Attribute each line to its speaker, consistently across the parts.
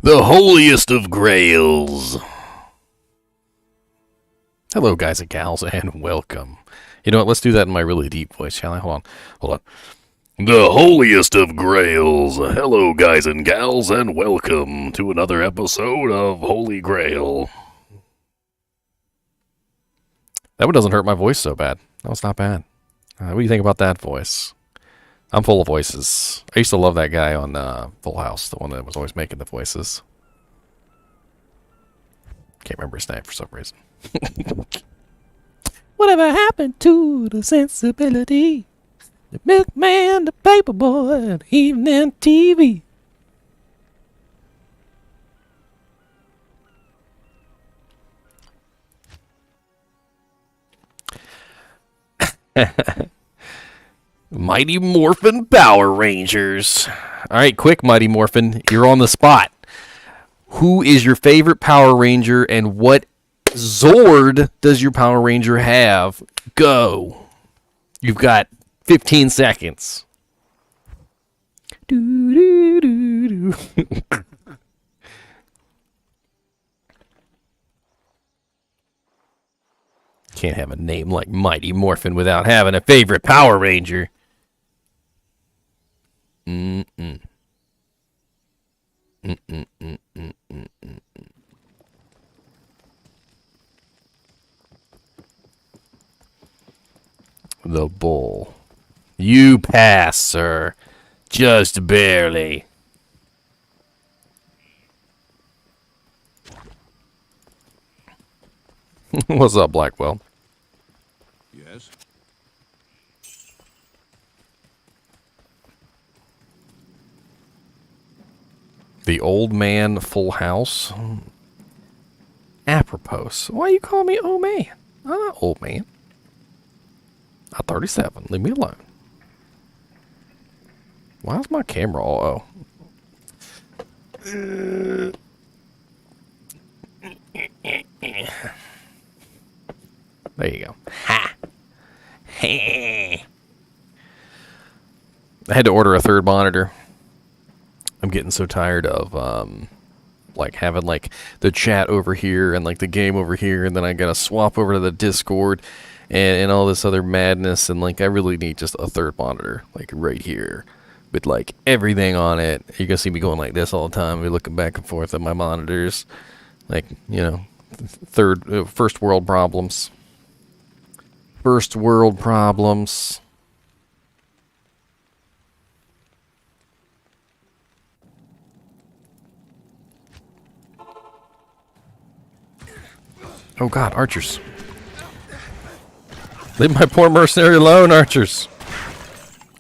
Speaker 1: The holiest of grails. Hello, guys and gals, and welcome. You know what? Let's do that in my really deep voice, shall I? Hold on. The holiest of grails. Hello, guys and gals, and welcome to another episode of Holy Grail. That one doesn't hurt my voice so bad. That was not bad. What do you think about that voice? I'm full of voices. I used to love that guy on Full House, the one that was always making the voices. Can't remember his name for some reason. Whatever happened to the sensibility? The milkman, the paperboy, and evening TV. Mighty Morphin Power Rangers. Alright, quick, Mighty Morphin. You're on the spot. Who is your favorite Power Ranger and what Zord does your Power Ranger have? Go. You've got 15 seconds. Can't have a name like Mighty Morphin without having a favorite Power Ranger. The bull. You pass, sir. Just barely. What's up, Blackwell?
Speaker 2: Yes.
Speaker 1: The old man Full House. Apropos. Why you call me old man? I'm not old man. I'm 37. Leave me alone. Why is my camera all... Oh. There you go. Ha! I had to order a third monitor. I'm getting so tired of like having like the chat over here and like the game over here, and then I gotta swap over to the Discord and all this other madness, and like I really need just a third monitor like right here with like everything on it. You're gonna see me going like this all the time. We're looking back and forth at my monitors, like, you know, first world problems. First world problems. Oh god, archers. Leave my poor mercenary alone, archers.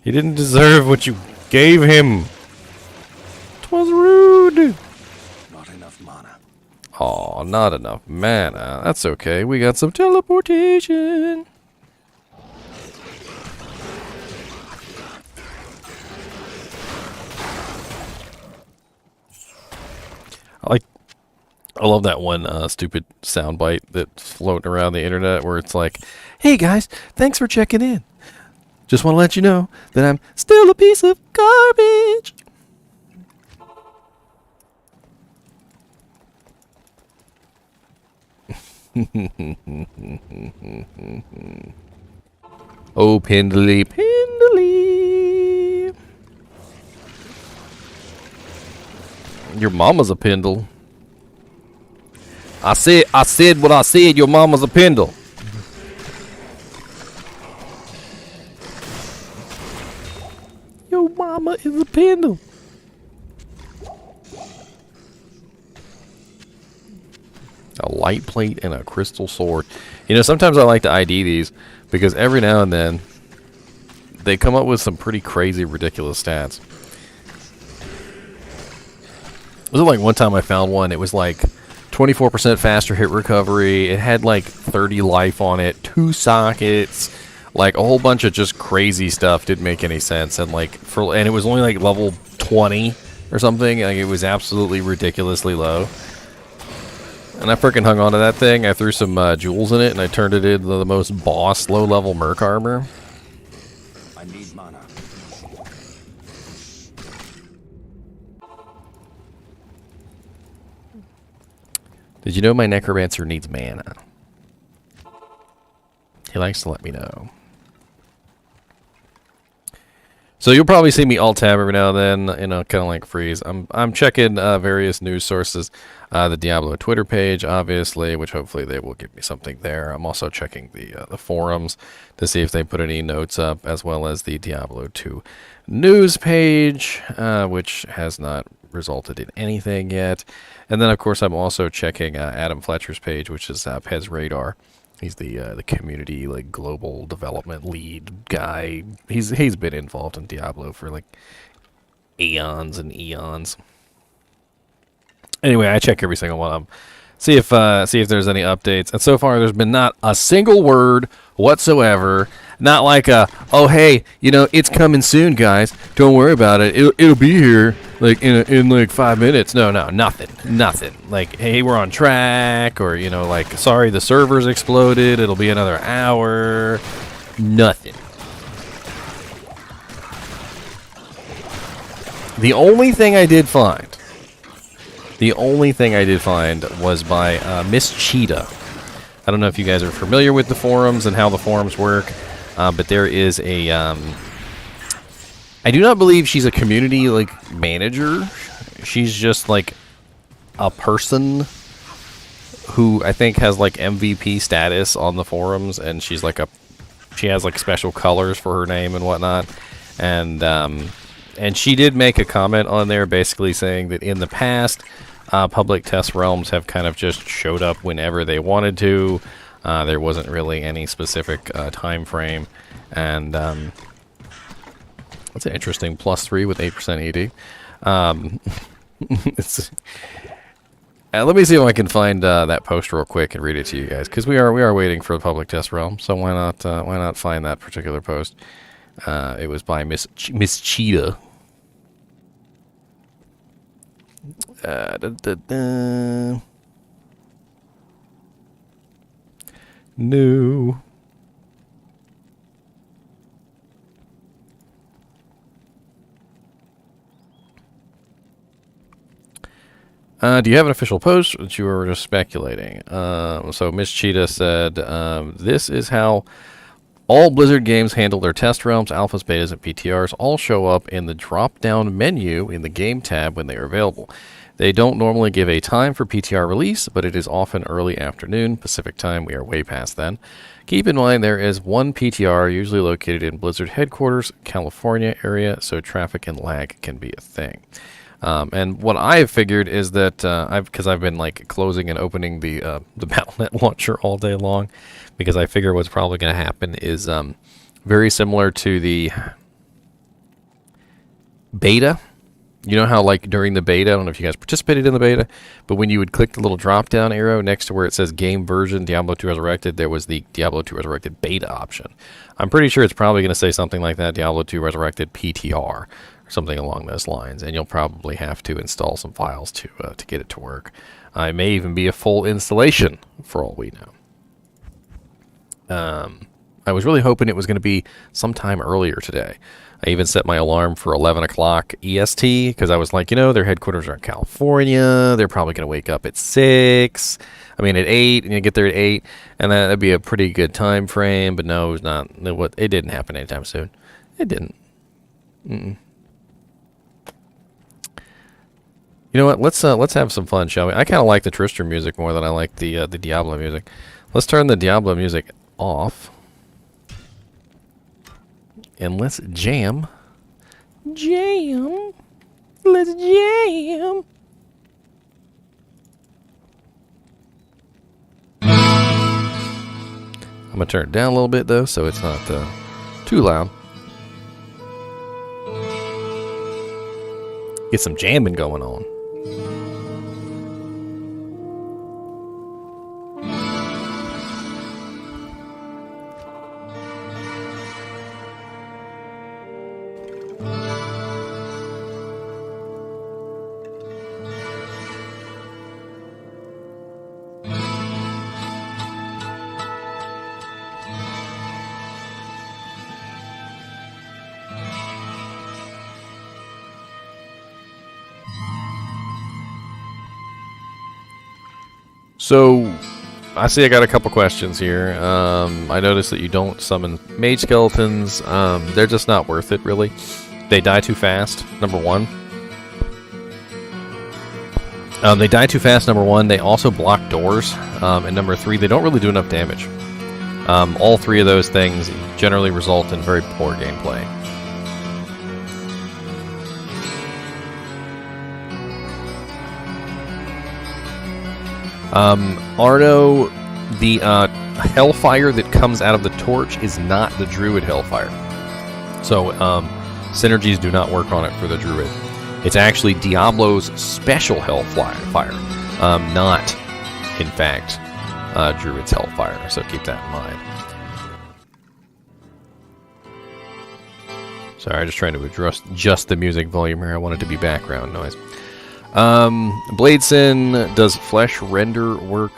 Speaker 1: He didn't deserve what you gave him. 'Twas rude.
Speaker 2: Not enough mana.
Speaker 1: Aw, not enough mana. That's okay. We got some teleportation. I love that one stupid soundbite that's floating around the internet where it's like, hey guys, thanks for checking in. Just want to let you know that I'm still a piece of garbage. Oh, Pindley, Pindley. Your mama's a Pindle. I said what I said. Your mama's a Pindle. Your mama is a Pindle. A light plate and a crystal sword. You know, sometimes I like to ID these because every now and then they come up with some pretty crazy, ridiculous stats. Was it like one time I found one? It was like 24% faster hit recovery. It had like 30 life on it, 2 sockets, like a whole bunch of just crazy stuff. Didn't make any sense, and and it was only like level 20 or something. Like, it was absolutely ridiculously low. And I freaking hung on to that thing. I threw some jewels in it, and I turned it into the most boss low-level merc armor.
Speaker 2: I need mana.
Speaker 1: Did you know my Necromancer needs mana? He likes to let me know. So you'll probably see me alt tab every now and then, kind of like freeze. I'm checking various news sources, the Diablo Twitter page, obviously, which hopefully they will give me something there. I'm also checking the forums to see if they put any notes up, as well as the Diablo 2 news page, which has not resulted in anything yet. And then, of course, I'm also checking Adam Fletcher's page, which is Pez Radar. He's the community like global development lead guy. He's been involved in Diablo for like eons and eons. Anyway, I check every single one of them, see if there's any updates. And so far, there's been not a single word whatsoever. Not like oh hey, it's coming soon, guys. Don't worry about it. It'll be here like in like 5 minutes. No, nothing. Like, hey, we're on track, or like, sorry, the servers exploded. It'll be another hour. Nothing. The only thing I did find was by Miss Cheetah. I don't know if you guys are familiar with the forums and how the forums work. But there is a, I do not believe she's a community, like, manager. She's just, like, a person who I think has, like, MVP status on the forums, and she has, like, special colors for her name and whatnot. And she did make a comment on there basically saying that in the past, public test realms have kind of just showed up whenever they wanted to. There wasn't really any specific time frame, and that's an interesting +3 with 8% ED. Let me see if I can find that post real quick and read it to you guys, because we are waiting for the public test realm. So why not find that particular post? It was by Miss Cheetah. No. Do you have an official post that you were just speculating? So Miss Cheetah said, this is how all Blizzard games handle their test realms, alphas, betas, and PTRs. All show up in the drop-down menu in the game tab when they are available. They don't normally give a time for PTR release, but it is often early afternoon Pacific time. We are way past then. Keep in mind there is one PTR usually located in Blizzard headquarters, California area, so traffic and lag can be a thing. And what I've figured is that because I've been like closing and opening the Battle.net launcher all day long, because I figure what's probably going to happen is very similar to the beta. You know how, like, during the beta, I don't know if you guys participated in the beta, but when you would click the little drop-down arrow next to where it says Game Version Diablo 2 Resurrected, there was the Diablo 2 Resurrected beta option. I'm pretty sure it's probably going to say something like that, Diablo 2 Resurrected PTR, or something along those lines, and you'll probably have to install some files to get it to work. It may even be a full installation, for all we know. I was really hoping it was going to be sometime earlier today. I even set my alarm for 11 o'clock EST, because I was like, their headquarters are in California. They're probably going to wake up at 6. I mean, at 8, and you get there at 8, and that'd be a pretty good time frame. But no, it was not. It didn't happen anytime soon. It didn't. You know what? Let's have some fun, shall we? I kind of like the Tristram music more than I like the Diablo music. Let's turn the Diablo music off. And let's jam. Jam. Let's jam. I'm going to turn it down a little bit, though, so it's not too loud. Get some jamming going on. So, I see I got a couple questions here. I noticed that you don't summon mage skeletons. They're just not worth it, really. They die too fast, number one. They die too fast, number one. They also block doors. And number three, they don't really do enough damage. All three of those things generally result in very poor gameplay. Arno, the hellfire that comes out of the torch is not the druid hellfire. So, synergies do not work on it for the druid. It's actually Diablo's special hellfire, not, in fact, druid's hellfire. So keep that in mind. Sorry, I'm just trying to adjust the music volume here. I want it to be background noise. Bladesin, does flesh render work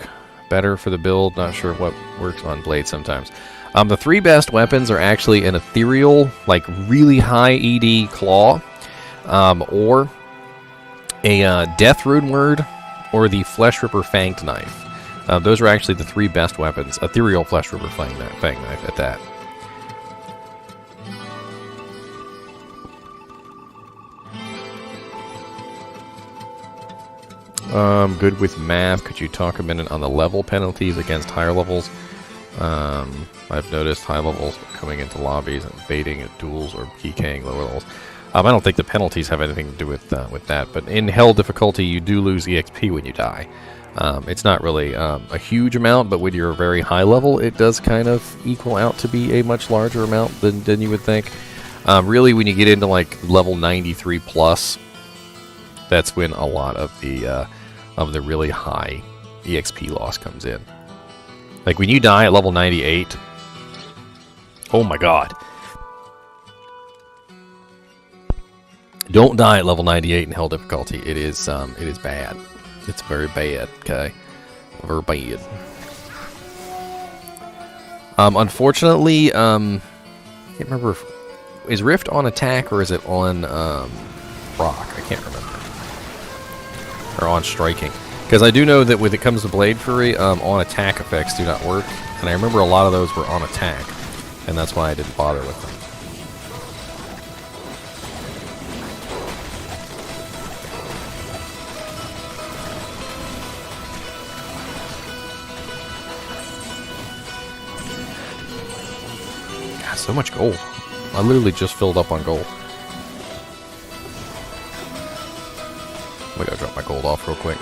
Speaker 1: better for the build? Not sure what works on Blade sometimes. The three best weapons are actually an ethereal, like really high ED claw, or a death rune word, or the flesh ripper fanged knife. Those are actually the three best weapons. Ethereal flesh ripper fang knife at that. Good with math. Could you talk a minute on the level penalties against higher levels? I've noticed high levels coming into lobbies and baiting at duels or PKing lower levels. I don't think the penalties have anything to do with that, but in hell difficulty, you do lose EXP when you die. It's not really a huge amount, but when you're a very high level, it does kind of equal out to be a much larger amount than you would think. Really, when you get into like level 93 plus, that's when a lot of the really high EXP loss comes in. Like when you die at level 98, oh my god. Don't die at level 98 in hell difficulty. It is bad. It's very bad, okay? Very bad. Unfortunately, I can't remember is Rift on attack or is it on rock? I can't remember. Or on striking. Because I do know that when it comes to Blade Fury, on attack effects do not work. And I remember a lot of those were on attack. And that's why I didn't bother with them. God, so much gold. I literally just filled up on gold. I gotta drop my gold off real quick.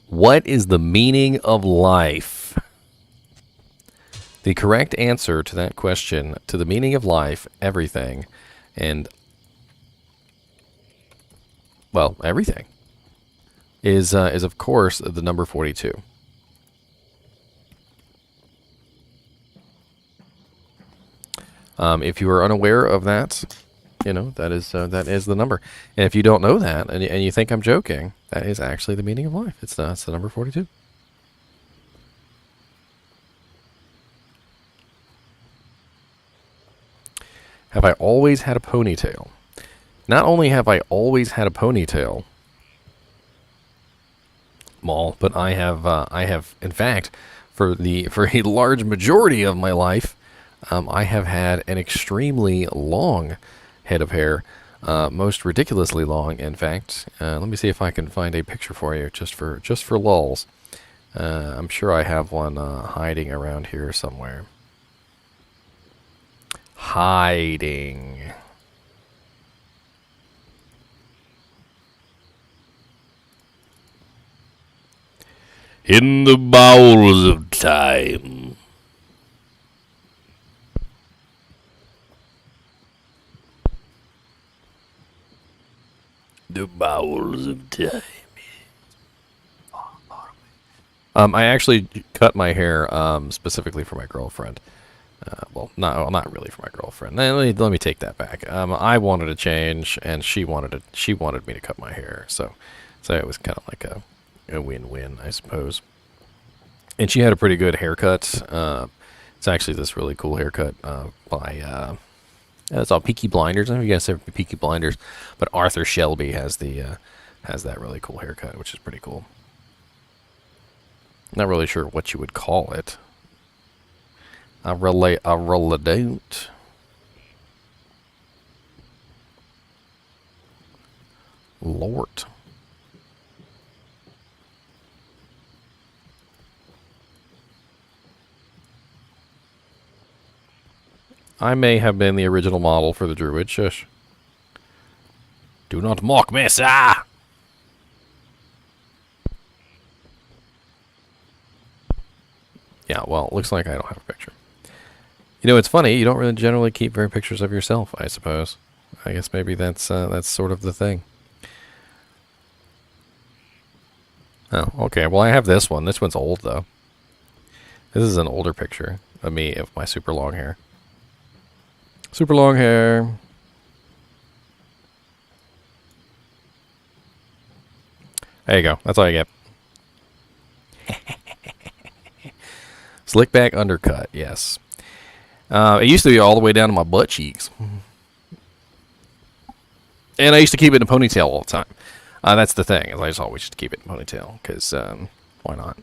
Speaker 1: What is the meaning of life? The correct answer to that question, to the meaning of life, everything, and, well, everything, is of course the number 42. If you are unaware of that, you know, that is the number. And if you don't know that, and you think I'm joking, that is actually the meaning of life. It's the number 42. Have I always had a ponytail? Not only have I always had a ponytail, Maul, but I have, in fact, for a large majority of my life, I have had an extremely long head of hair, most ridiculously long, in fact. Let me see if I can find a picture for you, just for lulz. I'm sure I have one hiding around here somewhere. Hiding. In the bowels of time. The bowels of time. I actually cut my hair specifically for my girlfriend. Well, not really for my girlfriend. Let me take that back. I wanted to change, and she wanted me to cut my hair. So it was kind of like a win-win, I suppose. And she had a pretty good haircut. It's actually this really cool haircut by it's all Peaky Blinders. I don't know if you guys ever Peaky Blinders, but Arthur Shelby has the has that really cool haircut, which is pretty cool. Not really sure what you would call it. I really don't. Lord. I may have been the original model for the druid. Shush. Do not mock me, sir! Yeah, well, it looks like I don't have a picture. You know, it's funny. You don't really generally keep very pictures of yourself, I suppose. I guess maybe that's sort of the thing. Oh, okay. Well, I have this one. This one's old, though. This is an older picture of me of my super long hair. Super long hair. There you go. That's all you get. Slick back undercut, yes. It used to be all the way down to my butt cheeks. And I used to keep it in a ponytail all the time. That's the thing. I just always used to keep it in a ponytail, because why not?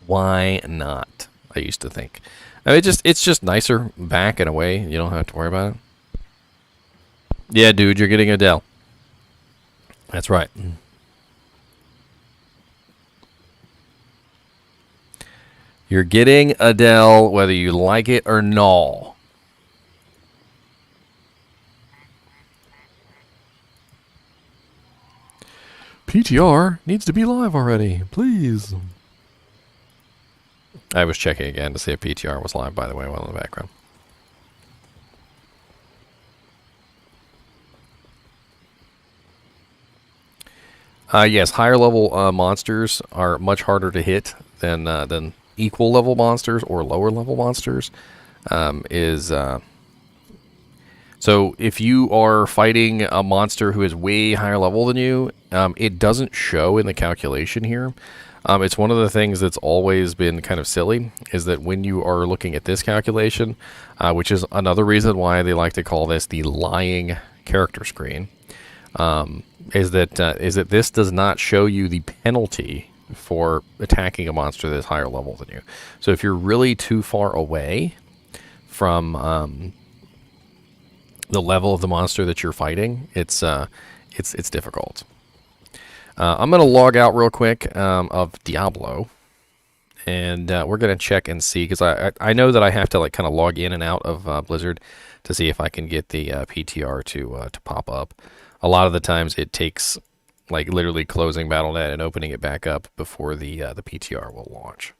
Speaker 1: Why not? I used to think. I mean, it's just nicer back in a way. You don't have to worry about it. Yeah, dude, you're getting Adele. That's right. You're getting Adele whether you like it or no. PTR needs to be live already, please. I was checking again to see if PTR was live, by the way, while in the background. Yes, higher level monsters are much harder to hit than equal level monsters or lower level monsters. So if you are fighting a monster who is way higher level than you, it doesn't show in the calculation here. It's one of the things that's always been kind of silly, is that when you are looking at this calculation, which is another reason why they like to call this the lying character screen, is that this does not show you the penalty for attacking a monster that's higher level than you. So if you're really too far away from the level of the monster that you're fighting, it's difficult. I'm going to log out real quick of Diablo, and we're going to check and see, because I know that I have to like kind of log in and out of Blizzard to see if I can get the PTR to pop up. A lot of the times it takes like literally closing Battle.net and opening it back up before the PTR will launch.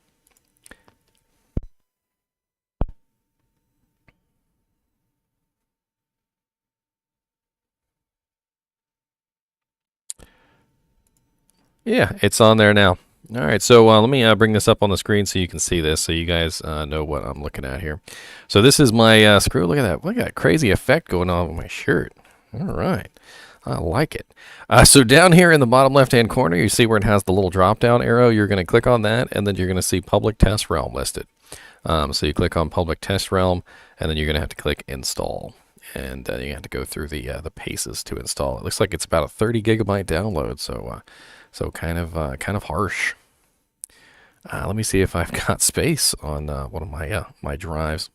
Speaker 1: Yeah, it's on there now. All right, so let me bring this up on the screen so you can see this, so you guys know what I'm looking at here. So this is my screw. Look at that. Look at that crazy effect going on with my shirt. All right. I like it. So down here in the bottom left-hand corner, you see where it has the little drop-down arrow. You're going to click on that, and then you're going to see Public Test Realm listed. So you click on Public Test Realm, and then you're going to have to click Install. And you have to go through the paces to install. It looks like it's about a 30 gigabyte download, so kind of harsh. Let me see if I've got space on one of my drives.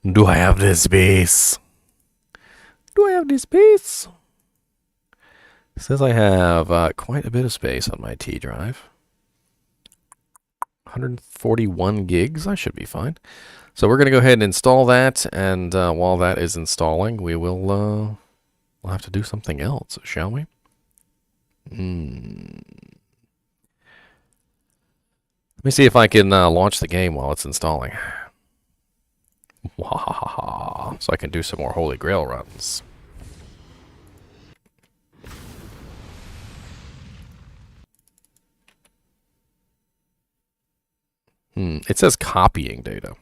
Speaker 1: Do I have the space? Do I have the space? It says I have quite a bit of space on my T drive. 141 gigs. I should be fine. So we're going to go ahead and install that, and while that is installing, we'll have to do something else, shall we? Let me see if I can launch the game while it's installing. So I can do some more Holy Grail runs. It says copying data.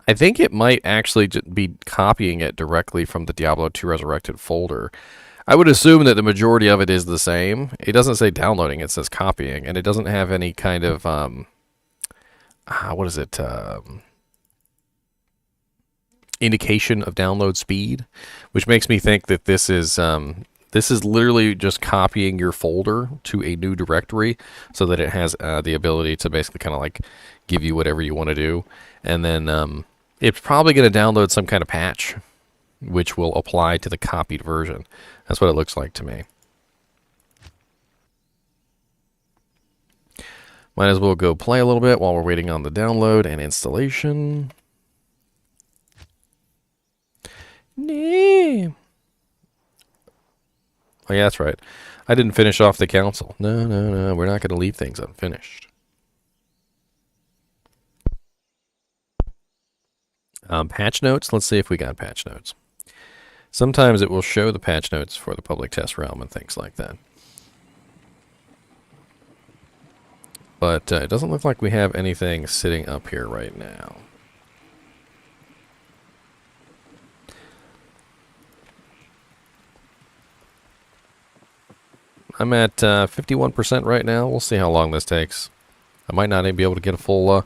Speaker 1: I think it might actually be copying it directly from the Diablo 2 Resurrected folder. I would assume that the majority of it is the same. It doesn't say downloading, it says copying, and it doesn't have any kind of, what is it, indication of download speed, which makes me think that this is literally just copying your folder to a new directory so that it has the ability to basically kind of like give you whatever you want to do. And then it's probably going to download some kind of patch which will apply to the copied version. That's what it looks like to me. Might as well go play a little bit while we're waiting on the download and installation. Nee. Oh yeah, that's right. I didn't finish off the council. No. We're not going to leave things unfinished. Patch notes. Let's see if we got patch notes. Sometimes it will show the patch notes for the public test realm and things like that. But it doesn't look like we have anything sitting up here right now. I'm at 51% right now. We'll see how long this takes. I might not even be able to get a full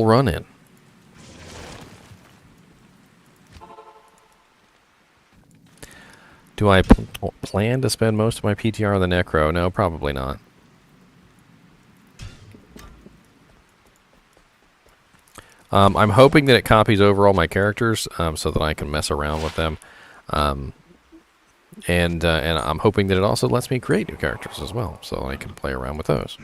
Speaker 1: run in. Do I plan to spend most of my PTR on the Necro? No, probably not. I'm hoping that it copies over all my characters so that I can mess around with them. And I'm hoping that it also lets me create new characters as well, so I can play around with those.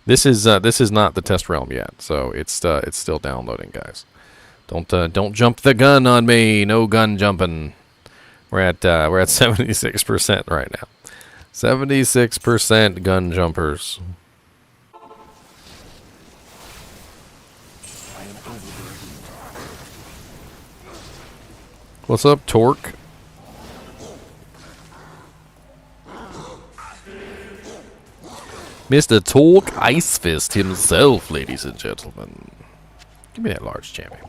Speaker 1: This is not the test realm yet, so it's still downloading, guys. Don't jump the gun on me. No gun jumping. We're at 76% right now. 76% gun jumpers. What's up, Torque? Mr. Torque Ice Fist himself, ladies and gentlemen. Give me that large champion.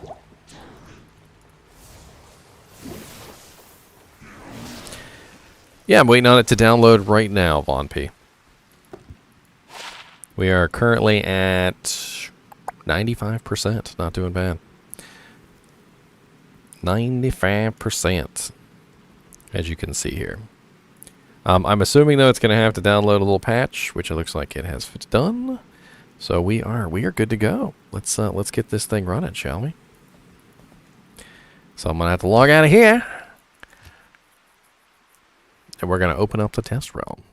Speaker 1: Yeah, I'm waiting on it to download right now, Von P. We are currently at 95%. Not doing bad. 95%, as you can see here. I'm assuming though it's going to have to download a little patch, which it looks like it has done. So we are good to go. Let's get this thing running, shall we? So I'm gonna have to log out of here, and we're gonna open up the test realm.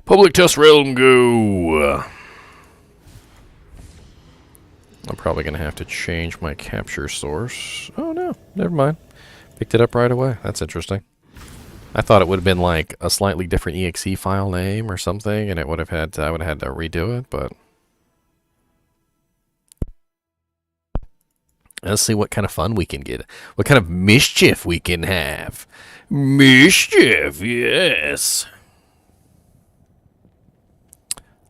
Speaker 1: Public test realm, go. I'm probably going to have to change my capture source. Oh, no. Never mind. Picked it up right away. That's interesting. I thought it would have been like a slightly different exe file name or something, and it would have had I would have had to redo it, but let's see what kind of fun we can get. What kind of mischief we can have. Mischief, yes.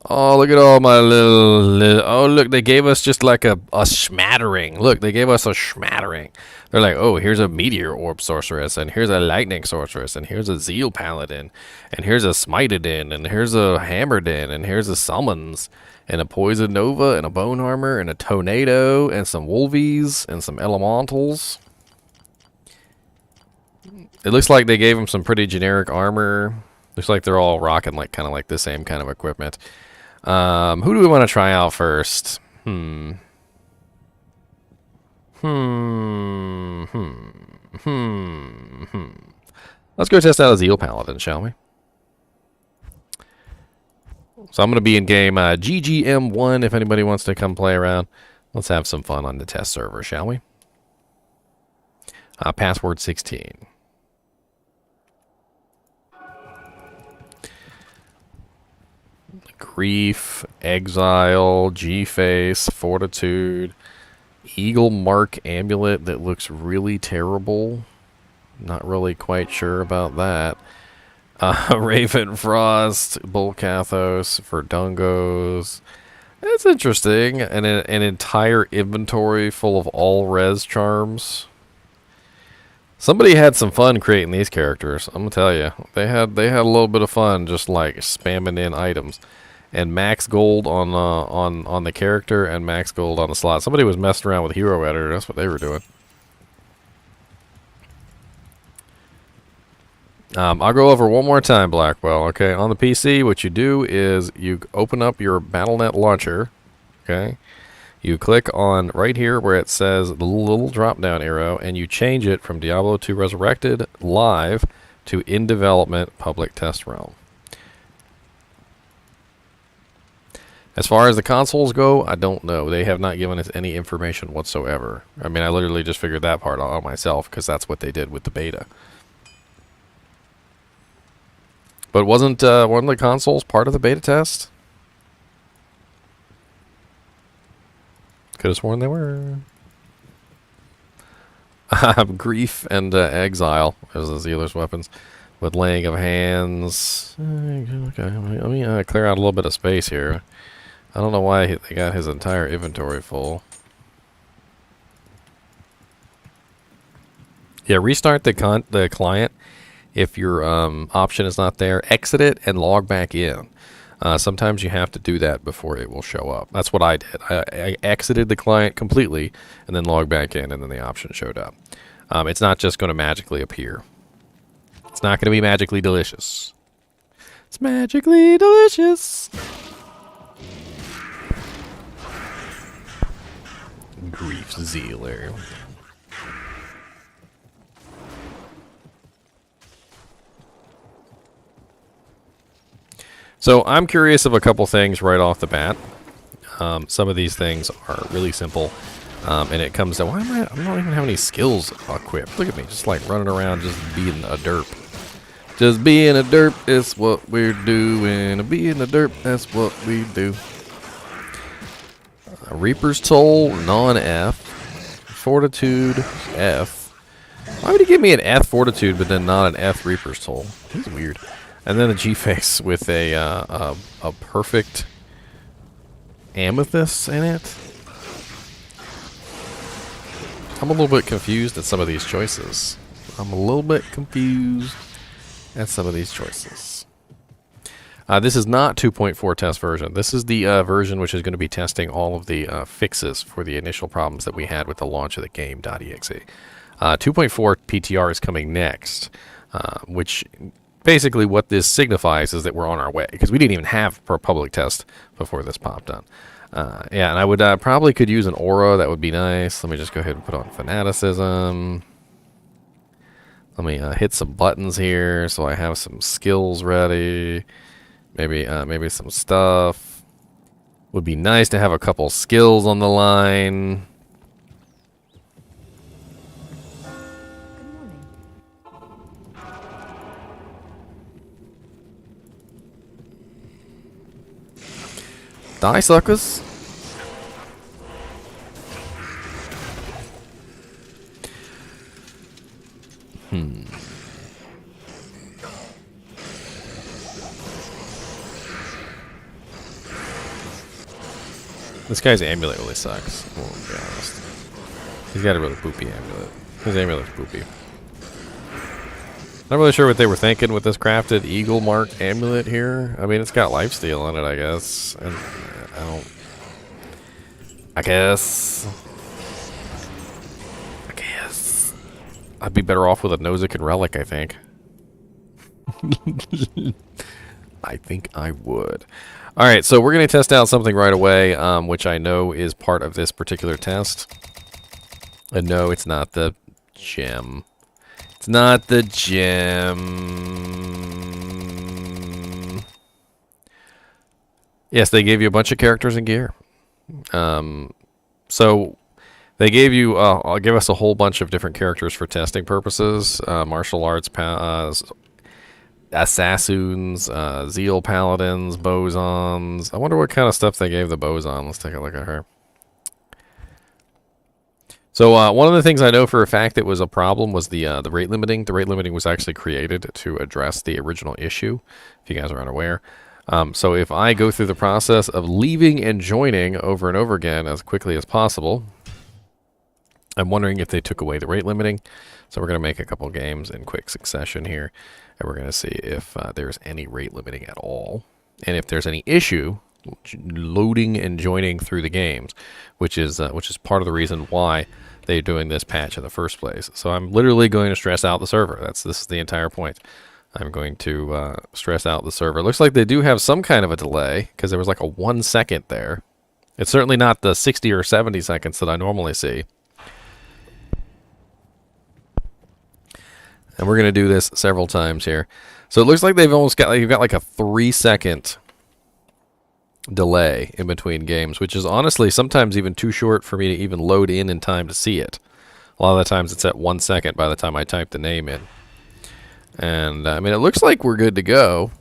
Speaker 1: Oh, look at all my little... Oh, look, they gave us just like a smattering. Look, they gave us a smattering. They're like, oh, here's a meteor orb sorceress, and here's a lightning sorceress, and here's a zeal paladin, and here's a smitedin, and here's a hammerdin, and here's a summons, and a poison nova, and a bone armor, and a tornado, and some wolvies, and some elementals. It looks like they gave them some pretty generic armor. Looks like they're all rocking like kind of like the same kind of equipment. Who do we want to try out first? Let's go test out a Zeal Paladin, shall we? So I'm going to be in game GGM1 if anybody wants to come play around. Let's have some fun on the test server, shall we? Password 16. Grief, Exile, G-Face, Fortitude. Eagle Mark amulet that looks really terrible. Not really quite sure about that. Raven Frost, Bullcathos for Dungos. That's interesting. And an entire inventory full of all res charms. Somebody had some fun creating these characters. I'm gonna tell you, they had a little bit of fun just like spamming in items, and max gold on the character and max gold on the slot. Somebody was messing around with Hero Editor. That's what they were doing. I'll go over one more time, Blackwell. Okay, on the PC, what you do is you open up your BattleNet launcher. Okay. You click on right here where it says the little drop-down arrow, and you change it from Diablo 2 Resurrected Live to In Development Public Test Realm. As far as the consoles go, I don't know. They have not given us any information whatsoever. I mean, I literally just figured that part out myself because that's what they did with the beta. But wasn't one of the consoles part of the beta test? Could have sworn they were. Grief and Exile as the Zealer's weapons. With Laying of Hands. Okay, let me clear out a little bit of space here. I don't know why they got his entire inventory full. Yeah, restart the client if your option is not there. Exit it and log back in. Sometimes you have to do that before it will show up. That's what I did. I exited the client completely and then logged back in, and then the option showed up. It's not just going to magically appear. It's not going to be magically delicious. It's magically delicious. Grief Zealer. So I'm curious of a couple things right off the bat. Some of these things are really simple, and it comes to I don't even have any skills equipped. Look at me, just like running around, just being a derp. Just being a derp is what we're doing. Being a derp, that's what we do. Reaper's Toll, non-F. Fortitude, F. Why would he give me an F Fortitude, but then not an F Reaper's Toll? This is weird. And then a G-Face with a perfect amethyst in it. I'm a little bit confused at some of these choices. This is not 2.4 test version. This is the version which is going to be testing all of the fixes for the initial problems that we had with the launch of the game.exe. 2.4 PTR is coming next, which... Basically, what this signifies is that we're on our way, because we didn't even have a public test before this popped on. Yeah, and I would probably could use an aura. That would be nice. Let me just go ahead and put on fanaticism. Let me hit some buttons here so I have some skills ready. Maybe some stuff. Would be nice to have a couple skills on the line. Die, suckers. This guy's amulet really sucks. We'll be honest. He's got a really poopy amulet. His amulet's poopy. Not really sure what they were thinking with this crafted eagle mark amulet here. I mean, it's got lifesteal on it, I guess. And I guess I'd be better off with a Nozick and Relic, I think. I think I would. Alright, so we're going to test out something right away, which I know is part of this particular test. And no, it's not the gem. It's not the gem. Yes, they gave you a bunch of characters and gear. So they gave you, give us a whole bunch of different characters for testing purposes. Martial arts, assassins, zeal paladins, bosons. I wonder what kind of stuff they gave the boson. Let's take a look at her. So one of the things I know for a fact that was a problem was the rate limiting. The rate limiting was actually created to address the original issue, if you guys are unaware. So if I go through the process of leaving and joining over and over again as quickly as possible, I'm wondering if they took away the rate limiting. So we're going to make a couple games in quick succession here, and we're going to see if there's any rate limiting at all, and if there's any issue loading and joining through the games, which is part of the reason why they're doing this patch in the first place. So I'm literally going to stress out the server. This is the entire point. I'm going to stress out the server. It looks like they do have some kind of a delay, because there was like a 1 second there. It's certainly not the 60 or 70 seconds that I normally see. And we're going to do this several times here. So it looks like you've got like a 3 second delay in between games, which is honestly sometimes even too short for me to even load in time to see it. A lot of the times it's at 1 second by the time I type the name in. And I mean, it looks like we're good to go.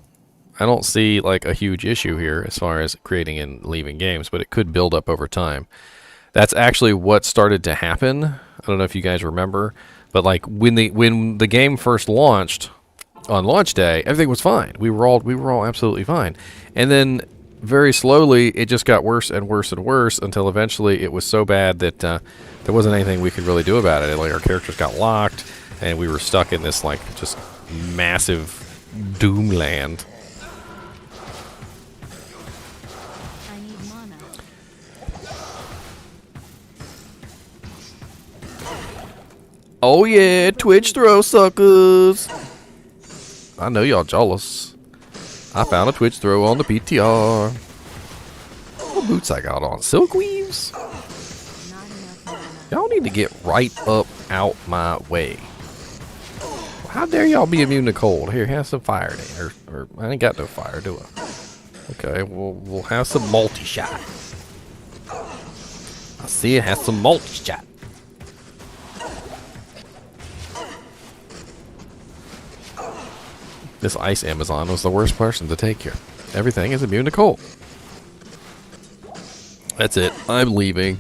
Speaker 1: I don't see like a huge issue here as far as creating and leaving games, but it could build up over time. That's actually what started to happen. I don't know if you guys remember, but like when the game first launched on launch day, everything was fine. We were all absolutely fine. And then very slowly, it just got worse and worse and worse until eventually it was so bad that there wasn't anything we could really do about it. Like our characters got locked, and we were stuck in this like just massive doom land.
Speaker 3: I need mana.
Speaker 1: Oh yeah, Twitch throw suckers. I know y'all jealous. I found a Twitch throw on the PTR. What boots I got on? Silk weaves?
Speaker 3: Not enough mana.
Speaker 1: Y'all need to get right up out my way. How dare y'all be immune to cold? Here, have some fire. Or I ain't got no fire, do I? Okay, we'll have some multi-shot. I see it has some multi-shot. This ice Amazon was the worst person to take here. Everything is immune to cold. That's it. I'm leaving.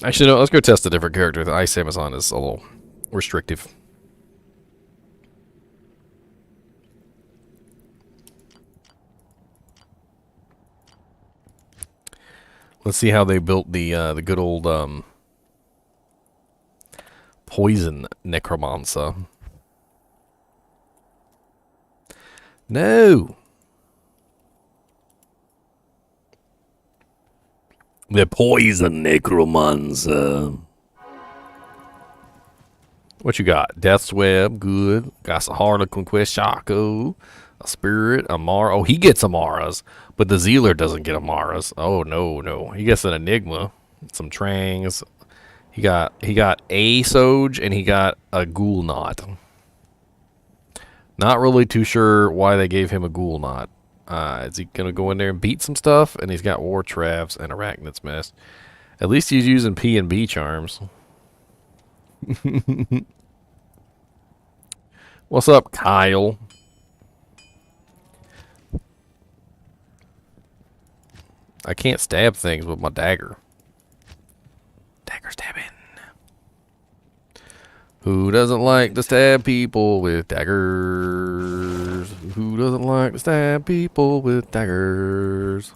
Speaker 1: Actually, no, let's go test a different character. The ice Amazon is a little restrictive. Let's see how they built the good old poison Necromancer. No. The poison Necromancer. What you got? Death's Web, good. Got some Harlequin Quest, Shaco, a Spirit, Amara. Oh, he gets Amaras, but the Zealer doesn't get Amaras. Oh, no. He gets an Enigma, some Trangs. He got a Soj, and he got a Ghoul Knot. Not really too sure why they gave him a Ghoul Knot. Is he going to go in there and beat some stuff? And he's got War Travs and Arachnid's Mist. At least he's using P and B charms. What's up, Kyle? I can't stab things with my dagger. Dagger stabbing. Who doesn't like to stab people with daggers? Who doesn't like to stab people with daggers?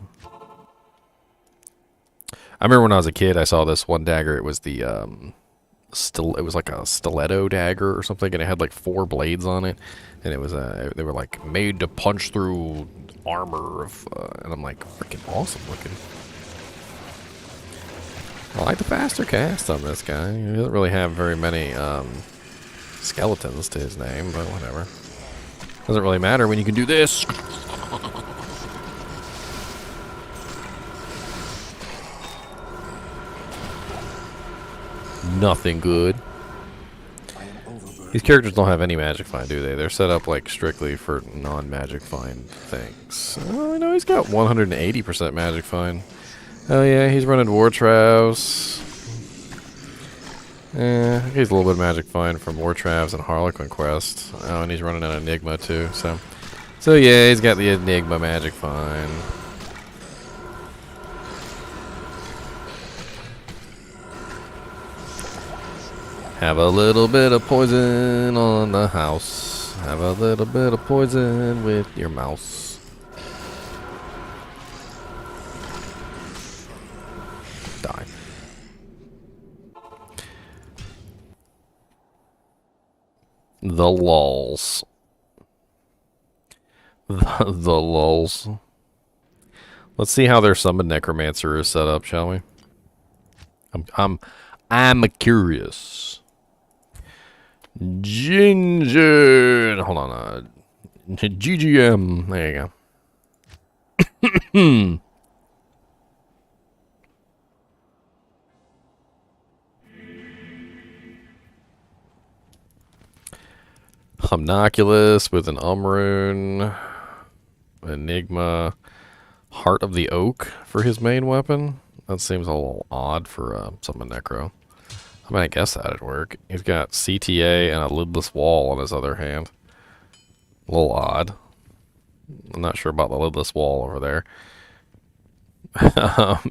Speaker 1: I remember when I was a kid, I saw this one dagger. It was the it was like a stiletto dagger or something, and it had like 4 blades on it, and it was they were like made to punch through armor of, and I'm like, freaking awesome looking. I like the faster cast on this guy. He doesn't really have very many skeletons to his name, but whatever. Doesn't really matter when you can do this. Nothing good. These characters don't have any magic find, do they? They're set up like strictly for non-magic find things. Oh, no, he's got 180% magic find. Oh yeah, he's running War Travs. Yeah, he's a little bit of magic find from War Travs and Harlequin Quest. Oh, and he's running an Enigma too, so So yeah, he's got the Enigma magic, fine. Have a little bit of poison on the house. Have a little bit of poison with your mouse. Die. The lulls. The lulls. Let's see how their summon Necromancer is set up, shall we? I'm curious. Ginger. Hold on. GGM. There you go. Homnoculus with an Rune. Enigma. Heart of the Oak for his main weapon. That seems a little odd for summon Necro. I mean, I guess that'd work. He's got CTA and a lidless wall on his other hand. A little odd. I'm not sure about the lidless wall over there.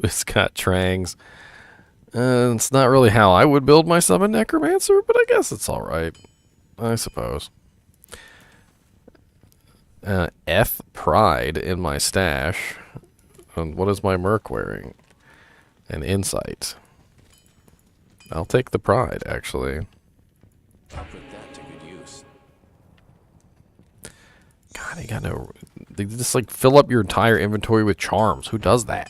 Speaker 1: It's got Trangs. It's not really how I would build my summon Necromancer, but I guess it's alright. I suppose. F Pride in my stash. And what is my Merc wearing? An Insight. I'll take the Pride, actually.
Speaker 2: I'll put that to good use.
Speaker 1: God, you got no... They just, like, fill up your entire inventory with charms. Who does that?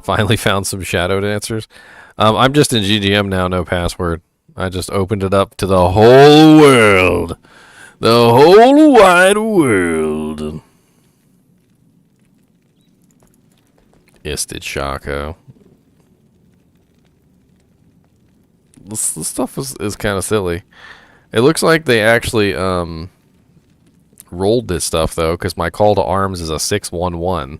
Speaker 1: Finally found some Shadow Dancers. I'm just in GGM now, no password. I just opened it up to the whole world. The whole wide world. Isted Shaco. This stuff is kind of silly. It looks like they actually rolled this stuff, though, because my call to arms is a 611.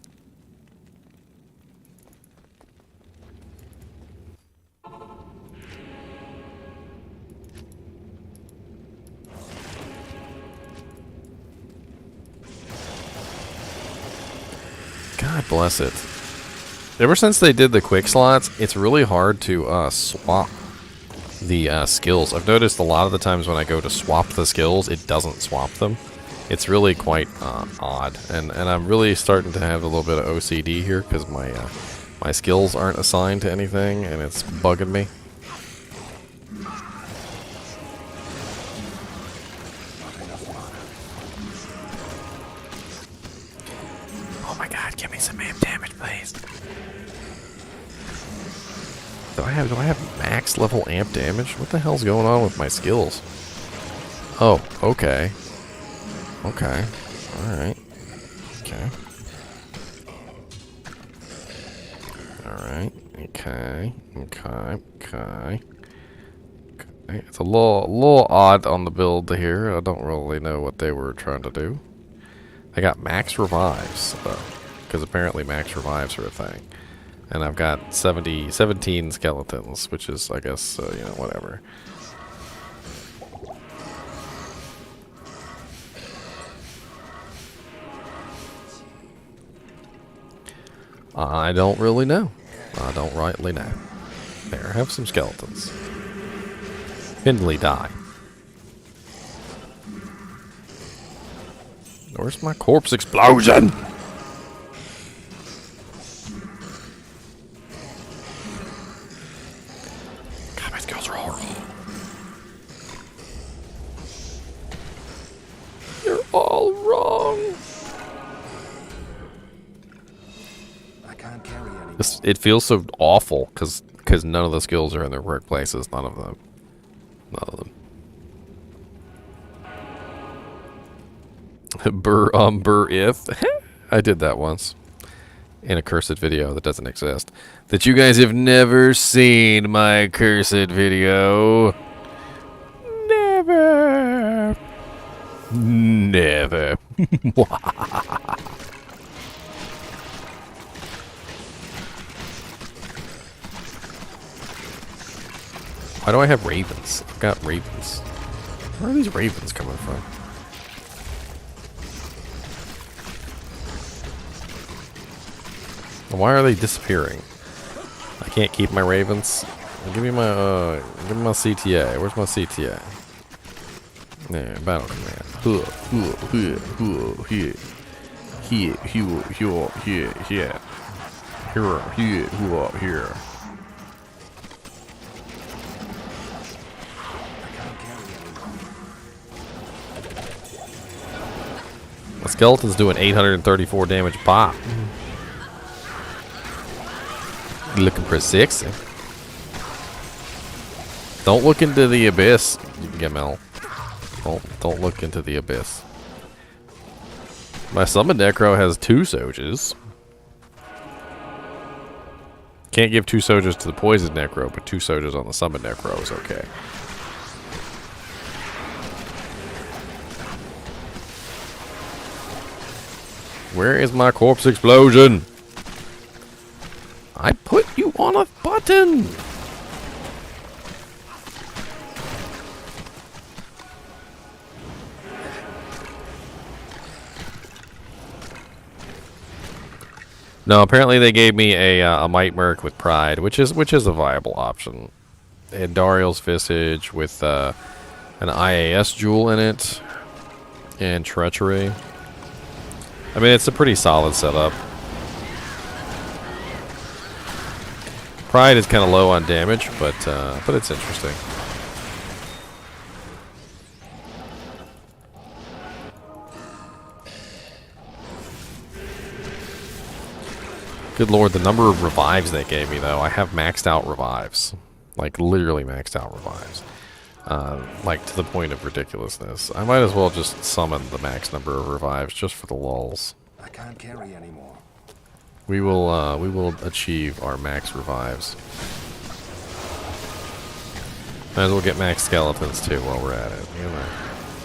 Speaker 1: God bless it. Ever since they did the quick slots, it's really hard to swap the skills. I've noticed a lot of the times when I go to swap the skills, it doesn't swap them. It's really quite odd, and I'm really starting to have a little bit of OCD here because my skills aren't assigned to anything, and it's bugging me. Oh my God! Give me some amp damage, please. Do I have max level amp damage? What the hell's going on with my skills? Oh, okay. Okay. Alright. Okay. Alright. Okay. Okay. Okay. It's a little odd on the build here. I don't really know what they were trying to do. I got max revives, though. Because apparently max revives are a thing. And I've got 17 skeletons, which is, I guess, you know, whatever. I don't really know. I don't rightly know. There, have some skeletons. Findley, die. Where's my corpse explosion? God, my skills are horrible. You're all wrong.
Speaker 2: I can't carry any.
Speaker 1: It feels so awful because none of the skills are in their workplaces. None of them. None of them. Burr if. I did that once. In a cursed video that doesn't exist. That you guys have never seen my cursed video. Never. Never. Why do I have ravens? I've got ravens. Where are these ravens coming from? Why are they disappearing? I can't keep my ravens. Give me my CTA. Where's my CTA? Yeah, battle command. Here. The skeleton's doing 834 damage pop. Looking pretty sexy. Don't look into the abyss, Gamel. Don't look into the abyss. My summon necro has 2 Sojas. Can't give 2 Sojas to the poison necro, but 2 Sojas on the summon necro is okay. Where is my corpse explosion? I put you on a button! No, apparently they gave me a Might Merc with Pride, which is a viable option. And Dariel's Visage with an IAS jewel in it, and Treachery. I mean, it's a pretty solid setup. Pride is kind of low on damage, but it's interesting. Good lord, the number of revives they gave me, though. I have maxed out revives. Like, literally maxed out revives. Like, to the point of ridiculousness. I might as well just summon the max number of revives, just for the lulz.
Speaker 2: I can't carry anymore.
Speaker 1: We will achieve our max revives. Might as well get max skeletons, too, while we're at it.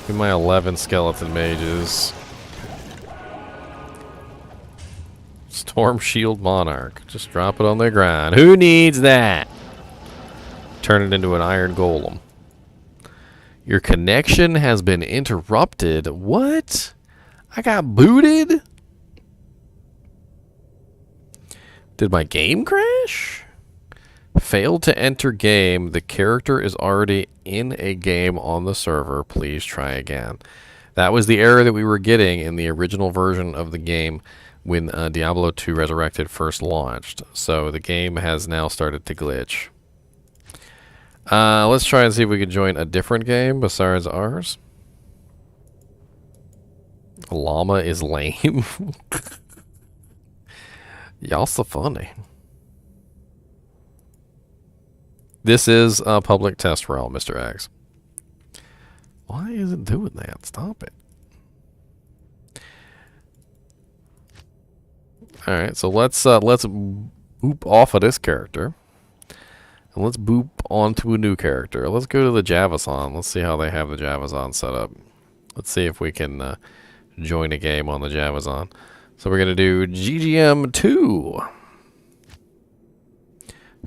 Speaker 1: Get my 11 skeleton mages. Storm Shield Monarch. Just drop it on the ground. Who needs that? Turn it into an iron golem. Your connection has been interrupted. What? I got booted? Did my game crash? Failed to enter game. The character is already in a game on the server. Please try again. That was the error that we were getting in the original version of the game when Diablo 2 Resurrected first launched. So the game has now started to glitch. Let's try and see if we can join a different game besides ours. Llama is lame. Y'all so funny. This is a public test realm, Mr. X. Why is it doing that? Stop it. Alright, so let's boop off of this character. And let's boop onto a new character. Let's go to the Javazon. Let's see how they have the Javazon set up. Let's see if we can join a game on the Javazon. So we're going to do GGM 2.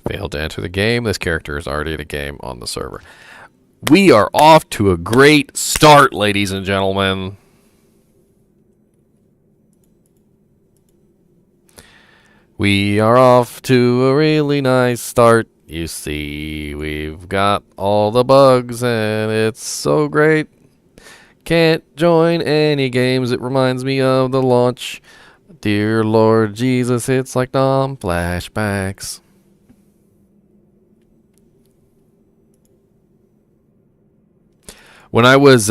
Speaker 1: Failed to enter the game. This character is already in a game on the server. We are off to a great start, ladies and gentlemen. We are off to a really nice start. You see, we've got all the bugs and it's so great. Can't join any games. It reminds me of the launch. Dear Lord Jesus, it's like dumb flashbacks. When I was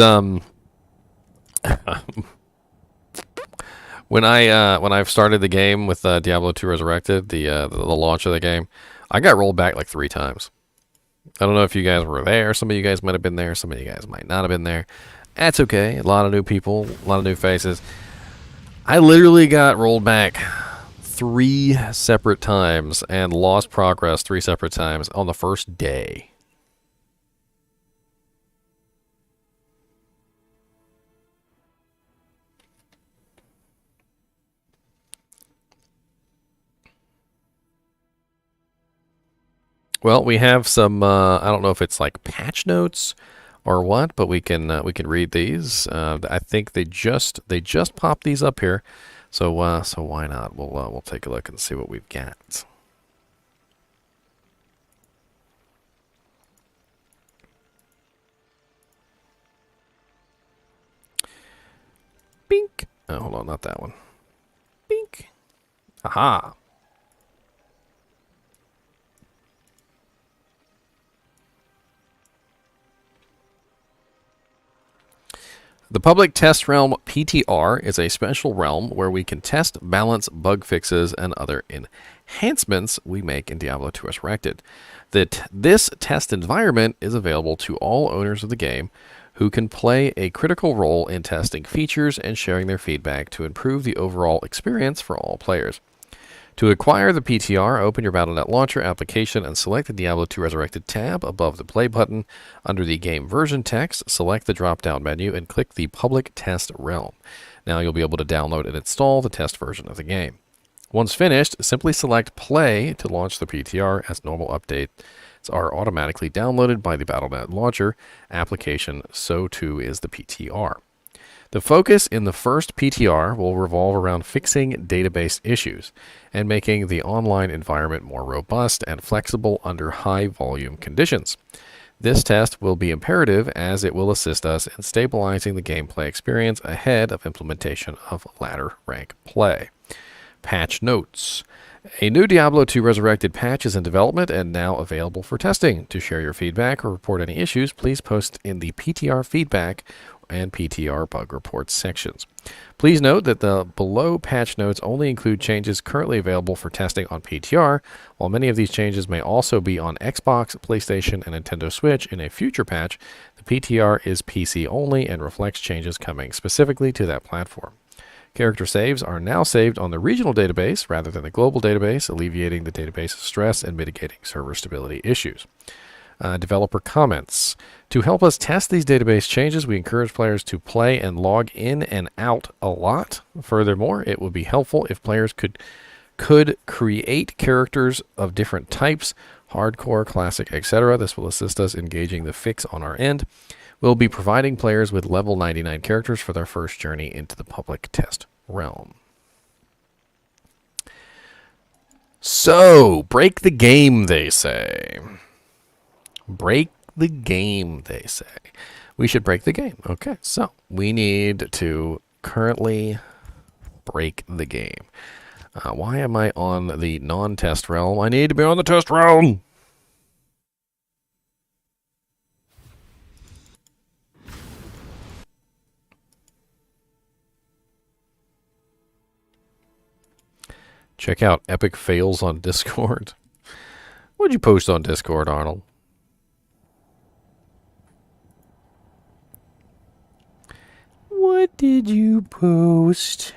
Speaker 1: when I started the game with Diablo 2 Resurrected, the launch of the game, I got rolled back like 3 times. I don't know if you guys were there. Some of you guys might have been there. Some of you guys might not have been there. That's okay. A lot of new people, a lot of new faces. I literally got rolled back 3 separate times and lost progress 3 separate times on the first day. Well, we have some. I don't know if it's like patch notes or what, but we can read these. I think they just popped these up here, so why not? We'll take a look and see what we've got. Bink. Oh, hold on, not that one. Bink. Aha. The Public Test Realm PTR is a special realm where we can test, balance, bug fixes, and other enhancements we make in Diablo 2 Resurrected. This test environment is available to all owners of the game who can play a critical role in testing features and sharing their feedback to improve the overall experience for all players. To acquire the PTR, open your Battle.net Launcher application and select the Diablo 2 Resurrected tab above the play button. Under the game version text, select the drop-down menu and click the Public Test Realm. Now you'll be able to download and install the test version of the game. Once finished, simply select Play to launch the PTR as normal updates are automatically downloaded by the Battle.net Launcher application, so too is the PTR. The focus in the first PTR will revolve around fixing database issues and making the online environment more robust and flexible under high volume conditions. This test will be imperative as it will assist us in stabilizing the gameplay experience ahead of implementation of ladder rank play. Patch notes. A new Diablo 2 Resurrected patch is in development and now available for testing. To share your feedback or report any issues, please post in the PTR feedback and PTR bug reports sections. Please note that the below patch notes only include changes currently available for testing on PTR, while many of these changes may also be on Xbox, PlayStation, and Nintendo Switch in a future patch. The PTR is PC only and reflects changes coming specifically to that platform. Character saves are now saved on the regional database rather than the global database, alleviating the database's stress and mitigating server stability issues. Developer comments. To help us test these database changes, we encourage players to play and log in and out a lot. Furthermore, it would be helpful if players could create characters of different types, hardcore, classic, etc. This will assist us in gauging the fix on our end. We'll be providing players with level 99 characters for their first journey into the public test realm. So, break the game, they say. Break the game, they say. We should break the game. Okay, so we need to currently break the game. Why am I on the non-test realm? I need to be on the test realm! Check out Epic Fails on Discord. What'd you post on Discord, Arnold? What did you post?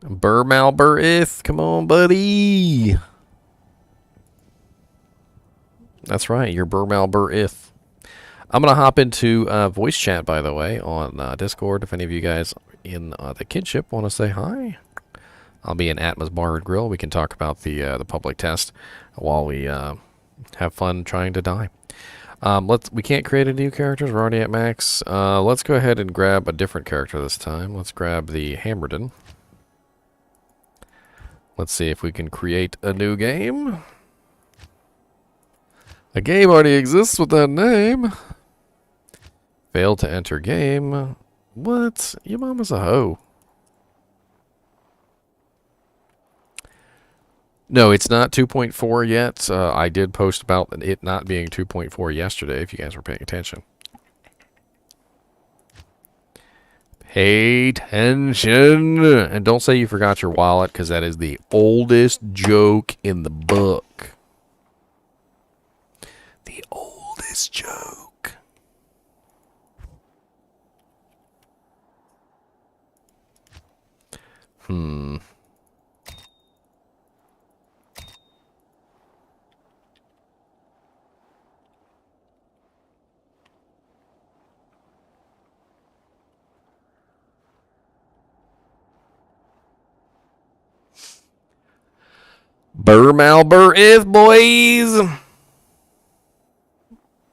Speaker 1: Burmalburith, come on, buddy. That's right, you're Burmalburith. I'm going to hop into voice chat, by the way, on Discord. If any of you guys in the kinship want to say hi, I'll be in Atma's Bar and Grill. We can talk about the public test while we have fun trying to die. We can't create any new characters. We're already at max. Let's go ahead and grab a different character this time. Let's grab the Hammerden. Let's see if we can create a new game. A game already exists with that name. Failed to enter game. What? Your mama's a hoe. No, it's not 2.4 yet. I did post about it not being 2.4 yesterday, if you guys were paying attention. Pay attention! And don't say you forgot your wallet, because that is the oldest joke in the book. The oldest joke. Burr Malbur is boys.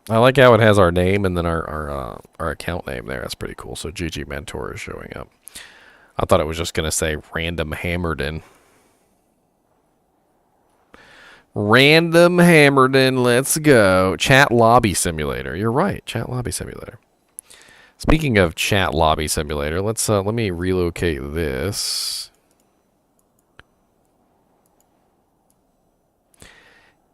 Speaker 1: I like how it has our name and then our account name there. That's pretty cool. So GG Mentor is showing up. I thought it was just gonna say Random Hammerden. Random Hammerden, let's go. Chat Lobby Simulator. You're right, Chat Lobby Simulator. Speaking of Chat Lobby Simulator, let's let me relocate this.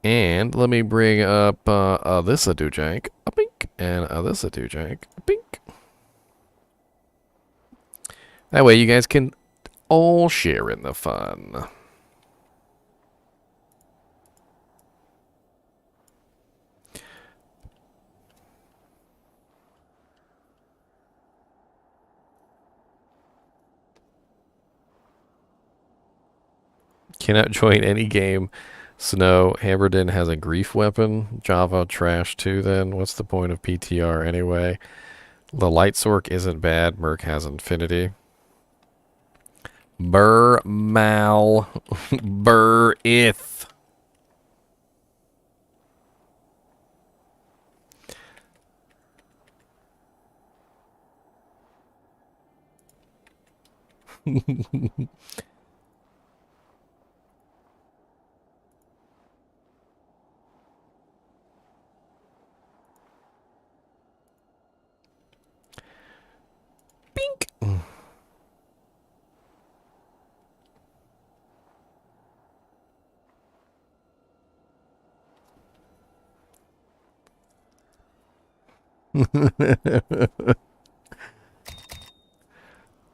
Speaker 1: And let me bring up this a dojank, a pink, and this a dojank, a pink. That way you guys can all share in the fun. Cannot join any game. Snow, Hammerden has a grief weapon. Java trash too then. What's the point of PTR anyway? The light sork isn't bad. Merc has infinity. Burr mal. Burr ith. Bink.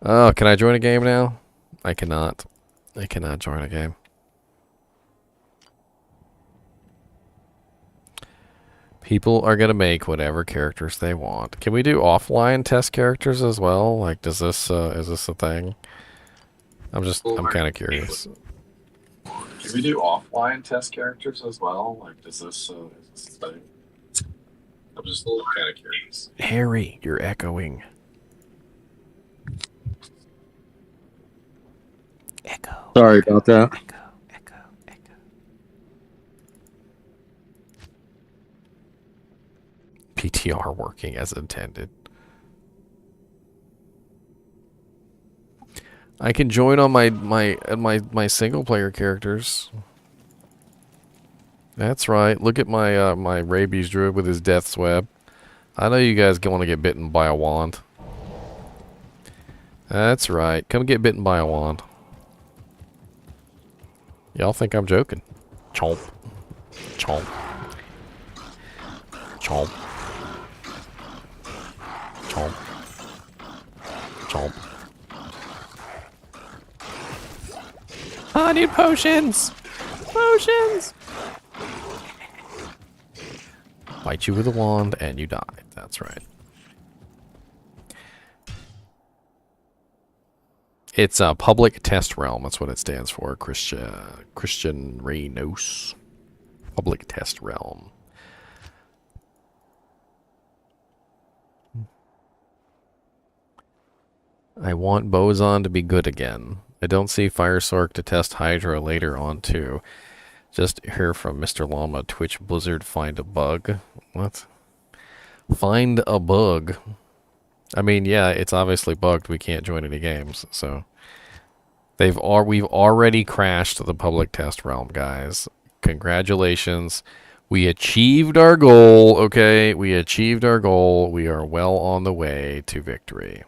Speaker 1: Oh, can I join a game now? I cannot. I cannot join a game. People are gonna make whatever characters they want. Can we do offline test characters as well? Like, does this is this a thing? I'm kind of curious. Can we do offline test characters as well? Like, does this is this a thing? I'm just kind of curious. Harry, you're echoing. Echo.
Speaker 4: Sorry about that.
Speaker 1: Echo, echo, echo. PTR working as intended. I can join on my single player characters. That's right. Look at my my rabies druid with his death's web. I know you guys want to get bitten by a wand. That's right. Come get bitten by a wand. Y'all think I'm joking? Chomp. Chomp. Chomp. Chomp. Chomp. I need potions! Potions! Bite you with a wand and you die. That's right. It's a public test realm. That's what it stands for. Christian Reynos. Public test realm. I want Boson to be good again. I don't see Fire Sork to test Hydra later on too. Just hear from Mr. Llama. Twitch Blizzard find a bug. What? Find a bug. I mean, yeah, it's obviously bugged. We can't join any games, so we've already crashed the public test realm, guys. Congratulations. We achieved our goal, okay? We achieved our goal. We are well on the way to victory.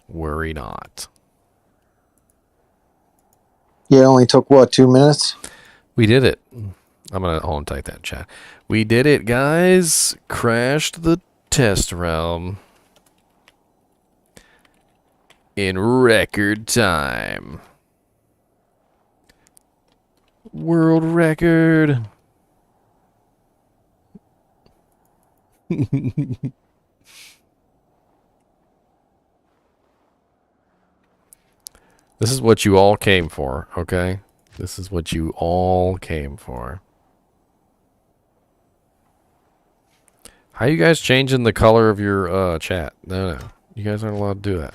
Speaker 1: Worry not.
Speaker 4: Yeah, it only took what, 2 minutes?
Speaker 1: We did it. I'm gonna hold and type that in chat. We did it, guys. Crashed the test realm in record time. World record. This is what you all came for, okay? This is what you all came for. How you guys changing the color of your chat? No. You guys aren't allowed to do that.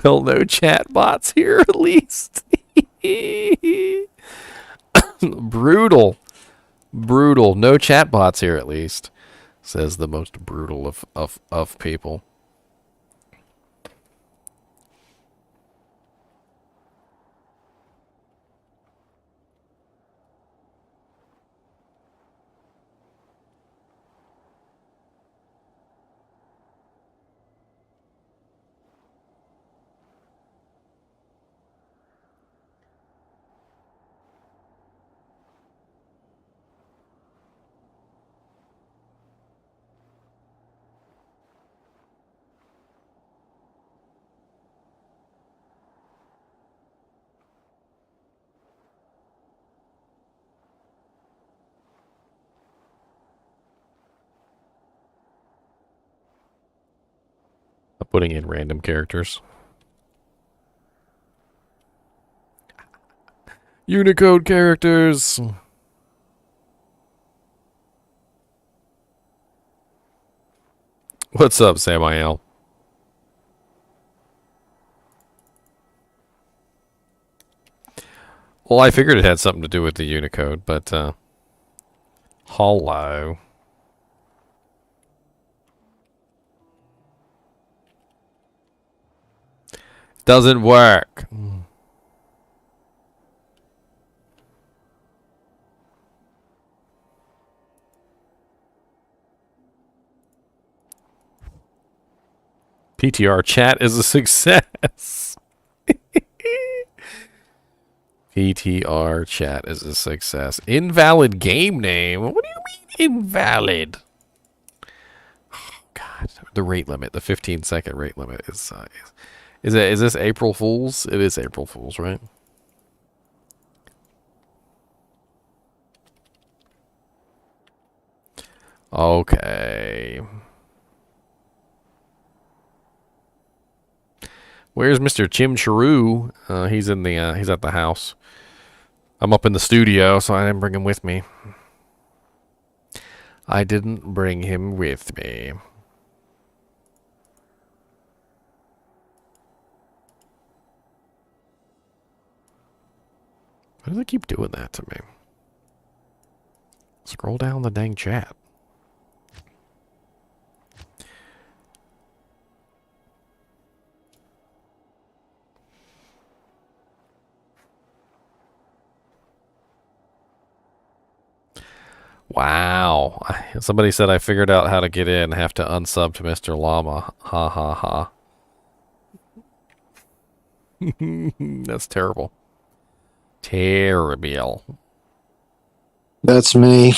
Speaker 1: Well, no chat bots here at least. Brutal. Brutal. No chat bots here at least. Says the most brutal of people. I'm putting in random characters. Unicode characters. What's up, Samael? Well, I figured it had something to do with the Unicode, but hello. Doesn't work. PTR chat is a success. PTR chat is a success. Invalid game name? What do you mean invalid? Oh, God. The rate limit, the 15-second rate limit is this April Fool's? It is April Fool's, right? Okay. Where's Mr. Chimcharoo? He's in the he's at the house. I'm up in the studio, so I didn't bring him with me. I didn't bring him with me. Why do they keep doing that to me? Scroll down the dang chat. Wow. Somebody said I figured out how to get in. Have to unsub to Mr. Llama. Ha ha ha. That's terrible. Terrible.
Speaker 4: That's me.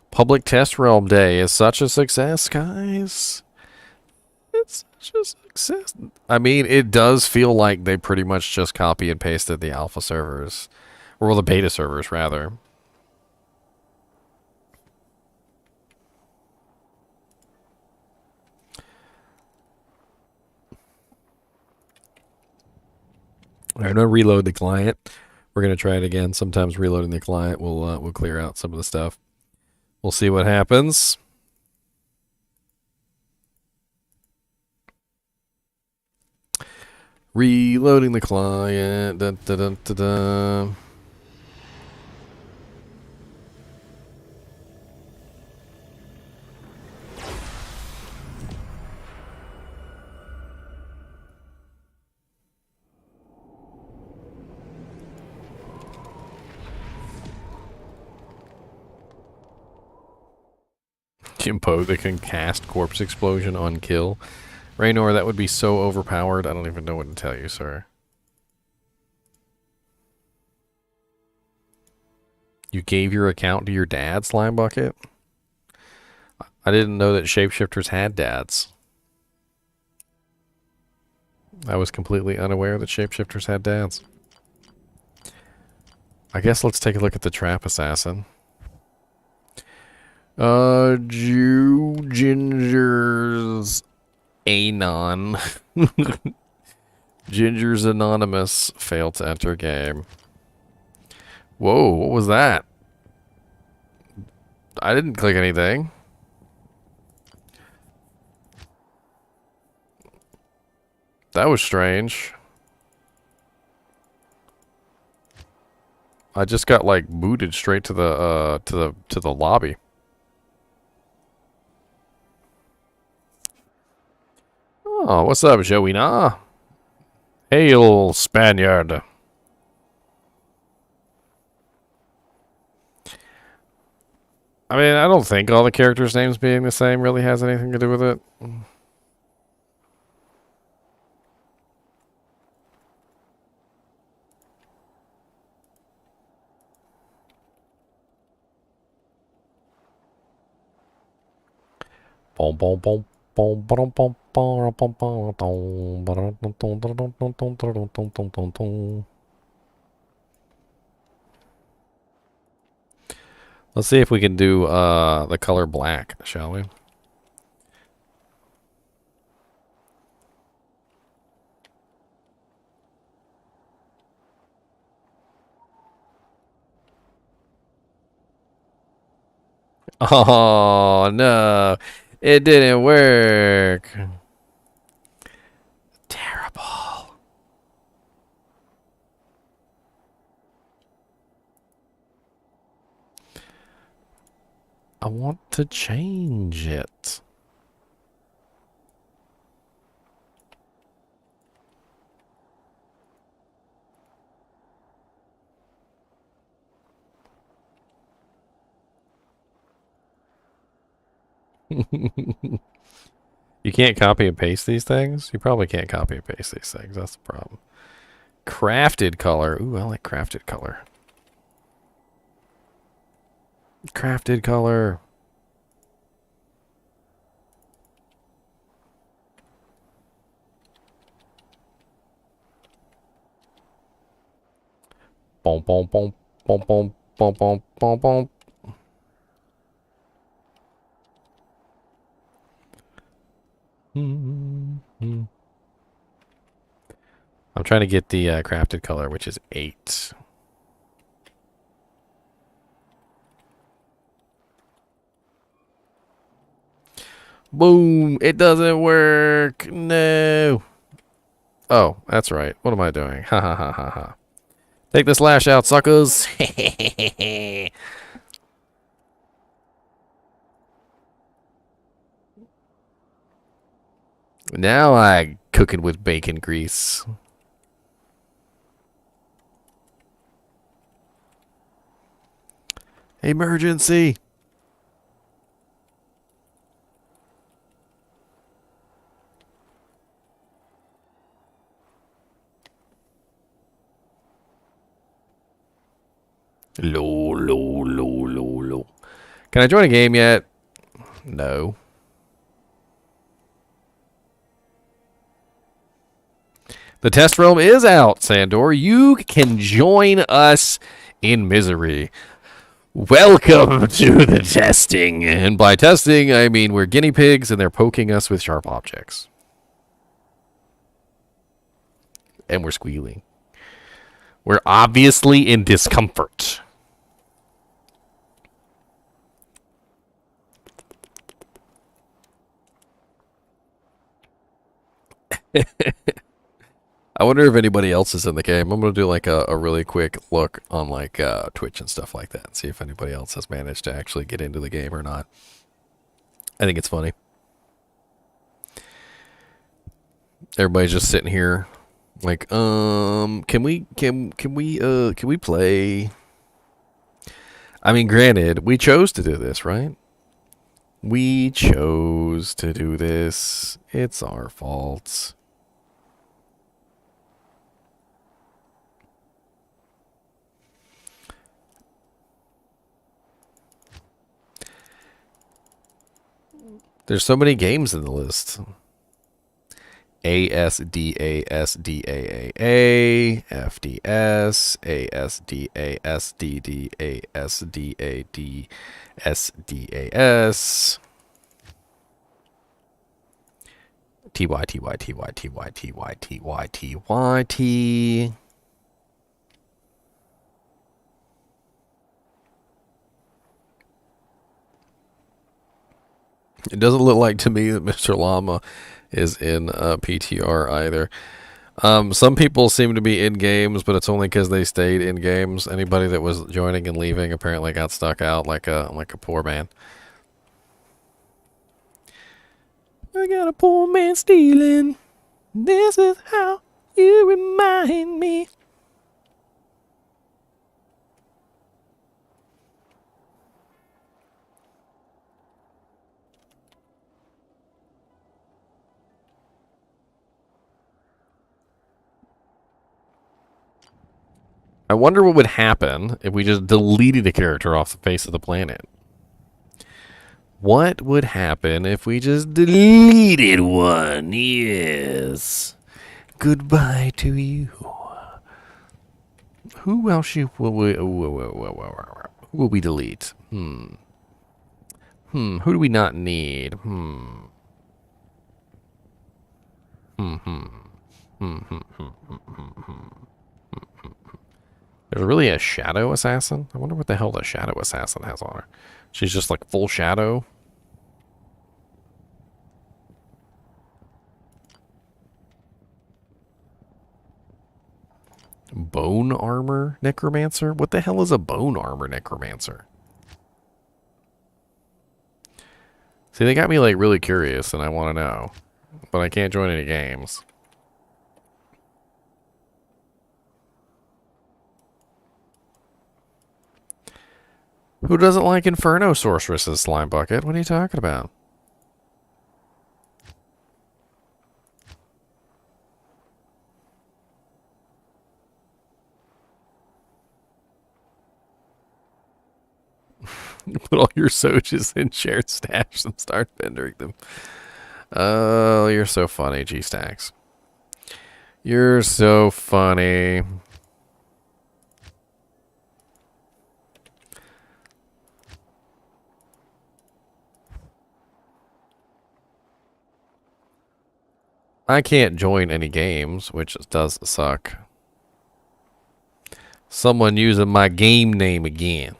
Speaker 1: Public Test Realm Day is such a success, guys. It's such a success. I mean, it does feel like they pretty much just copy and pasted the alpha servers. Or the beta servers, rather. All right, I'm gonna reload the client. We're gonna try it again. Sometimes reloading the client will clear out some of the stuff. We'll see what happens. Reloading the client. Dun, dun, dun, dun, dun. Jimpo that can cast Corpse Explosion on kill. Raynor, that would be so overpowered. I don't even know what to tell you, sir. You gave your account to your dad, Slime Bucket? I didn't know that shapeshifters had dads. I was completely unaware that shapeshifters had dads. I guess let's take a look at the Trap Assassin. Ginger's Anon. Ginger's Anonymous. Failed to enter game. Whoa, what was that? I didn't click anything. That was strange. I just got like booted straight to the lobby. Oh, what's up, Joeyna? Hail, Spaniard. I mean, I don't think all the characters' names being the same really has anything to do with it. Boom, boom, boom, boom, boom, boom, boom, boom, boom, boom. Let's see if we can do the color black, shall we? Oh no, it didn't work. Terrible. I want to change it. You can't copy and paste these things? You probably can't copy and paste these things. That's the problem. Crafted color. Ooh, I like crafted color. Crafted color. Boom, boom, boom, boom, boom, boom, boom, boom, boom. I'm trying to get the crafted color, which is 8. Boom! It doesn't work! No! Oh, that's right. What am I doing? Ha ha ha ha ha. Take this lash out, suckers! Now I cooking with bacon grease. Emergency! Low, low, low, low, low. Can I join a game yet? No. The test realm is out, Sandor. You can join us in misery. Welcome to the testing. And by testing, I mean we're guinea pigs and they're poking us with sharp objects. And we're squealing. We're obviously in discomfort. I wonder if anybody else is in the game. I'm going to do like a really quick look on like Twitch and stuff like that and see if anybody else has managed to actually get into the game or not. I think it's funny. Everybody's just sitting here like, can we play? I mean, granted, we chose to do this, right? We chose to do this. It's our fault. There's so many games in the list. ASDASDAAA, FDS, ASDASDDASDADSDAS, T-Y, T-Y, T-Y, T-Y, T-Y, T-Y, T-Y, T. It doesn't look like to me that Mr. Llama is in PTR either. Some people seem to be in games, but it's only because they stayed in games. Anybody that was joining and leaving apparently got stuck out like a poor man. I got a poor man stealing. This is how you remind me. I wonder what would happen if we just deleted a character off the face of the planet. What would happen if we just deleted one? Yes. Goodbye to you. Who else will we delete? Who do we not need? There's really a shadow assassin? I wonder what the hell the shadow assassin has on her. She's just like full shadow. Bone armor necromancer? What the hell is a bone armor necromancer? See, they got me like really curious and I want to know. But I can't join any games. Who doesn't like Inferno Sorceresses, Slime Bucket? What are you talking about? Put all your Soches in shared stash and start vending them. Oh, you're so funny, G-Stacks. You're so funny. I can't join any games, which does suck. Someone using my game name again.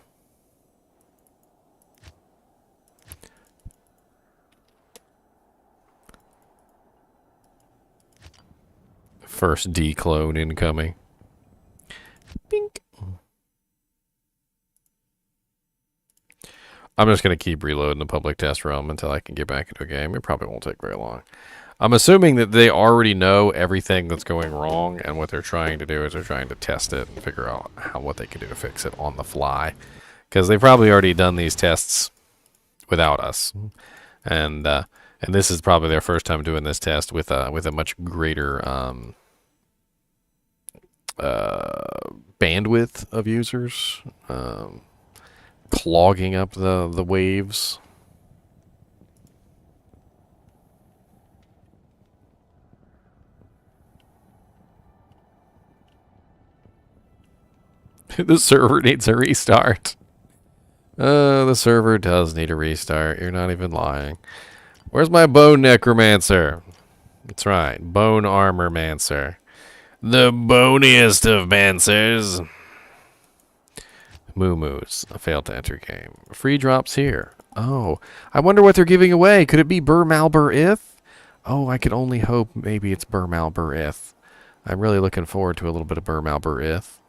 Speaker 1: First D-clone incoming. Bink. I'm just going to keep reloading the public test realm until I can get back into a game. It probably won't take very long. I'm assuming that they already know everything that's going wrong, and what they're trying to do is they're trying to test it and figure out what they can do to fix it on the fly. Because they've probably already done these tests without us. And this is probably their first time doing this test with a much greater bandwidth of users, clogging up the waves. The server needs a restart. The server does need a restart. You're not even lying. Where's my bone necromancer? That's right, bone armor mancer. The boniest of mancers. Moo-moos. I failed to enter game. Free drops here. Oh, I wonder what they're giving away. Could it be Bur Malbur Ith? Oh, I could only hope maybe it's Bur Malbur Ith. I'm really looking forward to a little bit of Bur Malbur Ith.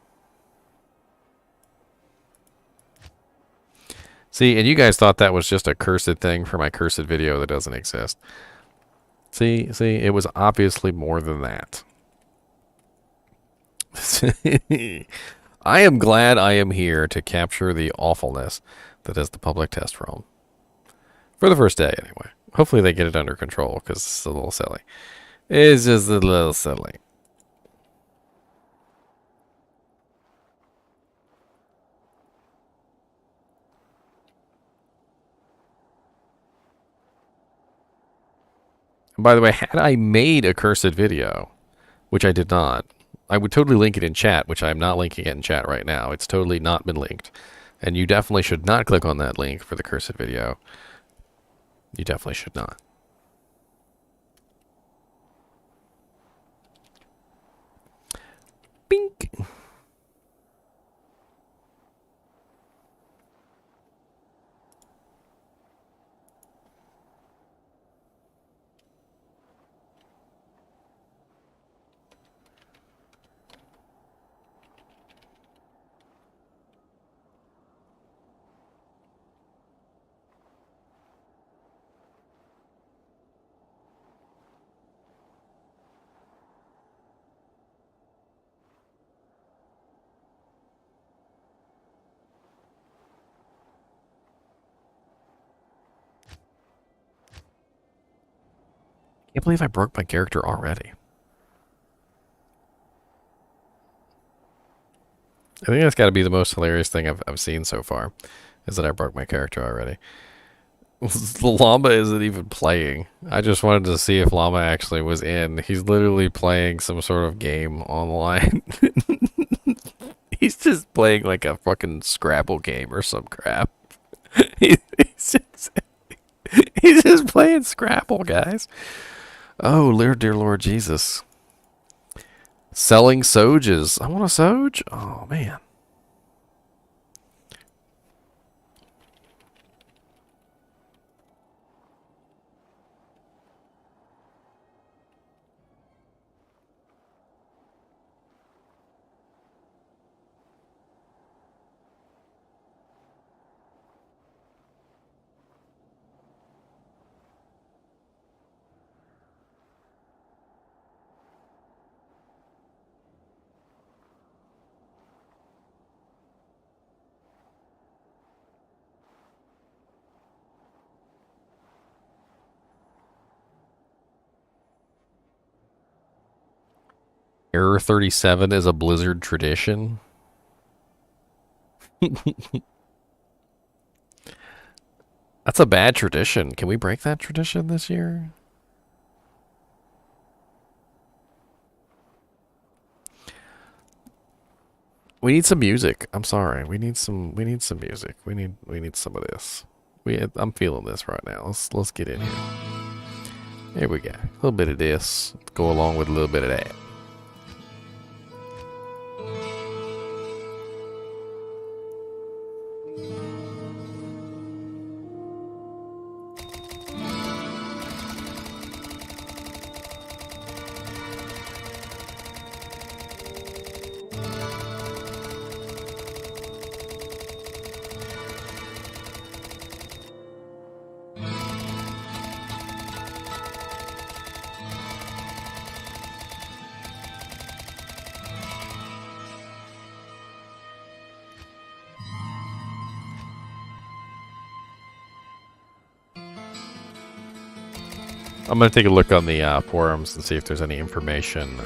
Speaker 1: See, and you guys thought that was just a cursed thing for my cursed video that doesn't exist. See, it was obviously more than that. I am glad I am here to capture the awfulness that is the public test realm. For the first day, anyway. Hopefully they get it under control, because it's a little silly. It's just a little silly. By the way, had I made a cursed video, which I did not, I would totally link it in chat, which I'm not linking it in chat right now. It's totally not been linked. And you definitely should not click on that link for the cursed video. You definitely should not. Can't believe I broke my character already. I think that's got to be the most hilarious thing I've seen so far, is that I broke my character already. The llama isn't even playing. I just wanted to see if llama actually was in. He's literally playing some sort of game online. He's just playing like a fucking Scrabble game or some crap. He's just playing Scrabble, guys. Oh, dear Lord Jesus. Selling Soges. I want a Soge? Oh, man. Error 37 is a Blizzard tradition. That's a bad tradition. Can we break that tradition this year? We need some music. I'm sorry. We need some music. We need some of this. I'm feeling this right now. Let's get in here. There we go. A little bit of this. Go along with a little bit of that. I'm going to take a look on the forums and see if there's any information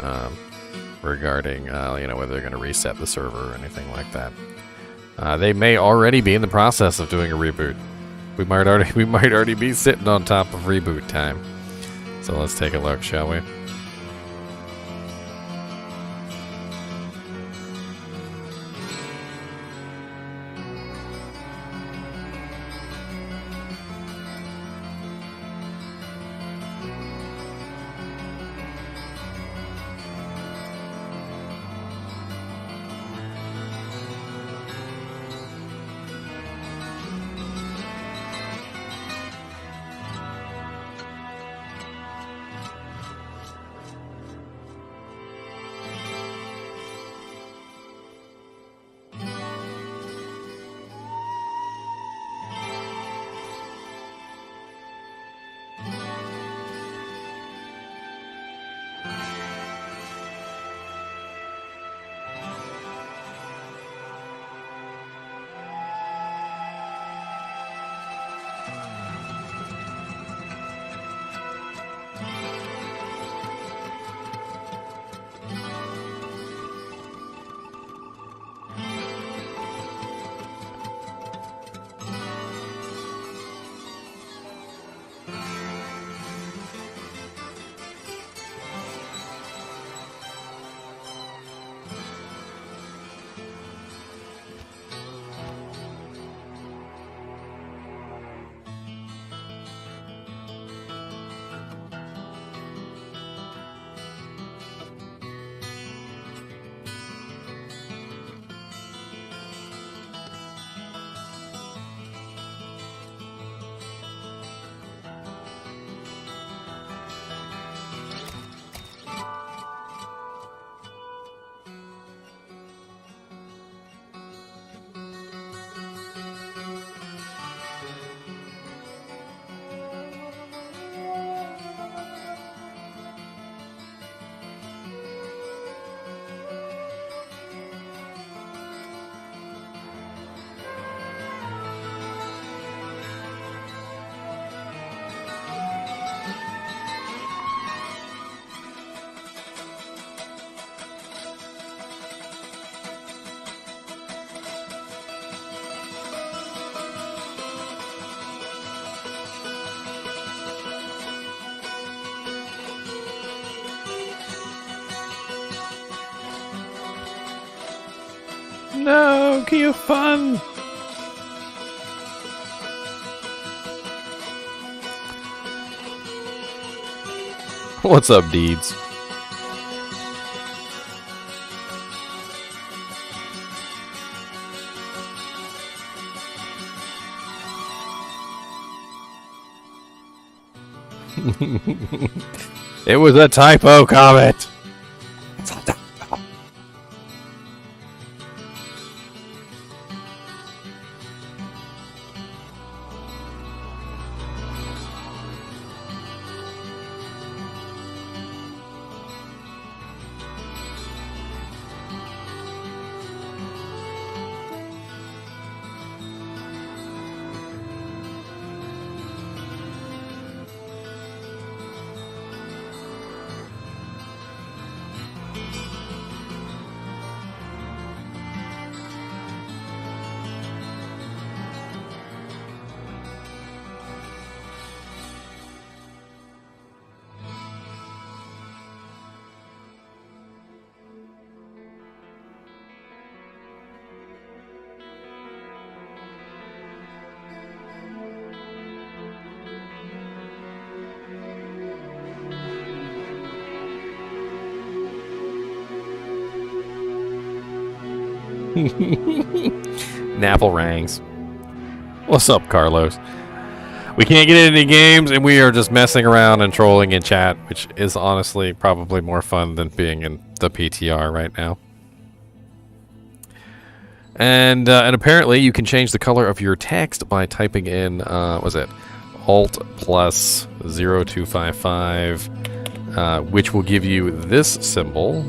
Speaker 1: regarding, whether they're going to reset the server or anything like that. They may already be in the process of doing a reboot. We might already be sitting on top of reboot time. So let's take a look, shall we? No, Kia Fun. What's up, Deeds? It was a typo, Comet. Napple rangs. What's up, Carlos? We can't get into games, and we are just messing around and trolling in chat, which is honestly probably more fun than being in the PTR right now. And apparently you can change the color of your text by typing in, was it Alt plus 0255, which will give you this symbol.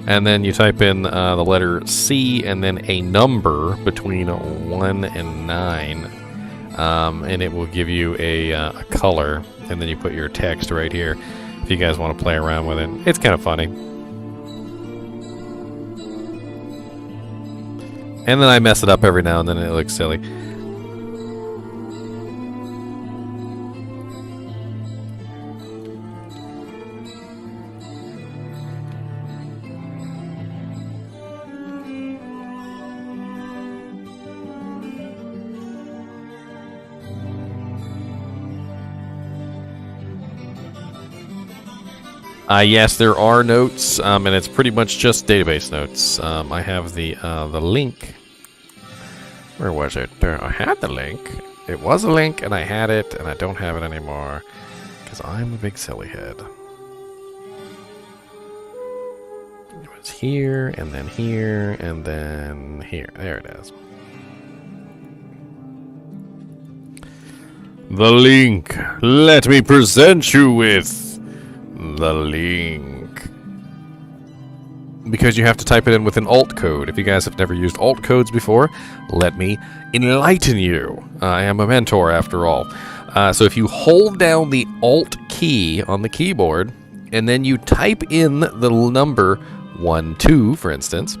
Speaker 1: And then you type in the letter C and then a number between 1 and 9. And it will give you a color. And then you put your text right here if you guys want to play around with it. It's kind of funny. And then I mess it up every now and then and it looks silly. Yes, there are notes, and it's pretty much just database notes. I have the link. Where was it? I had the link. It was a link, and I had it, and I don't have it anymore because I'm a big silly head. It was here, and then here, and then here. There it is. The link. Let me present you with the link. Because you have to type it in with an alt code. If you guys have never used alt codes before, let me enlighten you. I am a mentor after all. So if you hold down the alt key on the keyboard and then you type in the number 1, 2, for instance,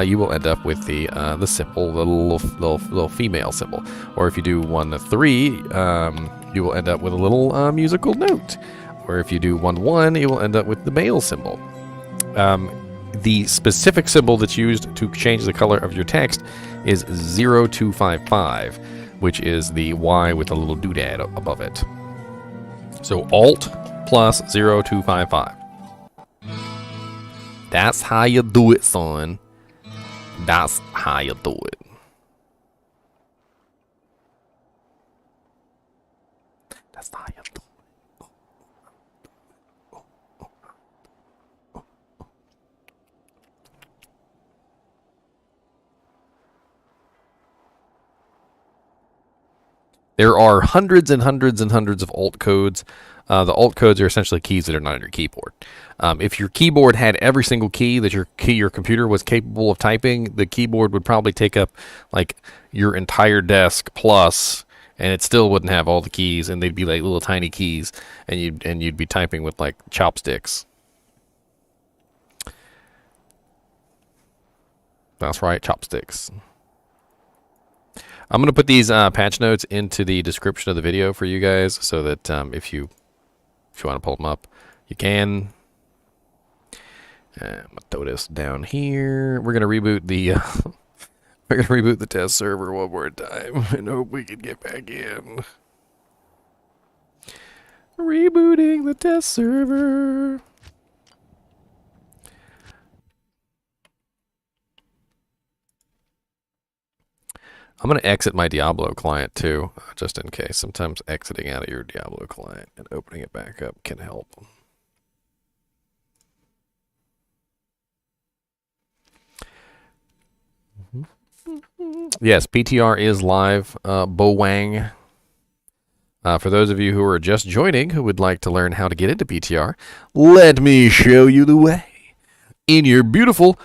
Speaker 1: you will end up with the symbol, the little female symbol. Or if you do 1, 3, you will end up with a little musical note. Or if you do 1, 1, you will end up with the male symbol. The specific symbol that's used to change the color of your text is 0255, which is the Y with a little doodad above it. So Alt plus 0255. That's how you do it, son. That's how you do it. That's how you do it. There are hundreds and hundreds and hundreds of alt codes. The alt codes are essentially keys that are not on your keyboard. If your keyboard had every single key that your computer was capable of typing, the keyboard would probably take up like your entire desk plus, and it still wouldn't have all the keys, and they'd be like little tiny keys, and you'd be typing with like chopsticks. That's right, chopsticks. I'm going to put these patch notes into the description of the video for you guys so that if you want to pull them up, you can. I'm gonna throw this down here. We're gonna reboot the we're gonna reboot the test server one more time and hope we can get back in. Rebooting the test server. I'm going to exit my Diablo client too, just in case. Sometimes exiting out of your Diablo client and opening it back up can help. Yes, PTR is live. Bo Wang. For those of you who are just joining who would like to learn how to get into PTR, let me show you the way. In your beautiful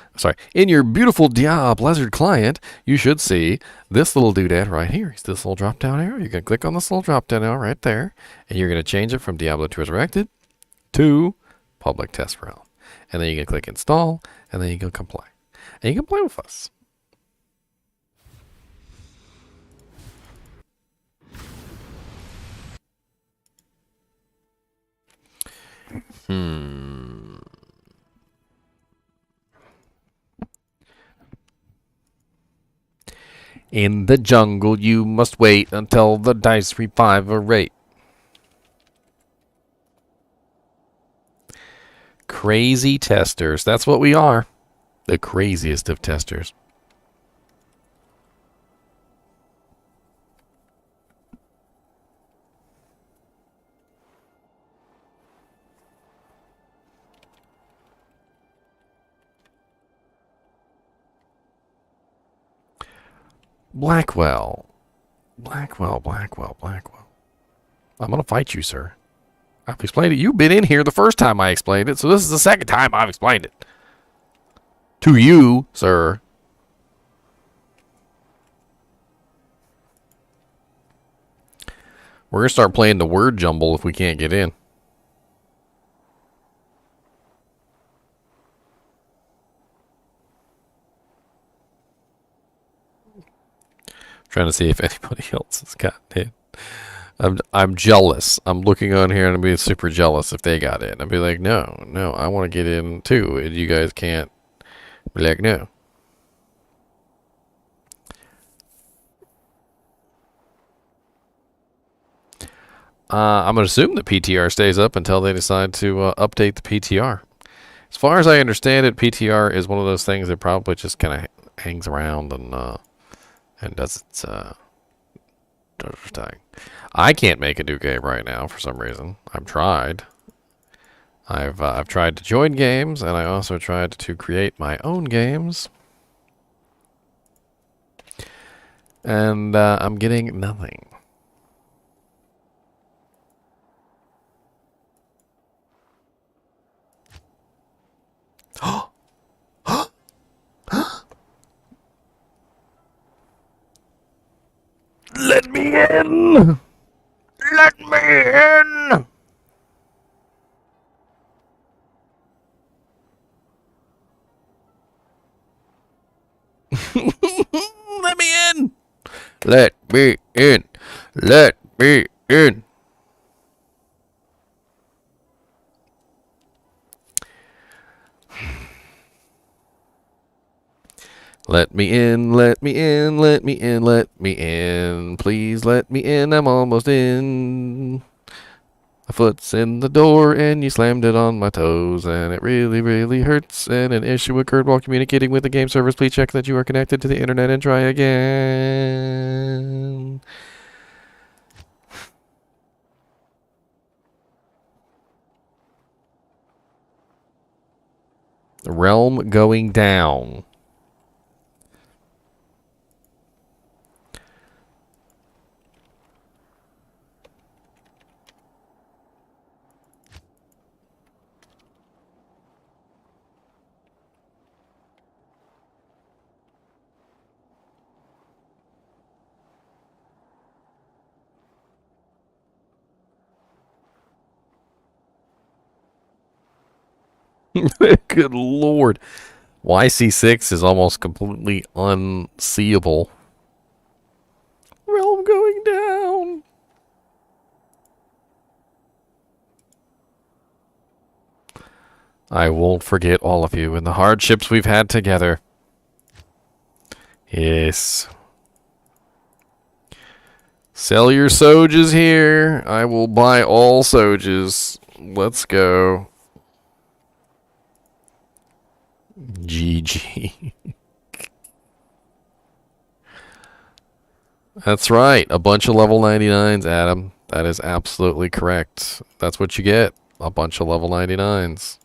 Speaker 1: Diablo Blizzard client, you should see this little doodad right here. It's this little drop down arrow. You can click on this little drop down arrow right there, and you're going to change it from Diablo to Resurrected to Public Test Realm. And then you can click install, and then you can come play. And you can play with us. In the jungle, you must wait until the dice revive a rate. Crazy testers. That's what we are. The craziest of testers. Blackwell. I'm going to fight you, sir. I've explained it. You've been in here the first time I explained it, so this is the second time I've explained it. To you, sir. We're going to start playing the word jumble if we can't get in. Trying to see if anybody else has gotten in. I'm jealous. I'm looking on here and I'm being super jealous if they got in. I'd be like, no, I want to get in too. And you guys can't be like, no. I'm going to assume that PTR stays up until they decide to update the PTR. As far as I understand it, PTR is one of those things that probably just kind of hangs around and does its thing. I can't make a new game right now for some reason. I've tried. I've tried to join games, and I also tried to create my own games, and I'm getting nothing. Let me in! Let me in! Let me in! Let me in! Let me in! Let me in, let me in, let me in, let me in. Please let me in, I'm almost in. My foot's in the door and you slammed it on my toes and it really, really hurts. And an issue occurred while communicating with the game servers. Please check that you are connected to the internet and try again. The realm going down. Good lord. YC6 is almost completely unseeable. Realm going down. I won't forget all of you and the hardships we've had together. Yes. Sell your sojas here. I will buy all sojas. Let's go. GG. That's right. A bunch of level 99s, Adam. That is absolutely correct. That's what you get. A bunch of level 99s.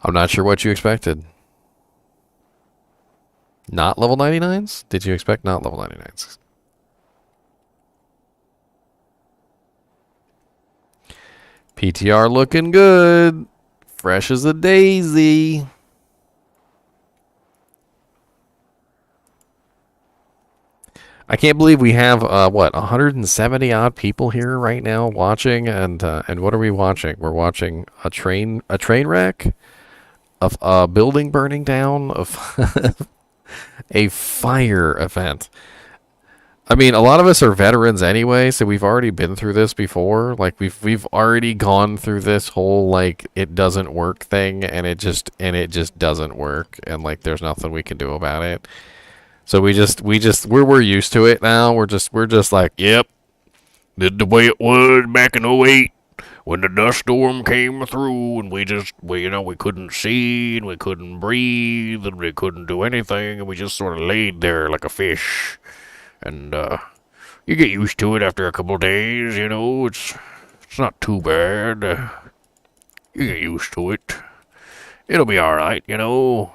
Speaker 1: I'm not sure what you expected. Not level 99s? Did you expect not level 99s? PTR looking good. Fresh as a daisy. I can't believe we have what 170 odd people here right now watching, and what are we watching? We're watching a train wreck, of a building burning down, of a fire event. I mean, a lot of us are veterans anyway, so we've already been through this before. Like we've already gone through this whole like it doesn't work thing, and it just doesn't work, and like there's nothing we can do about it. So we're used to it now. We're just like, yep, this is the way it was back in '08 when the dust storm came through, and we couldn't see and we couldn't breathe and we couldn't do anything, and we just sort of laid there like a fish. And you get used to it after a couple of days, you know. It's not too bad. You get used to it. It'll be all right, you know.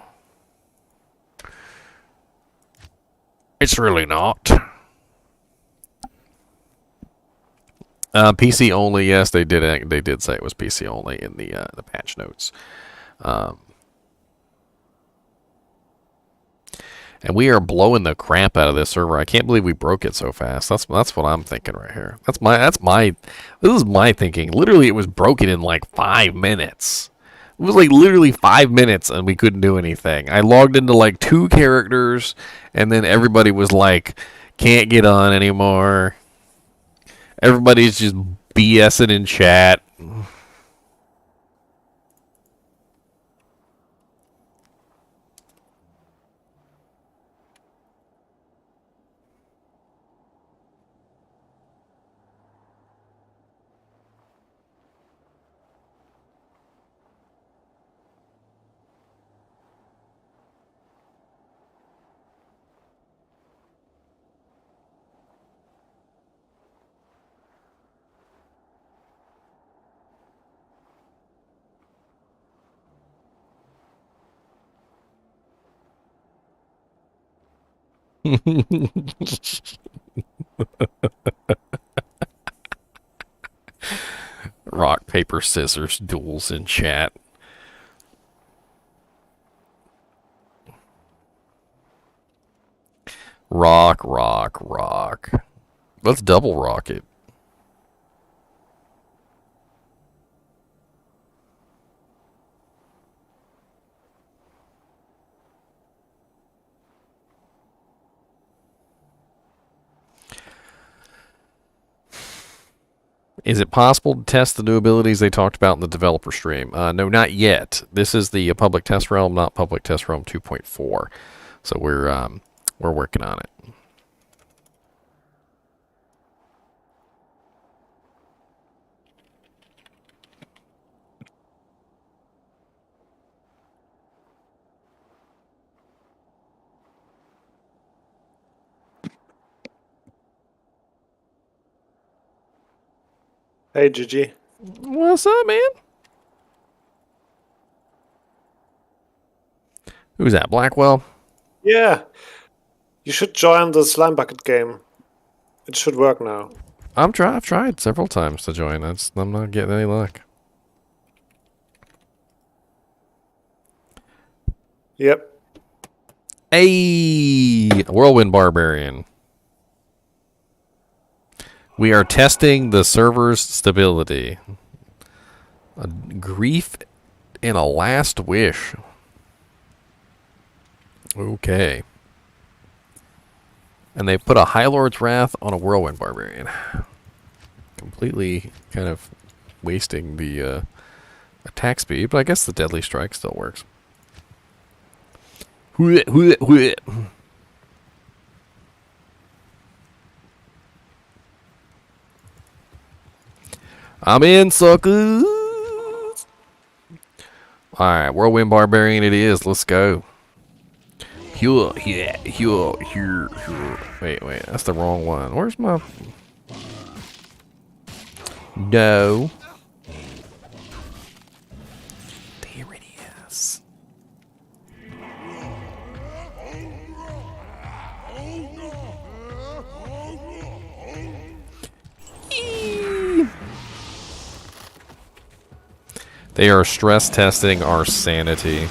Speaker 1: It's really not. PC only. Yes, they did. They did say it was PC only in the patch notes. And we are blowing the crap out of this server. I can't believe we broke it so fast. That's what I'm thinking right here. This is my thinking. Literally, it was broken in like 5 minutes. It was like literally 5 minutes and we couldn't do anything. I logged into like 2 characters and then everybody was like, can't get on anymore. Everybody's just BSing in chat. Rock, paper, scissors, duels in chat. Rock, rock, rock. Let's double rock it. Is it possible to test the new abilities they talked about in the developer stream? No, not yet. This is the public test realm, not public test realm 2.4. So we're working on it.
Speaker 5: Hey, GG.
Speaker 1: What's up, man? Who's that? Blackwell?
Speaker 5: Yeah. You should join the slime bucket game. It should work now.
Speaker 1: I've tried several times to join. I'm not getting any luck.
Speaker 5: Yep.
Speaker 1: Hey, Whirlwind Barbarian. We are testing the server's stability. A grief and a last wish. Okay. And they put a High Lord's Wrath on a Whirlwind Barbarian. Completely kind of wasting the attack speed, but I guess the deadly strike still works. I'm in, suckers. Alright, Whirlwind Barbarian it is. Let's go. Here. Wait, that's the wrong one. Where's my... No. There it is. They are stress testing our sanity.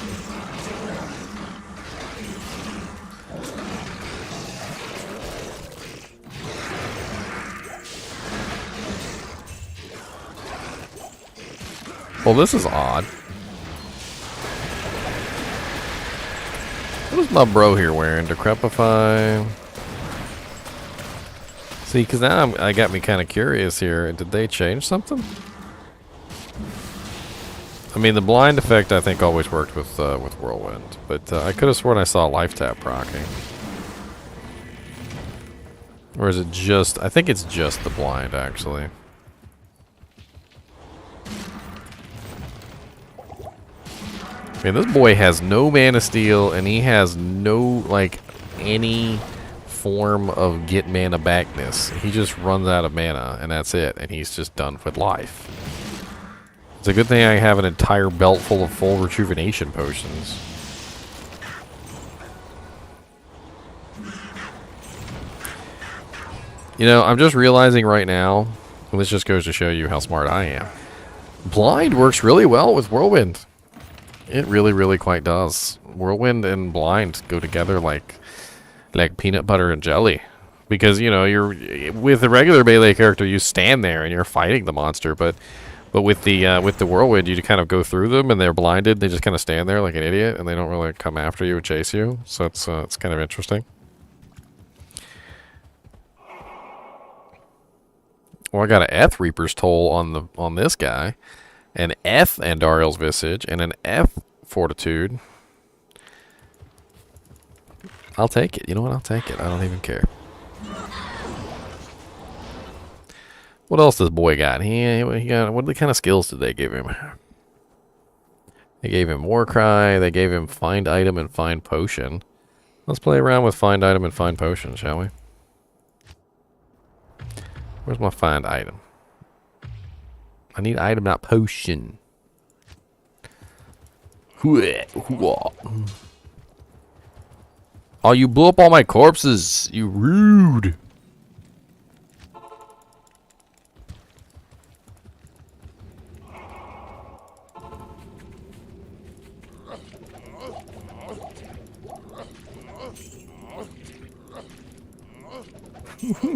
Speaker 1: Well, this is odd. What is my bro here wearing? Decrepify. See, because now I got me kind of curious here. Did they change something? I mean, the blind effect I think always worked with Whirlwind, but I could have sworn I saw life tap proccing. Or is it just? I think it's just the blind actually. I mean, this boy has no mana steal, and he has no, like, any form of get mana backness. He just runs out of mana, and that's it, and he's just done with life. It's a good thing I have an entire belt full of full rejuvenation potions. You know, I'm just realizing right now, and this just goes to show you how smart I am. Blind works really well with Whirlwind. It really, really quite does. Whirlwind and blind go together like peanut butter and jelly. Because, you know, you're with a regular melee character, you stand there and you're fighting the monster, but with the Whirlwind, you kind of go through them and they're blinded. They just kind of stand there like an idiot and they don't really come after you and chase you. So it's kind of interesting. Well, I got an Eth Reaper's Toll on this guy. An F Andariel's Visage, and an F Fortitude. I'll take it. You know what? I'll take it. I don't even care. What else does boy got? He got, what kind of skills did they give him? They gave him Warcry. They gave him Find Item and Find Potion. Let's play around with Find Item and Find Potion, shall we? Where's my Find Item? I need item, not potion. Oh, you blew up all my corpses. You rude.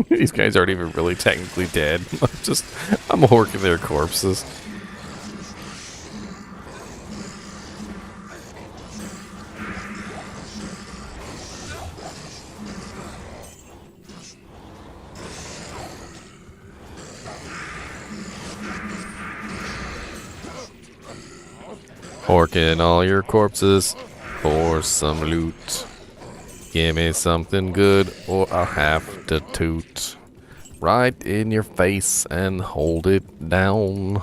Speaker 1: These guys aren't even really technically dead. I'm horking their corpses. Horking all your corpses for some loot. Give me something good or I'll have to toot. Right in your face and hold it down.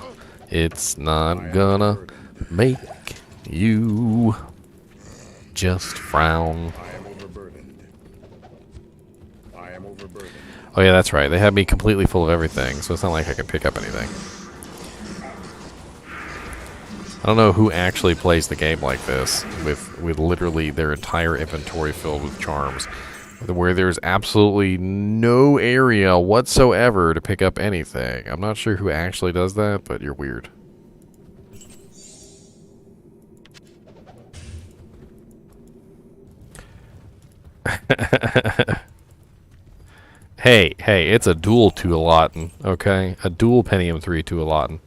Speaker 1: It's not gonna make you just frown. Oh yeah, that's right. They have me completely full of everything, so it's not like I can pick up anything. I don't know who actually plays the game like this, with literally their entire inventory filled with charms, where there's absolutely no area whatsoever to pick up anything. I'm not sure who actually does that, but you're weird. Hey, it's a duel to Alatin, okay? A dual Pentium 3 to Alatin.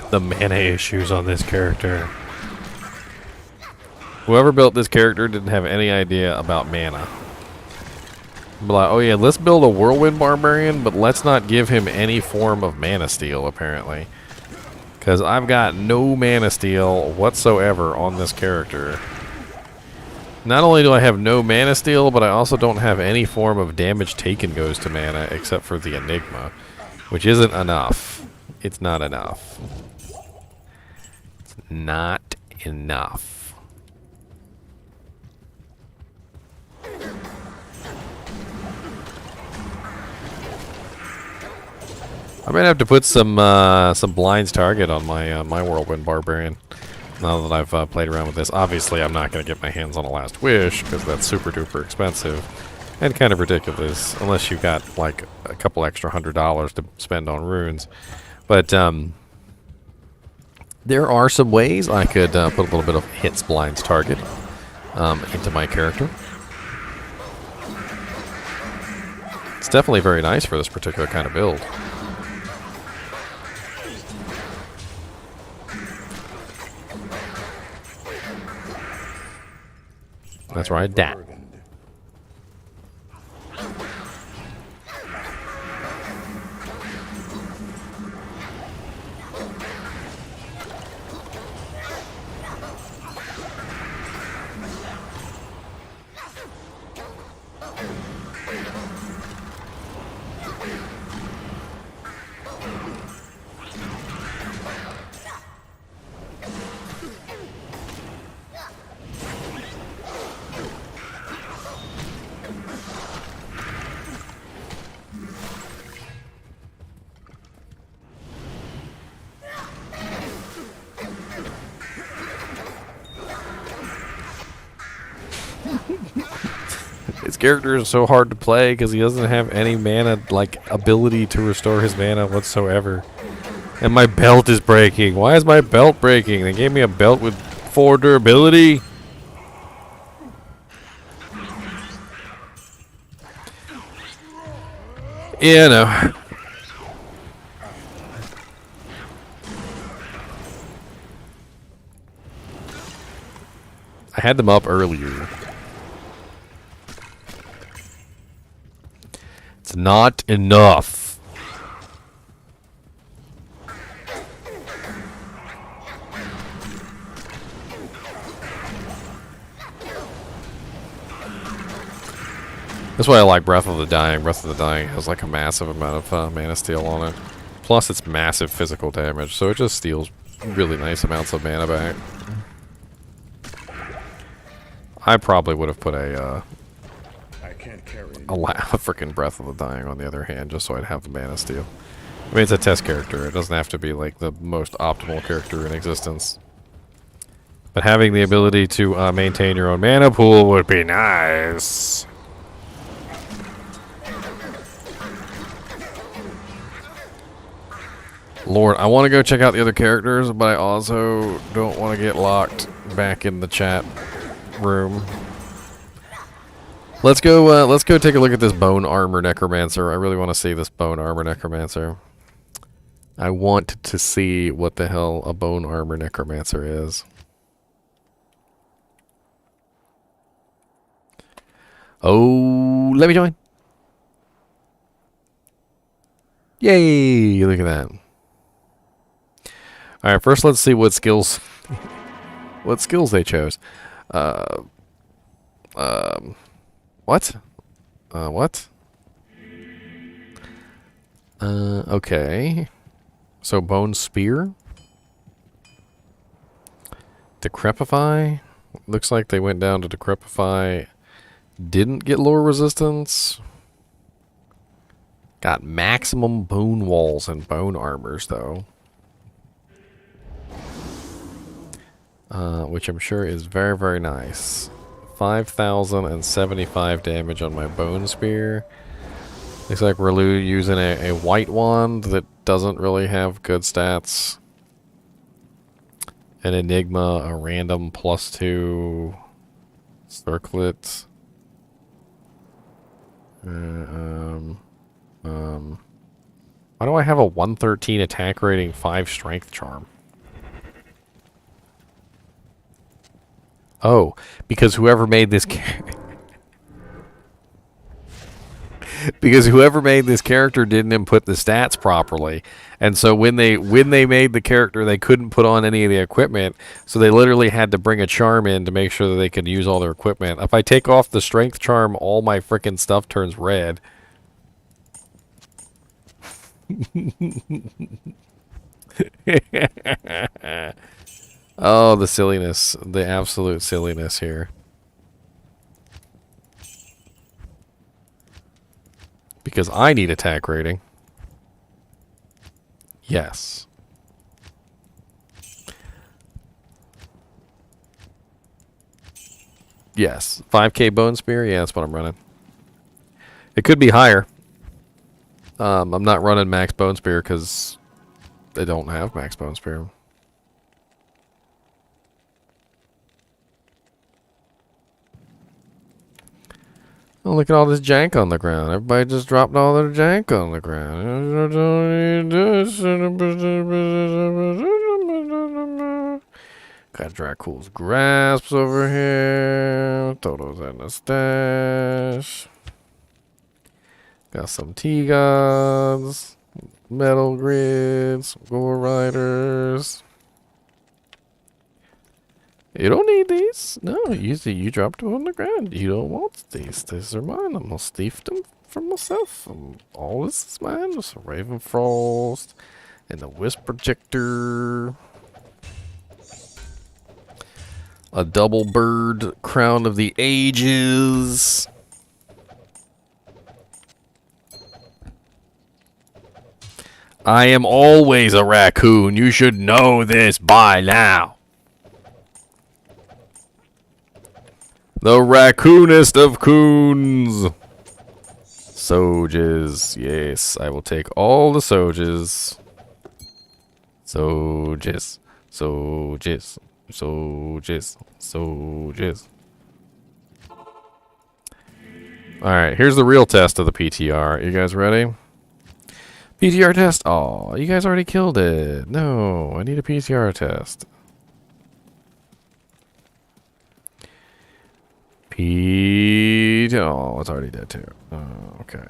Speaker 1: The mana issues on this character. Whoever built this character didn't have any idea about mana. But like, oh yeah, let's build a whirlwind barbarian, but let's not give him any form of mana steal, apparently. Because I've got no mana steal whatsoever on this character. Not only do I have no mana steal, but I also don't have any form of damage taken goes to mana except for the Enigma, which isn't enough. It's not enough. It's not enough. I might have to put some blinds target on my my whirlwind barbarian. Now that I've played around with this, obviously I'm not going to get my hands on a last wish because that's super duper expensive and kind of ridiculous unless you've got like a couple extra $100 to spend on runes. But there are some ways I could put a little bit of hits blinds target into my character. It's definitely very nice for this particular kind of build. That's right, that. His character is so hard to play because he doesn't have any mana, like, ability to restore his mana whatsoever. And my belt is breaking. Why is my belt breaking? They gave me a belt with 4 durability. Yeah, no. I had them up earlier. It's not enough. That's why I like Breath of the Dying. Breath of the Dying has like a massive amount of mana steal on it. Plus it's massive physical damage, so it just steals really nice amounts of mana back. I probably would have put a freaking Breath of the Dying on the other hand, just so I'd have the mana steal. I mean, it's a test character. It doesn't have to be like the most optimal character in existence. But having the ability to maintain your own mana pool would be nice. Lord, I want to go check out the other characters, but I also don't want to get locked back in the chat room. Let's go take a look at this bone armor necromancer. I really want to see this bone armor necromancer. I want to see what the hell a bone armor necromancer is. Oh, let me join. Yay, look at that. All right, first let's see what skills they chose. What? What? Okay. So bone spear. Decrepify. Looks like they went down to decrepify. Didn't get lower resistance. Got maximum bone walls and bone armors though. Which I'm sure is very, very nice. 5,075 damage on my bone spear. Looks like we're using a white wand that doesn't really have good stats. An Enigma, a random +2 circlet. Why do I have a 113 attack rating, 5 strength charm? Oh, because whoever made this because whoever made this character didn't input the stats properly. And so when they made the character, they couldn't put on any of the equipment, so they literally had to bring a charm in to make sure that they could use all their equipment. If I take off the strength charm, all my freaking stuff turns red. Oh, the silliness, the absolute silliness here. Because I need attack rating. Yes. Yes. 5k bone spear? Yeah, that's what I'm running. It could be higher. I'm not running max bone spear because they don't have max bone spear. Oh, look at all this jank on the ground. Everybody just dropped all their jank on the ground. Got Dracula's grasps over here. Toto's in the stash. Got some T-Gods. Metal grids. Gore riders. You don't need these. No, you dropped them on the ground. You don't want these. These are mine. I'm gonna steal them for myself. All this is mine. There's a Raven Frost and the Wisp Projector. A double bird crown of the ages. I am always a raccoon. You should know this by now. The raccoonest of coons. Soges. Yes, I will take all the Soges. Soges. Soges. Soges. Soges. Alright, here's the real test of the PTR. You guys ready? PTR test. Oh, you guys already killed it. No, I need a PTR test. Oh, it's already dead too. Okay.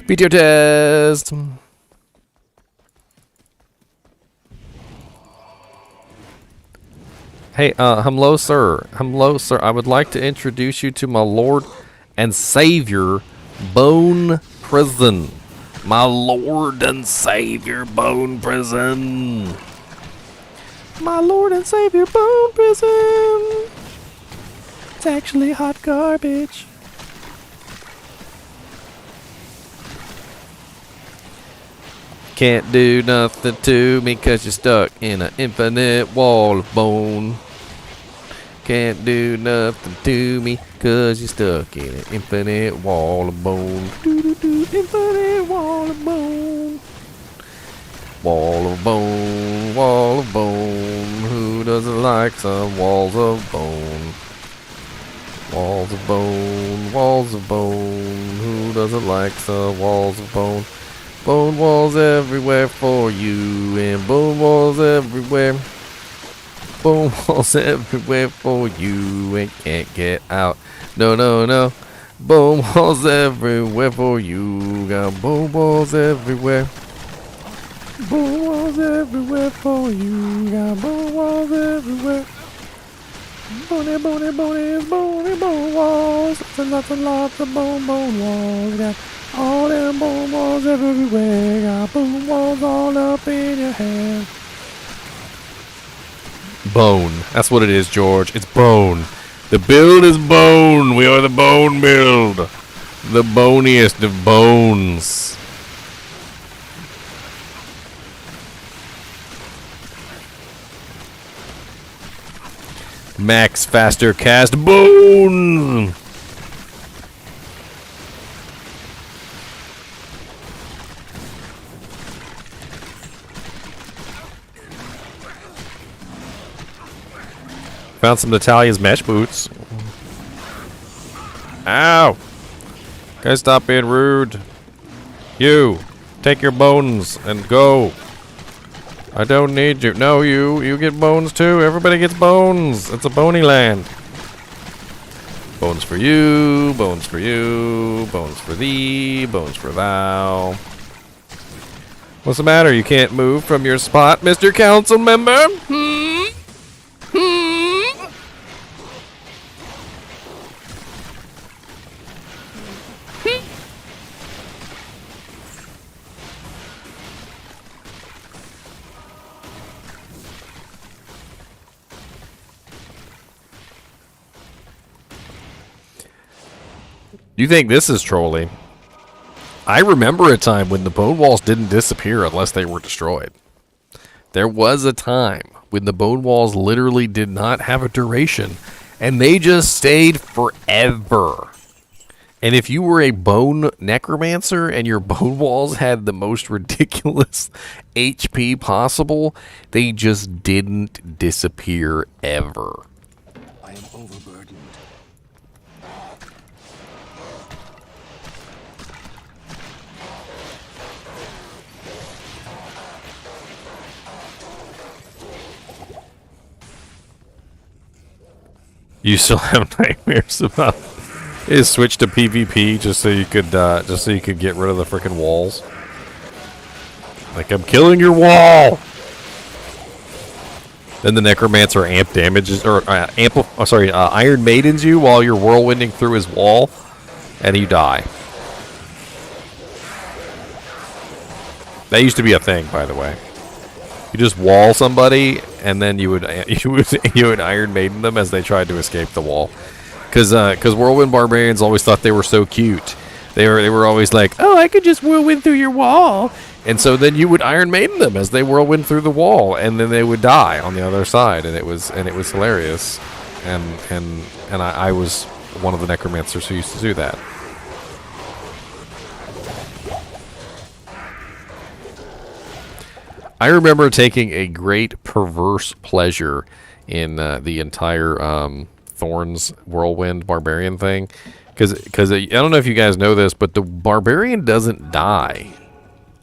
Speaker 1: PTR test. Hey, hello, sir. Hello, sir. I would like to introduce you to my Lord and Savior, Bone Prison. My Lord and Savior, Bone Prison. My Lord and Savior, Bone Prison. It's actually hot garbage. Can't do nothing to me 'cause you're stuck in an infinite wall of bone. Can't do nothing to me 'cause you're stuck in an infinite wall of bone. Do-do-do, infinite wall of bone. Wall of bone, wall of bone. Who doesn't like some walls of bone? Walls of bone, walls of bone. Who doesn't like some walls of bone? Bone walls everywhere for you, and bone walls everywhere. Bone walls everywhere for you, and can't get out. No, no, no. Bone walls everywhere for you. Got bone walls everywhere. Bone walls everywhere for you. Got bone walls everywhere. Bony, bony, bony, bony, bone walls. Lots and lots of bone walls. Got all them bone walls everywhere. Got bone walls all up in your hair. Bone. That's what it is, George. It's bone. The build is bone. We are the bone build. The boniest of bones. Max faster cast bone. Found some Natalia's mesh boots. Ow! Guys, stop being rude. You, take your bones and go. I don't need you. No, you get bones too. Everybody gets bones. It's a bony land. Bones for you, bones for you, bones for thee, bones for thou. What's the matter? You can't move from your spot, Mr. Council Member? You think this is trolling? I remember a time when the bone walls didn't disappear unless they were destroyed. There was a time when the bone walls literally did not have a duration, and they just stayed forever. And if you were a bone necromancer and your bone walls had the most ridiculous HP possible, they just didn't disappear ever.
Speaker 2: I am overburdened.
Speaker 1: You still have nightmares about is switch to PvP just so you could get rid of the freaking walls. Like, I'm killing your wall. Then the Necromancer amp damages or Iron Maidens you while you're whirlwinding through his wall, and you die. That used to be a thing, by the way. You just wall somebody, and then you would Iron Maiden them as they tried to escape the wall. Because Whirlwind Barbarians always thought they were so cute. They were always like, oh, I could just whirlwind through your wall. And so then you would Iron Maiden them as they whirlwind through the wall, and then they would die on the other side, and it was hilarious. And I was one of the Necromancers who used to do that. I remember taking a great perverse pleasure in the entire Thorns Whirlwind Barbarian thing, because I don't know if you guys know this, but the Barbarian doesn't die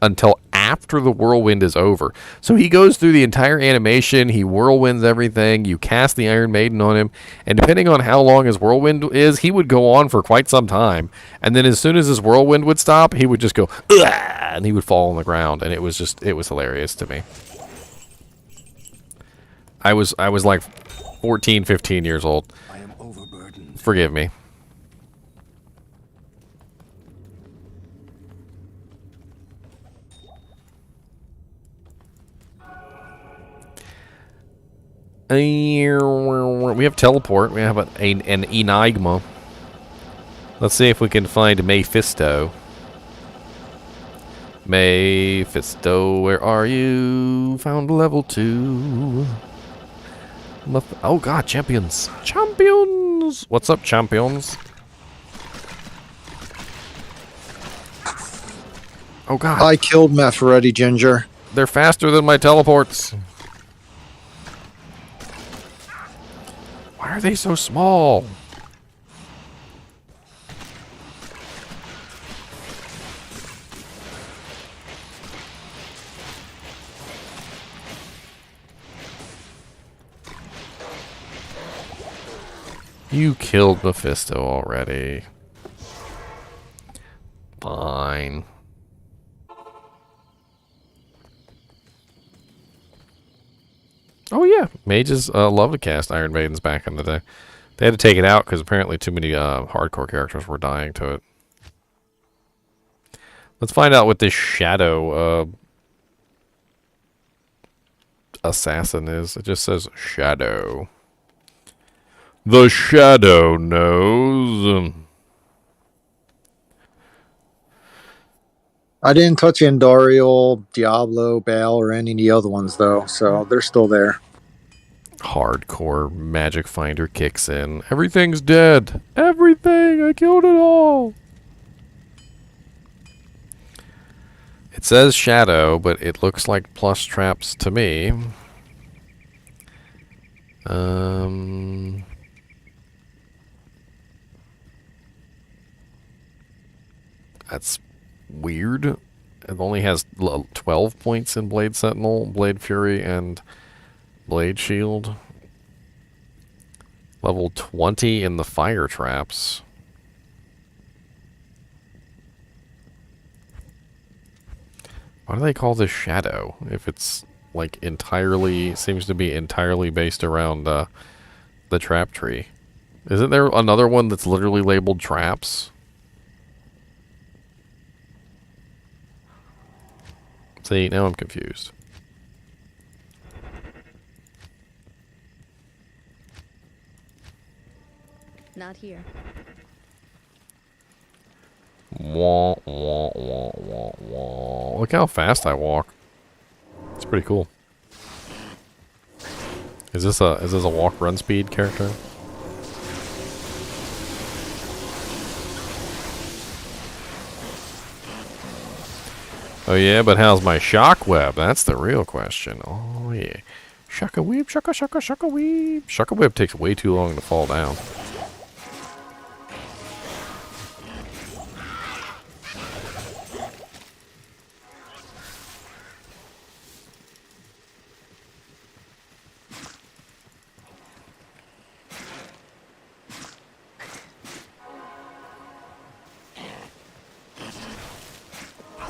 Speaker 1: until after the whirlwind is over. So he goes through the entire animation, he whirlwinds everything, you cast the Iron Maiden on him, and depending on how long his whirlwind is, he would go on for quite some time. And then as soon as his whirlwind would stop, he would just go, ugh, and he would fall on the ground, and it was hilarious to me. I was like 14, 15 years old.
Speaker 2: I am overburdened.
Speaker 1: Forgive me. We have teleport. We have an enigma. Let's see if we can find Mephisto. Mephisto, where are you? Found level 2. Oh god, champions. Champions! What's up, champions? Oh god.
Speaker 4: I killed Mephiretti, Ginger.
Speaker 1: They're faster than my teleports. Why are they so small? You killed Mephisto already. Fine. Oh yeah, mages love to cast Iron Maidens back in the day. They had to take it out because apparently too many hardcore characters were dying to it. Let's find out what this shadow assassin is. It just says shadow. The shadow knows.
Speaker 4: I didn't touch Andariel, Diablo, Baal, or any of the other ones, though, so they're still there.
Speaker 1: Hardcore magic finder kicks in. Everything's dead. Everything. I killed it all. It says shadow, but it looks like plus traps to me. That's weird. It only has 12 points in Blade Sentinel, Blade Fury, and Blade Shield. Level 20 in the Fire Traps. Why do they call this Shadow if it's like entirely, seems to be entirely based around the trap tree? Isn't there another one that's literally labeled Traps? See, now I'm confused.
Speaker 3: Not here.
Speaker 1: Wah, wah, wah, wah, wah. Look how fast I walk. It's pretty cool. Is this a walk run speed character? Oh yeah, but how's my shock web? That's the real question. Oh yeah. Shaka weeb, shaka shaka shaka weeb. Shaka web takes way too long to fall down.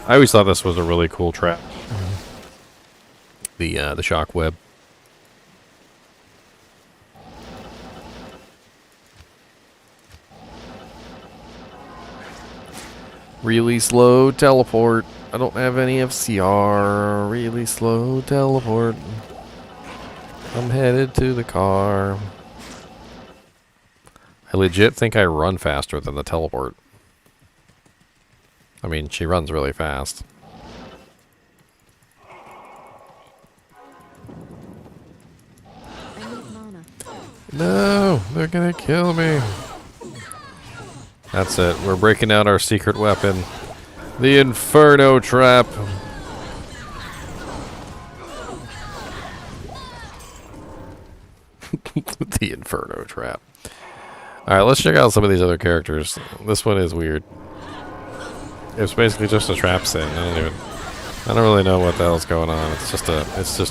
Speaker 1: I always thought this was a really cool trap. The shock web. Really slow teleport. I don't have any FCR. Really slow teleport. I'm headed to the car. I legit think I run faster than the teleport. I mean, she runs really fast.
Speaker 3: I need mana.
Speaker 1: No, they're gonna kill me. That's it. We're breaking out our secret weapon. The Inferno Trap. The Inferno Trap. Alright, let's check out some of these other characters. This one is weird. It's basically just a trap sin. I don't really know what the hell's going on. It's just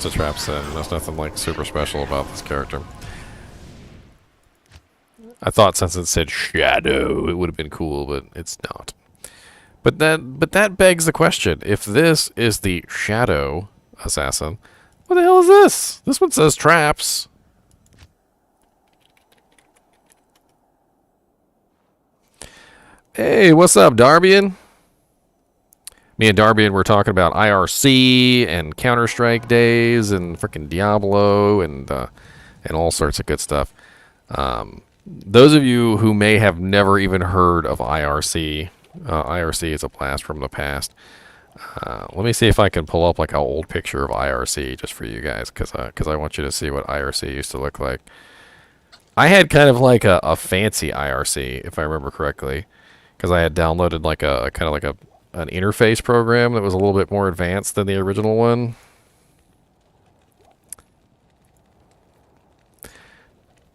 Speaker 1: a trap sin. There's nothing like super special about this character. I thought since it said Shadow, it would have been cool, but it's not. But that begs the question: if this is the Shadow Assassin, what the hell is this? This one says traps. Hey, what's up, Darbian? Me and Darbian were talking about IRC and Counter-Strike days and frickin' Diablo and all sorts of good stuff. Those of you who may have never even heard of IRC, IRC is a blast from the past. Let me see if I can pull up like an old picture of IRC just for you guys, because I want you to see what IRC used to look like. I had kind of like a fancy IRC, if I remember correctly, because I had downloaded like a kind of like an interface program that was a little bit more advanced than the original one.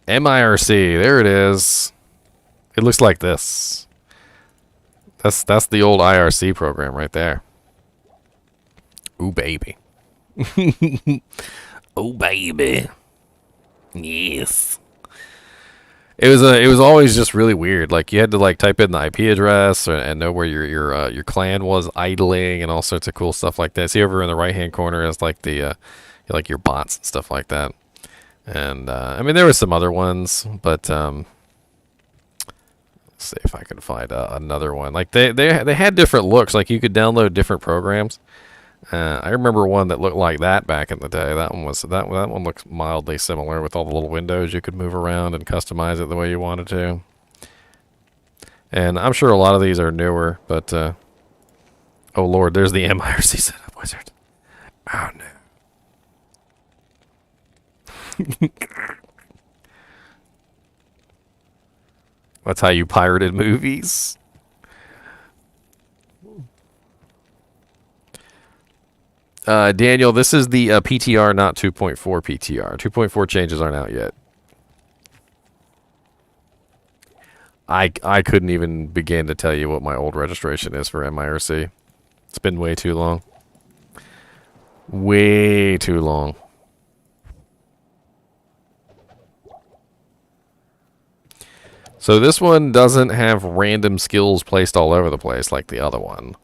Speaker 1: MIRC, there it is. It looks like this. That's the old IRC program right there. Ooh baby. Oh baby. Yes. It was always just really weird. Like you had to like type in the IP address and know where your clan was idling and all sorts of cool stuff like that. See over in the right hand corner is like the like your bots and stuff like that. And I mean there were some other ones, but let's see if I can find another one. Like they had different looks. Like you could download different programs. I remember one that looked like that back in the day. That one looks mildly similar with all the little windows you could move around and customize it the way you wanted to. And I'm sure a lot of these are newer, but oh lord, there's the MIRC setup wizard. Oh no. That's how you pirated movies. Daniel, this is the PTR, not 2.4 PTR. 2.4 changes aren't out yet. I couldn't even begin to tell you what my old registration is for MIRC. It's been way too long. Way too long. So this one doesn't have random skills placed all over the place like the other one.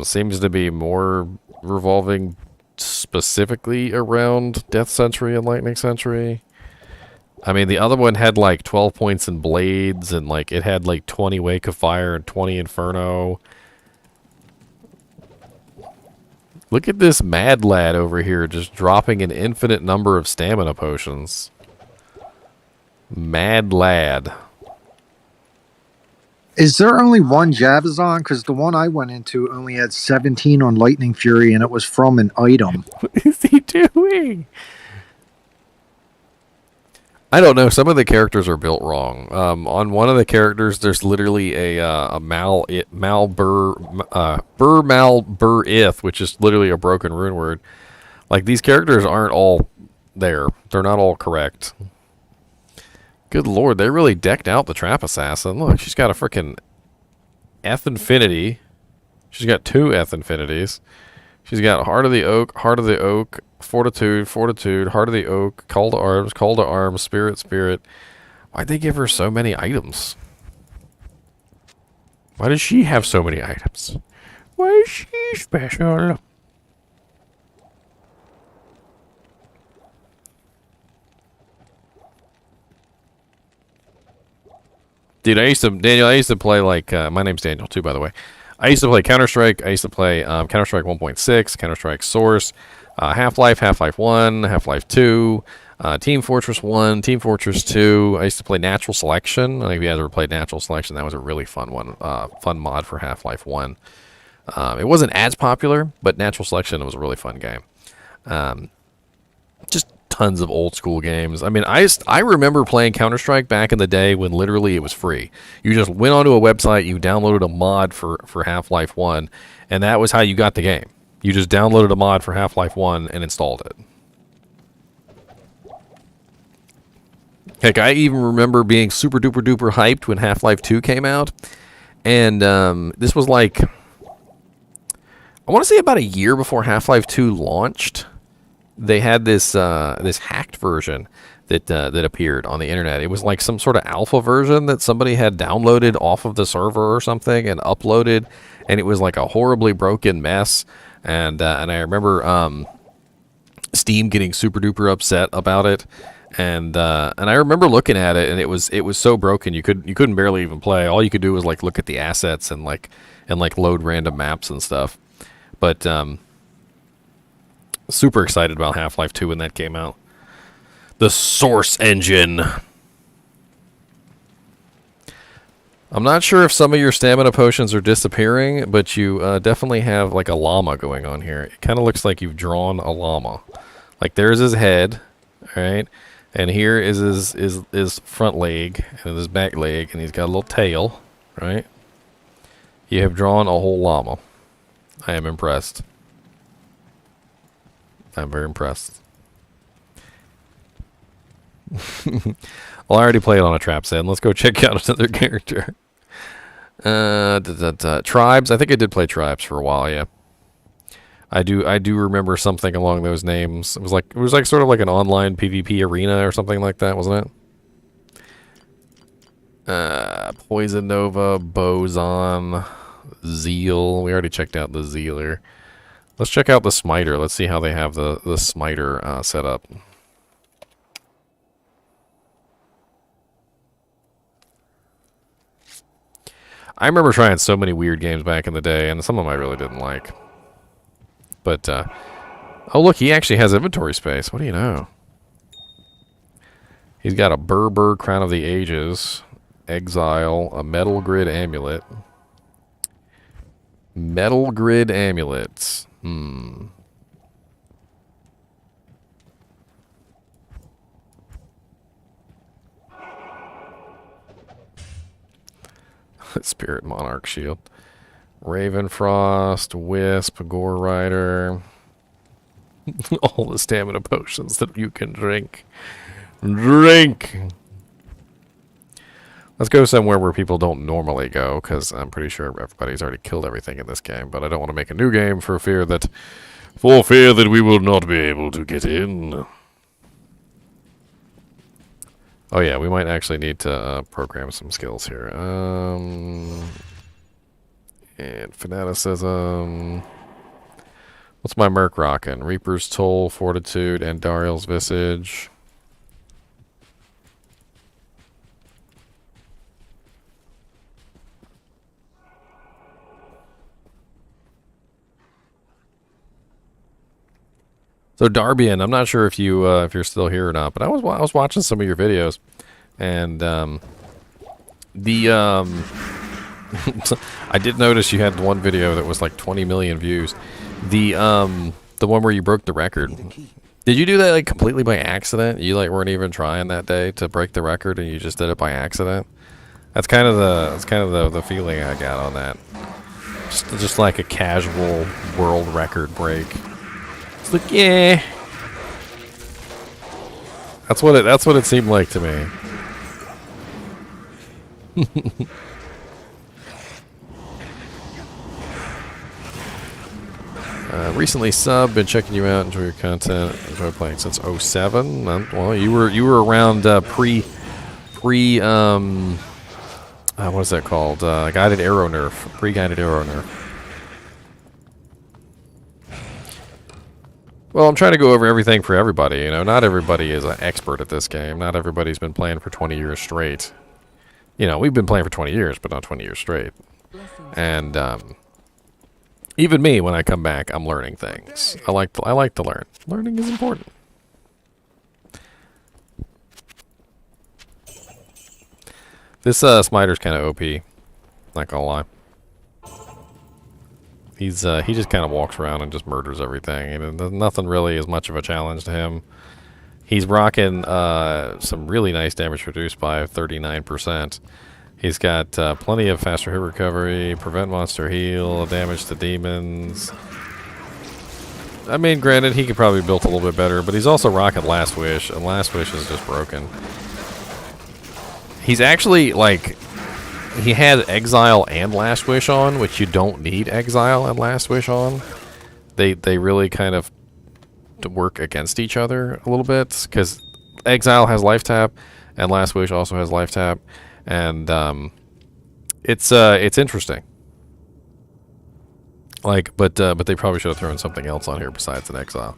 Speaker 1: Seems to be more revolving specifically around Death Sentry and Lightning Sentry. I mean, the other one had like 12 points in Blades, and like it had like 20 Wake of Fire and 20 Inferno. Look at this mad lad over here just dropping an infinite number of stamina potions. Mad lad.
Speaker 4: Is there only one Jabazon? Because the one I went into only had 17 on Lightning Fury, and it was from an item.
Speaker 1: What is he doing? I don't know. Some of the characters are built wrong. On one of the characters, there's literally a Malburith, which is literally a broken rune word. Like, these characters aren't all there. They're not all correct. Good lord, they really decked out the Trap Assassin. Look, she's got a freaking Eth Infinity. She's got 2 Eth Infinities. She's got Heart of the Oak, Fortitude, Heart of the Oak, Call to Arms, Spirit. Why'd they give her so many items? Why does she have so many items? Why is she special? Dude, I used to play like, my name's Daniel too, by the way. I used to play Counter-Strike. I used to play Counter-Strike 1.6, Counter-Strike Source, Half-Life, Half-Life 1, Half-Life 2, Team Fortress 1, Team Fortress 2. I used to play Natural Selection. I don't know if you guys ever played Natural Selection. That was a really fun one, fun mod for Half-Life 1. It wasn't as popular, but Natural Selection was a really fun game. Just tons of old school games. I mean, I remember playing Counter-Strike back in the day when literally it was free. You just went onto a website, you downloaded a mod for Half-Life 1, and that was how you got the game. You just downloaded a mod for Half-Life 1 and installed it. Heck, I even remember being super duper duper hyped when Half-Life 2 came out. And this was like, I want to say about a year before Half-Life 2 launched. They had this this hacked version that appeared on the internet. It was like some sort of alpha version that somebody had downloaded off of the server or something and uploaded, and it was like a horribly broken mess. And I remember Steam getting super duper upset about it, and I remember looking at it, and it was so broken you couldn't barely even play. All you could do was like look at the assets and load random maps and stuff. But super excited about Half-Life 2 when that came out. The Source engine. I'm not sure if some of your stamina potions are disappearing, but you definitely have like a llama going on here. It kind of looks like you've drawn a llama. Like there's his head, right? And here is his front leg and his back leg, and he's got a little tail, right? You have drawn a whole llama. I am impressed. I'm very impressed. Well, I already played on a trap set. Let's go check out another character. Tribes. I think I did play Tribes for a while. Yeah, I do remember something along those names. It was like sort of like an online PvP arena or something like that, wasn't it? Poison Nova, Boson, Zeal. We already checked out the Zealer. Let's check out the Smiter. Let's see how they have the Smiter set up. I remember trying so many weird games back in the day, and some of them I really didn't like. But, oh look, he actually has inventory space. What do you know? He's got a Berber Crown of the Ages, Exile, a Metal Grid Amulet. Metal Grid Amulets. Spirit Monarch Shield. Ravenfrost, Wisp, Gore Rider. All the stamina potions that you can drink. Drink! Let's go somewhere where people don't normally go, because I'm pretty sure everybody's already killed everything in this game, but I don't want to make a new game for fear that we will not be able to get in. Oh yeah, we might actually need to program some skills here. And fanaticism. What's my merc rockin'? Reaper's Toll, Fortitude, and Dariel's Visage. So Darbian, I'm not sure if you're still here or not, but I was watching some of your videos, and I did notice you had one video that was like 20 million views. The one where you broke the record. Did you do that like completely by accident? You like weren't even trying that day to break the record, and you just did it by accident? That's kind of the feeling I got on that. Just like a casual world record break. It's like, yeah. That's what it seemed like to me. Recently subbed, been checking you out, enjoy your content, enjoy playing since 07. Well, you were around what is that called? Guided arrow nerf, pre-guided arrow nerf. Well, I'm trying to go over everything for everybody. You know, not everybody is an expert at this game. Not everybody's been playing for 20 years straight. You know, we've been playing for 20 years, but not 20 years straight. And even me, when I come back, I'm learning things. I like to learn. Learning is important. This smiter's kind of OP. Not gonna lie. He just kind of walks around and just murders everything, and nothing really is much of a challenge to him. He's rocking some really nice damage reduced by 39%. He's got plenty of faster hit recovery, prevent monster heal, damage to demons. I mean, granted, he could probably be built a little bit better, but he's also rocking Last Wish, and Last Wish is just broken. He's actually, like, he has Exile and Last Wish on, which you don't need Exile and Last Wish on. They really kind of work against each other a little bit, because Exile has Life Tap, and Last Wish also has Life Tap, and it's interesting. Like, but they probably should have thrown something else on here besides an Exile.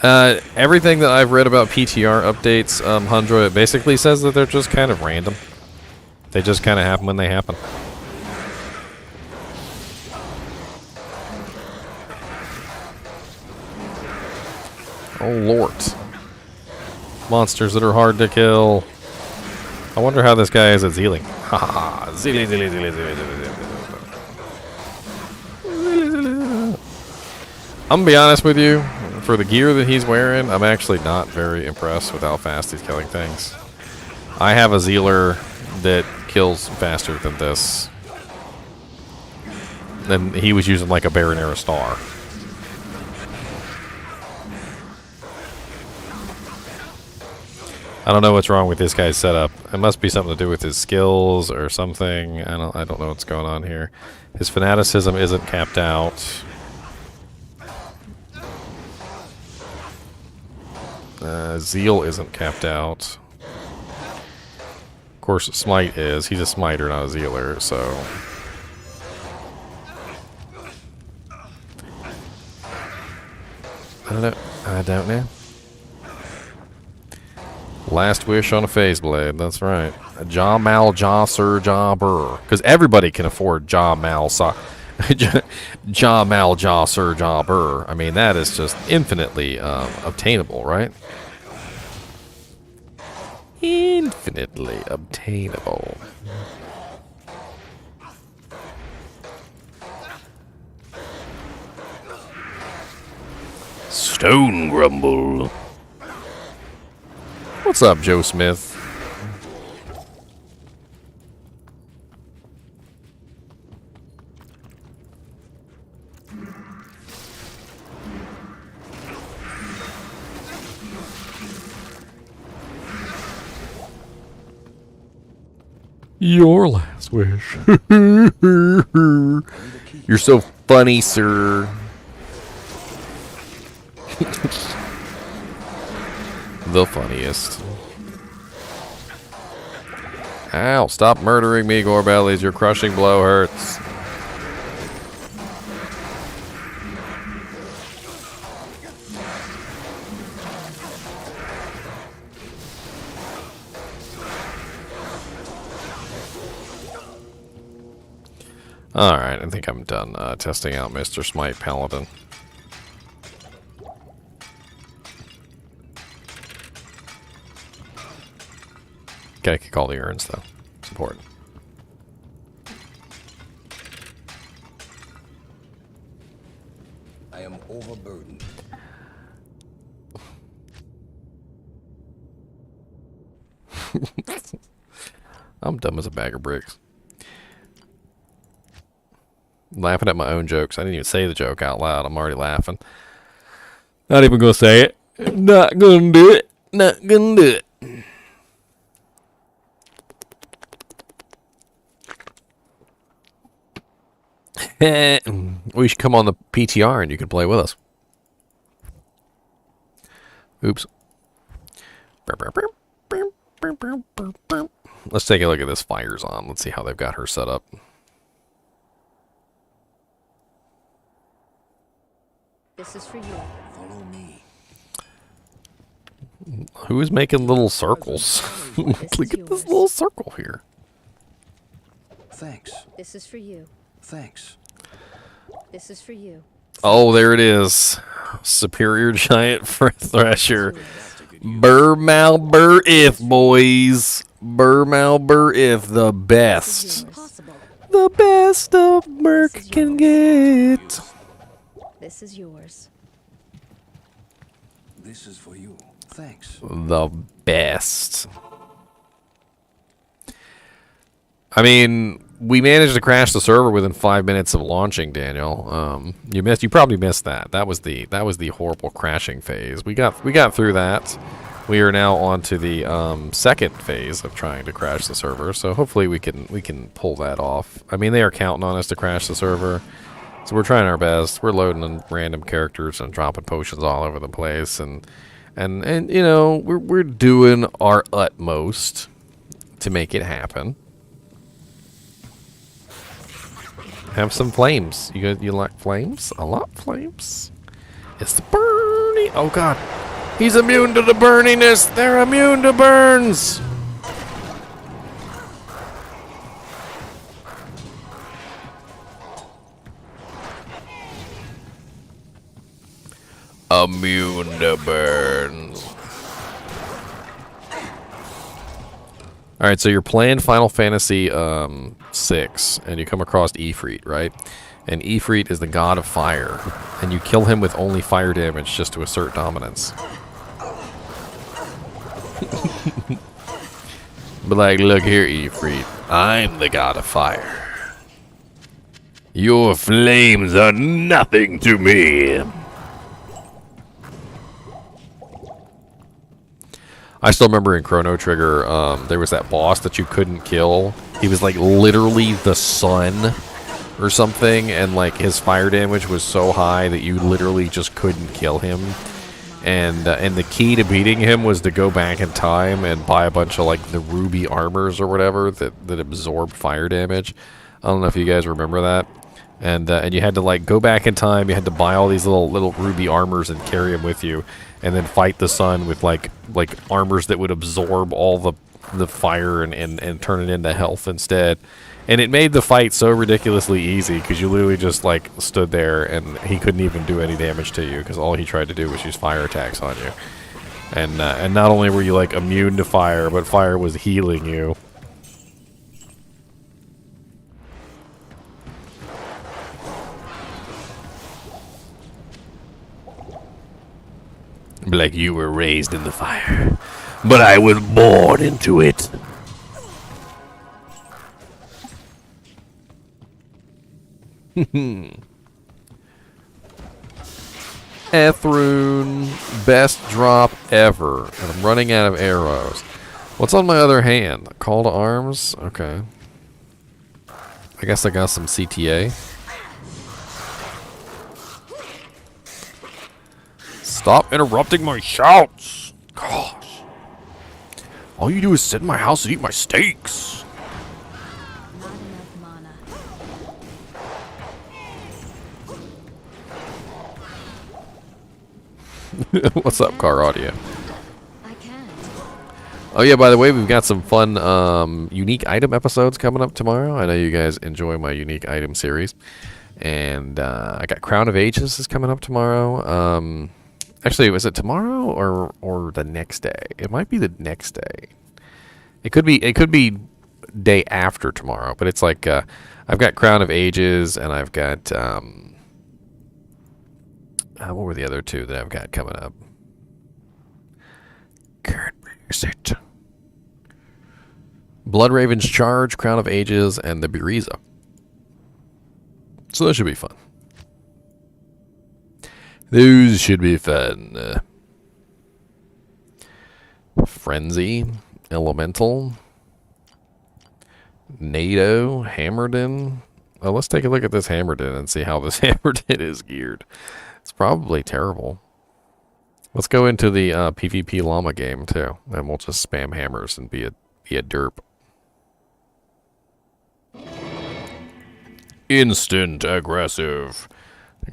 Speaker 1: Everything that I've read about PTR updates, Hundra, it basically says that they're just kind of random. They just kind of happen when they happen. Oh lord. Monsters that are hard to kill. I wonder how this guy is at Zealing. Haha. Zealing, Zealing, Zealing, Zealing, Zealing. I'm gonna be honest with you. For the gear that he's wearing, I'm actually not very impressed with how fast he's killing things. I have a Zealer that kills faster than this. And he was using like a Baron Era Star. I don't know what's wrong with this guy's setup. It must be something to do with his skills or something. I don't know what's going on here. His fanaticism isn't capped out. Zeal isn't capped out. Of course, Smite is. He's a smiter, not a Zealer, so... I don't know. Last Wish on a Phase Blade, that's right. Jaw Mal, Jaw Sir, Jaw Burr. Because everybody can afford Jaw Mal, Jaw Mal, Jaw Sir, Jaw Burr. I mean, that is just infinitely obtainable, right? Infinitely obtainable. Stone Grumble. What's up, Joe Smith? Your last wish. You're so funny, sir. The funniest. Ow, stop murdering me, Gorebellies. Your crushing blow hurts. Alright, I think I'm done testing out Mr. Smite Paladin. Gotta kick all the urns, though. It's important.
Speaker 2: I am overburdened.
Speaker 1: I'm dumb as a bag of bricks. Laughing at my own jokes. I didn't even say the joke out loud. I'm already laughing. Not even gonna say it. Not gonna do it. Not gonna do it. We should come on the PTR and you can play with us. Oops. Let's take a look at this fire's on. Let's see how they've got her set up.
Speaker 3: This is for you.
Speaker 2: Follow me.
Speaker 1: Who is making little circles? Look at this little circle here.
Speaker 2: Thanks.
Speaker 3: This is for you.
Speaker 2: Thanks.
Speaker 3: This is for you.
Speaker 1: Oh, there it is. Superior giant for Thresher. Burmal Bur-if, boys. Burmal Bur-if, the best.
Speaker 3: Possible.
Speaker 1: The best of Merc can get.
Speaker 3: This is yours.
Speaker 2: This is for you. Thanks.
Speaker 1: The best. I mean, we managed to crash the server within 5 minutes of launching, Daniel. You probably missed that. That was the horrible crashing phase. We got through that. We are now on to the second phase of trying to crash the server. So hopefully we can pull that off. I mean, they are counting on us to crash the server. So we're trying our best. We're loading in random characters and dropping potions all over the place, and you know, we're doing our utmost to make it happen. Have some flames. You like flames? I like flames. It's the burning. Oh god, he's immune to the burniness. They're immune to burns. Immune to burns. Alright, so you're playing Final Fantasy 6, and you come across Ifrit, right? And Ifrit is the god of fire, and you kill him with only fire damage just to assert dominance. But like, look here, Ifrit, I'm the god of fire. Your flames are nothing to me. I still remember in Chrono Trigger, there was that boss that you couldn't kill. He was like literally the sun or something, and like his fire damage was so high that you literally just couldn't kill him. And the key to beating him was to go back in time and buy a bunch of like the ruby armors or whatever that absorbed fire damage. I don't know if you guys remember that. And you had to like go back in time. You had to buy all these little ruby armors and carry them with you, and then fight the sun with like armors that would absorb all the fire and turn it into health instead. And it made the fight so ridiculously easy because you literally just like stood there and he couldn't even do any damage to you because all he tried to do was use fire attacks on you. And not only were you like immune to fire, but fire was healing you. Like you were raised in the fire, but I was born into it. Rune, best drop ever, and I'm running out of arrows. What's on my other hand? Call to arms? Okay. I guess I got some CTA. Stop interrupting my shouts! Gosh. All you do is sit in my house and eat my steaks.
Speaker 3: Not enough mana.
Speaker 1: What's up, Car Audio?
Speaker 3: I can't.
Speaker 1: Oh yeah, by the way, we've got some fun unique item episodes coming up tomorrow. I know you guys enjoy my unique item series. And I got Crown of Ages is coming up tomorrow. Actually, was it tomorrow or the next day? It might be the next day. It could be day after tomorrow, but it's like I've got Crown of Ages and I've got what were the other two that I've got coming up? Can't miss it. Blood Raven's Charge, Crown of Ages, and the Buriza. So that should be fun. Those should be fun. Frenzy, Elemental, NATO, Hammerden. Well, let's take a look at this Hammerden and see how this Hammerden is geared. It's probably terrible. Let's go into the PvP llama game too, and we'll just spam hammers and be a derp. Instant aggressive.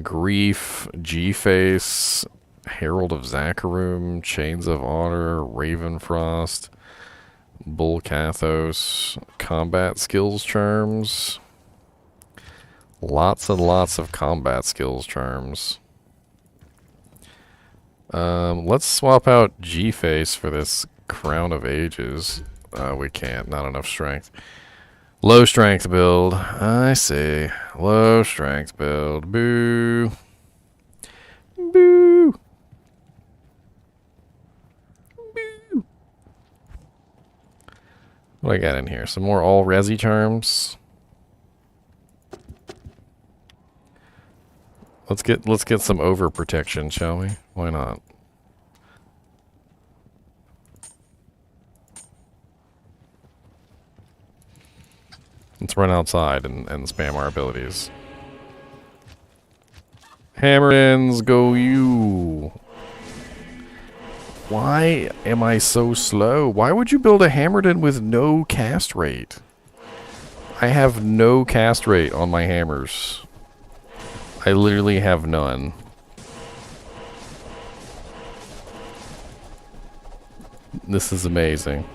Speaker 1: Grief, G-Face, Herald of Zakharum, Chains of Honor, Ravenfrost, Bull Kathos, Combat Skills Charms. Lots and lots of combat skills charms. Let's swap out G-Face for this Crown of Ages. We can't, not enough strength. Low strength build. I see. Low strength build. Boo. Boo. Boo. What do I got in here? Some more all resi charms. Let's get some overprotection, shall we? Why not? Let's run outside and spam our abilities. Hammer-ins, go you! Why am I so slow? Why would you build a Hammerden with no cast rate? I have no cast rate on my hammers. I literally have none. This is amazing.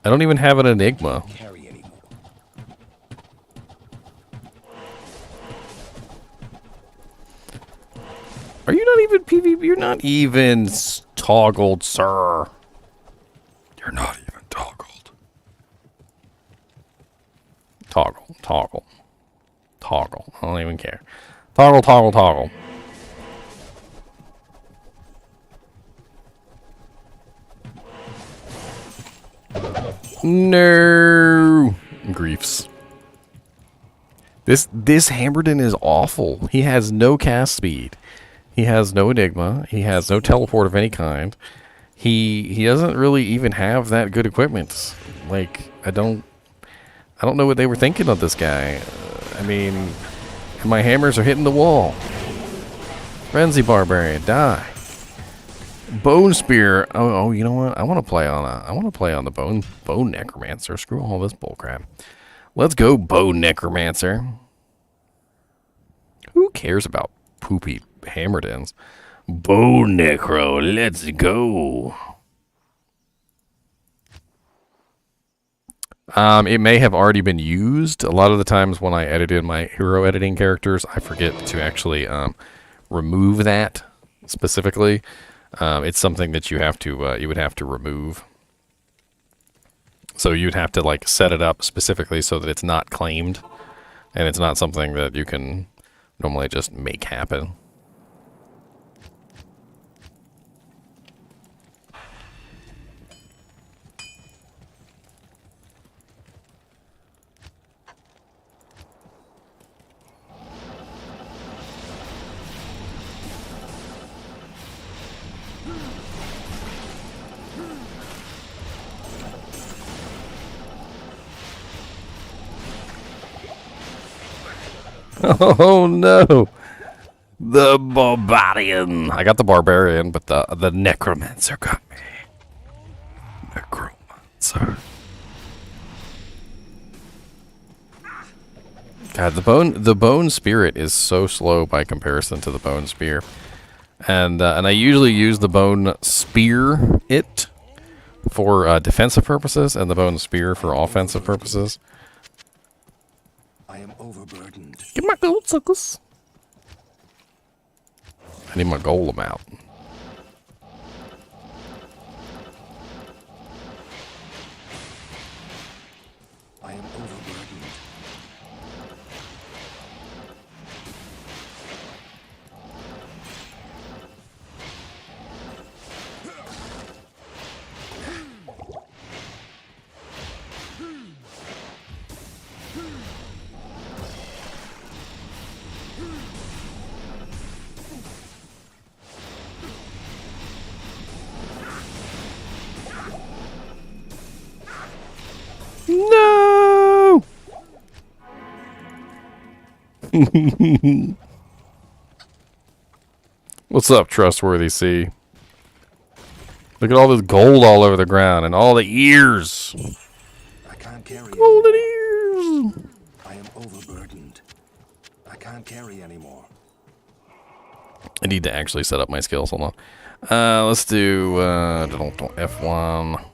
Speaker 1: I don't even have an Enigma.
Speaker 2: Carry anymore.
Speaker 1: Are you not even PvP? You're not even toggled, sir. You're not even toggled. Toggle, toggle. Toggle. I don't even care. Toggle, toggle, toggle. No. Griefs. This Hammerden is awful. He has no cast speed. He has no Enigma. He has no teleport of any kind. He doesn't really even have that good equipment. Like, I don't know what they were thinking of this guy. I mean, my hammers are hitting the wall. Frenzy Barbarian, die. Bone Spear. Oh, you know what? I want to play on the Bone Necromancer. Screw all this bullcrap. Let's go, Bone Necromancer. Who cares about poopy Hammerdens? Bone Necro, let's go. It may have already been used. A lot of the times when I edit in my hero editing characters, I forget to actually remove that specifically. It's something that you would have to remove. So you'd have to like set it up specifically so that it's not claimed, and it's not something that you can normally just make happen. Oh no! The Barbarian. I got the Barbarian, but the Necromancer got me. Necromancer. God, the bone spirit is so slow by comparison to the bone spear, and I usually use the bone spear for defensive purposes, and the bone spear for offensive purposes.
Speaker 2: I am overburdened.
Speaker 1: Get my gold suckers. I need my golem out.
Speaker 2: I am overburdened.
Speaker 1: No! What's up, Trustworthy C? Look at all this gold all over the ground and all the ears.
Speaker 2: I can't carry
Speaker 1: Golden
Speaker 2: anymore.
Speaker 1: ears.
Speaker 2: I am overburdened. I can't carry anymore.
Speaker 1: I need to actually set up my skills. Hold on. Let's do F1,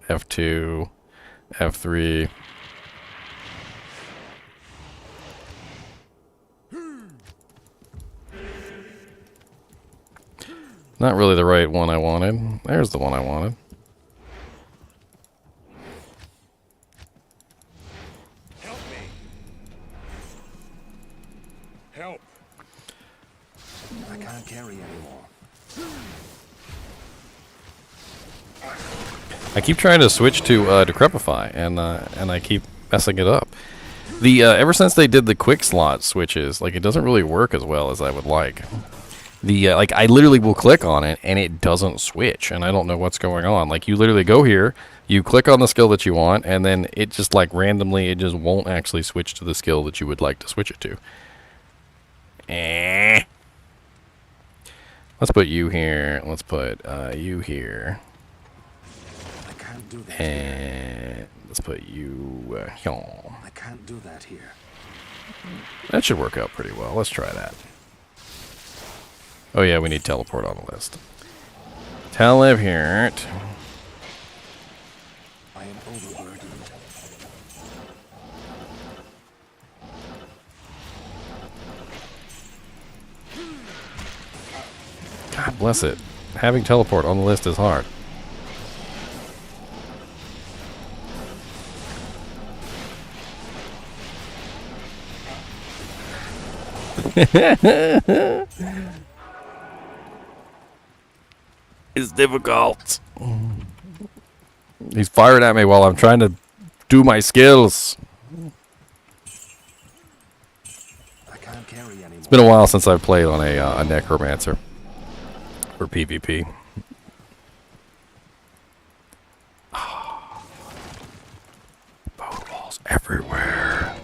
Speaker 1: F2, F3. Not really the right one I wanted. There's the one I wanted.
Speaker 2: Help me. Help. I can't carry anymore.
Speaker 1: I keep trying to switch to Decrepify, and I keep messing it up. The ever since they did the quick slot switches, like it doesn't really work as well as I would like. The like I literally will click on it and it doesn't switch, and I don't know what's going on. Like you literally go here, you click on the skill that you want, and then it just like randomly it just won't actually switch to the skill that you would like to switch it to. Let's put you here. Let's put you here.
Speaker 2: I can't do that.
Speaker 1: And let's put you here.
Speaker 2: I can't do that here.
Speaker 1: That should work out pretty well. Let's try that. Oh yeah, we need teleport on the list. Teleport.
Speaker 2: I am overburdened.
Speaker 1: God bless it. Having teleport on the list is hard. It's difficult. He's firing at me while I'm trying to do my skills.
Speaker 2: I can't carry anymore.
Speaker 1: It's been a while since I've played on a Necromancer for PvP. Bone walls everywhere.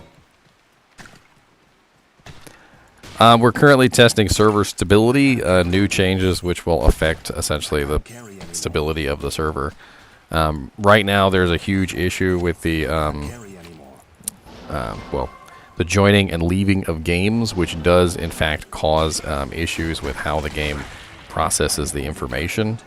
Speaker 1: We're currently testing server stability, new changes which will affect essentially the stability of the server. Right now there's a huge issue with the
Speaker 2: Carry anymore.
Speaker 1: the joining and leaving of games, which does in fact cause issues with how the game processes the information.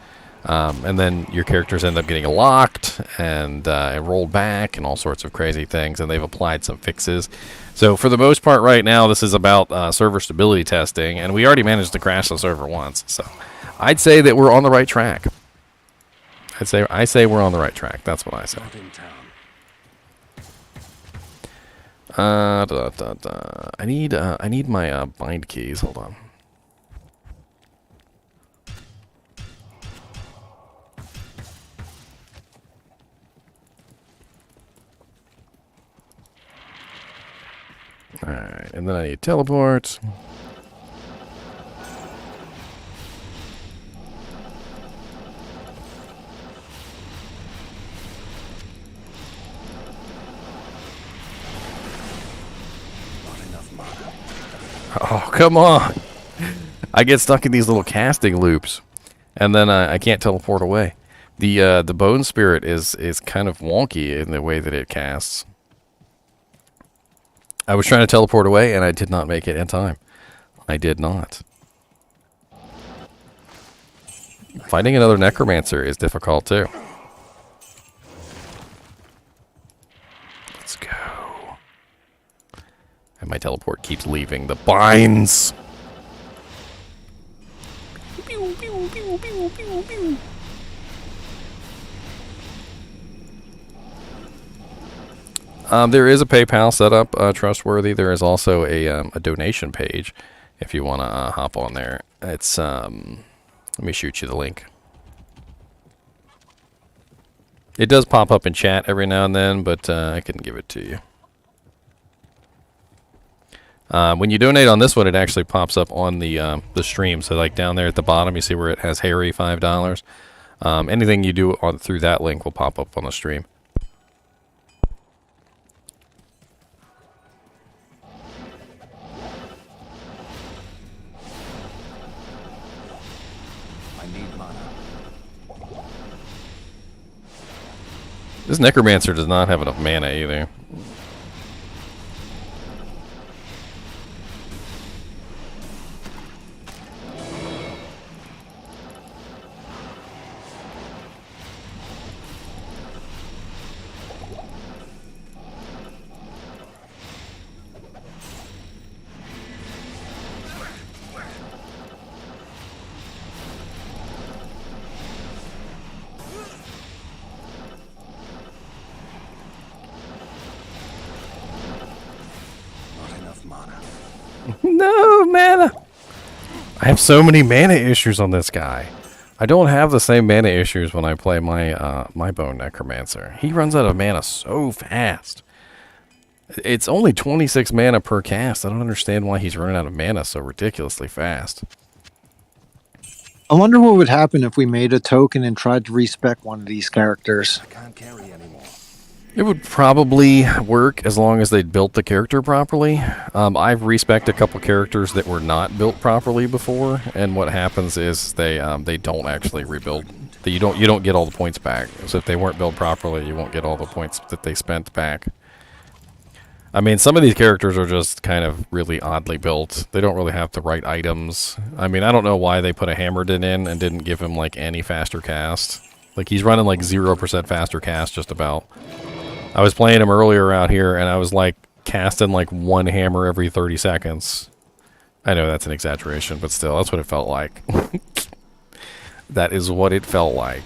Speaker 1: And then your characters end up getting locked and rolled back and all sorts of crazy things, and they've applied some fixes. So for the most part right now, this is about server stability testing, and we already managed to crash the server once. So I'd say that we're on the right track. I say we're on the right track. That's what I say.
Speaker 2: Not in town.
Speaker 1: I need my bind keys. Hold on. Alright, and then I need teleport.
Speaker 2: Not enough mana.
Speaker 1: Oh, come on. I get stuck in these little casting loops, and then I can't teleport away. The bone spirit is kind of wonky in the way that it casts. I was trying to teleport away, and I did not make it in time. I did not. Finding another Necromancer is difficult, too. Let's go. And my teleport keeps leaving the binds. There is a PayPal setup, trustworthy. There is also a donation page if you want to hop on there. It's let me shoot you the link. It does pop up in chat every now and then, but I can give it to you. When you donate on this one, it actually pops up on the stream. So like down there at the bottom, you see where it has Harry $5. Anything you do through that link will pop up on the stream.
Speaker 2: I need mana.
Speaker 1: This Necromancer does not have enough mana either.
Speaker 2: Not enough mana.
Speaker 1: No mana. I have so many mana issues on this guy. I don't have the same mana issues when I play my my Bone Necromancer. He runs out of mana so fast. It's only 26 mana per cast. I don't understand why he's running out of mana so ridiculously fast.
Speaker 4: I wonder what would happen if we made a token and tried to respec one of these characters.
Speaker 2: I can't carry anymore.
Speaker 1: It would probably work as long as they built the character properly. I've respec'd a couple characters that were not built properly before, and what happens is they don't actually rebuild. You don't get all the points back. So if they weren't built properly, you won't get all the points that they spent back. I mean, some of these characters are just kind of really oddly built. They don't really have the right items. I mean, I don't know why they put a Hammerden in and didn't give him like any faster cast. Like he's running like 0% faster cast just about. I was playing him earlier out here, and I was like casting like one hammer every 30 seconds. I know that's an exaggeration, but still, that's what it felt like. That is what it felt like.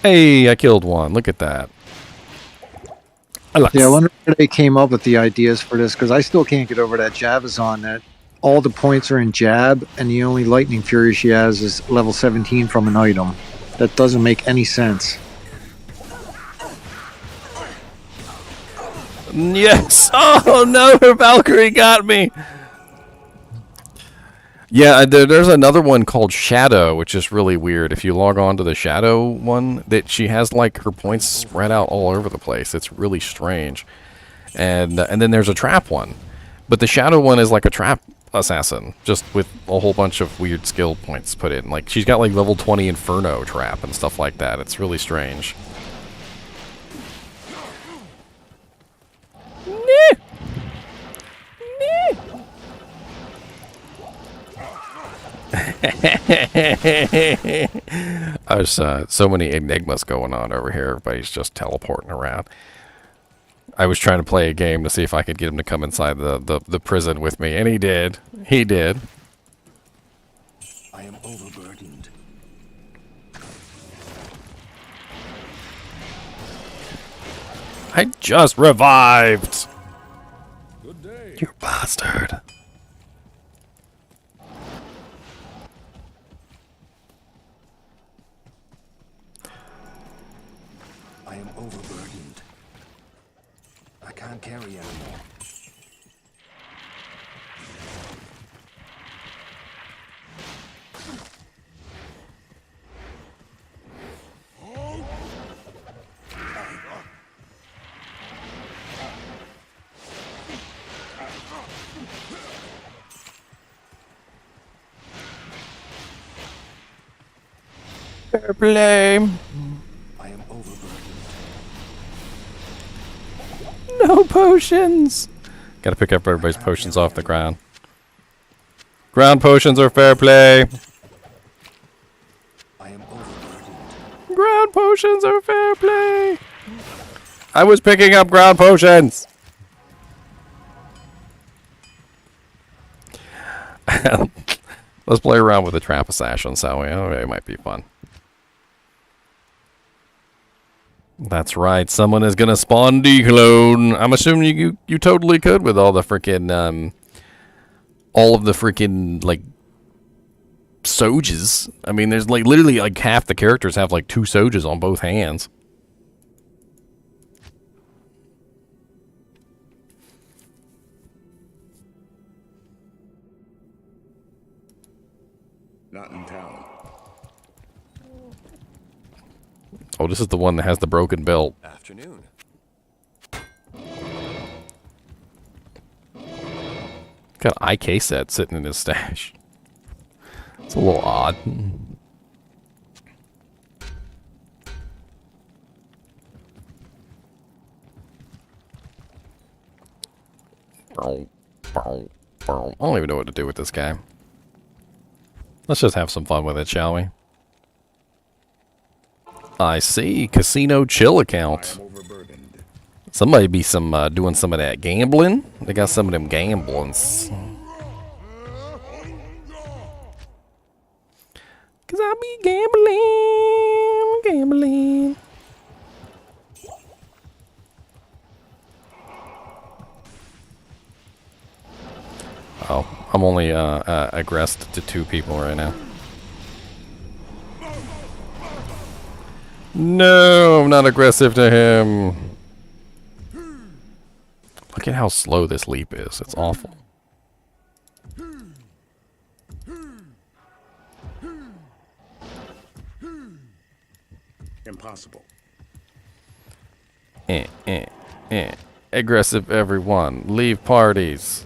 Speaker 1: Hey, I killed one. Look at that.
Speaker 4: Yeah, I wonder where they came up with the ideas for this, because I still can't get over that Javazon that all the points are in jab, and the only lightning fury she has is level 17 from an item. That doesn't make any sense.
Speaker 1: Yes! Oh no, her Valkyrie got me! Yeah, there's another one called Shadow, which is really weird. If you log on to the Shadow one, that she has like her points spread out all over the place. It's really strange. And then there's a trap one. But the Shadow one is like a trap assassin, just with a whole bunch of weird skill points put in. Like she's got like level 20 Inferno trap and stuff like that. It's really strange. There's so many enigmas going on over here. Everybody's just teleporting around. I was trying to play a game to see if I could get him to come inside the prison with me, and he did. He did.
Speaker 2: I am overburdened.
Speaker 1: I just revived.
Speaker 2: Good day.
Speaker 1: You bastard.
Speaker 2: I am overburdened. I can't carry anymore.
Speaker 1: Fair play.
Speaker 2: I am overburdened.
Speaker 1: No potions. Gotta pick up everybody's potions off the ground. Ground potions are fair play.
Speaker 2: I am overburdened.
Speaker 1: Ground potions are fair play. I was picking up ground potions. Let's play around with the trap assassin, shall we? Oh, it might be fun. That's right. Someone is gonna spawn declone. I'm assuming you totally could with all the freaking all of the freaking like Soges. I mean, there's like literally like half the characters have like 2 Soges on both hands.
Speaker 2: Not in town.
Speaker 1: Oh, this is the one that has the broken belt.
Speaker 2: Afternoon.
Speaker 1: Got an IK set sitting in his stash. It's a little odd. I don't even know what to do with this guy. Let's just have some fun with it, shall we? I see. Casino chill account. Somebody be doing some of that gambling. They got some of them gamblings. Cause I be gambling. Oh, I'm only aggressed to 2 people right now. No, I'm not aggressive to him. Look at how slow this leap is. It's awful.
Speaker 2: Impossible.
Speaker 1: Aggressive everyone. Leave parties.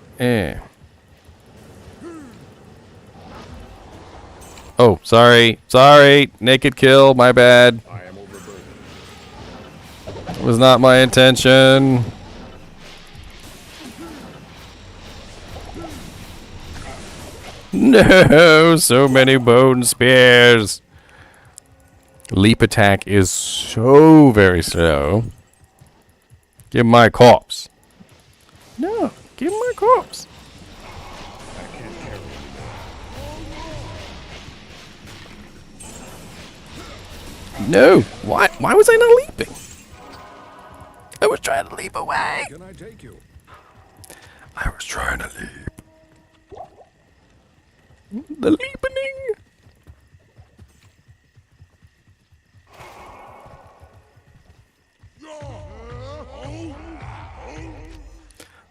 Speaker 1: Oh, sorry. Sorry. Naked kill. My bad.
Speaker 2: I am overburdened.
Speaker 1: It was not my intention. No, so many bone spears. Leap attack is so very slow. Give my corpse. No, give my corpse.
Speaker 2: I can't carry it.
Speaker 1: No, why was I not leaping? I was trying to leap away.
Speaker 2: Can I take you?
Speaker 1: I was trying to leap. The leapening.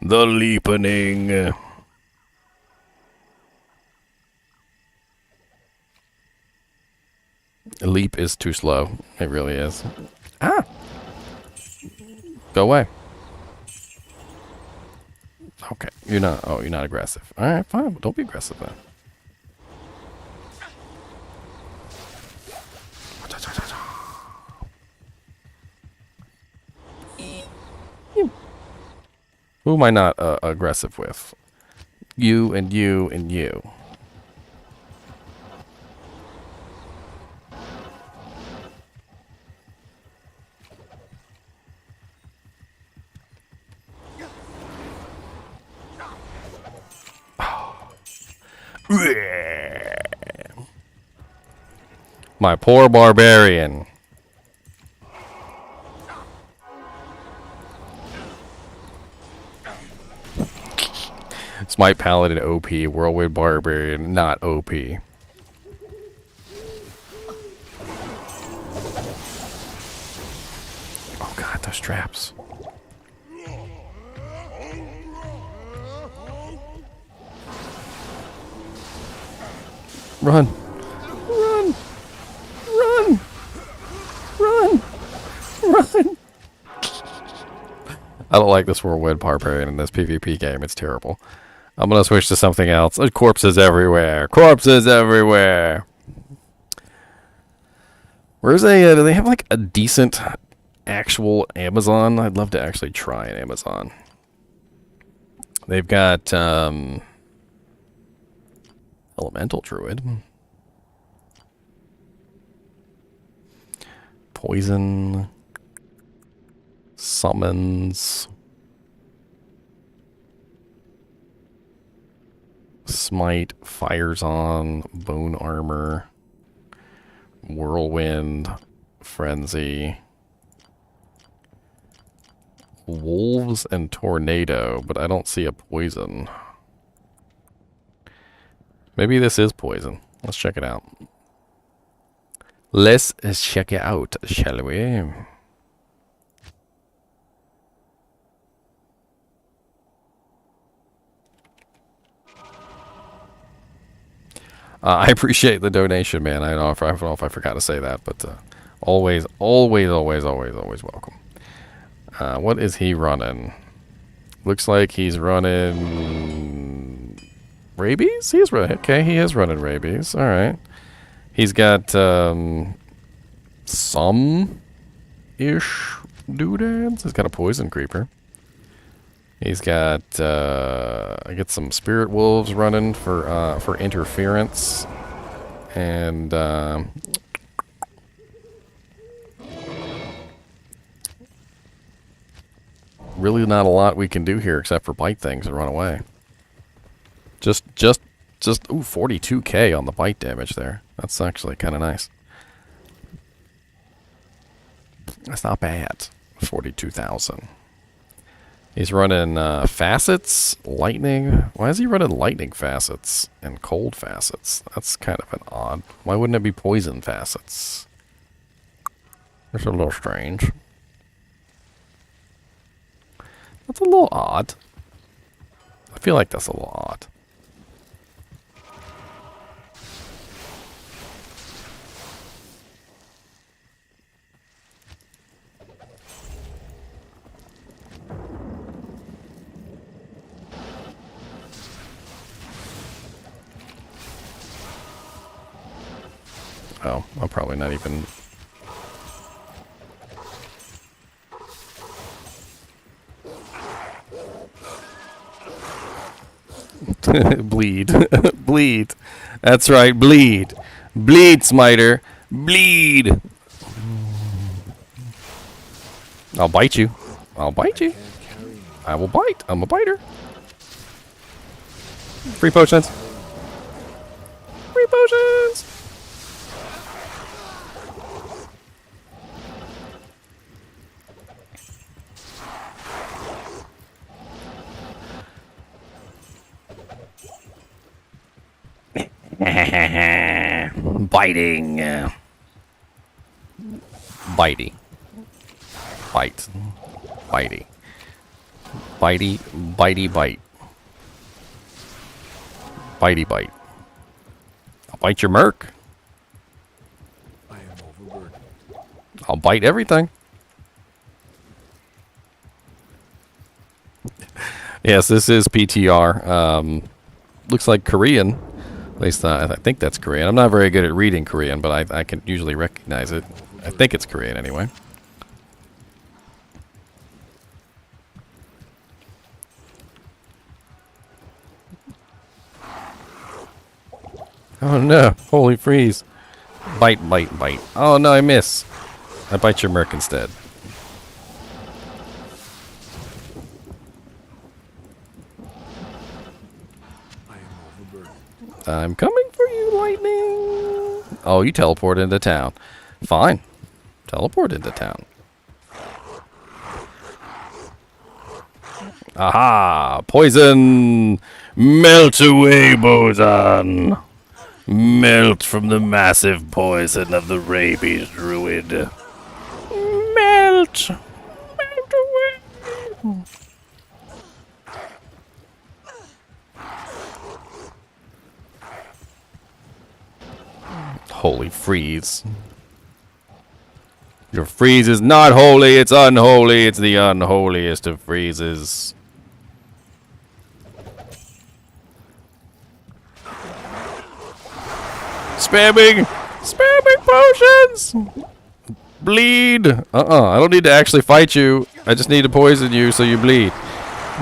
Speaker 1: The leapening. Leap is too slow. It really is. Ah! Go away. Okay, you're not. Oh, you're not aggressive. All right, fine. Well, don't be aggressive then. Who am I not aggressive with? You and you and you. My poor barbarian. Smite Paladin OP, Whirlwind Barbarian not OP. Oh god, those traps. Run! Run! Run! Run! Run! I don't like this Whirlwind Barbarian in this PvP game. It's terrible. I'm gonna switch to something else. There's corpses everywhere. Corpses everywhere. Where's a, do they have like a decent actual Amazon? I'd love to actually try an Amazon. They've got, Elemental Druid. Poison. Summons. Smite. Fires on. Bone Armor. Whirlwind. Frenzy. Wolves and Tornado, but I don't see a poison. Maybe this is poison. Let's check it out. Let's check it out, shall we? I appreciate the donation, man. I don't know if I forgot to say that, but always welcome. What is he running? Looks like he's running rabies? He is running rabies. All right. He's got some-ish doodads. He's got a poison creeper. He's got I get some spirit wolves running for interference, and really not a lot we can do here except for bite things and run away. Just ooh, 42k on the bite damage there. That's actually kind of nice. That's not bad. 42,000. He's running facets, lightning. Why is he running lightning facets and cold facets? That's kind of an odd. Why wouldn't it be poison facets? That's a little strange. That's a little odd. I feel like that's a little odd. Oh, I'm probably not even... Bleed. Bleed. That's right, bleed. Bleed, Smiter. Bleed. I'll bite you. I'll bite you. I will bite. I'm a biter. Free potions. Free potions. Biting. Bitey. Bite. Bitey. Bitey. Bitey bite. Bitey bite. I'll bite your merc.
Speaker 2: I am overburdened.
Speaker 1: I'll bite everything. Yes, this is PTR. Looks like Korean. At least I think that's Korean. I'm not very good at reading Korean, but I can usually recognize it. I think it's Korean anyway. Oh no, holy freeze. Bite, bite, bite. Oh no, I miss. I bite your merc instead.
Speaker 2: I am overburdened.
Speaker 1: I'm coming for you, lightning. Oh, you teleport into town. Fine. Teleport into town. Aha! Poison! Melt away, boson! Melt from the massive poison of the rabies druid. Melt! Melt away! Holy freeze. Your freeze is not holy, it's unholy, it's the unholiest of freezes. Spamming! Spamming potions! Bleed! I don't need to actually fight you. I just need to poison you so you bleed.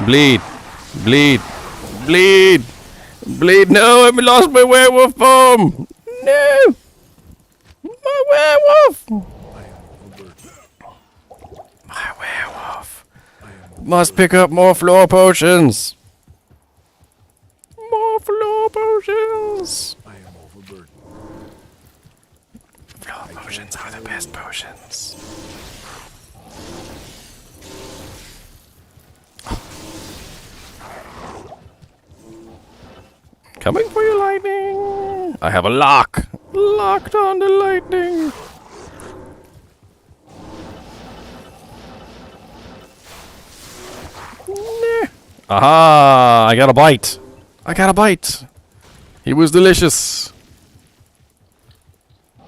Speaker 1: Bleed. Bleed. Bleed. Bleed. No, I've lost my werewolf form. No. My werewolf. My werewolf. Must pick up more floor potions. More floor potions. Floor potions are the best potions. Coming for you, lightning. I have a lock. Locked on the lightning. Nah. Aha! I got a bite. I got a bite. He was delicious.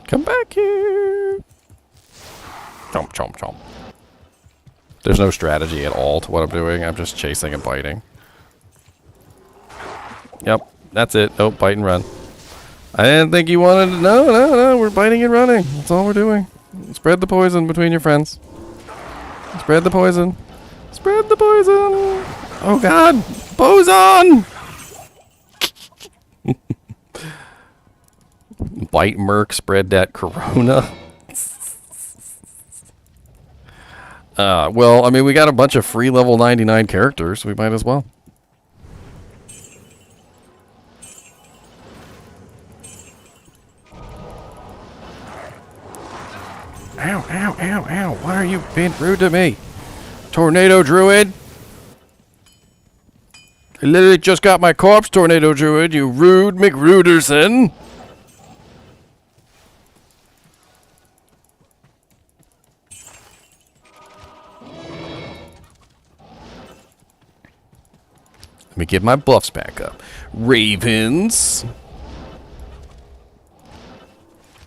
Speaker 1: Come back here. Chomp, chomp, chomp. There's no strategy at all to what I'm doing. I'm just chasing and biting. Yep, that's it. Oh, bite and run. I didn't think you wanted to. No. We're biting and running. That's all we're doing. Spread the poison between your friends. Spread the poison. Spread the poison. Oh, God. Boson! Bite Merc, spread that corona. Well, I mean, we got a bunch of free level 99 characters. We might as well. Ow, ow, ow, ow. Why are you being rude to me? Tornado Druid? I literally just got my corpse, Tornado Druid, you rude McRuderson. Let me get my buffs back up. Ravens.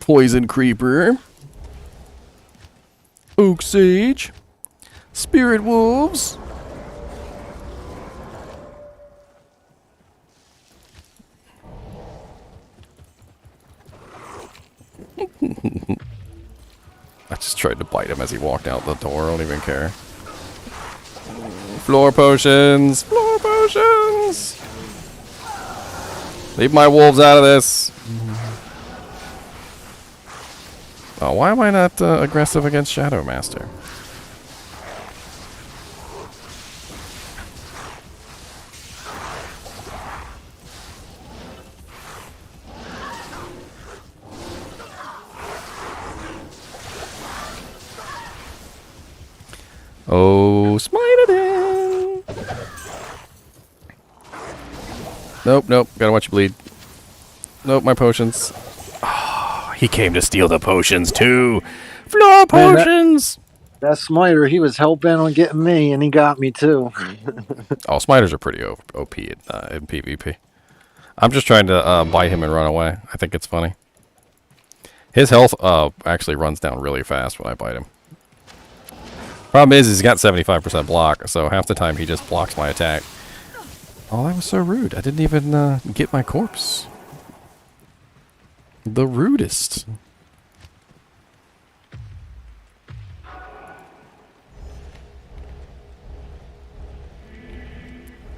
Speaker 1: Poison Creeper. Oak Sage. Spirit Wolves. I just tried to bite him as he walked out the door. I don't even care. Floor potions! Floor potions! Leave my wolves out of this. Oh, why am I not aggressive against Shadow Master? Oh, smite it in! Nope, nope. Gotta watch you bleed. Nope, my potions. Oh, he came to steal the potions too. Floor potions!
Speaker 4: That Smiter, he was hell-bent on getting me, and he got me too.
Speaker 1: Oh, Smiters are pretty OP in PvP. I'm just trying to bite him and run away. I think it's funny. His health actually runs down really fast when I bite him. Problem is, he's got 75% block, so half the time he just blocks my attack. Oh, that was so rude. I didn't even get my corpse. The rudest.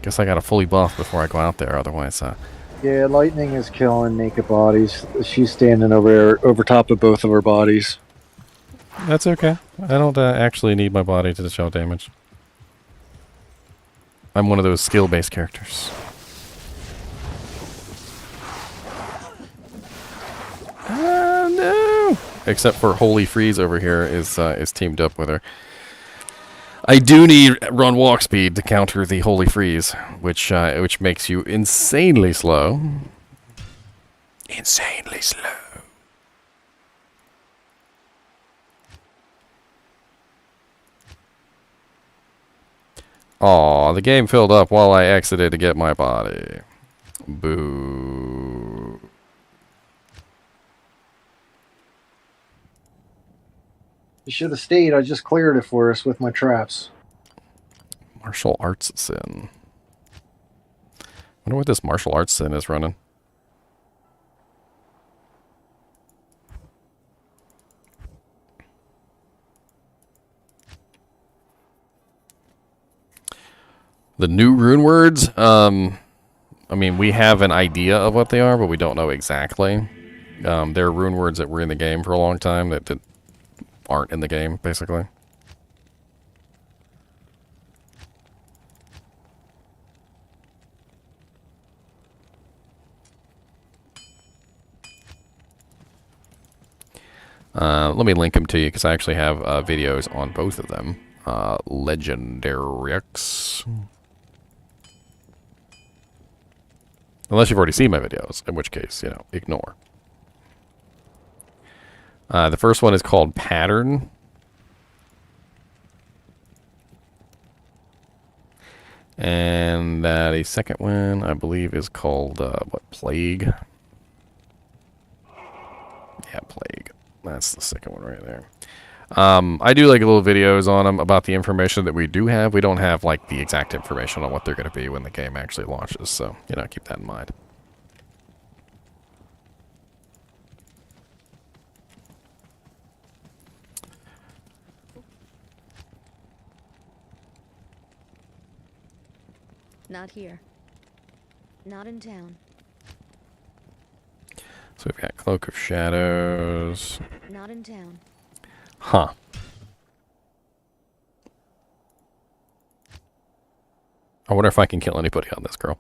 Speaker 1: Guess I gotta fully buff before I go out there, otherwise,
Speaker 4: Yeah, lightning is killing naked bodies. She's standing over top of both of her bodies.
Speaker 1: That's okay. I don't actually need my body to show damage. I'm one of those skill-based characters. No! Except for Holy Freeze over here is teamed up with her. I do need run walk speed to counter the Holy Freeze, which makes you insanely slow. Insanely slow. Aw, the game filled up while I exited to get my body. Boo.
Speaker 4: You should have stayed. I just cleared it for us with my traps.
Speaker 1: Martial arts sin. Wonder what this martial arts sin is running. The new rune words, I mean, we have an idea of what they are, but we don't know exactly. There are rune words that were in the game for a long time that aren't in the game, basically. Let me link them to you because I actually have videos on both of them. Legendaryx. Unless you've already seen my videos, in which case, you know, ignore. The first one is called Pattern. And the second one, I believe, is called, what, Plague? Yeah, Plague. That's the second one right there. I do like little videos on them about the information that we do have. We don't have like the exact information on what they're going to be when the game actually launches. So, you know, keep that in mind.
Speaker 3: Not here. Not in town.
Speaker 1: So we've got Cloak of Shadows.
Speaker 3: Not in town.
Speaker 1: Huh. I wonder if I can kill anybody on this girl.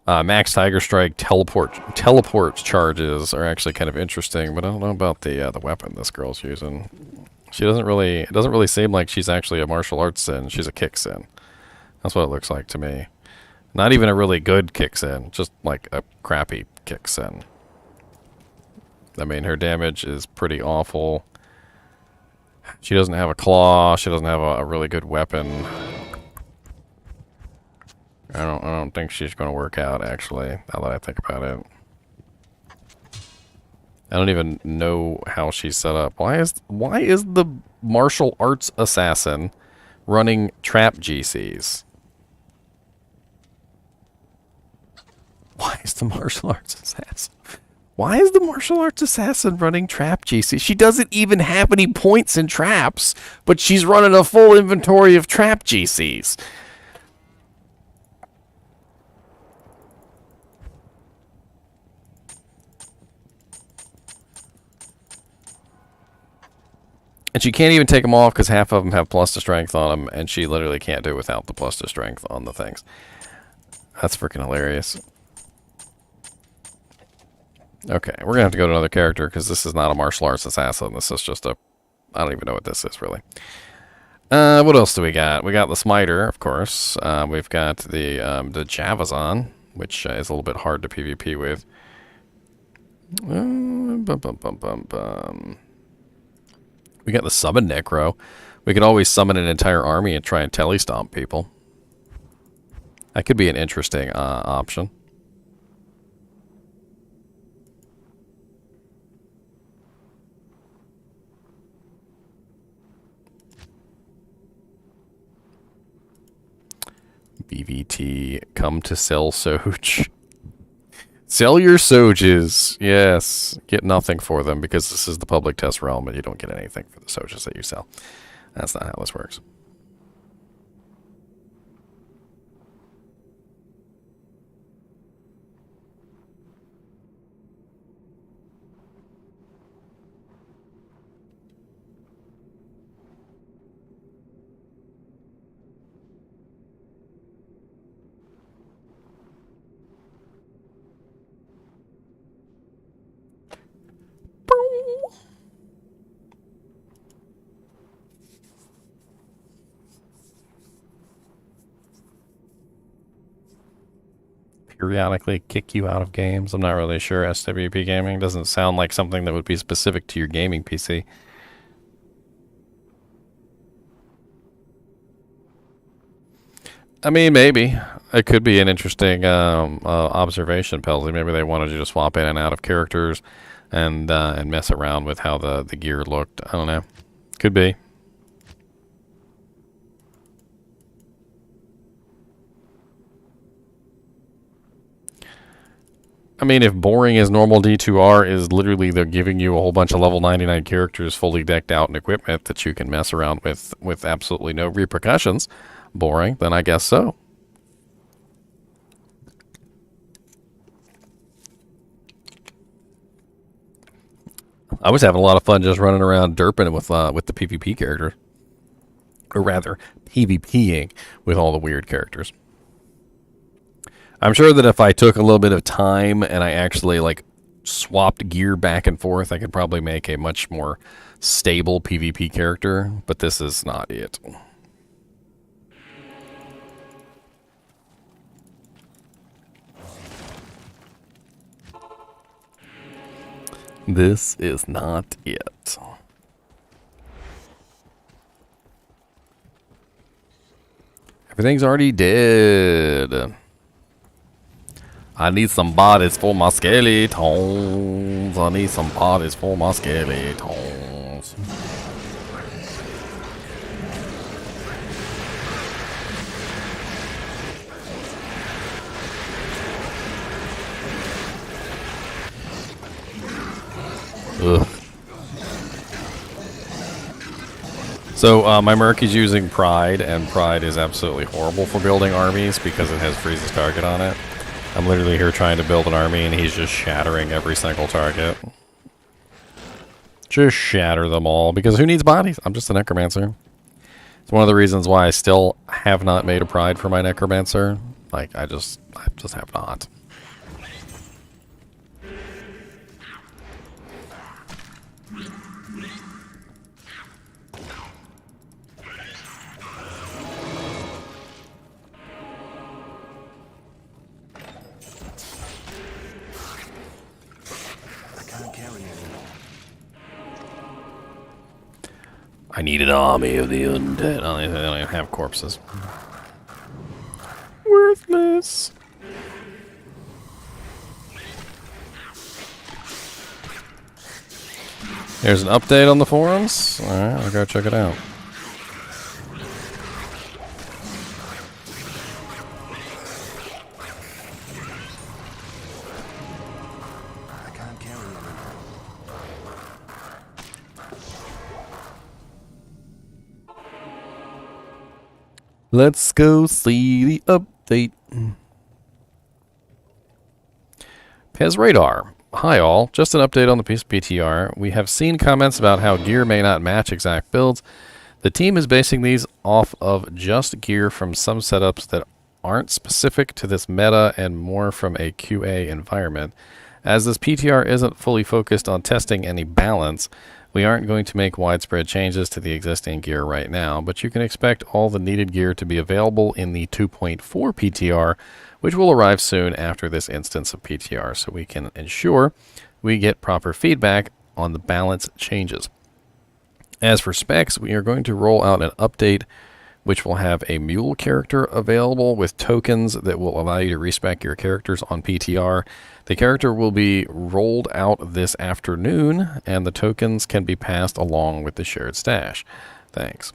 Speaker 1: Max Tiger Strike teleport charges are actually kind of interesting, but I don't know about the weapon this girl's using. She doesn't really. It doesn't really seem like she's actually a martial arts sin. She's a kick sin. That's what it looks like to me. Not even a really good kick sin, just like a crappy kick sin. I mean, her damage is pretty awful. She doesn't have a claw. She doesn't have a really good weapon. I don't think she's going to work out, actually, now that I think about it. I don't even know how she's set up. Why is the martial arts assassin running trap GCs? Why is the martial arts assassin? Why is the martial arts assassin running trap GC? She doesn't even have any points in traps, but she's running a full inventory of trap GCs. And she can't even take them off because half of them have plus to strength on them, and she literally can't do it without the plus to strength on the things. That's freaking hilarious. Okay, we're going to have to go to another character because this is not a martial arts assassin. This is just a... I don't even know what this is, really. What else do we got? We got the Smiter, of course. We've got the Javazon, which is a little bit hard to PvP with. We got the Summon Necro. We could always summon an entire army and try and telestomp people. That could be an interesting option. BVT, come to sell Soj. Sell your Soges. Yes. Get nothing for them because this is the public test realm and you don't get anything for the Soges that you sell. That's not how this works. Periodically kick you out of games. I'm not really sure. SWP gaming doesn't sound like something that would be specific to your gaming PC. I mean, maybe. It could be an interesting observation, Pelsley. Maybe they wanted you to swap in and out of characters and mess around with how the gear looked. I don't know. Could be. I mean, if boring as normal D2R is literally they're giving you a whole bunch of level 99 characters fully decked out in equipment that you can mess around with absolutely no repercussions, boring, then I guess so. I was having a lot of fun just running around derping with the PvP character. Or rather, PvPing with all the weird characters. I'm sure that if I took a little bit of time and I actually like swapped gear back and forth, I could probably make a much more stable PvP character, but this is not it. This is not it. Everything's already dead. I need some bodies for my skeletons. I need some bodies for my skeletons. Ugh. So my Merc is using Pride, and Pride is absolutely horrible for building armies because it has freezes target on it. I'm literally here trying to build an army, and he's just shattering every single target. Just shatter them all, because who needs bodies? I'm just a Necromancer. It's one of the reasons why I still have not made a Pride for my Necromancer. Like, I just have not. I need an army of the undead. Oh, they don't even have corpses. Worthless. There's an update on the forums. Alright, I'll go check it out. Let's go see the update. Pez Radar. Hi all, just an update on the PTR. We have seen comments about how gear may not match exact builds. The team is basing these off of just gear from some setups that aren't specific to this meta and more from a QA environment. As this PTR isn't fully focused on testing any balance, we aren't going to make widespread changes to the existing gear right now, but you can expect all the needed gear to be available in the 2.4 PTR, which will arrive soon after this instance of PTR, so we can ensure we get proper feedback on the balance changes. As for specs, we are going to roll out an update which will have a mule character available with tokens that will allow you to respec your characters on PTR. The character will be rolled out this afternoon, and the tokens can be passed along with the shared stash. Thanks.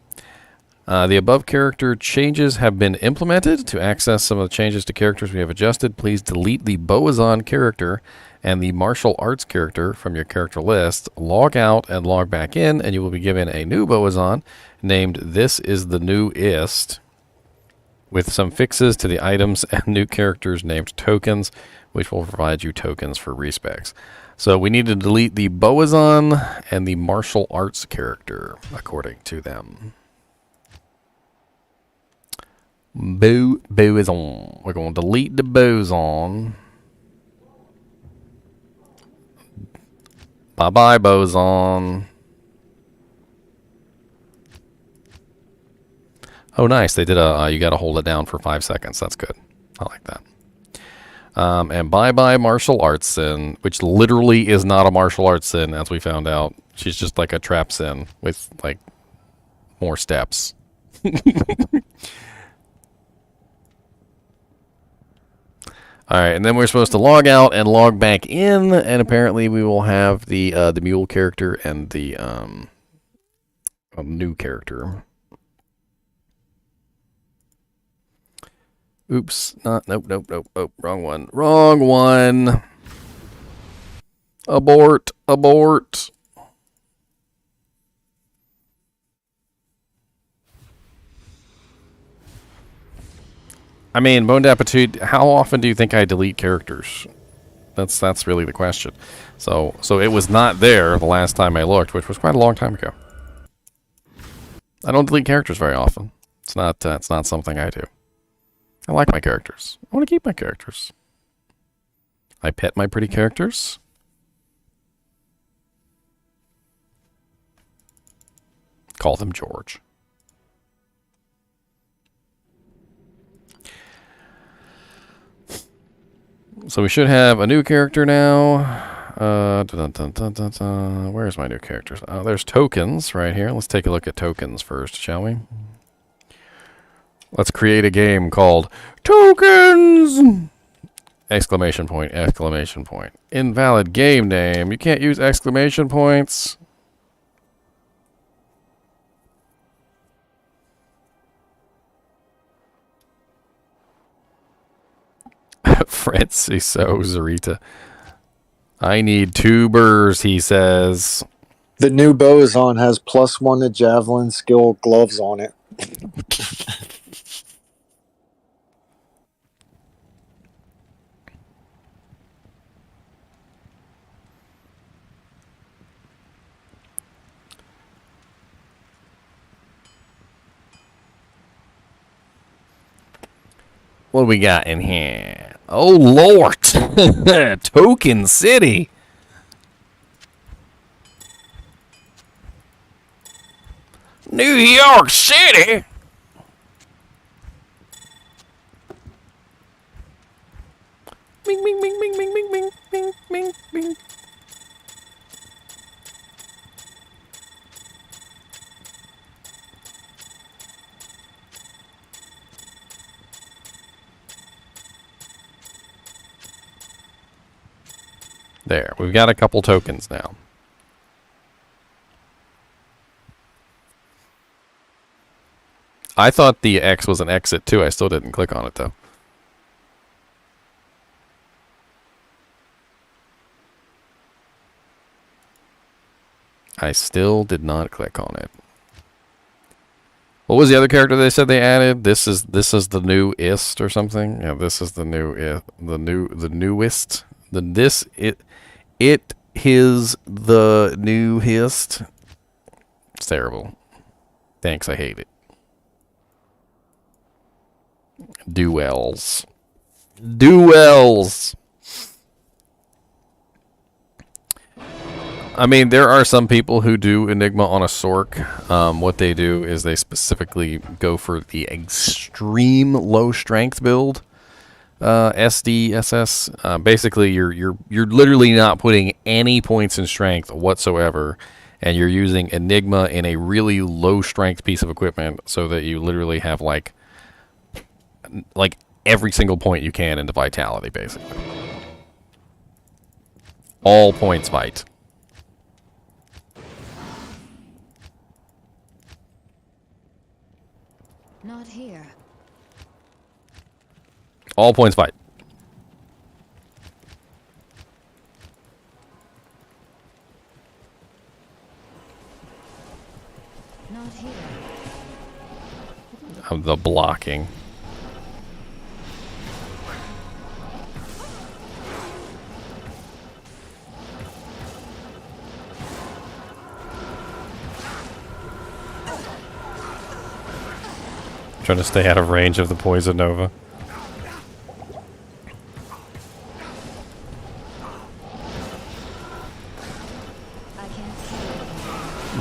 Speaker 1: The above character changes have been implemented. To access some of the changes to characters we have adjusted, please delete the Boazon character and the martial arts character from your character list. Log out and log back in, and you will be given a new Boazon named This is the New Ist, with some fixes to the items and new characters named tokens, which will provide you tokens for respecs. So we need to delete the Boazon and the martial arts character, according to them. Boazon. We're going to delete the Boazon. Bye-bye, Boazon. Oh, nice. They did a, you got to hold it down for 5 seconds. That's good. I like that. And bye-bye martial arts sin, which literally is not a martial arts sin, as we found out. She's just like a trap sin with, like, more steps. Alright, and then we're supposed to log out and log back in, and apparently we will have the mule character and the new character. Oops, nope, wrong one. Wrong one. Abort. I mean, Bon Appetit, how often do you think I delete characters? That's really the question. So it was not there the last time I looked, which was quite a long time ago. I don't delete characters very often. It's not something I do. I like my characters. I want to keep my characters. I pet my pretty characters. Call them George. So we should have a new character now. Where's my new characters? Oh, there's tokens right here. Let's take a look at tokens first, shall we? Let's create a game called Tokens! Exclamation point, exclamation point. Invalid game name. You can't use exclamation points. Franciso Zarita. I need tubers, he says.
Speaker 4: The new Boazon has +1 to javelin skill gloves on it.
Speaker 1: What do we got in here? Oh, Lord! Token City! New York City! Bing, bing, bing, bing, bing, bing, bing, bing, bing, bing. There, we've got a couple tokens now. I thought the X was an exit too. I still didn't click on it though. I still did not click on it. What was the other character they said they added? This is the newest or something. Yeah, this is the newest. It is the newest. It's terrible. Thanks, I hate it. Duels. I mean, there are some people who do Enigma on a Sork. What they do is they specifically go for the extreme low strength build. SD, SS. Basically, you're literally not putting any points in strength whatsoever, and you're using Enigma in a really low strength piece of equipment, so that you literally have like every single point you can into vitality, basically. All points fight.
Speaker 3: Not here.
Speaker 1: All points fight.
Speaker 3: Not here.
Speaker 1: Of the blocking. Trying to stay out of range of the Poison Nova.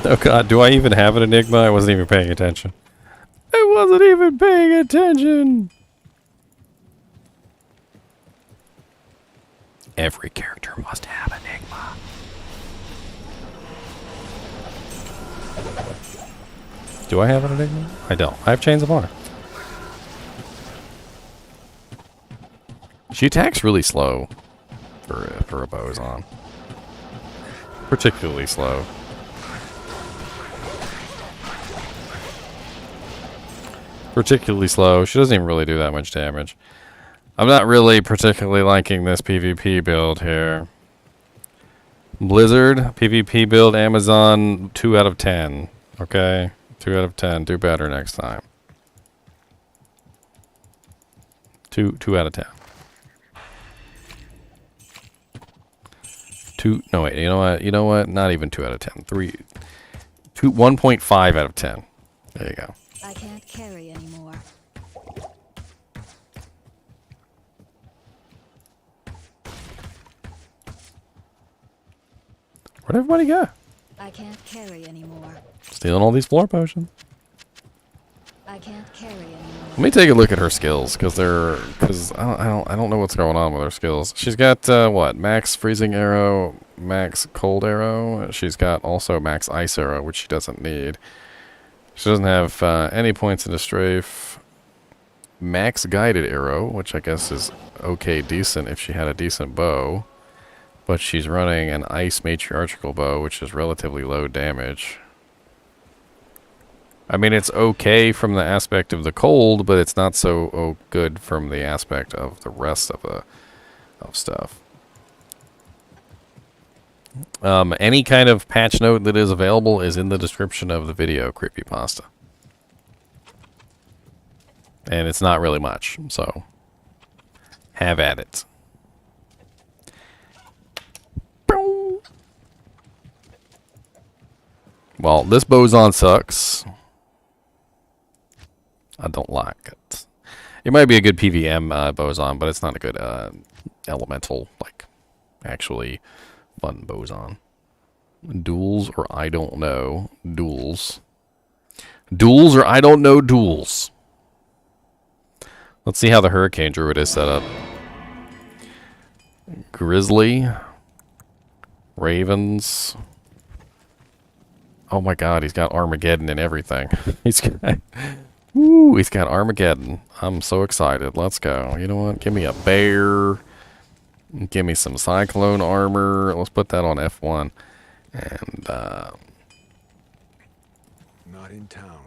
Speaker 1: Oh god, do I even have an Enigma? I wasn't even paying attention. I wasn't even paying attention! Every character must have Enigma. Do I have an Enigma? I don't. I have Chains of Honor. She attacks really slow for a Boazon. Particularly slow. Particularly slow. She doesn't even really do that much damage. I'm not really particularly liking this PvP build here. Blizzard, PvP build, Amazon, 2 out of 10. Okay? 2 out of 10. Do better next time. 2 out of 10. 2. No, wait. You know what? You know what? Not even 2 out of 10. 1.5 out of 10. There you go.
Speaker 3: I can't carry anymore.
Speaker 1: Where'd everybody go?
Speaker 3: I can't carry anymore.
Speaker 1: Stealing all these floor potions.
Speaker 3: I can't carry anymore.
Speaker 1: Let me take a look at her skills, because I don't know what's going on with her skills. She's got what? Max freezing arrow, max cold arrow. She's got also max ice arrow, which she doesn't need. She doesn't have any points into strafe. Max guided arrow, which I guess is okay, decent if she had a decent bow. But she's running an ice matriarchal bow, which is relatively low damage. I mean, it's okay from the aspect of the cold, but it's not so good from the aspect of the rest of the stuff. Any kind of patch note that is available is in the description of the video, creepypasta. And it's not really much, so have at it. Well, this boson sucks. I don't like it. It might be a good PVM boson, but it's not a good elemental, like, actually fun boson. Duels or I don't know. Duels. Duels or I don't know duels. Let's see how the Hurricane Druid is set up. Grizzly. Ravens. Oh my god, he's got Armageddon and everything. He's got Armageddon. I'm so excited. Let's go. You know what? Give me a bear. Give me some Cyclone armor. Let's put that on F1. And,
Speaker 2: Not in town.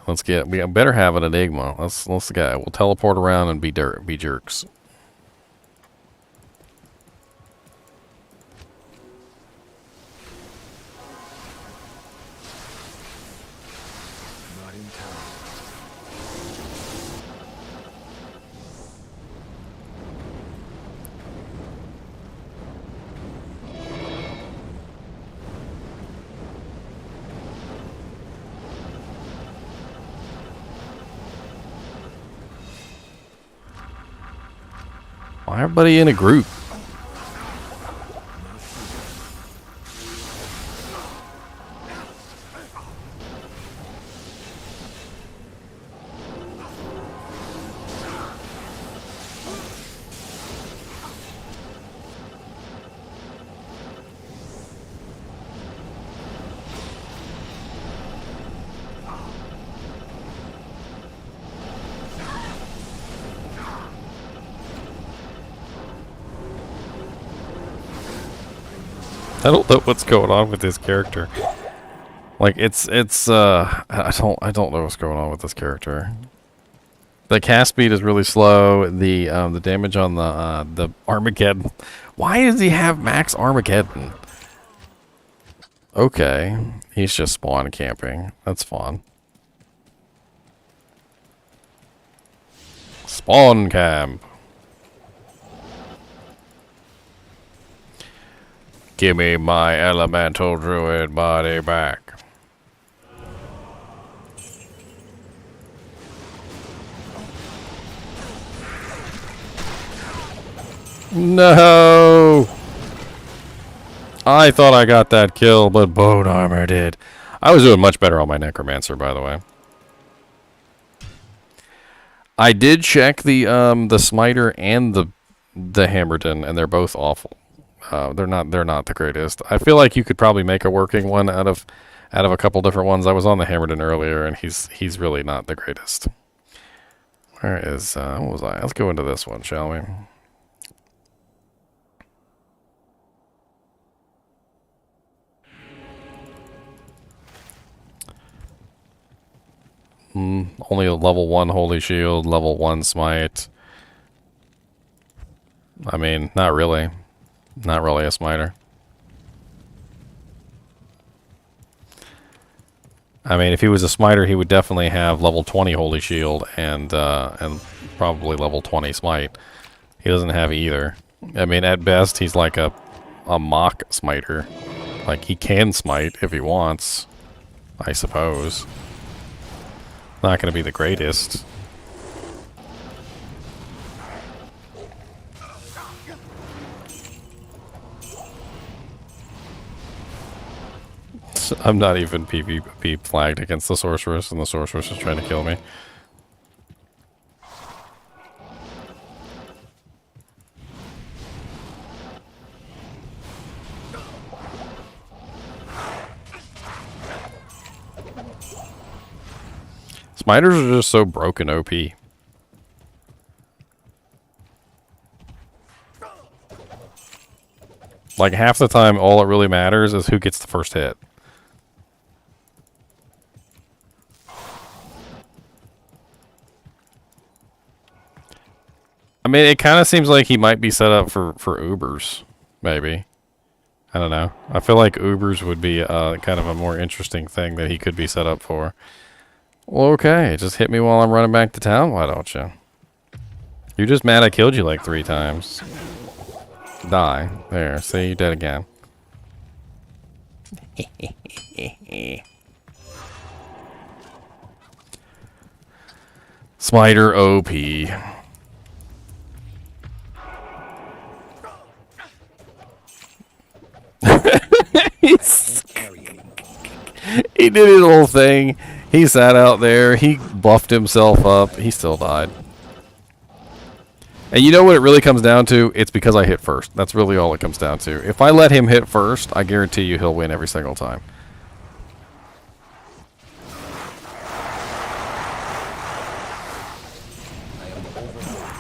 Speaker 1: we better have an Enigma. Let's go. We'll teleport around and be jerks.
Speaker 2: Not in town.
Speaker 1: Why everybody in a group? I don't know what's going on with this character. Like I don't know what's going on with this character. The cast speed is really slow. The damage on the Armageddon. Why does he have max Armageddon? Okay, he's just spawn camping. That's fun. Spawn camp. Give me my elemental druid body back. No! I thought I got that kill, but bone armor did. I was doing much better on my Necromancer, by the way. I did check the Smiter and the Hammerton, and they're both awful. They're not the greatest. I feel like you could probably make a working one out of a couple different ones. I was on the Hammerton earlier, and he's really not the greatest. Where is what was I? Let's go into this one, shall we? Only a level 1 Holy Shield, level 1 Smite. I mean, not really. Not really a smiter. I mean, if he was a smiter, he would definitely have level 20 Holy Shield and probably level 20 Smite. He doesn't have either. I mean, at best, he's like a mock smiter. Like, he can smite if he wants, I suppose. Not going to be the greatest. I'm not even PvP flagged against the sorceress, and the sorceress is trying to kill me. Smiters are just so broken OP. Like, half the time, all it really matters is who gets the first hit. I mean, it kind of seems like he might be set up for Ubers, maybe. I don't know. I feel like Ubers would be kind of a more interesting thing that he could be set up for. Well, okay, just hit me while I'm running back to town, why don't you? You're just mad I killed you like 3 times. Die. There, see, you're dead again. Smiter OP. He did his whole thing. He sat out there. He buffed himself up. He still died. And you know what it really comes down to? It's because I hit first. That's really all it comes down to. If I let him hit first, I guarantee you he'll win every single time.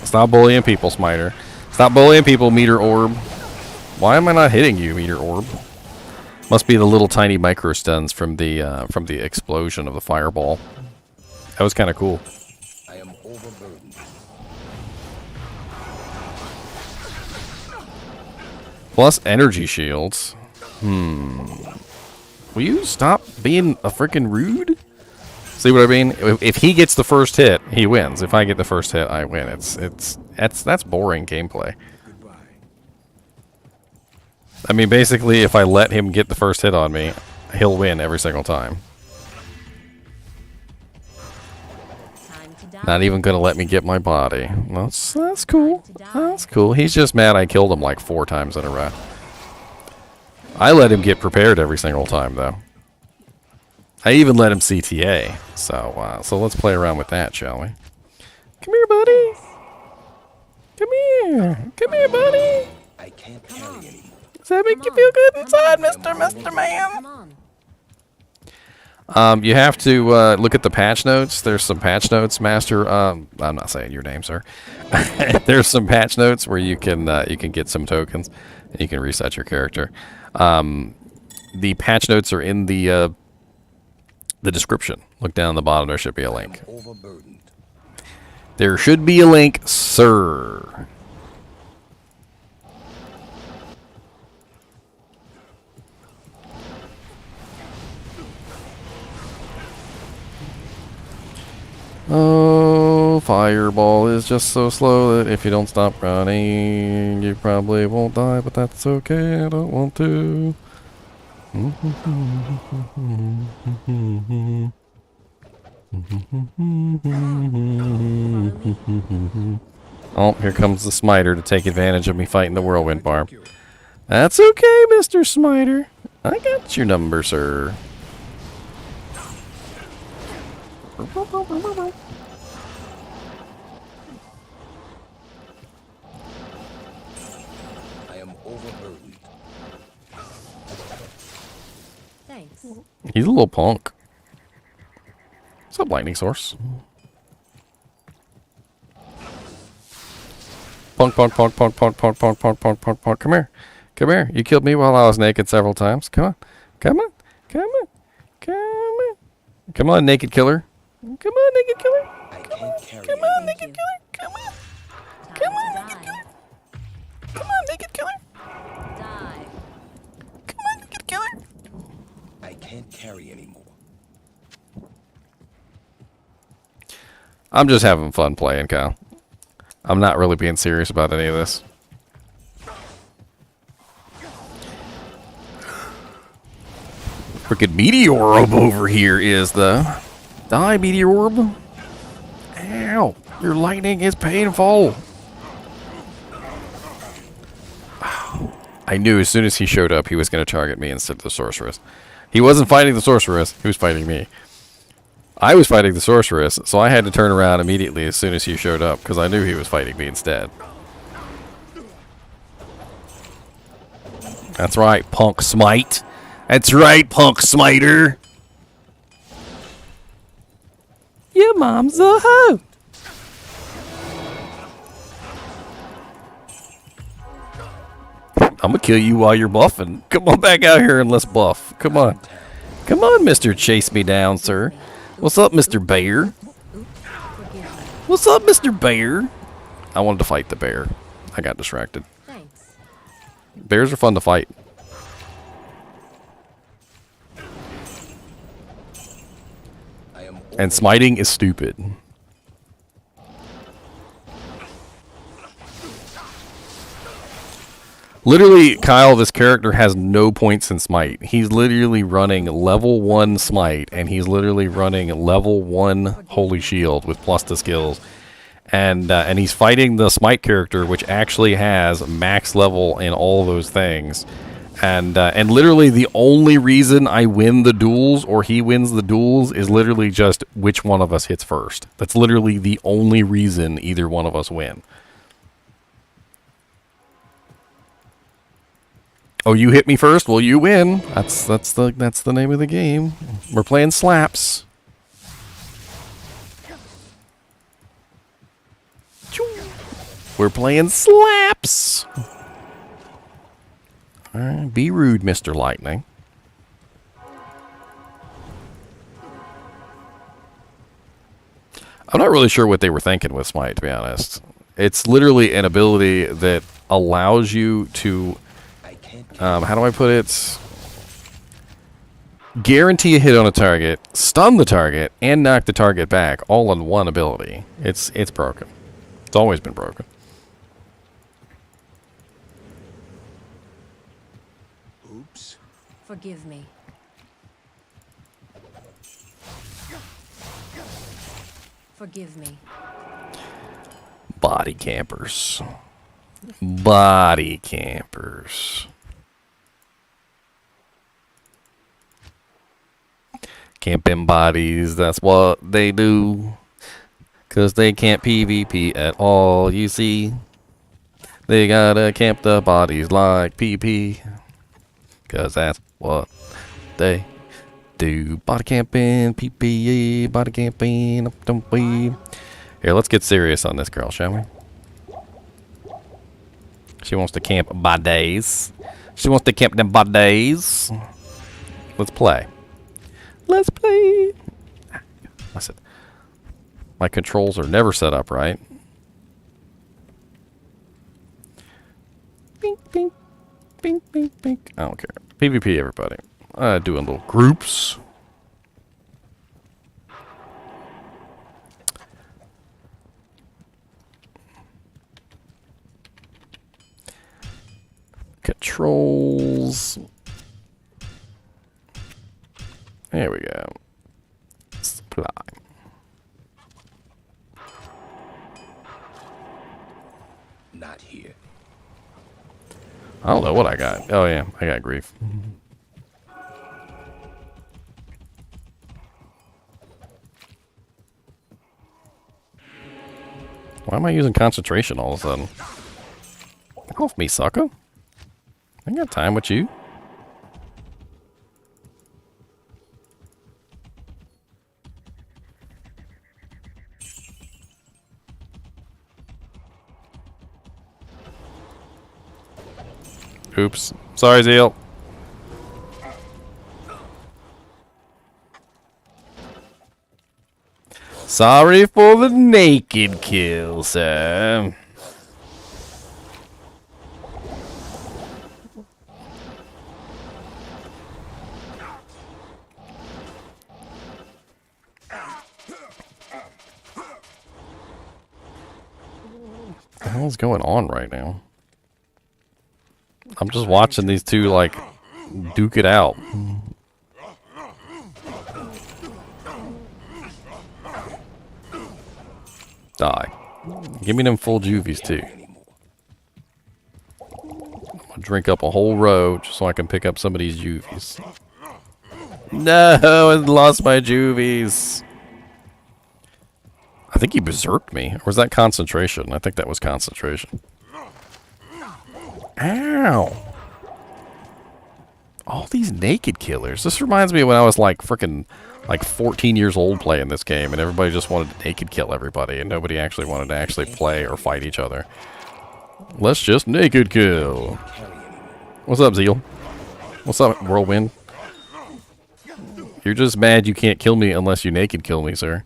Speaker 1: Stop bullying people, Smiter. Stop bullying people, Meter Orb. Why am I not hitting you, Meter Orb? Must be the little tiny micro stuns from the explosion of the fireball. That was kind of cool.
Speaker 2: I am overburdened.
Speaker 1: Plus energy shields. Will you stop being a freaking rude? See what I mean? If he gets the first hit, he wins. If I get the first hit, I win. That's boring gameplay. I mean, basically, if I let him get the first hit on me, he'll win every single time. Not even gonna let me get my body. That's cool. That's cool. He's just mad I killed him like 4 times in a row. I let him get prepared every single time, though. I even let him CTA. So let's play around with that, shall we? Come here, buddy. Come here. Come here, buddy.
Speaker 2: I can't carry anymore.
Speaker 1: Does that make you feel good inside, Mr. Man? You have to look at the patch notes. There's some patch notes, Master. I'm not saying your name, sir. There's some patch notes where you can get some tokens, and you can reset your character. The patch notes are in the description. Look down the bottom. There should be a link. There should be a link, sir. Oh, fireball is just so slow that if you don't stop running, you probably won't die, but that's okay, I don't want to. Oh, here comes the Smiter to take advantage of me fighting the Whirlwind Barb. That's okay, Mr. Smiter. I got your number, sir.
Speaker 2: I am overburdened.
Speaker 3: Thanks.
Speaker 1: He's a little punk. What's up, lightning source? Punk, punk, punk, punk, punk, punk, punk, punk, punk, punk, punk. Come here. Come here. You killed me while I was naked several times. Come on. Come on. Come on. Come on. Come on, naked killer. Come on, naked killer. Come on, naked killer. Come on. Come on, naked killer. Come on, naked killer.
Speaker 3: Die.
Speaker 1: Come on, naked killer.
Speaker 2: I can't carry anymore.
Speaker 1: I'm just having fun playing, Kyle. I'm not really being serious about any of this. Freaking meteor orb over here is the... Die, meteor orb. Ow. Your lightning is painful. I knew as soon as he showed up, he was going to target me instead of the sorceress. He wasn't fighting the sorceress. He was fighting me. I was fighting the sorceress, so I had to turn around immediately as soon as he showed up, because I knew he was fighting me instead. That's right, punk smite. That's right, punk smiter. Your mom's a hoe. I'm gonna kill you while you're buffing. Come on back out here and let's buff. Come on. Come on, Mr. Chase Me Down, sir. What's up, Mr. Bear? What's up, Mr. Bear? I wanted to fight the bear. I got distracted.
Speaker 3: Thanks.
Speaker 1: Bears are fun to fight. And smiting is stupid. Literally, Kyle, this character has no points in smite. He's literally running level 1 smite, and he's literally running level 1 holy shield with plus the skills. And he's fighting the smite character, which actually has max level in all those things. And literally the only reason I win the duels, or he wins the duels, is literally just which one of us hits first. That's literally the only reason either one of us win. Oh, you hit me first? Well, you win. That's the name of the game. We're playing slaps. We're playing slaps. All right, be rude, Mr. Lightning. I'm not really sure what they were thinking with Smite, to be honest. It's literally an ability that allows you to... how do I put it? Guarantee a hit on a target, stun the target, and knock the target back, all in one ability. It's broken. It's always been broken.
Speaker 2: Oops.
Speaker 3: Forgive me. Forgive me.
Speaker 1: Body campers. Body campers. Camping bodies, that's what they do. 'Cause they can't PvP at all, you see. They gotta camp the bodies like PP. 'Cause that's what they do. Body camping, PPE, body camping, don't we? Here, let's get serious on this girl, shall we? She wants to camp bodies. She wants to camp them bodies. Let's play. Let's play. I said, my controls are never set up right. Bink, bink, bink, bink, bink. I don't care. PvP, everybody. Doing little groups. Controls. There we go. Supply.
Speaker 2: Not here.
Speaker 1: I don't know what I got. Oh yeah, I got grief. Why am I using concentration all of a sudden? Get off me, sucker. I ain't got time with you. Oops. Sorry, Zeal. Sorry for the naked kill, sir. What the hell's going on right now? I'm just watching these two, like, duke it out. die. Give me them full juvies, too. I'll drink up a whole row just so I can pick up some of these juvies. No, I lost my juvies. I think he berserked me. Or was that concentration? I think that was concentration. Ow. All these naked killers. This reminds me of when I was like freaking like 14 years old playing this game and everybody just wanted to naked kill everybody and nobody actually wanted to actually play or fight each other. Let's just naked kill. What's up, Zeal? What's up, Whirlwind? You're just mad you can't kill me unless you naked kill me, sir.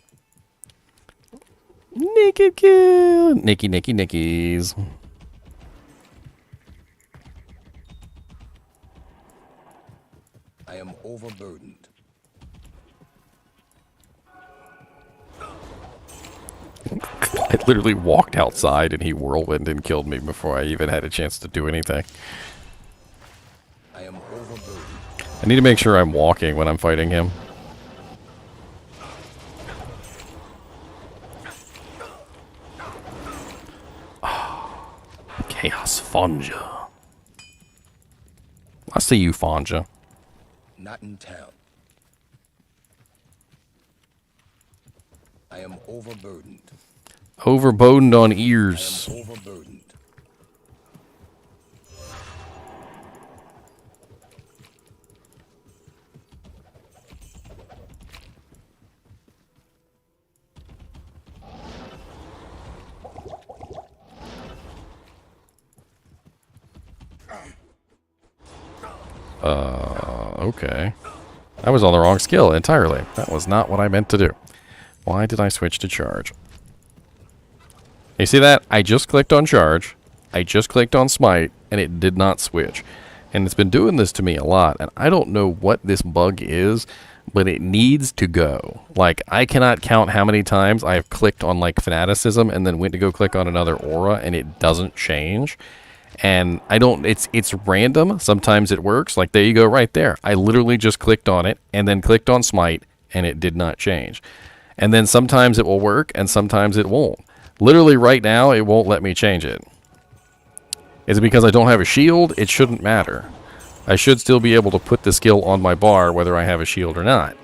Speaker 1: Naked kill. Nicky, nicky, nickies.
Speaker 2: I am overburdened.
Speaker 1: I literally walked outside and he whirlwind and killed me before I even had a chance to do anything.
Speaker 2: I am overburdened.
Speaker 1: I need to make sure I'm walking when I'm fighting him. Chaos Fonja. I see you, Fonja.
Speaker 2: Not in town. I am overburdened.
Speaker 1: Overburdened on
Speaker 2: I
Speaker 1: ears.
Speaker 2: am overburdened.
Speaker 1: Okay. I was on the wrong skill entirely. That was not what I meant to do. Why did I switch to charge? You see that? I just clicked on charge. I just clicked on smite, and it did not switch. And it's been doing this to me a lot, and I don't know what this bug is, but it needs to go. Like, I cannot count how many times I have clicked on, like, fanaticism and then went to go click on another aura, and it doesn't change. And I don't, it's random. Sometimes it works. Like, there you go right there. I literally just clicked on it and then clicked on smite and it did not change. And then sometimes it will work and sometimes it won't. Literally right now, it won't let me change it. Is it because I don't have a shield? It shouldn't matter. I should still be able to put the skill on my bar whether I have a shield or not.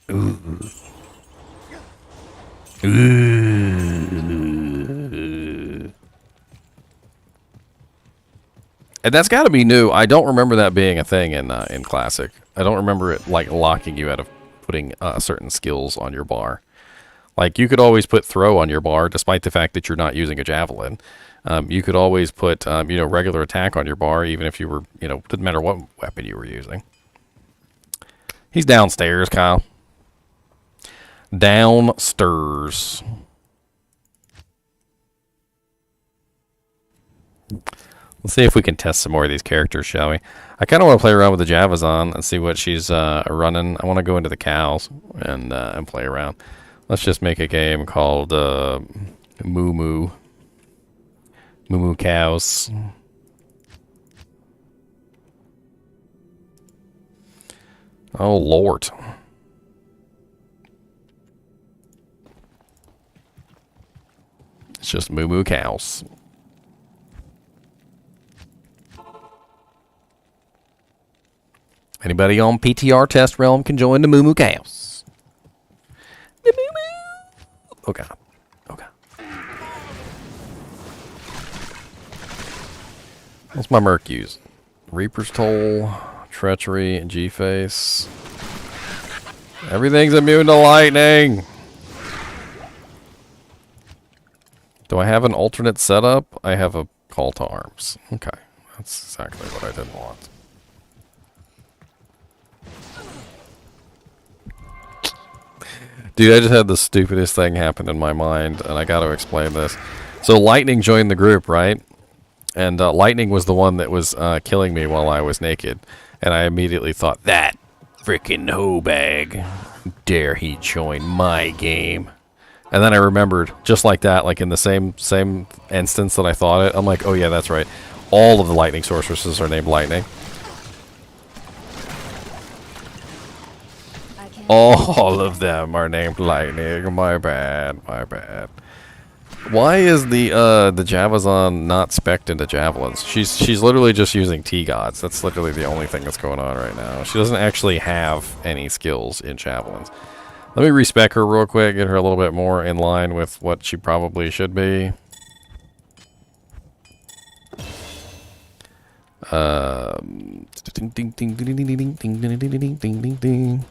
Speaker 1: Ooh. Ooh. And that's got to be new. I don't remember that being a thing in Classic. I don't remember it like locking you out of putting certain skills on your bar. Like you could always put throw on your bar, despite the fact that you're not using a javelin. You could always put regular attack on your bar, even if you were didn't matter what weapon you were using. He's downstairs, Kyle. Downstairs. Let's see if we can test some more of these characters, shall we? I kind of want to play around with the Javazon and see what she's running. I want to go into the cows and play around. Let's just make a game called Moo Moo. Moo Moo Cows. Oh, Lord. It's just Moo Moo Cows. Anybody on PTR Test Realm can join the Moo Moo Cows. The Moo Moo. Oh, God. Oh, God. What's my merc use? Reaper's Toll, Treachery, and G-Face. Everything's immune to lightning. Do I have an alternate setup? I have a call to arms. Okay. That's exactly what I didn't want. Dude, I just had the stupidest thing happen in my mind, and I got to explain this. So Lightning joined the group, right? And Lightning was the one that was killing me while I was naked. And I immediately thought, that freaking hoe bag. Dare he join my game. And then I remembered, just like that, like in the same instance that I thought it, I'm like, oh yeah, that's right. All of the Lightning sorceresses are named Lightning. All of them are named Lightning. My bad. My bad. Why is the Javazon not spec'd into javelins? She's literally just using T-Gods. That's literally the only thing that's going on right now. She doesn't actually have any skills in javelins. Let me respec her real quick, get her a little bit more in line with what she probably should be. Ding ding ding ding ding ding ding ding ding ding ding ding ding.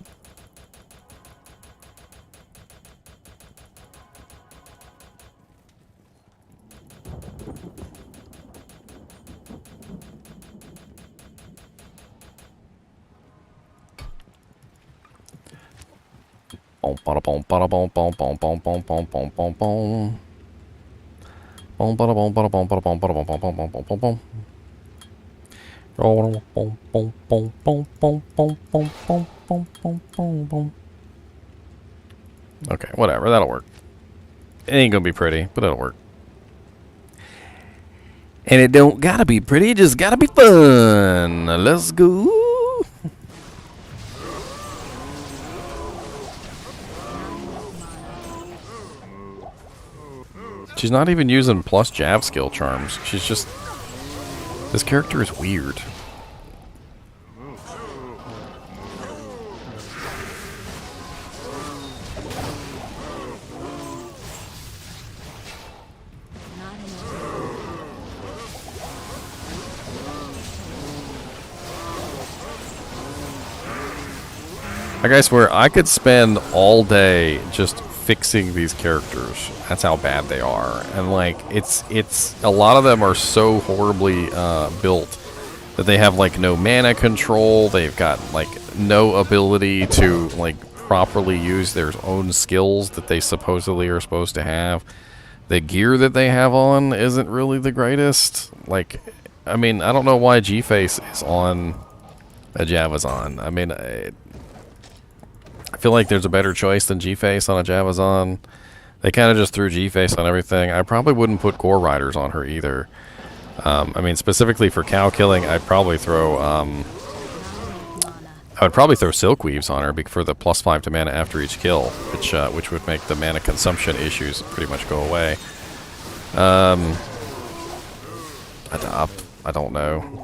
Speaker 1: Boom, bada boom, bada boom, boom, boom, boom, boom, boom, boom, boom, boom. Boom, bada boom, bada boom, bada boom, bada boom, boom, boom, boom, boom, boom, boom. Boom, boom, boom, boom, boom, boom, boom, boom, boom, boom, boom, boom, boom. Okay, whatever, that'll work. It ain't gonna be pretty, but it'll work. And it don't gotta be pretty, it just gotta be fun. Let's go. She's not even using plus jab skill charms. She's just... This character is weird. Like I swear, I could spend all day just fixing these characters. That's how bad they are. And like, it's a lot of them are so horribly built that they have like no mana control. They've got like no ability to like properly use their own skills that they supposedly are supposed to have. The gear that they have on isn't really the greatest. Like, I mean, I don't know why G-Face is on a Javazon. I mean, I feel like there's a better choice than G-Face on a Javazon. They kind of just threw G-Face on everything. I probably wouldn't put Gore Riders on her either. I mean, specifically for cow killing, I'd probably throw... I would probably throw Silkweaves on her for the +5 to mana after each kill, which would make the mana consumption issues pretty much go away. I don't know.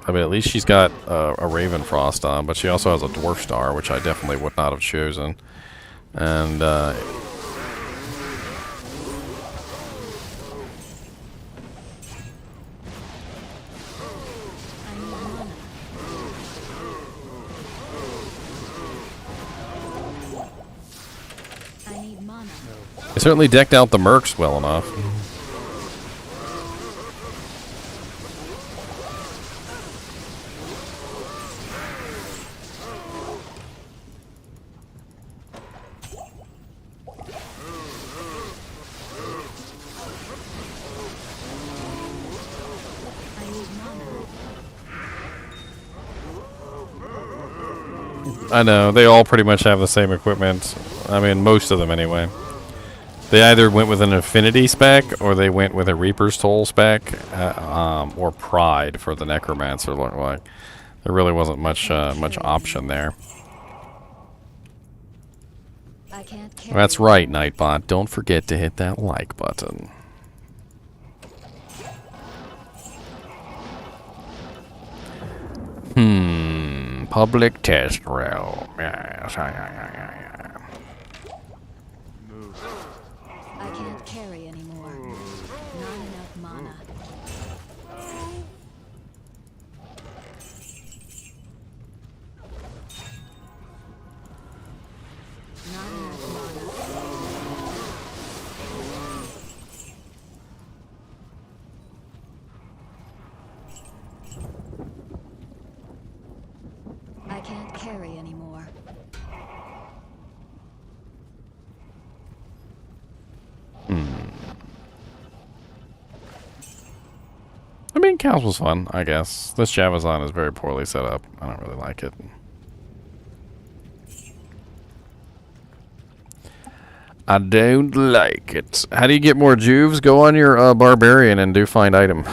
Speaker 1: I mean, at least she's got a Raven Frost on, but she also has a Dwarf Star, which I definitely would not have chosen. And, they certainly decked out the Mercs well enough. I know, they all pretty much have the same equipment. I mean, most of them anyway. They either went with an Affinity spec, or they went with a Reaper's Toll spec, or Pride for the Necromancer. Like, there really wasn't much option there. That's right, Nightbot. Don't forget to hit that like button. Public test realm. Yes.
Speaker 3: I can't carry anymore. Not enough mana. Not enough mana. I can't carry anymore.
Speaker 1: I mean, Cows was fun, I guess. This Javazon is very poorly set up. I don't really like it. I don't like it. How do you get more Juves? Go on your Barbarian and do find item.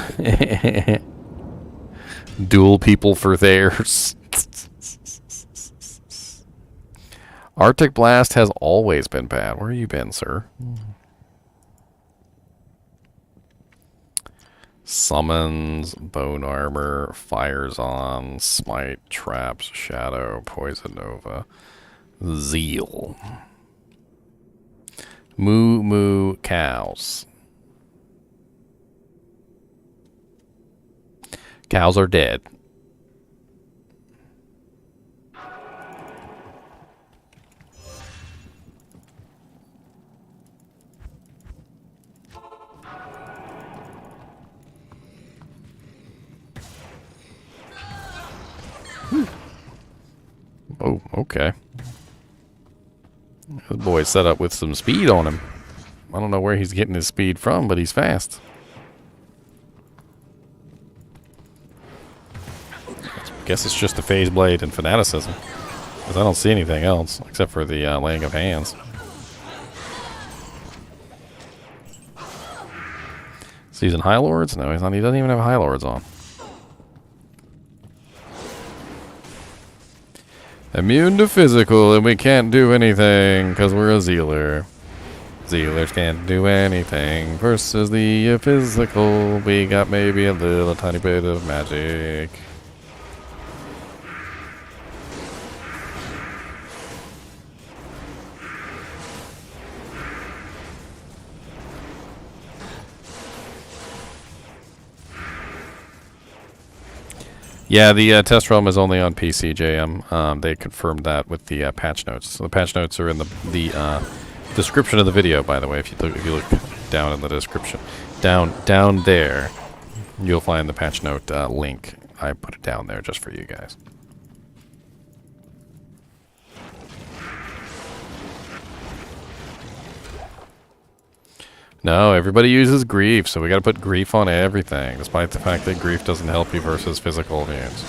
Speaker 1: Duel people for theirs. Arctic Blast has always been bad. Where have you been, sir? Summons, bone armor, fires on, smite, traps, shadow, poison nova, zeal. Moo moo cows. Cows are dead. Oh, okay. This boy's set up with some speed on him. I don't know where he's getting his speed from, but he's fast. Guess it's just the phase blade and fanaticism. Because I don't see anything else, except for the laying of hands. Is he using High Lords? No, he's not. He doesn't even have High Lords on. Immune to physical, and we can't do anything because we're a Zealer. Zealers can't do anything versus the physical. We got maybe a little tiny bit of magic. Yeah, the test realm is only on PC, JM. They confirmed that with the patch notes. So the patch notes are in the description of the video, by the way. If you look down in the description, down there, you'll find the patch note link. I put it down there just for you guys. No, everybody uses grief, so we gotta put grief on everything, despite the fact that grief doesn't help you versus physical wounds.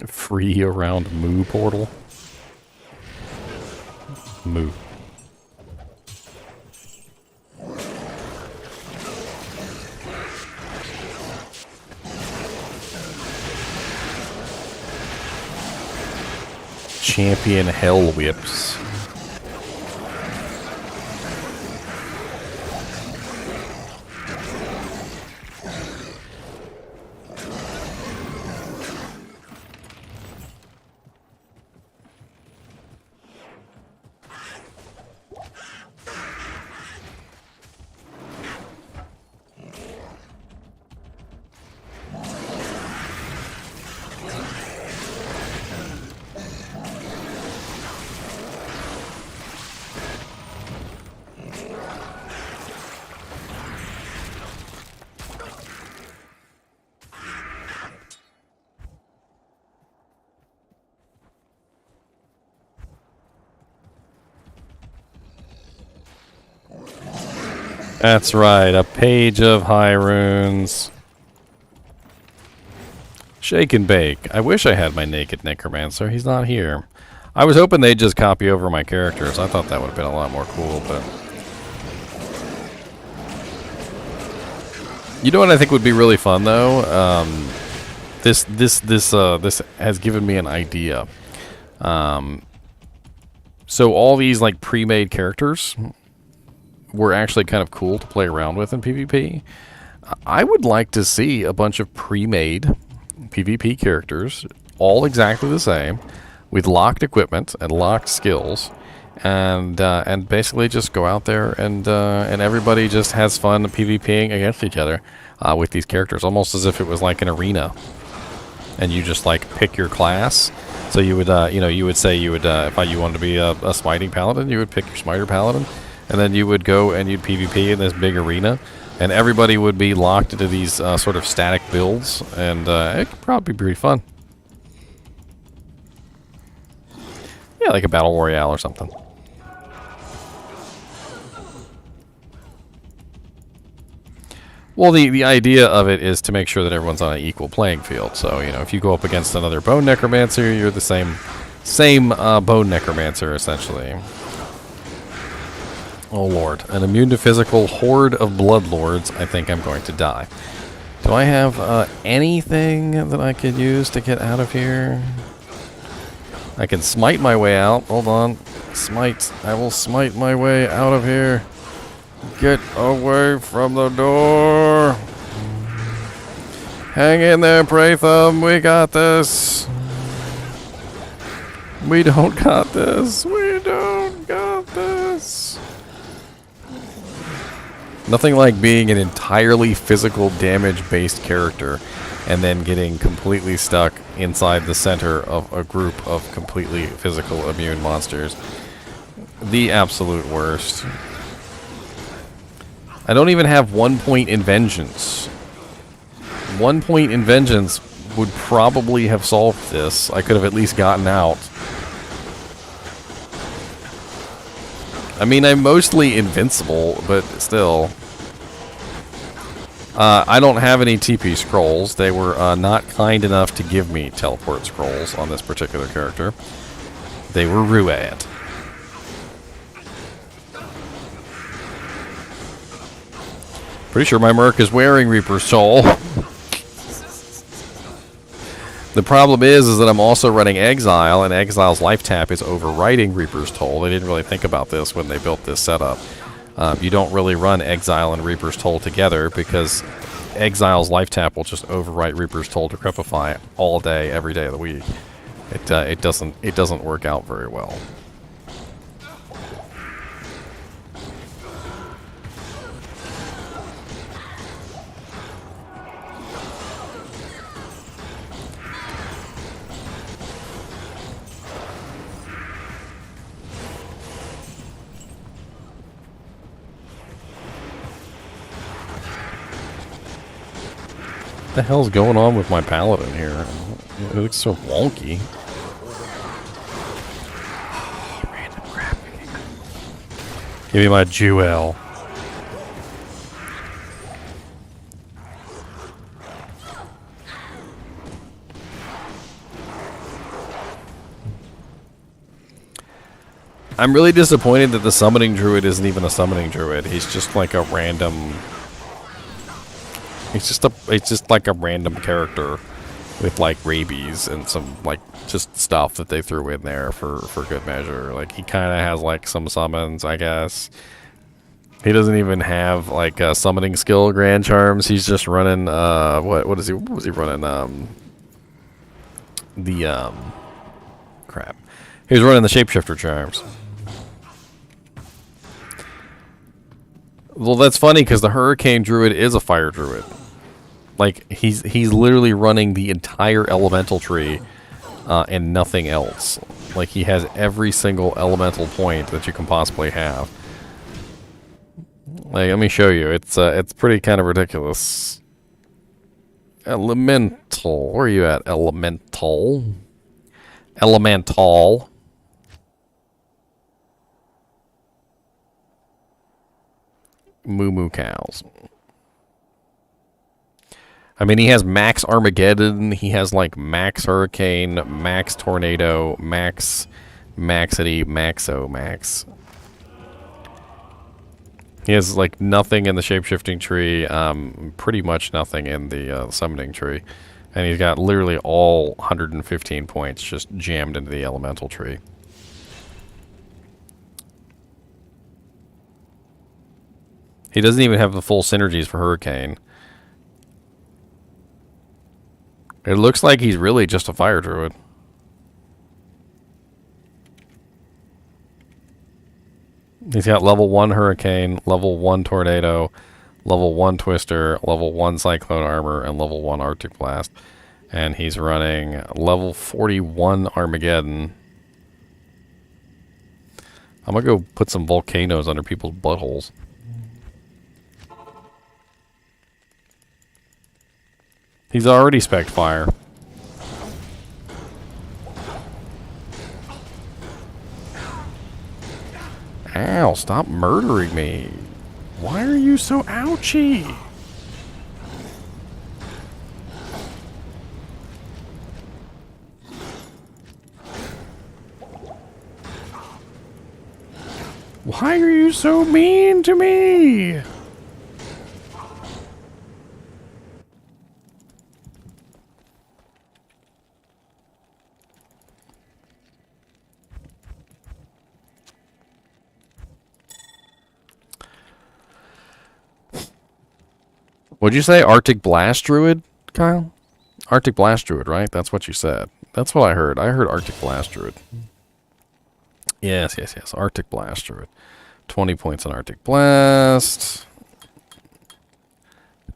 Speaker 1: Free around Moo portal. Moo. Champion Hell Whips. That's right, a page of high runes. Shake and bake. I wish I had my naked Necromancer. He's not here. I was hoping they'd just copy over my characters. I thought that would have been a lot more cool, but... You know what I think would be really fun, though? This has given me an idea. So all these, like, pre-made characters were actually kind of cool to play around with in PvP. I would like to see a bunch of pre-made PvP characters, all exactly the same, with locked equipment and locked skills, and basically just go out there and everybody just has fun PvPing against each other with these characters, almost as if it was like an arena, and you just like pick your class. So you would you would say if you wanted to be a smiting paladin, you would pick your smiter paladin. And then you would go and you'd PvP in this big arena, and everybody would be locked into these sort of static builds, and it could probably be pretty fun. Yeah, like a battle royale or something. Well, the idea of it is to make sure that everyone's on an equal playing field. So, you know, if you go up against another bone necromancer, you're the same bone necromancer, essentially. Oh, Lord. An immune to physical horde of bloodlords. I think I'm going to die. Do I have anything that I could use to get out of here? I can smite my way out. Hold on. Smite. I will smite my way out of here. Get away from the door. Hang in there, Pray Thumb. We got this. We don't got this. We don't got this. Nothing like being an entirely physical damage-based character and then getting completely stuck inside the center of a group of completely physical immune monsters. The absolute worst. I don't even have 1 point in vengeance. 1 point in vengeance would probably have solved this. I could have at least gotten out. I mean, I'm mostly invincible, but still. I don't have any TP scrolls. They were not kind enough to give me teleport scrolls on this particular character. They were ruined. Pretty sure my Merc is wearing Reaper's Soul. The problem is that I'm also running Exile, and Exile's life tap is overriding Reaper's Toll. They didn't really think about this when they built this setup. You don't really run Exile and Reaper's Toll together because Exile's life tap will just overwrite Reaper's Toll to Crepify all day, every day of the week. It doesn't work out very well. What the hell's going on with my paladin here? It looks so wonky. Random crap. Give me my duel. I'm really disappointed that the summoning druid isn't even a summoning druid. He's just like a random... It's just like a random character with like rabies and some like just stuff that they threw in there for good measure. Like he kind of has like some summons, I guess. He doesn't even have like summoning skill grand charms. He's just running what was he running crap. He was running the shapeshifter charms. Well, that's funny because the Hurricane Druid is a fire druid. Like he's literally running the entire elemental tree and nothing else. Like he has every single elemental point that you can possibly have. Like let me show you. It's pretty kind of ridiculous. Elemental. Where are you at? Elemental. Elemental. Moo moo cows. I mean, he has max Armageddon, he has like max Hurricane, max Tornado, max Maxity, Maxo Max. He has like nothing in the shapeshifting tree, pretty much nothing in the summoning tree. And he's got literally all 115 points just jammed into the elemental tree. He doesn't even have the full synergies for Hurricane. It looks like he's really just a fire druid. He's got level 1 Hurricane, level 1 Tornado, level 1 Twister, level 1 Cyclone Armor, and level 1 Arctic Blast. And he's running level 41 Armageddon. I'm gonna go put some volcanoes under people's buttholes. He's already spec'd fire. Ow, stop murdering me. Why are you so ouchy? Why are you so mean to me? What'd you say? Arctic Blast Druid, Kyle? Arctic Blast Druid, right? That's what you said. That's what I heard. I heard Arctic Blast Druid. Yes, yes, yes. Arctic Blast Druid. 20 points in Arctic Blast.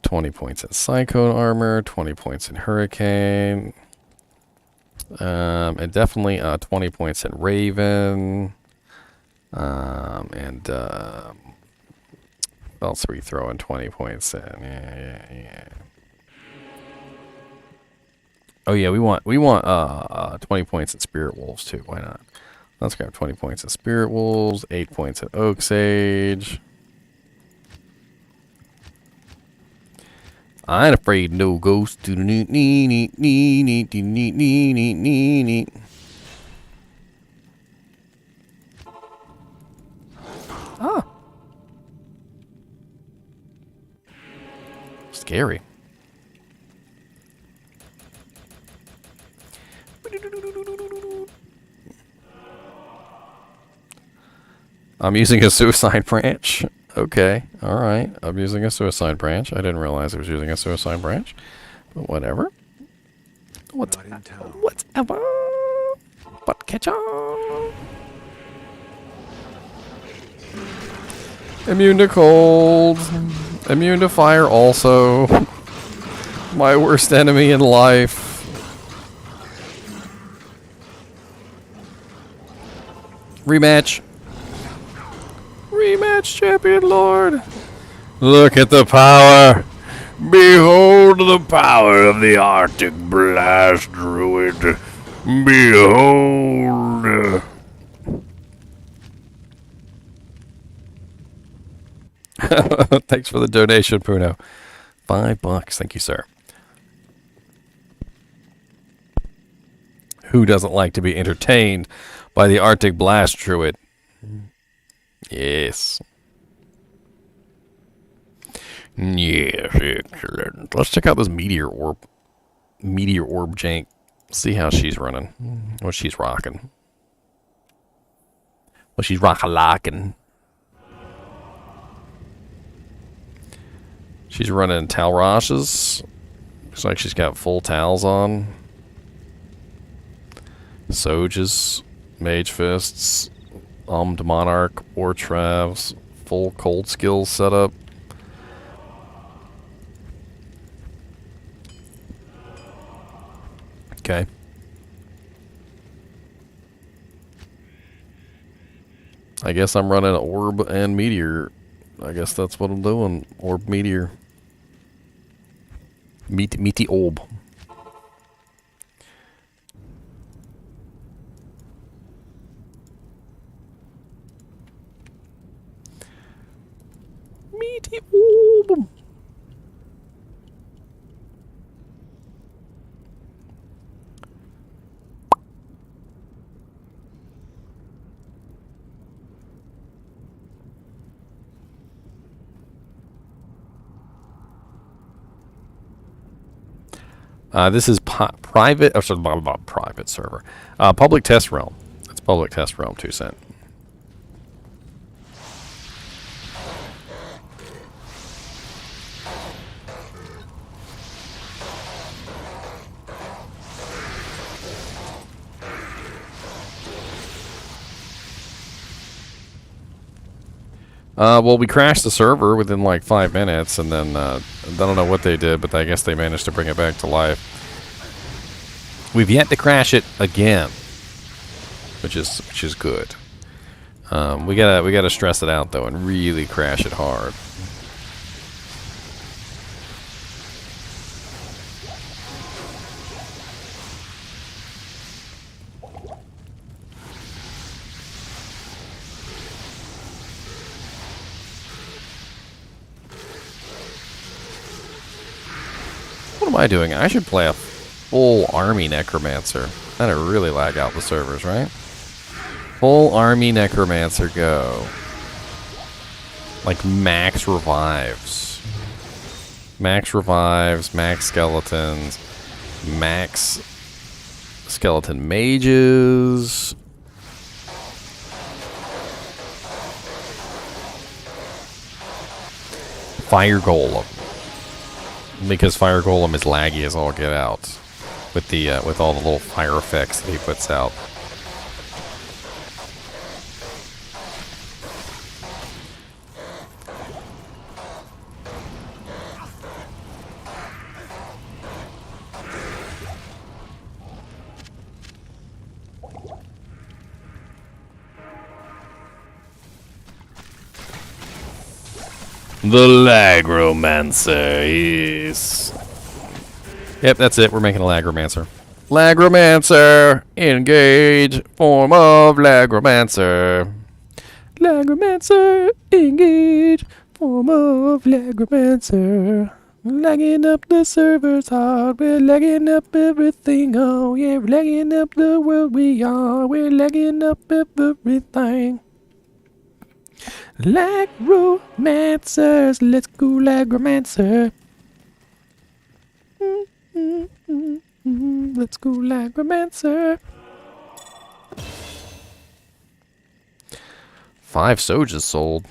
Speaker 1: 20 points in Cyclone Armor. 20 points in Hurricane. And definitely 20 points in Raven. What else are we throwing 20 points in? Yeah. Oh yeah, we want 20 points in Spirit Wolves too. Why not? Let's grab 20 points in Spirit Wolves, 8 points in Oak Sage. I ain't afraid no ghost. Ah. Scary. I'm using a suicide branch. Okay, alright. I'm using a suicide branch. I didn't realize I was using a suicide branch. But whatever. Whatever. But catch on. Immune to cold. Immune to fire also. My worst enemy in life. Rematch. Rematch, Champion Lord. Look at the power. Behold the power of the Arctic Blast Druid. Behold. Thanks for the donation, Puno. $5. Thank you, sir. Who doesn't like to be entertained by the Arctic Blast Druid? Yes. Yes, excellent. Let's check out this Meteor Orb. Meteor Orb Jank. See how she's running. What she's rocking. What she's rock-a-locking. She's running Talrashes. Looks like she's got full towels on. Soges. Mage Fists. Monarch. Ortravs. Full cold skills setup. Okay. I guess I'm running Orb and Meteor. I guess that's what I'm doing. Orb, Meteor. Meaty Orb. Meaty Orb. This is private, or sorry, private server. Public test realm. It's public test realm, 2 cent. Well, we crashed the server within like 5 minutes, and then I don't know what they did, but I guess they managed to bring it back to life. We've yet to crash it again, which is good. We gotta stress it out though and really crash it hard. What am I doing? I should play a full army Necromancer. That'd really lag out the servers, right? Full army Necromancer, go. Like max revives. Max revives, max skeletons, max skeleton mages. Fire Golem. Because Fire Golem is laggy as all get out. With the with all the little fire effects that he puts out. The Necromancer, yes. Yep, that's it. We're making a Necromancer. Necromancer, engage. Form of Necromancer. Necromancer, engage. Form of Necromancer. Lagging up the servers hard. We're lagging up everything. Oh, yeah, we're lagging up the world we are. We're lagging up everything. Necromancers, let's go Necromancer. Let's go Necromancer. 5 Sojas sold.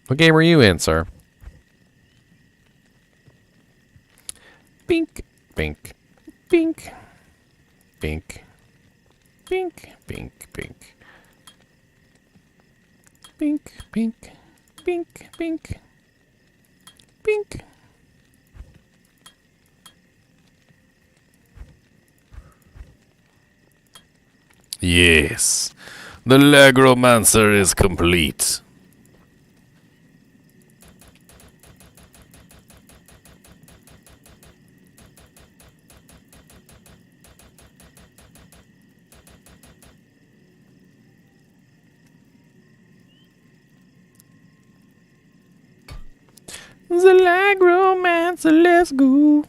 Speaker 1: What game are you in, sir? Bink, bink, bink, bink, bink, bink, bink. Bink, bink, bink, bink, bink. Yes, the Necromancer is complete. The Necromancer, let's go.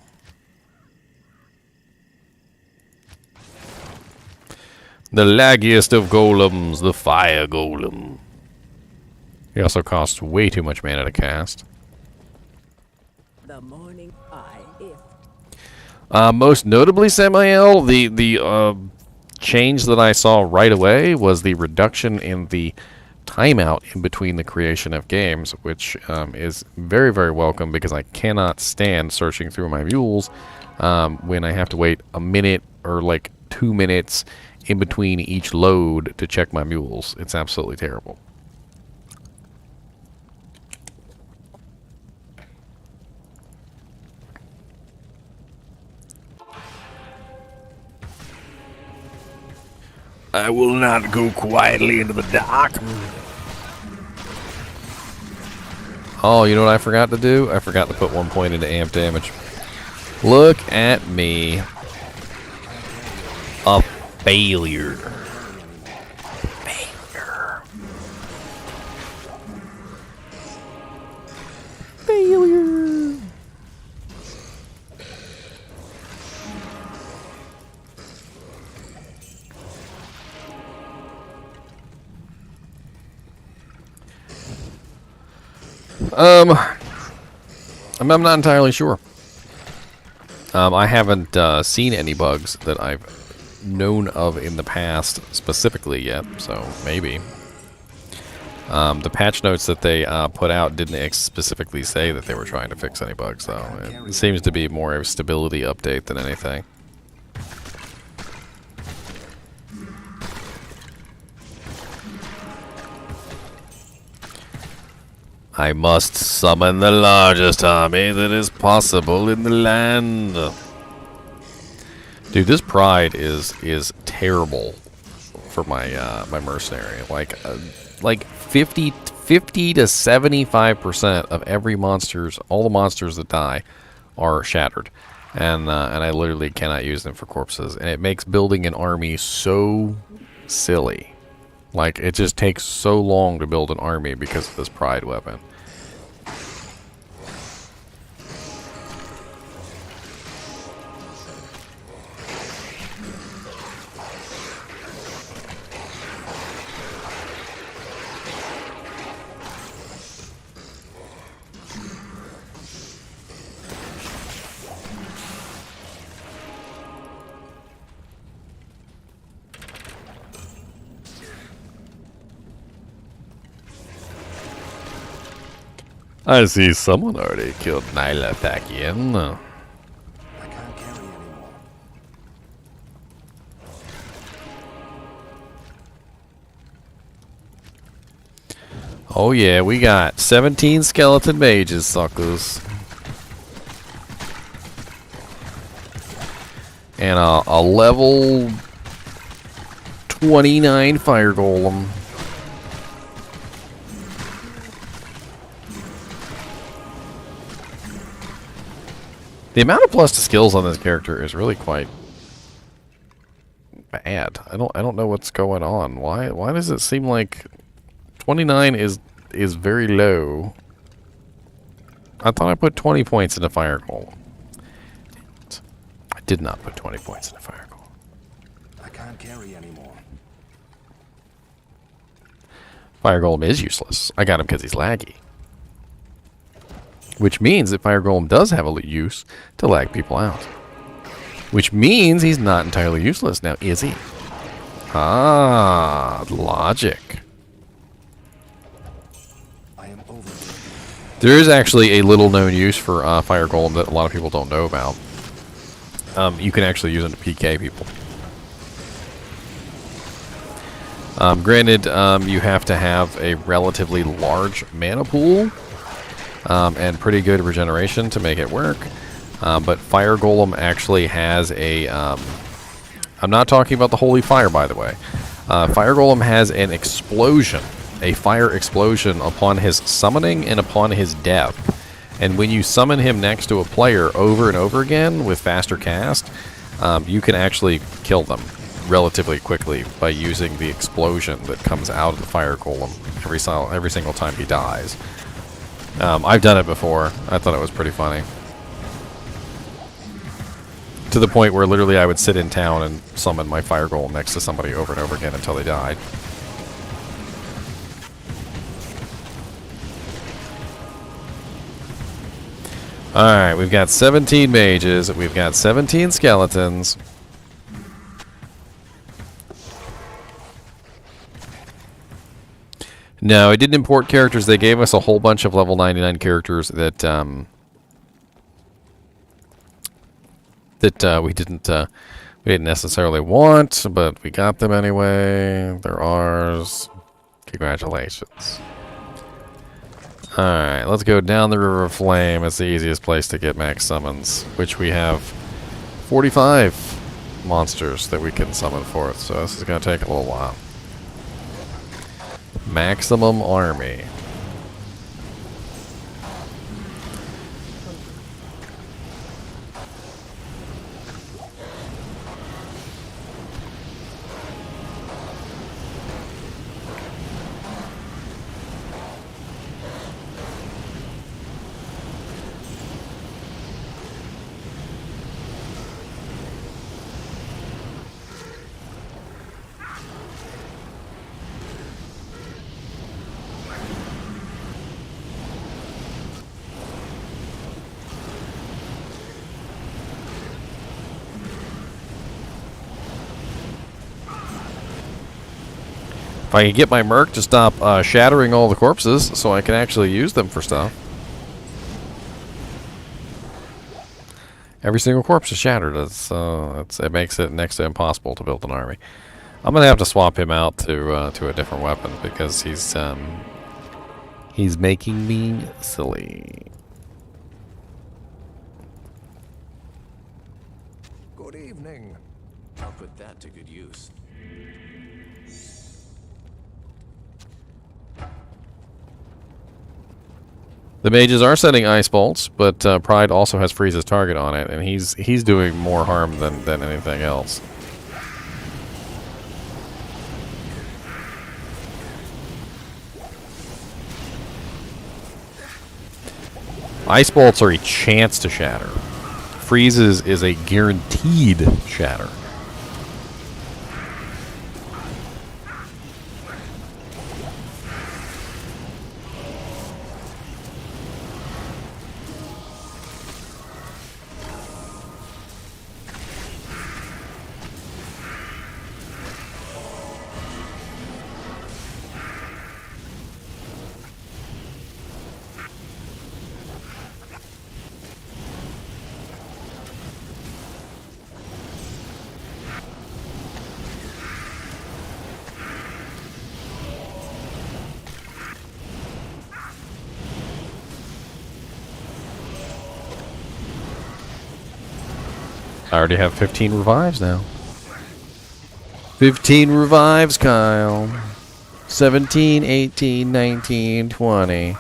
Speaker 1: The laggiest of golems, the fire golem. He also costs way too much mana to cast.
Speaker 6: The morning if
Speaker 1: Most notably, Samael, the change that I saw right away was the reduction in the timeout in between the creation of games, which is very, very welcome because I cannot stand searching through my mules when I have to wait a minute or like 2 minutes in between each load to check my mules. It's absolutely terrible. I will not go quietly into the dark. Oh, you know what I forgot to do? I forgot to put 1 point into amp damage. Look at me. A failure. Failure. Failure. I'm not entirely sure. I haven't seen any bugs that I've known of in the past specifically yet, so maybe. The patch notes that they put out didn't specifically say that they were trying to fix any bugs, though. It seems to be more of a stability update than anything. I must summon the largest army that is possible in the land. Dude, this pride is terrible for my my mercenary. Like 50 to 75% of every all the monsters that die are shattered, and I literally cannot use them for corpses, and it makes building an army so silly. Like, it just takes so long to build an army because of this pride weapon. I see someone already killed Nyla Thakian.
Speaker 2: I can't carry anymore.
Speaker 1: Oh yeah, we got 17 skeleton mages, suckers. And a level 29 fire golem. The amount of plus to skills on this character is really quite bad. I don't know what's going on. Why does it seem like 29 is very low? I thought I put 20 points into fire golem. I did not put 20 points into fire golem.
Speaker 2: I can't carry anymore.
Speaker 1: Fire golem is useless. I got him because he's laggy. Which means that fire golem does have a use to lag people out. Which means he's not entirely useless. Now, is he? Ah, logic.
Speaker 2: I am over.
Speaker 1: There is actually a little known use for fire golem that a lot of people don't know about. You can actually use it to PK people. Granted, you have to have a relatively large mana pool and pretty good regeneration to make it work. But Fire Golem actually has a... I'm not talking about the Holy Fire, by the way. Fire Golem has an explosion, a fire explosion upon his summoning and upon his death. And when you summon him next to a player over and over again with faster cast, you can actually kill them relatively quickly by using the explosion that comes out of the Fire Golem every single time he dies. I've done it before. I thought it was pretty funny. To the point where literally I would sit in town and summon my Fire Golem next to somebody over and over again until they died. Alright, we've got 17 mages, we've got 17 skeletons. No, I didn't import characters. They gave us a whole bunch of level 99 characters that we didn't necessarily want, but we got them anyway. They're ours. Congratulations. Alright, let's go down the River of Flame. It's the easiest place to get max summons, which we have 45 monsters that we can summon forth, so this is going to take a little while. Maximum army. If I can get my Merc to stop shattering all the corpses so I can actually use them for stuff. Every single corpse is shattered. It makes it next to impossible to build an army. I'm going to have to swap him out to a different weapon because he's making me silly.
Speaker 2: Good evening. I'll put that to good use.
Speaker 1: The mages are setting ice bolts, but Pride also has Freeze's target on it, and he's doing more harm than anything else. Ice bolts are a chance to shatter. Freeze's is a guaranteed shatter. I already have 15 revives now. 15 revives, Kyle. 17, 18, 19, 20.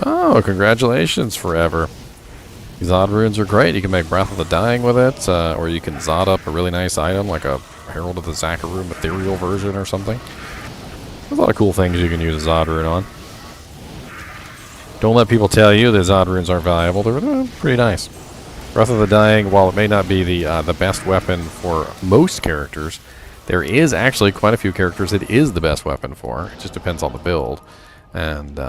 Speaker 1: Oh, congratulations, Forever. These odd runes are great. You can make Breath of the Dying with it, or you can Zod up a really nice item like a Herald of the Zakarum ethereal version or something. There's a lot of cool things you can use a Zod rune on. Don't let people tell you that Zod runes aren't valuable. They're pretty nice. Breath of the Dying, while it may not be the best weapon for most characters, there is actually quite a few characters it is the best weapon for. It just depends on the build. And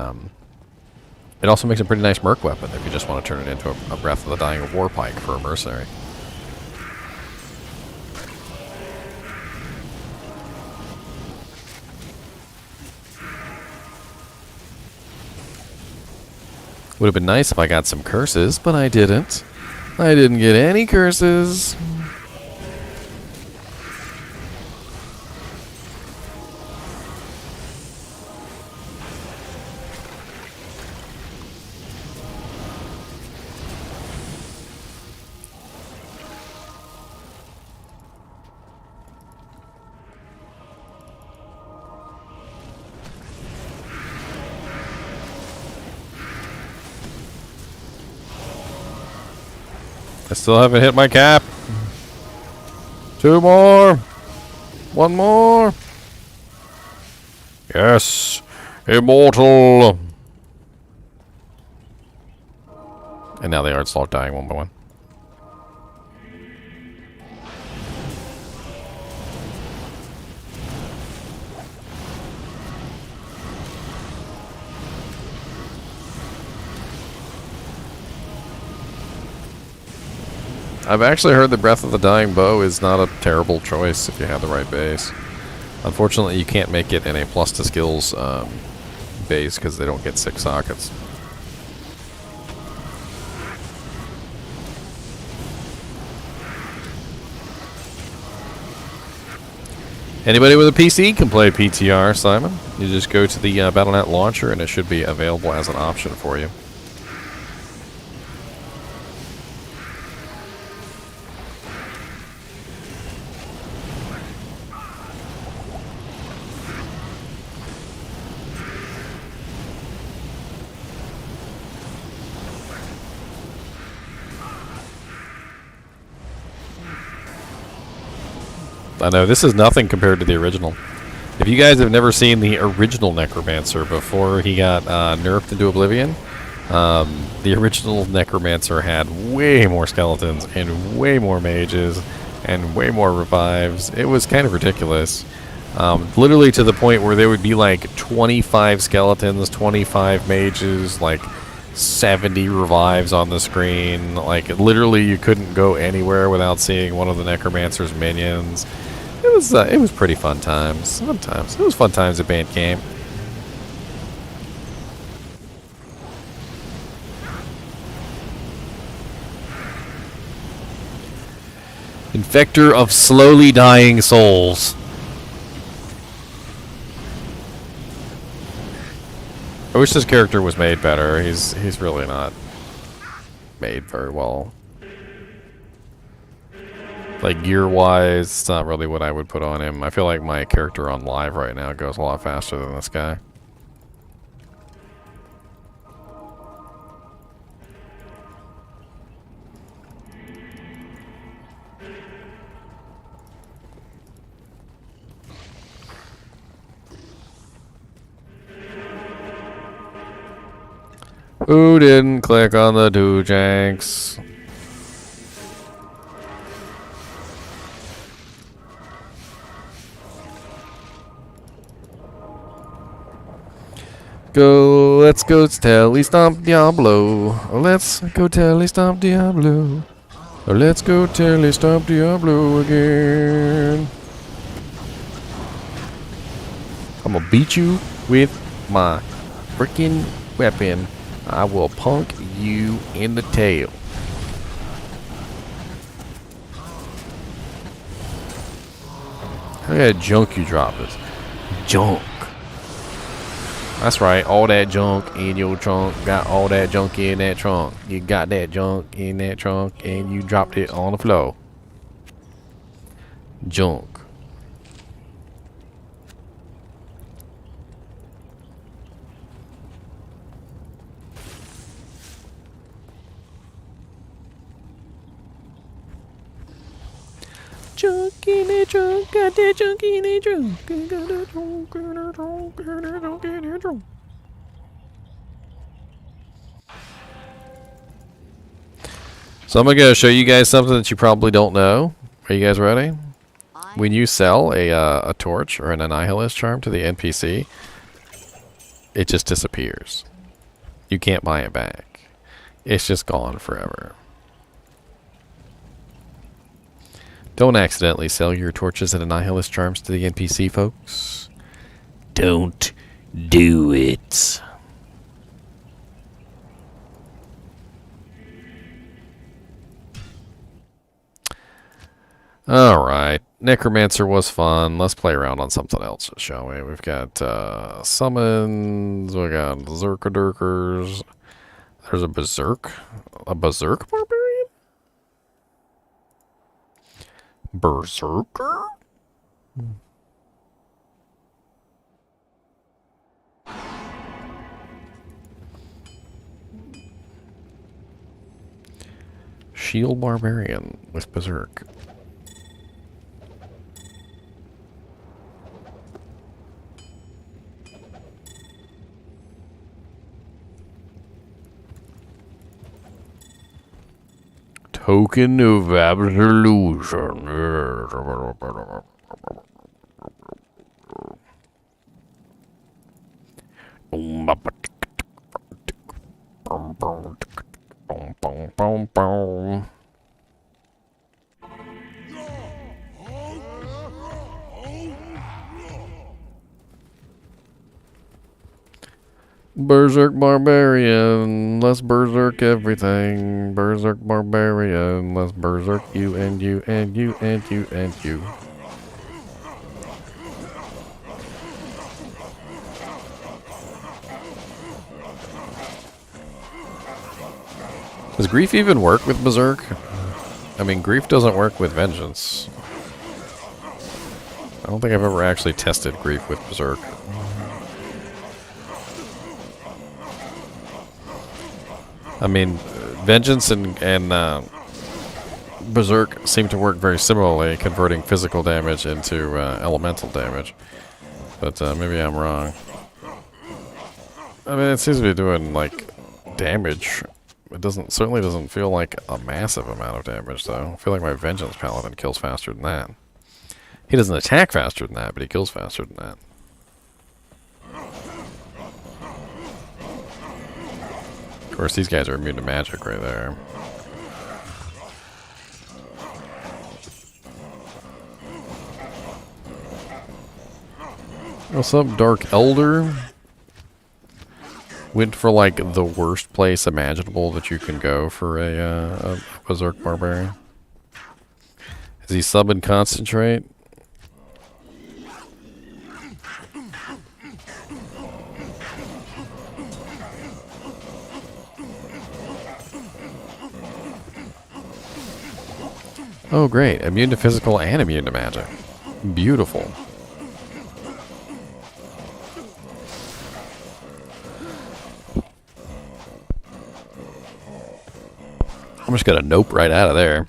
Speaker 1: it also makes a pretty nice merc weapon if you just want to turn it into a Breath of the Dying war pike for a mercenary. Would have been nice if I got some curses, but I didn't. I didn't get any curses. I still haven't hit my cap. 2 more. 1 more. Yes. Immortal. And now they are start dying one by one. I've actually heard the Breath of the Dying bow is not a terrible choice if you have the right base. Unfortunately, you can't make it in a plus to skills base because they don't get 6 sockets. Anybody with a PC can play PTR, Simon. You just go to the Battle.net launcher and it should be available as an option for you. I know, this is nothing compared to the original. If you guys have never seen the original Necromancer before he got nerfed into Oblivion, the original Necromancer had way more skeletons and way more mages and way more revives. It was kind of ridiculous. Literally to the point where there would be like 25 skeletons, 25 mages, like 70 revives on the screen. Like literally you couldn't go anywhere without seeing one of the Necromancer's minions. It was pretty fun times. Fun times. It was fun times at band camp. Infector of slowly dying souls. I wish this character was made better. He's really not made very well. Like gear-wise, it's not really what I would put on him. I feel like my character on live right now goes a lot faster than this guy. Who didn't click on the 2 janks? Let's go telly stomp Diablo. Let's go telly stomp Diablo. Let's go telly stomp Diablo again. I'm gonna beat you with my freaking weapon. I will punk you in the tail. Look at that junk you drop us. Junk. That's right. All that junk in your trunk. Got all that junk in that trunk. You got that junk in that trunk and you dropped it on the floor. Junk. Junk in the trunk, got that junk in the trunk, got that junk in the trunk, got that junk in the trunk. So I'm gonna show you guys something that you probably don't know. Are you guys ready? When you sell a torch or an Annihilus charm to the NPC, it just disappears. You can't buy it back. It's just gone forever. Don't accidentally sell your torches and Annihilus charms to the NPC, folks. Don't do it. Alright. Necromancer was fun. Let's play around on something else, shall we? We've got summons. We got Berserkers. There's a Berserk. A Berserk Barbarian? Berserker? Shield Barbarian with Berserk. Token of Absolution. Berserk Barbarian, let's berserk everything. Berserk Barbarian, let's berserk you and you and you and you and you. Does Grief even work with Berserk? I mean, Grief doesn't work with Vengeance. I don't think I've ever actually tested Grief with Berserk. I mean, Vengeance and Berserk seem to work very similarly, converting physical damage into elemental damage. But maybe I'm wrong. I mean, it seems to be doing, like, damage. It certainly doesn't feel like a massive amount of damage, though. I feel like my Vengeance Paladin kills faster than that. He doesn't attack faster than that, but he kills faster than that. Of course, these guys are immune to magic right there. What's up, Dark Elder? Went for like the worst place imaginable that you can go for a Berserk Barbarian. Is he sub and concentrate? Oh great, immune to physical and immune to magic. Beautiful. I'm just gonna nope right out of there.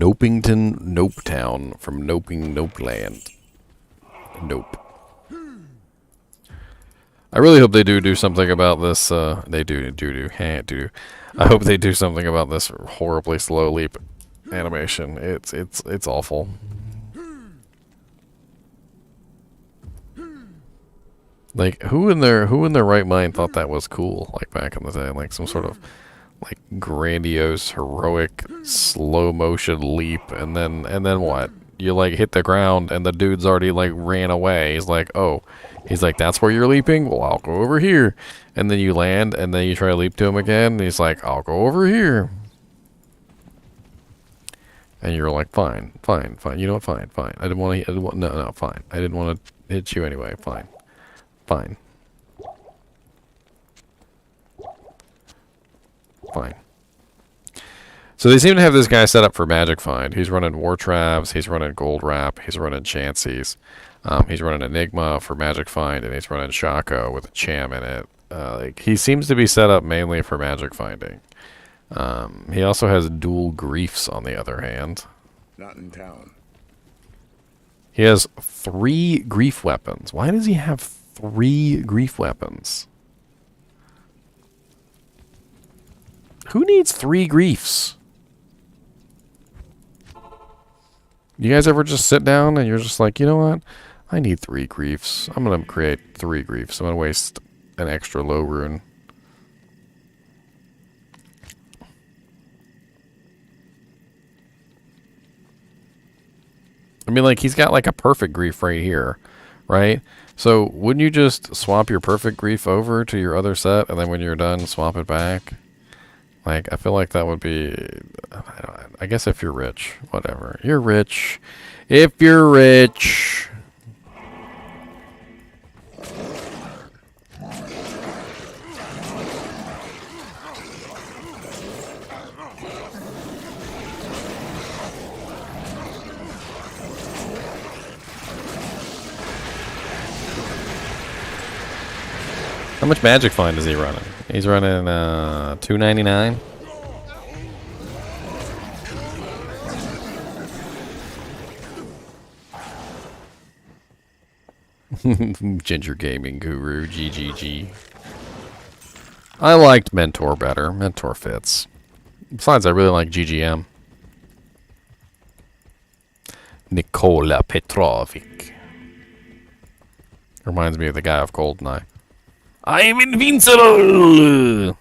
Speaker 1: Nopington, Nope Town from Noping, Nope Land. Nope. I really hope they do something about this. They do. I hope they do something about this horribly slow leap animation. It's awful. Like who in their right mind thought that was cool? Like back in the day, like some sort of like grandiose, heroic, slow motion leap, and then what? You like hit the ground and the dude's already like ran away. He's like, oh, he's like, that's where you're leaping? Well, I'll go over here. And then you land and then you try to leap to him again. And he's like, I'll go over here. And you're like, fine, fine, fine. You know what? Fine, fine. I didn't want to. No, no, fine. I didn't want to hit you anyway. Fine, fine, fine. So they seem to have this guy set up for Magic Find. He's running War Traps. He's running Gold Wrap. He's running Chances. He's running Enigma for Magic Find, and he's running Shako with a Cham in it. Like he seems to be set up mainly for Magic Finding. He also has dual griefs on the other hand.
Speaker 2: Not in town.
Speaker 1: He has 3 grief weapons. Why does he have 3 grief weapons? Who needs 3 griefs? You guys ever just sit down and you're just like, you know what? I need 3 griefs. I'm going to create 3 griefs. I'm going to waste an extra low rune. I mean, like, he's got, like, a perfect grief right here, right? So, wouldn't you just swap your perfect grief over to your other set, and then when you're done, swap it back? Like, I feel like that would be... I guess if you're rich, whatever. You're rich. If you're rich... How much Magic Find is he running? He's running $2.99. Ginger Gaming Guru, GGG. I liked Mentor better. Mentor fits. Besides, I really like GGM. Nikola Petrovic. Reminds me of the guy of Goldeneye. I am invincible!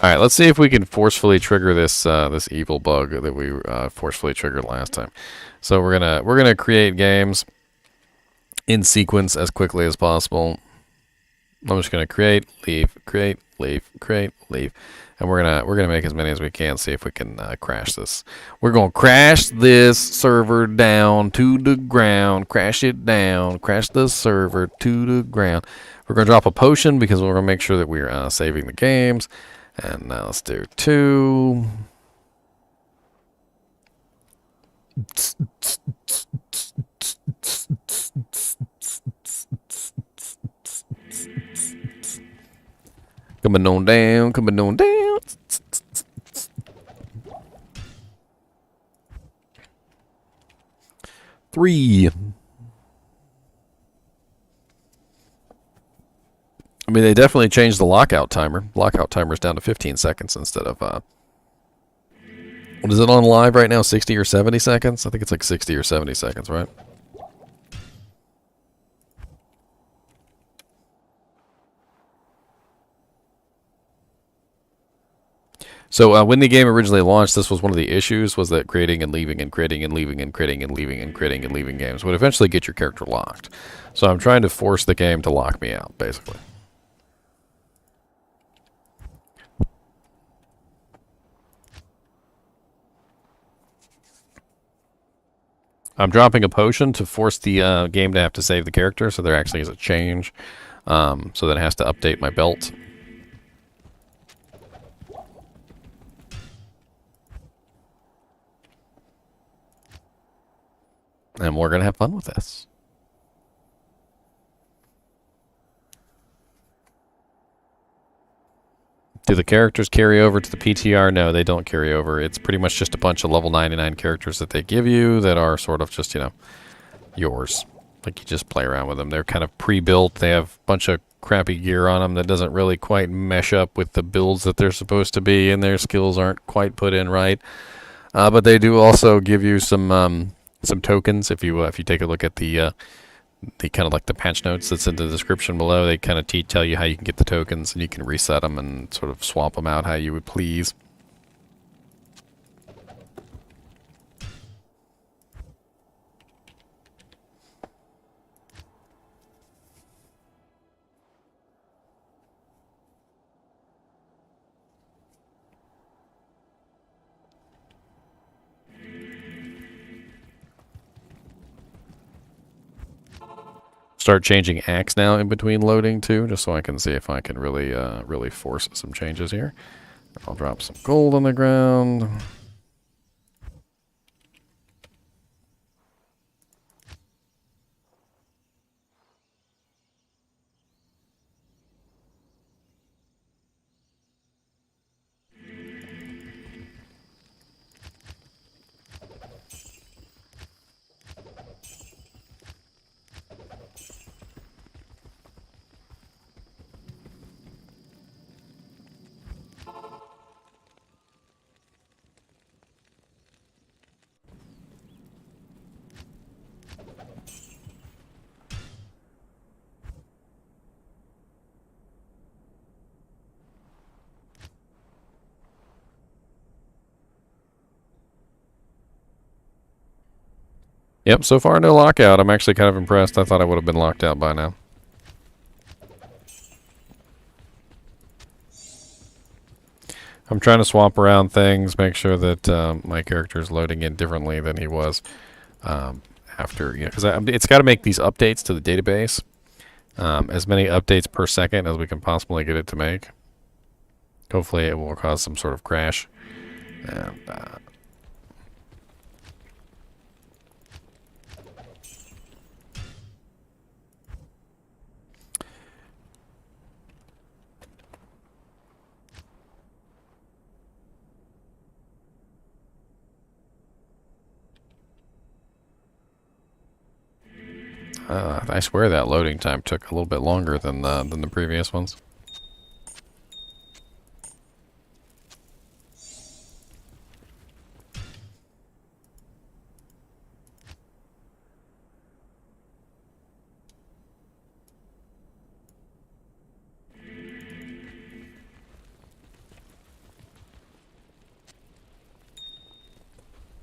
Speaker 1: All right, let's see if we can forcefully trigger this this evil bug that we forcefully triggered last time. So we're gonna create games in sequence as quickly as possible. I'm just gonna create, leave, create, leave, create, leave, and we're gonna make as many as we can. See if we can crash this. We're gonna crash this server down to the ground. Crash it down. Crash the server to the ground. We're gonna drop a potion because we're gonna make sure that we're saving the games. And now let's do 2. Coming on down, coming on down. 3. I mean, they definitely changed the lockout timer. Lockout timer's down to 15 seconds instead of, what is it on live right now? 60 or 70 seconds? I think it's like 60 or 70 seconds, right? So when the game originally launched, this was one of the issues, was that creating and leaving and creating and leaving and creating and leaving and creating and leaving games would eventually get your character locked. So I'm trying to force the game to lock me out, basically. I'm dropping a potion to force the game to have to save the character, so there actually is a change. So that it has to update my belt. And we're going to have fun with this. Do the characters carry over to the PTR? No, they don't carry over. It's pretty much just a bunch of level 99 characters that they give you that are sort of just, you know, yours. Like, you just play around with them. They're kind of pre-built. They have a bunch of crappy gear on them that doesn't really quite mesh up with the builds that they're supposed to be, and their skills aren't quite put in right. But they do also give you some tokens. If you take a look at the kind of like the patch notes that's in the description below, they kind of tell you how you can get the tokens, and you can reset them and sort of swap them out how you would please. Start changing axe now in between loading too, just so I can see if I can really force some changes here. I'll drop some gold on the ground. Yep, so far no lockout. I'm actually kind of impressed. I thought I would have been locked out by now. I'm trying to swap around things, make sure that my character is loading in differently than he was after, because it's got to make these updates to the database. As many updates per second as we can possibly get it to make. Hopefully it will cause some sort of crash. And I swear that loading time took a little bit longer than the previous ones.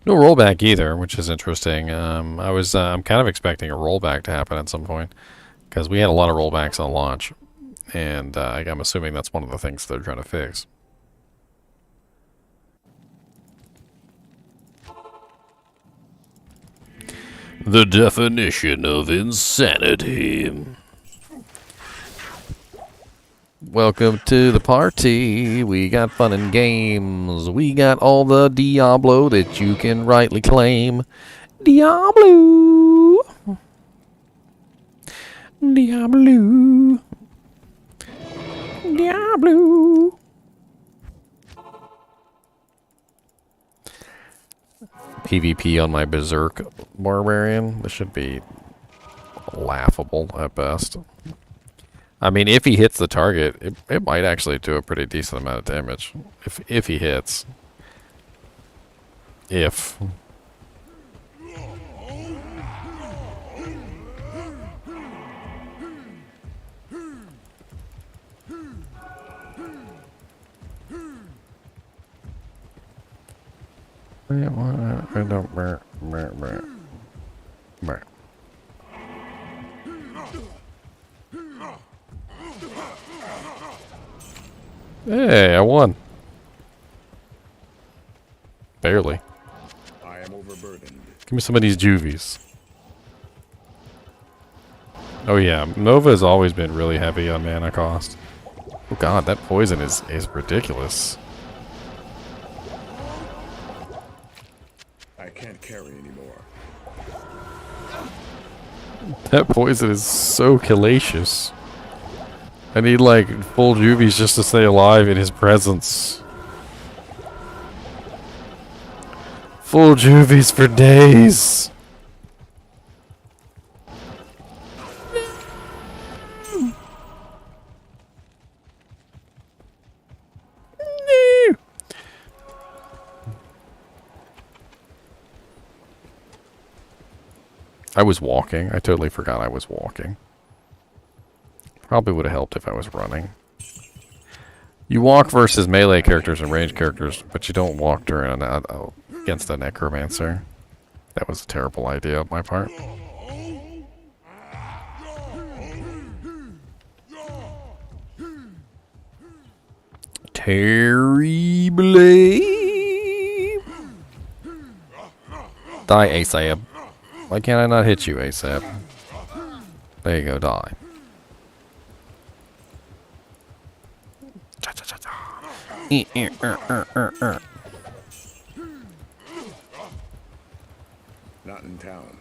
Speaker 1: No rollback either, which is interesting. I'm kind of expecting a rollback to happen at some point, because we had a lot of rollbacks on launch, and I'm assuming that's one of the things they're trying to fix. The definition of insanity. Welcome to the party. We got fun and games. We got all the Diablo that you can rightly claim. Diablo. Diablo. Diablo. PvP on my Berserk Barbarian. This should be laughable at best. I mean, if he hits the target, it might actually do a pretty decent amount of damage. If he hits. If. I don't. Hey, I won. Barely.
Speaker 2: I am overburdened.
Speaker 1: Give me some of these juvies. Oh yeah, Nova has always been really heavy on mana cost. Oh god, that poison is ridiculous.
Speaker 2: I can't carry anymore.
Speaker 1: That poison is so hellacious. I need like full juvies just to stay alive in his presence. Full juvies for days. I was walking. I totally forgot I was walking. Probably would have helped if I was running. You walk versus melee characters and range characters, but you don't walk during against a Necromancer. That was a terrible idea on my part. Terribly. Die, ASAP. Why can't I not hit you, ASAP? There you go, die.
Speaker 2: Not in town.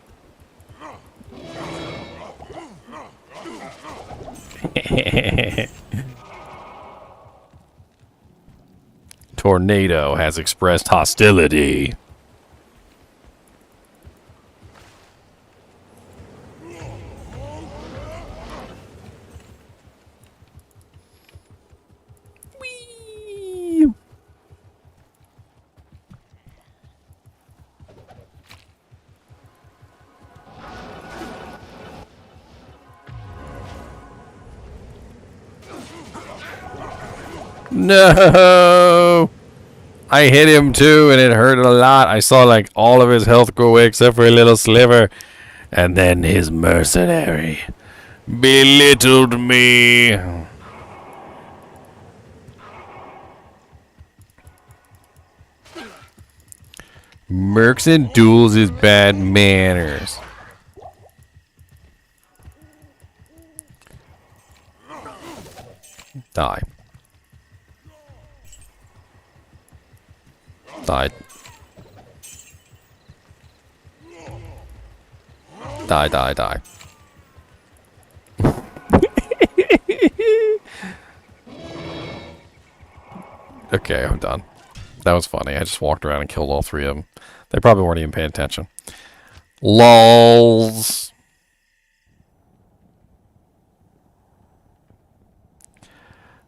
Speaker 1: Tornado has expressed hostility. Whee! No! I hit him too, and it hurt a lot. I saw like all of his health go away except for a little sliver. And then his mercenary belittled me. Mercs and duels is bad manners. Die. Die. Die, die, die. Okay, I'm done. That was funny. I just walked around and killed all three of them. They probably weren't even paying attention. LOLs.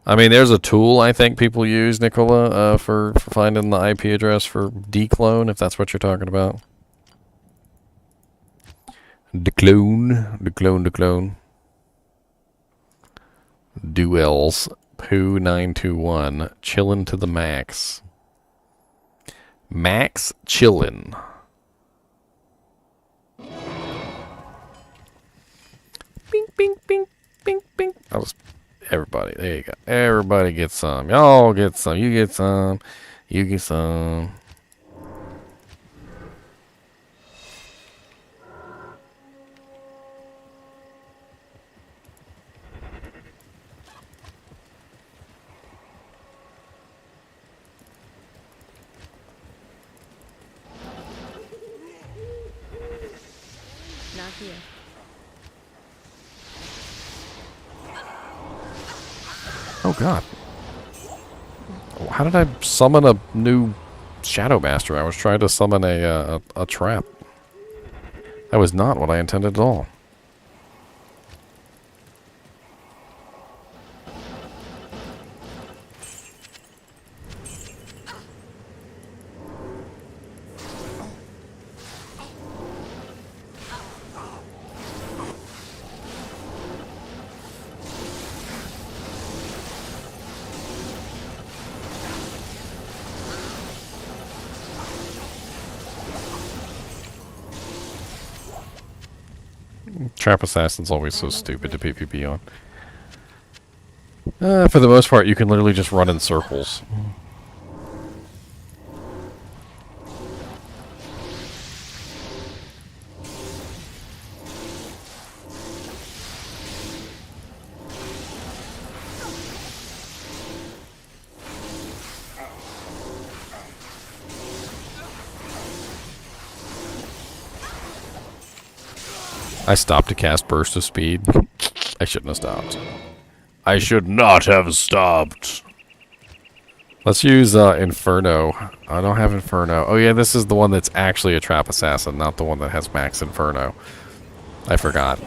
Speaker 1: I mean, there's a tool I think people use, Nicola, for finding the IP address for declone, if that's what you're talking about. Declone. Duels. Poo921. Chillin' to the max. Max chillin'. Bing, bing, bing, bing, bing. Everybody, there you go. Everybody gets some. Y'all get some. You get some. You get some.
Speaker 3: Not here.
Speaker 1: Oh god. How did I summon a new Shadow Master? I was trying to summon a trap. That was not what I intended at all. Trap Assassin's always so stupid to PvP on. For the most part, you can literally just run in circles. I stopped to cast Burst of Speed. I shouldn't have stopped. I should not have stopped. Let's use Inferno. I don't have Inferno. Oh yeah, this is the one that's actually a Trap Assassin, not the one that has Max Inferno. I forgot.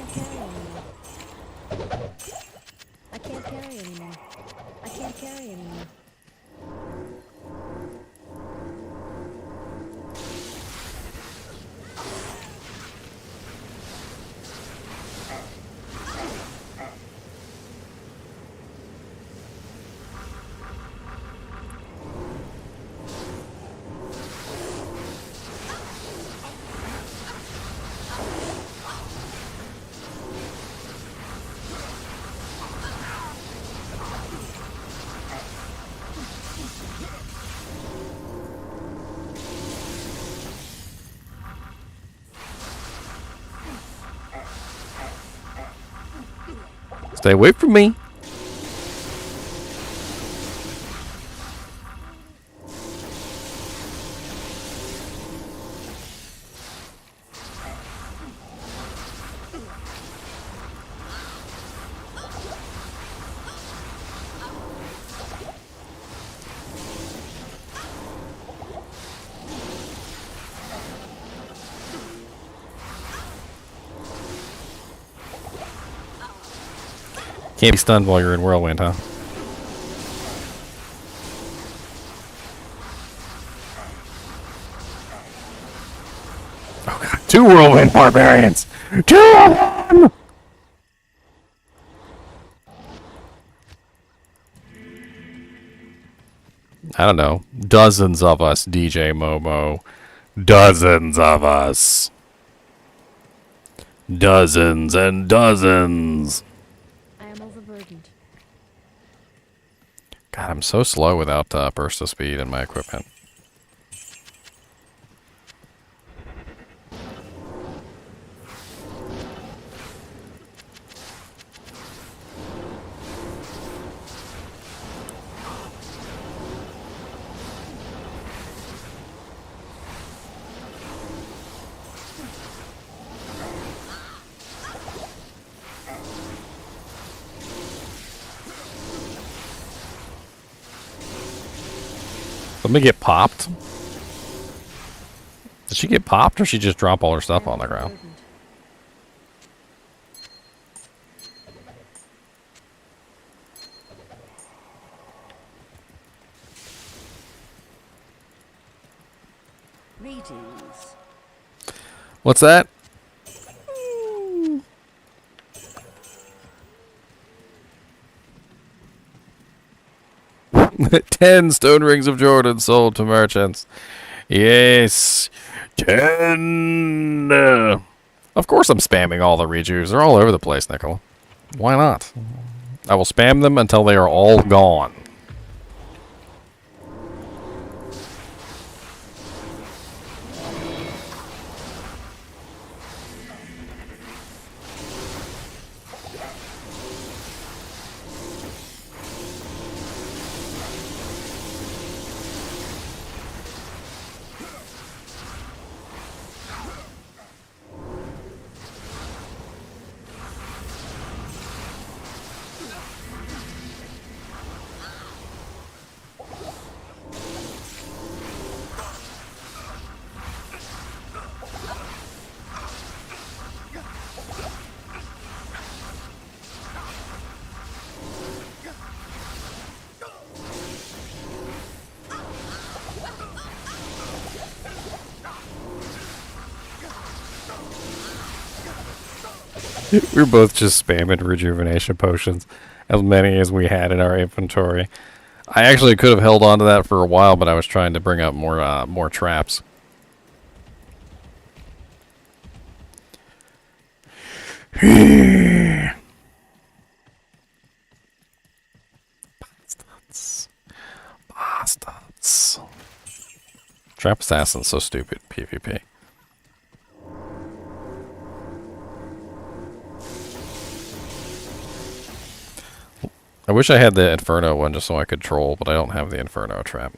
Speaker 3: I can't carry anymore. I can't carry anymore.
Speaker 1: Stay away from me. Can't be stunned while you're in Whirlwind, huh? Oh god, 2 Whirlwind Barbarians! 2 of them! I don't know. Dozens of us, DJ Momo. Dozens of us. Dozens and dozens.
Speaker 3: I am overburdened.
Speaker 1: God, I'm so slow without burst of speed in my equipment. Let me get popped. Did she get popped or she just drop all her stuff on the ground?
Speaker 6: Greetings.
Speaker 1: What's that? 10 stone rings of Jordan sold to merchants. Yes. 10. Of course I'm spamming all the rejuves. They're all over the place, Nickel. Why not? I will spam them until they are all gone. We were both just spamming rejuvenation potions, as many as we had in our inventory. I actually could have held on to that for a while, but I was trying to bring up more traps. Bastards. Bastards. Trap Assassin's so stupid, PvP. I wish I had the Inferno one just so I could troll, but I don't have the Inferno trap.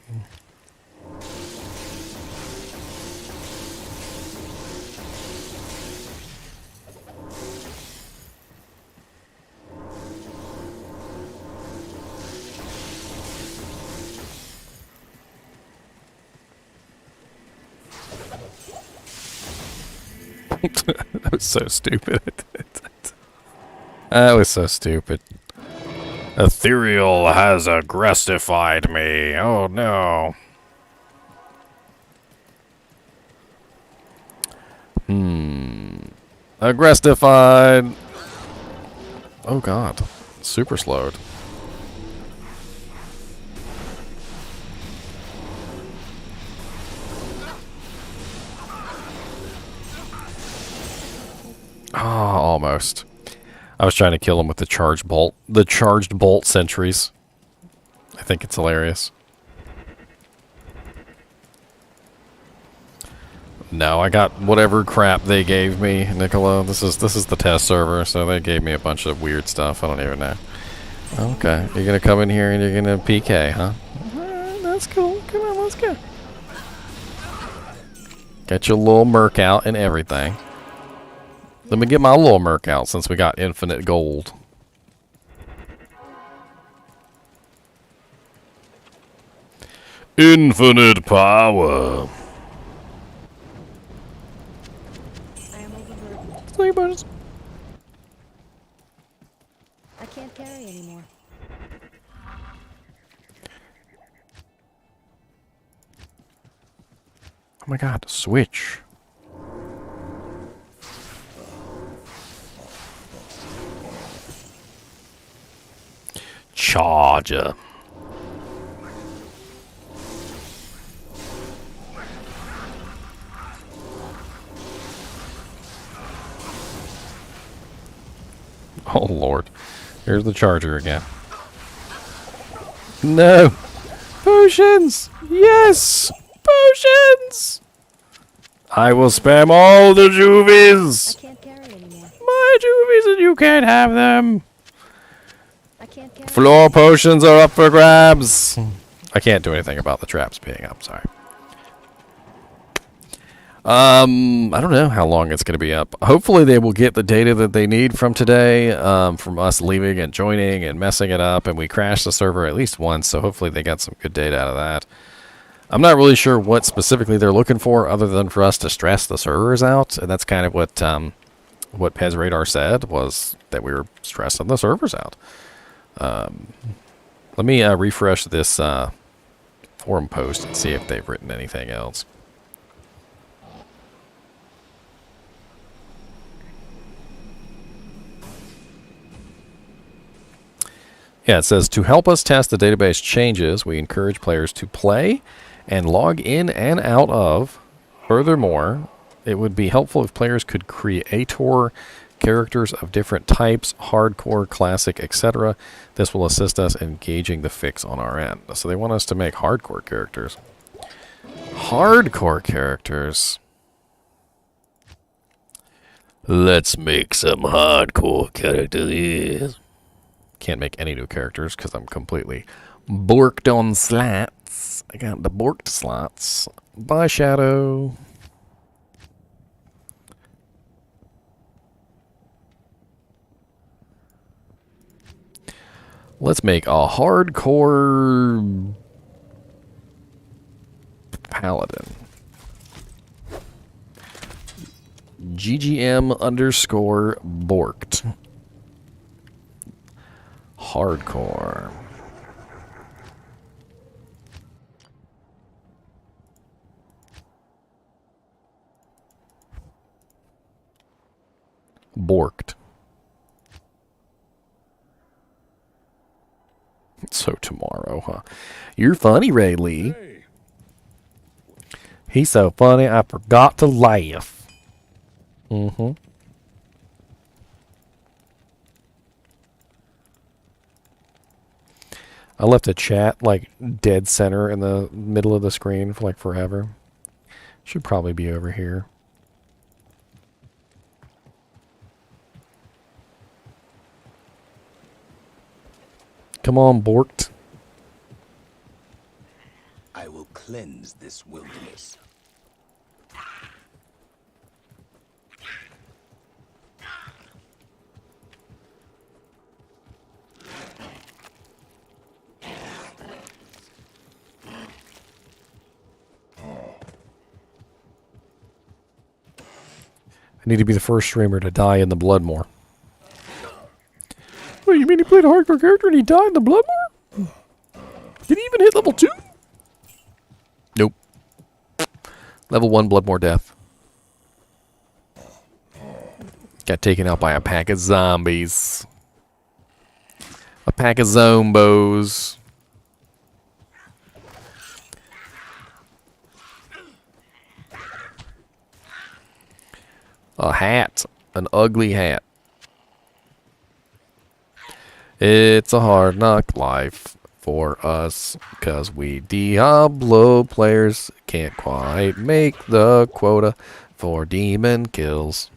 Speaker 1: That was so stupid. That was so stupid. Ethereal has aggressified me. Oh no. Aggressified. Oh god. Super slowed. Oh, almost. I was trying to kill him with the charged bolt. The charged bolt sentries. I think it's hilarious. No, I got whatever crap they gave me, Nicola. This is the test server, so they gave me a bunch of weird stuff. I don't even know. Okay, you're gonna come in here and you're gonna PK, huh? Alright, that's cool. Come on, let's go. Get your little merc out and everything. Let me get my little merc out since we got infinite gold. Infinite power.
Speaker 3: I am overburdened.
Speaker 1: Sleepers.
Speaker 3: I can't carry anymore.
Speaker 1: Oh my god, switch. Charger. Oh lord. Here's the charger again. No! Potions! Yes! Potions! I will spam all the
Speaker 3: I
Speaker 1: juvies!
Speaker 3: can't carry anymore.
Speaker 1: My juvies and you can't have them!
Speaker 3: I can't carry.
Speaker 1: Floor potions are up for grabs! I can't do anything about the traps being up, sorry. I don't know how long it's going to be up. Hopefully they will get the data that they need from today, from us leaving and joining and messing it up, and we crashed the server at least once, so hopefully they got some good data out of that. I'm not really sure what specifically they're looking for other than for us to stress the servers out, and that's kind of what Pez Radar said, was that we were stressing the servers out. Let me refresh this forum post and see if they've written anything else. Yeah, it says, to help us test the database changes, we encourage players to play and log in and out of. Furthermore, it would be helpful if players could creator characters of different types, hardcore, classic, etc. This will assist us in gauging the fix on our end. So they want us to make hardcore characters. Hardcore characters. Let's make some hardcore characters. Can't make any new characters because I'm completely borked on slots. I got the borked slots. Bye, Shadow. Let's make a hardcore paladin. GGM underscore borked. Hardcore. Borked. So tomorrow, huh? You're funny, Ray Lee.
Speaker 2: Hey,
Speaker 1: He's so funny, I forgot to laugh. Mm-hmm. I left a chat, like, dead center in the middle of the screen for, like, forever. Should probably be over here. Come on, Borked.
Speaker 2: I will cleanse this wilderness.
Speaker 1: I need to be the first streamer to die in the Bloodmore. What, you mean he played a hardcore character and he died in the Bloodmore? Did he even hit level 2? Nope. Level 1 Bloodmore death. Got taken out by a pack of zombies. A pack of zombos. A hat. An ugly hat. It's a hard knock life for us, 'cause we Diablo players can't quite make the quota for demon kills.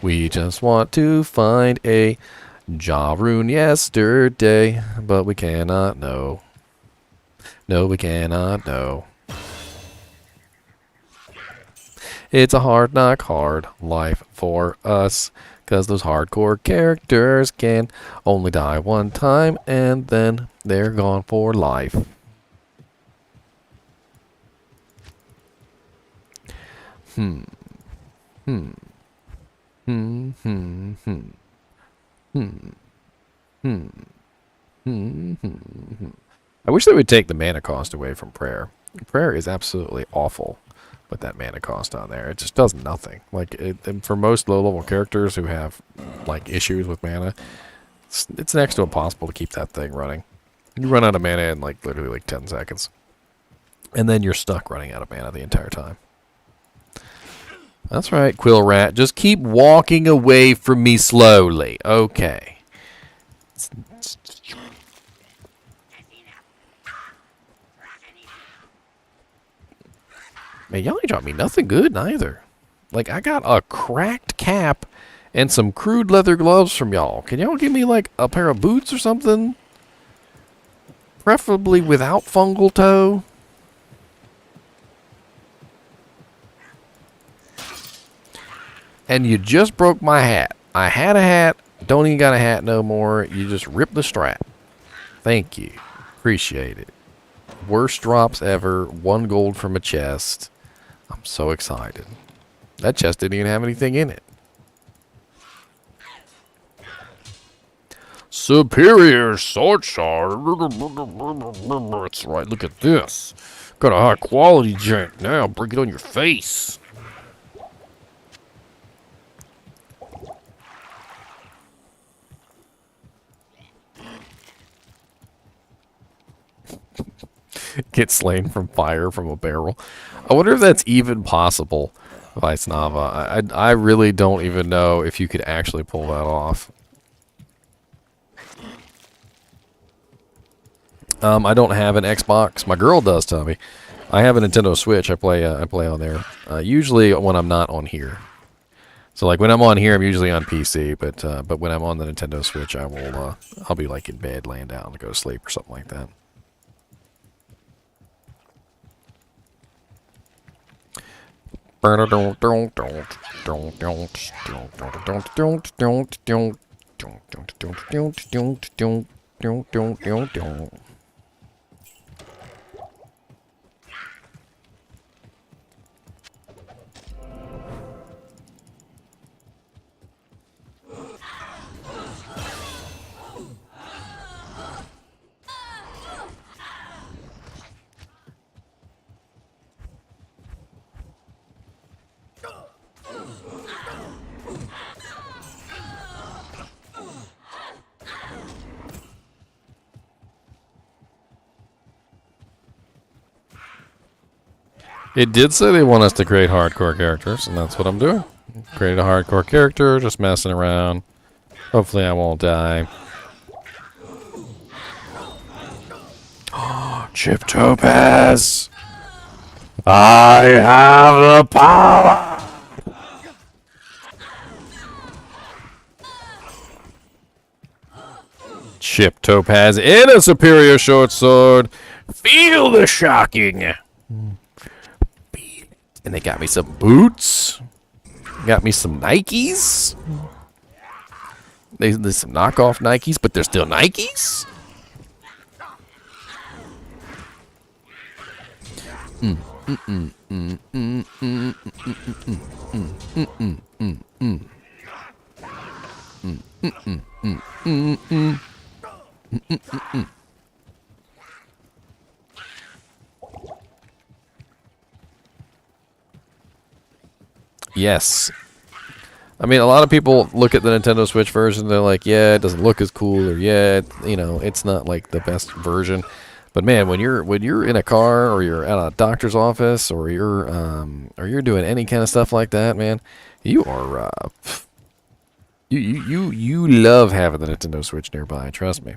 Speaker 1: We just want to find a Rune yesterday, but we cannot know. No, we cannot know. It's a hard knock hard life for us, 'cause those hardcore characters can only die one time and then they're gone for life. Hmm. Hmm. Hmm. Hmm. Hmm. Hmm. Hmm. Hmm. Hmm. I wish they would take the mana cost away from prayer. Prayer is absolutely awful with that mana cost on there. It just does nothing. Like, and for most low-level characters who have, like, issues with mana, it's next to impossible to keep that thing running. You run out of mana in, like, literally, like, 10 seconds. And then you're stuck running out of mana the entire time. That's right, Quill Rat. Just keep walking away from me slowly. Okay. Man, y'all ain't taught me nothing good neither. Like, I got a cracked cap and some crude leather gloves from y'all. Can y'all give me, like, a pair of boots or something? Preferably without fungal toe. And you just broke my hat. I had a hat. Don't even got a hat no more. You just ripped the strap. Thank you. Appreciate it. Worst drops ever. 1 gold from a chest. I'm so excited. That chest didn't even have anything in it. Superior sword shard. That's right. Look at this. Got a high quality jank now. Bring it on your face. Get slain from fire from a barrel. I wonder if that's even possible, Vicnava. I really don't even know if you could actually pull that off. I don't have an Xbox. My girl does, Tommy. I have a Nintendo Switch. I play on there. Usually when I'm not on here. So like when I'm on here, I'm usually on PC. But when I'm on the Nintendo Switch, I'll be like in bed, laying down to go to sleep or something like that. It did say they want us to create hardcore characters, and that's what I'm doing. Create a hardcore character, just messing around. Hopefully I won't die. Chip Topaz! I have the power! Chip Topaz in a superior short sword. Feel the shocking! And they got me some boots. Got me some Nikes. There's some knockoff Nikes, but they're still Nikes. Yes. I mean, a lot of people look at the Nintendo Switch version, they're like, yeah, it doesn't look as cool, or yeah, you know, it's not like the best version. But man, when you're in a car or you're at a doctor's office or you're doing any kind of stuff like that, man, you're You love having the Nintendo Switch nearby. Trust me.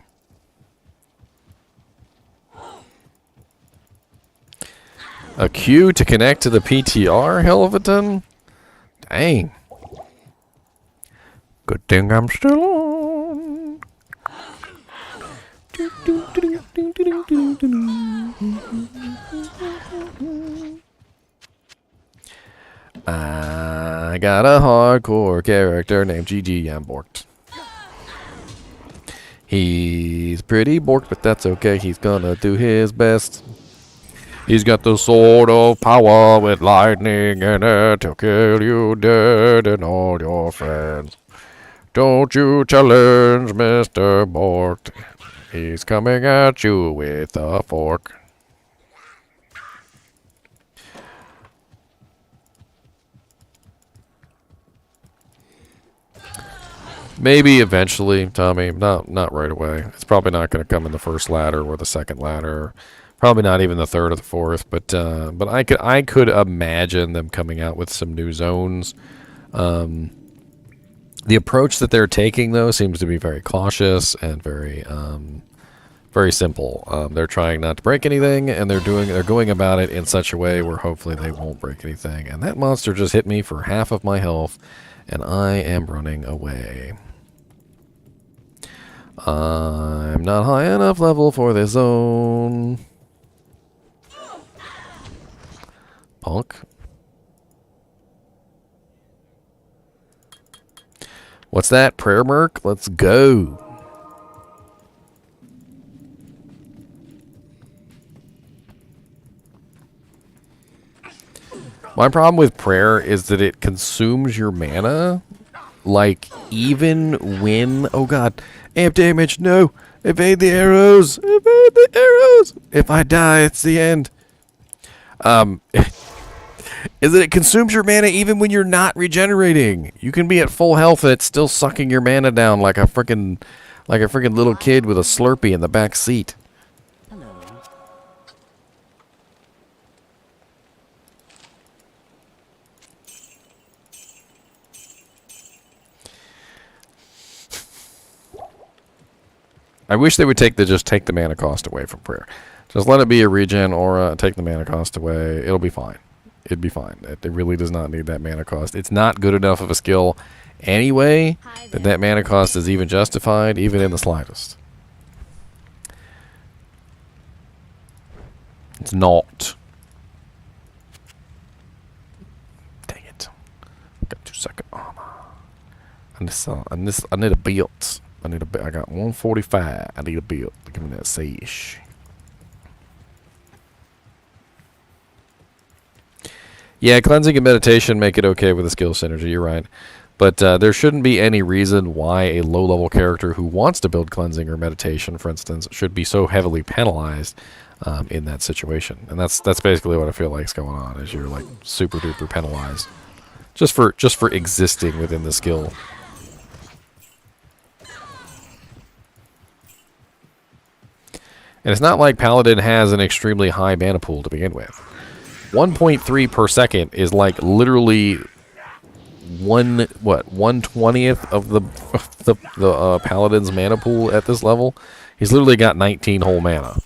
Speaker 1: A queue to connect to the PTR, Helveton? Dang. Good thing I'm still on. I got a hardcore character named GG Borked. He's pretty borked, but that's okay. He's gonna do his best. He's got the sword of power with lightning in it to kill you dead and all your friends. Don't you challenge Mr. Borked. He's coming at you with a fork. Maybe eventually, Tommy. Not right away. It's probably not going to come in the first ladder or the second ladder. Probably not even the third or the fourth. But I could imagine them coming out with some new zones. The approach that they're taking, though, seems to be very cautious and very simple. They're trying not to break anything, and they're going about it in such a way where hopefully they won't break anything. And that monster just hit me for half of my health, and I am running away. I'm not high enough level for this zone. Punk. What's that? Prayer Merc? Let's go. My problem with prayer is that it consumes your mana. Like, even when... Oh, God. Amp damage. No. Evade the arrows. Evade the arrows. If I die, it's the end. Is that it consumes your mana even when you're not regenerating. You can be at full health and it's still sucking your mana down like a freaking little kid with a Slurpee in the back seat. I wish they would just take the mana cost away from prayer. Just let it be a regen aura, take the mana cost away. It'll be fine. It'd be fine. It really does not need that mana cost. It's not good enough of a skill anyway that mana cost is even justified, even in the slightest. It's not. Dang it. Got 2-second armor. I need a build. I got 145. I need a build. Give me that sage. Yeah, cleansing and meditation make it okay with the skill synergy. You're right. But there shouldn't be any reason why a low-level character who wants to build cleansing or meditation, for instance, should be so heavily penalized in that situation. And that's basically what I feel like is going on, is you're like super-duper penalized just for existing within the skill. And it's not like Paladin has an extremely high mana pool to begin with. 1.3 per second is like literally 1/20th of the Paladin's mana pool at this level. He's literally got 19 whole mana.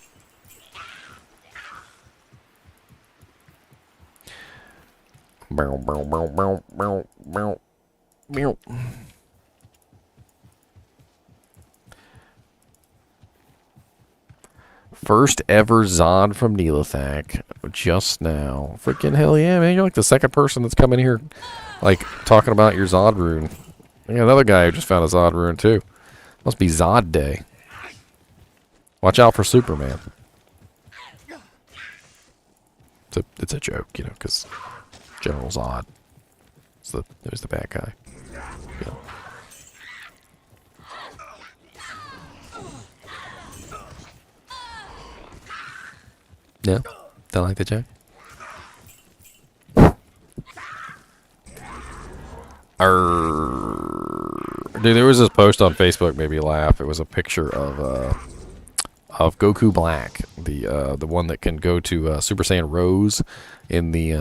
Speaker 1: First ever Zod from Neelathak just now. Freaking hell yeah, man. You're like the second person that's come in here like talking about your Zod rune. I got another guy who just found a Zod rune too. Must be Zod Day. Watch out for Superman. It's a joke, you know, because General Zod. There's the bad guy. Yeah. No? Don't like the joke? Dude, there was this post on Facebook made me laugh. It was a picture of Goku Black, the one that can go to Super Saiyan Rose in the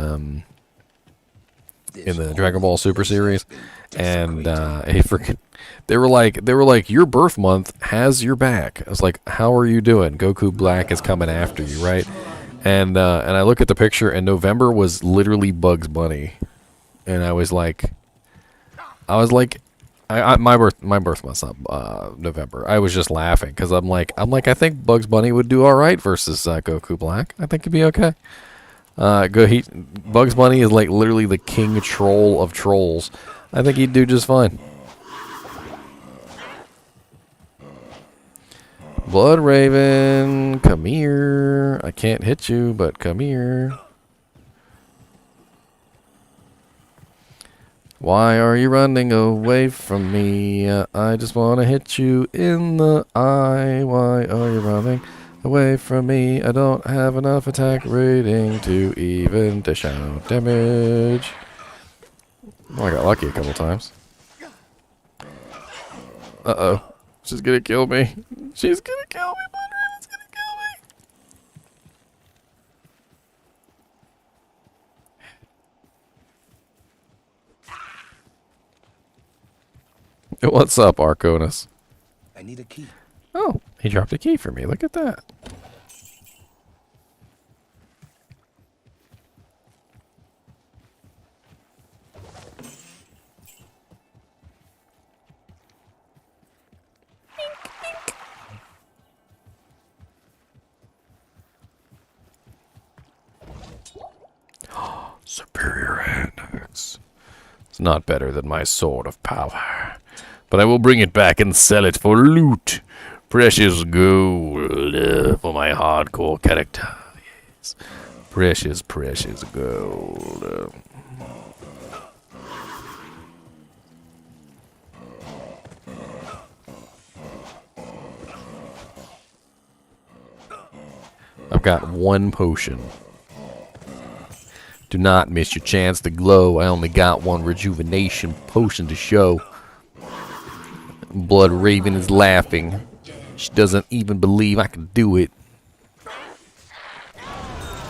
Speaker 1: in the Dragon Ball Super series, and he freaking they were like your birth month has your back. I was like, how are you doing? Goku Black is coming after you, right? And I look at the picture, and November was literally Bugs Bunny, and I was like, my birth month's not November. I was just laughing because I'm like I think Bugs Bunny would do all right versus Goku Black. I think he'd be okay. Bugs Bunny is like literally the king troll of trolls. I think he'd do just fine. Blood Raven, come here. I can't hit you, but come here. Why are you running away from me? I just want to hit you in the eye. Why are you running away from me? I don't have enough attack rating to even dish out damage. Oh, I got lucky a couple times. Uh-oh. She's gonna kill me. She's gonna kill me. Blood Raven's gonna kill me. What's up, Arconus?
Speaker 2: I need a key.
Speaker 1: Oh, he dropped a key for me. Look at that. Superior hand axe. It's not better than my sword of power, but I will bring it back and sell it for loot. Precious gold for my hardcore character. Yes. Precious, precious gold. I've got one potion. Do not miss your chance to glow. I only got one rejuvenation potion to show. Blood Raven is laughing. She doesn't even believe I can do it.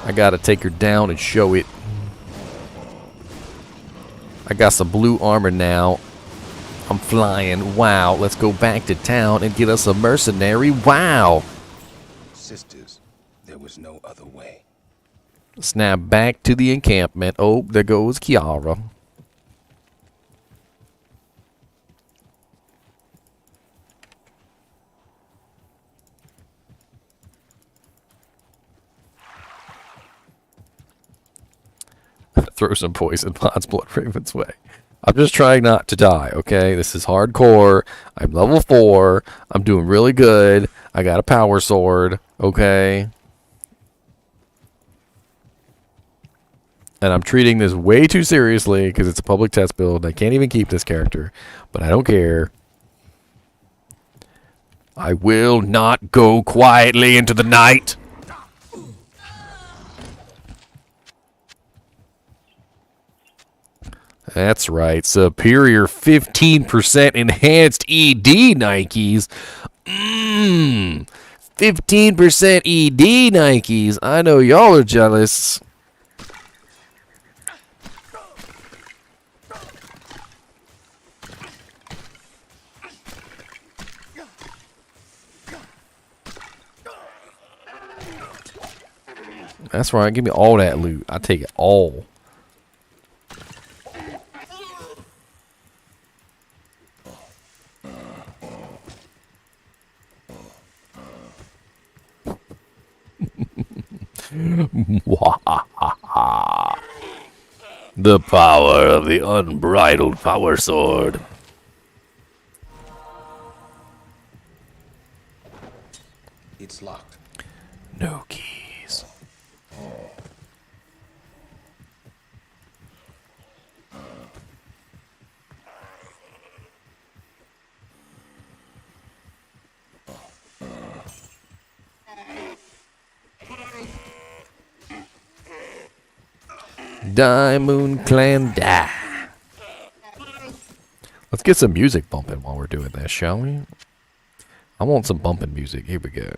Speaker 1: I gotta take her down and show it. I got some blue armor now. I'm flying. Wow. Let's go back to town and get us a mercenary. Wow.
Speaker 2: Sisters, there was no other way.
Speaker 1: Snap back to the encampment. Oh, there goes Kiara. Throw some poison pods Blood Raven's way. I'm just trying not to die, okay? This is hardcore. I'm level 4. I'm doing really good. I got a power sword, okay? And I'm treating this way too seriously because it's a public test build. I can't even keep this character, but I don't care. I will not go quietly into the night. That's right. Superior 15% enhanced ED Nikes. 15% ED Nikes. I know y'all are jealous. That's right. Give me all that loot. I take it all. The power of the unbridled power sword.
Speaker 2: It's locked.
Speaker 1: No keys. Die, Moon Clan, die. Let's get some music bumping while we're doing this, shall we? I want some bumping music. Here we go.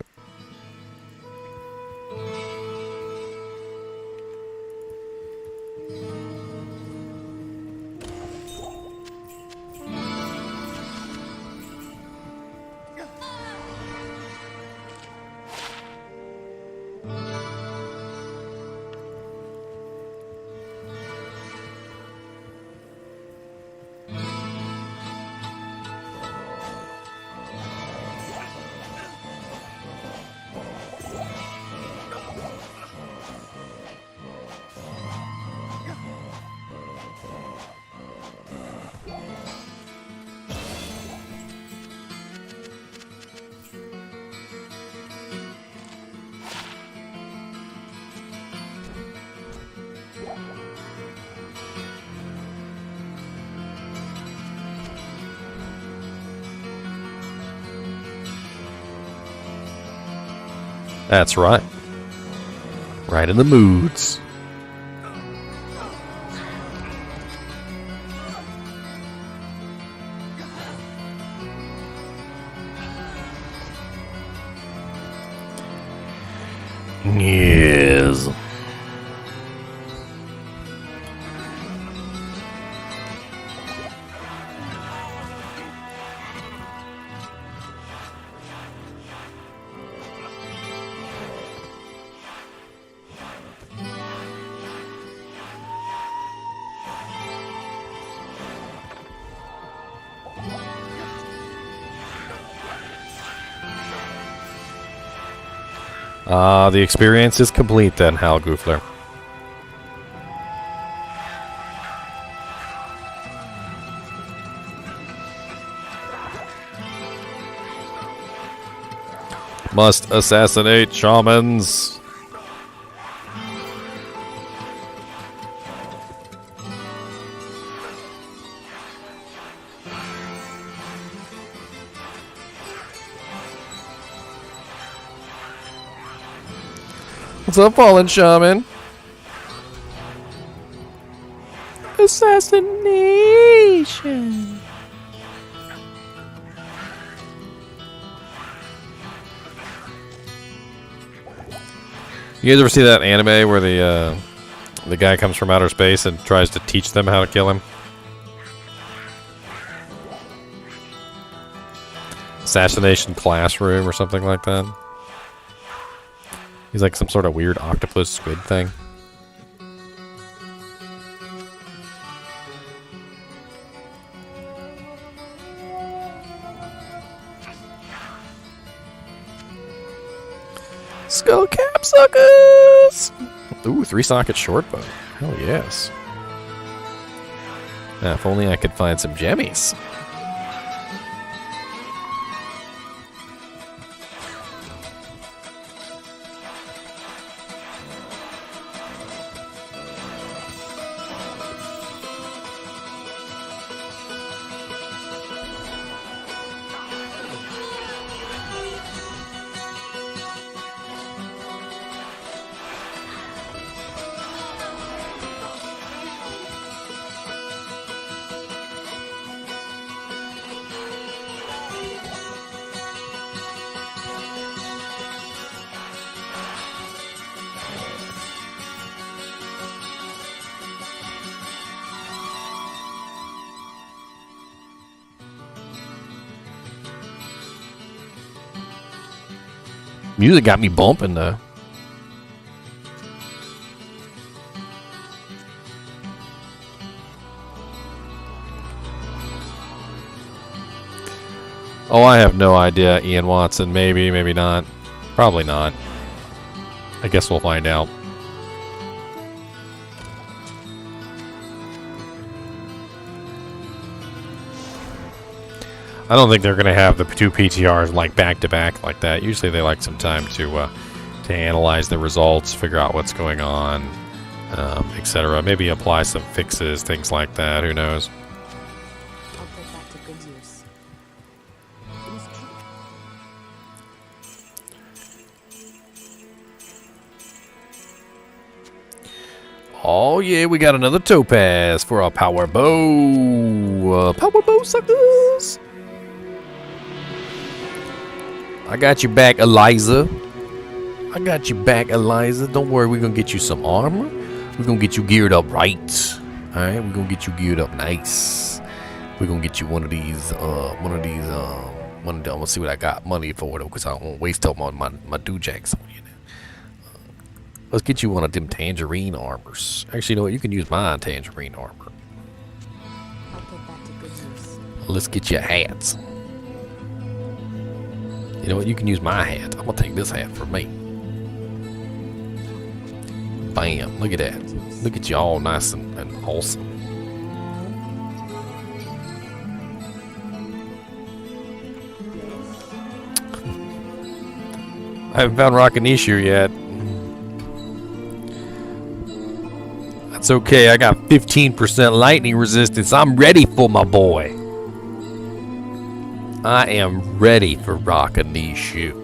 Speaker 1: That's right. Right in the moods. Yes. The experience is complete then, Hal Goofler. Must assassinate shamans. What's up, Fallen Shaman? Assassination. You guys ever see that anime where the guy comes from outer space and tries to teach them how to kill him? Assassination Classroom or something like that. He's like some sort of weird octopus squid thing. Skull cap suckers! Ooh, 3-socket short bow. Hell yes. Now, if only I could find some jemmies. Music got me bumping though. Oh, I have no idea, Ian Watson. Maybe, maybe not. Probably not. I guess we'll find out. I don't think they're going to have the two PTRs like back to back like that. Usually they like some time to analyze the results, figure out what's going on, etc. Maybe apply some fixes, things like that. Who knows?
Speaker 3: I'll put that to good use.
Speaker 1: Oh yeah, we got another topaz for our power bow. Power bow suckers. I got you back, Eliza. I got you back, Eliza. Don't worry, we're gonna get you some armor. We're gonna get you geared up right. Alright, we're gonna get you geared up nice. We're gonna get you one of these, let's see what I got money for though, because I don't want to waste up on my doojags on you. Let's get you one of them tangerine armors. Actually, you know what? You can use my tangerine armor.
Speaker 3: I'll put that to good use.
Speaker 1: Let's get you hats. You know what? You can use my hat. I'm gonna take this hat for me. Bam! Look at that. Look at you all nice and awesome. I haven't found Rockanishu yet. That's okay. I got 15% lightning resistance. I'm ready for my boy. I am ready for Rockanishu.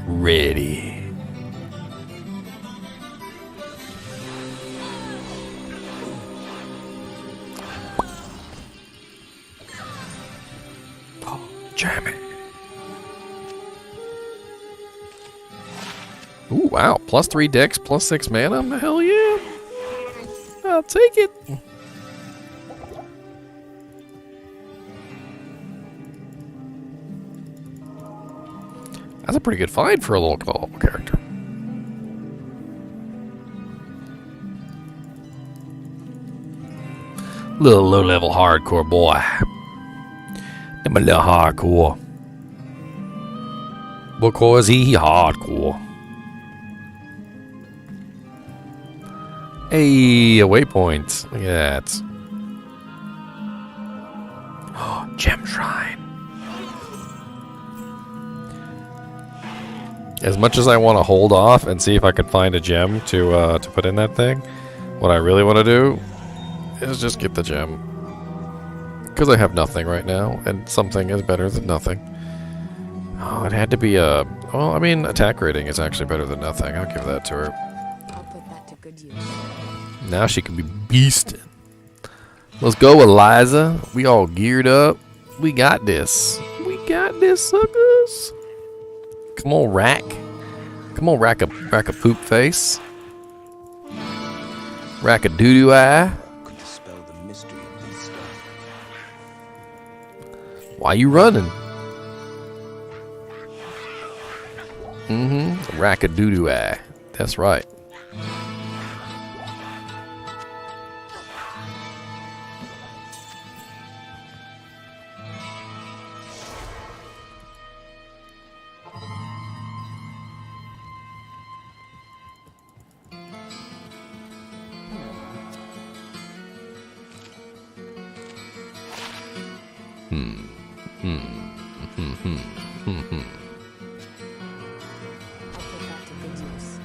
Speaker 1: ready. Oh, jam it. Ooh, wow. +3 dex, +6 mana. Hell yeah. I'll take it. That's a pretty good find for a little call character. Little low-level hardcore boy. I'm a little hardcore. Because he hardcore. Hey, a waypoint. Look at that. Oh, gem shrine. As much as I want to hold off and see if I can find a gem to put in that thing, what I really want to do is just get the gem. Because I have nothing right now, and something is better than nothing. Oh, it had to be a... Well, I mean, attack rating is actually better than nothing. I'll give that to her.
Speaker 6: I'll put that to good use.
Speaker 1: Now she can be beasting. Let's go, Eliza. We all geared up. We got this. We got this, suckers. Come on, Rack. Come on, Rack a poop face. Rack a doo-doo eye.
Speaker 2: Could dispel the mystery of these stones.
Speaker 1: Why you running? Rack a doo-doo eye. That's right.
Speaker 6: I'll put that to good use.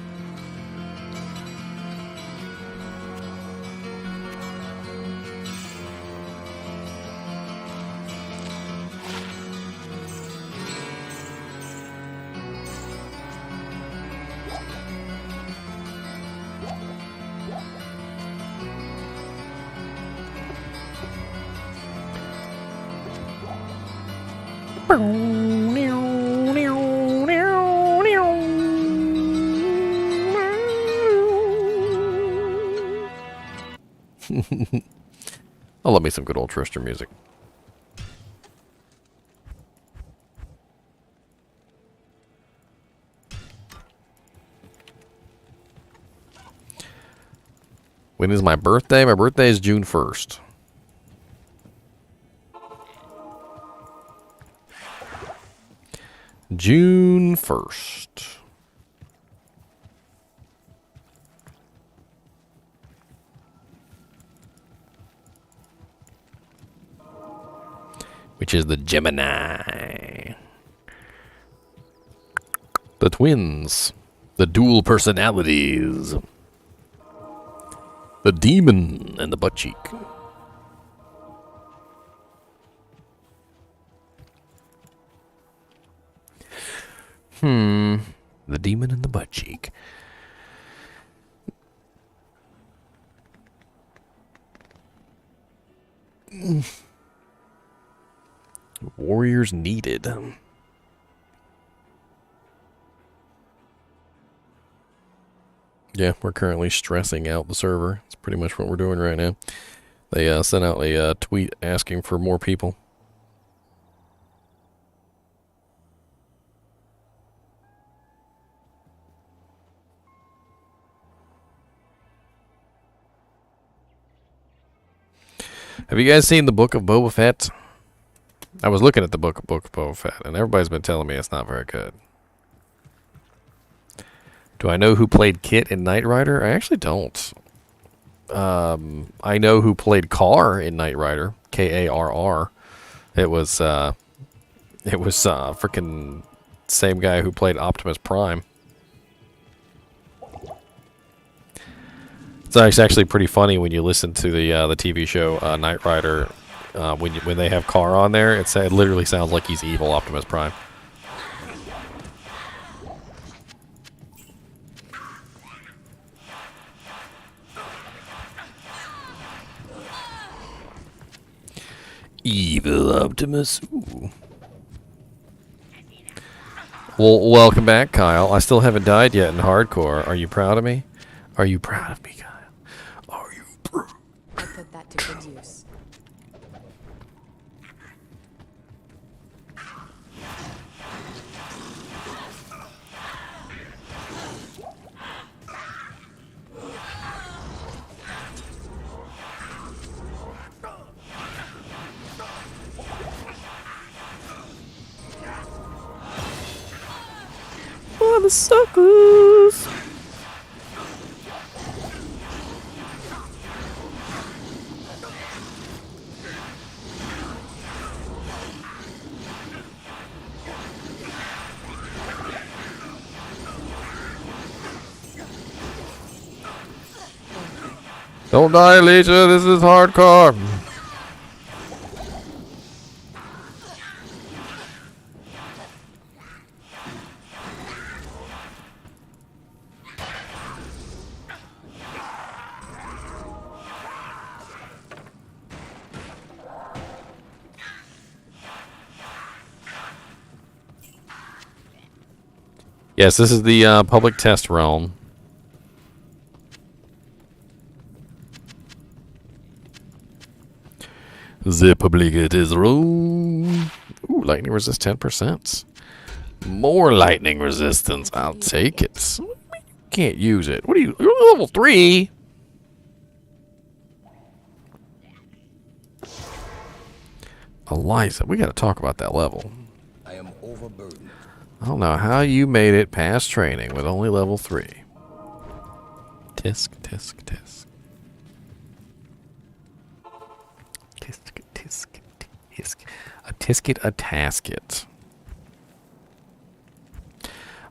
Speaker 1: I love me some good old Trister music. When is my birthday? My birthday is June 1st. June 1st. Which is the Gemini. The twins. The dual personalities. The demon and the butt cheek. The demon and the butt cheek. Warriors needed. Yeah, we're currently stressing out the server. It's pretty much what we're doing right now. They sent out a tweet asking for more people. Have you guys seen the Book of Boba Fett? I was looking at the Book of Boba Fett, and everybody's been telling me it's not very good. Do I know who played Kit in Knight Rider? I actually don't. I know who played Carr in Knight Rider, Karr. It was freaking same guy who played Optimus Prime. It's actually pretty funny when you listen to the TV show Knight Rider. When they have Carr on there, it literally sounds like he's evil Optimus Prime. Evil Optimus. Ooh. Well, welcome back, Kyle. I still haven't died yet in hardcore. Are you proud of me? Are you proud of me, Kyle? Are you proud?
Speaker 6: I put that to good use.
Speaker 1: Oh, the suckers! Don't die, Alicia. This is hardcore. Yes, this is the public test realm. The public test realm. Ooh, lightning resist 10%. More lightning resistance. I'll take it. Can't use it. What are you? You're level 3. Eliza, we got to talk about that level.
Speaker 2: I am overburdened.
Speaker 1: I don't know how you made it past training with only level 3. Tisk, tisk, tisk. Tisk, tisk, tisk. A tisket, a tasket.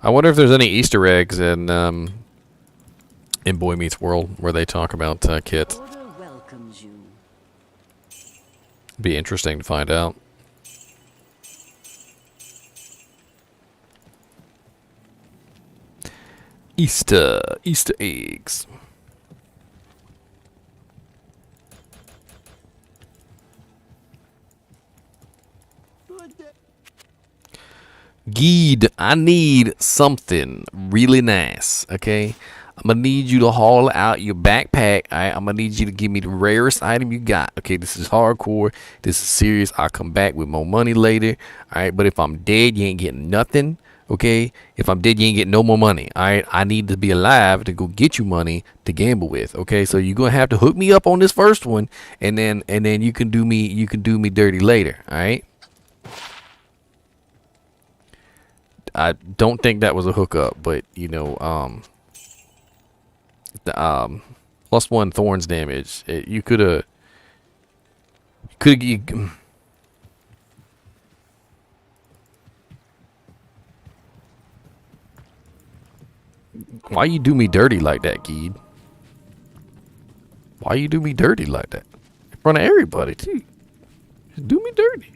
Speaker 1: I wonder if there's any Easter eggs in Boy Meets World where they talk about Kit.
Speaker 7: Order welcomes you.
Speaker 1: Be interesting to find out. Easter eggs. Geed, I need something really nice, okay? I'm gonna need you to haul out your backpack. All right? I'm gonna need you to give me the rarest item you got. Okay, this is hardcore. This is serious. I'll come back with more money later. All right, but if I'm dead, you ain't getting nothing. Okay, if I'm dead, you ain't getting no more money. All right, I need to be alive to go get you money to gamble with. Okay, so you're gonna have to hook me up on this first one, and then you can do me dirty later. All right. I don't think that was a hookup, but you know, +1 thorns damage. You could have. Why you do me dirty like that, Geed? Why you do me dirty like that? In front of everybody, too. Just do me dirty.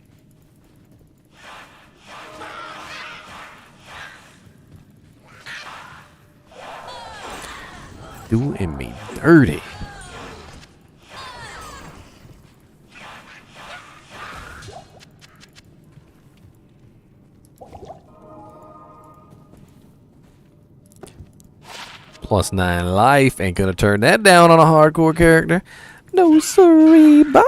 Speaker 1: Doing me dirty. +9 life. Ain't gonna turn that down on a hardcore character. No siree, Bobbies.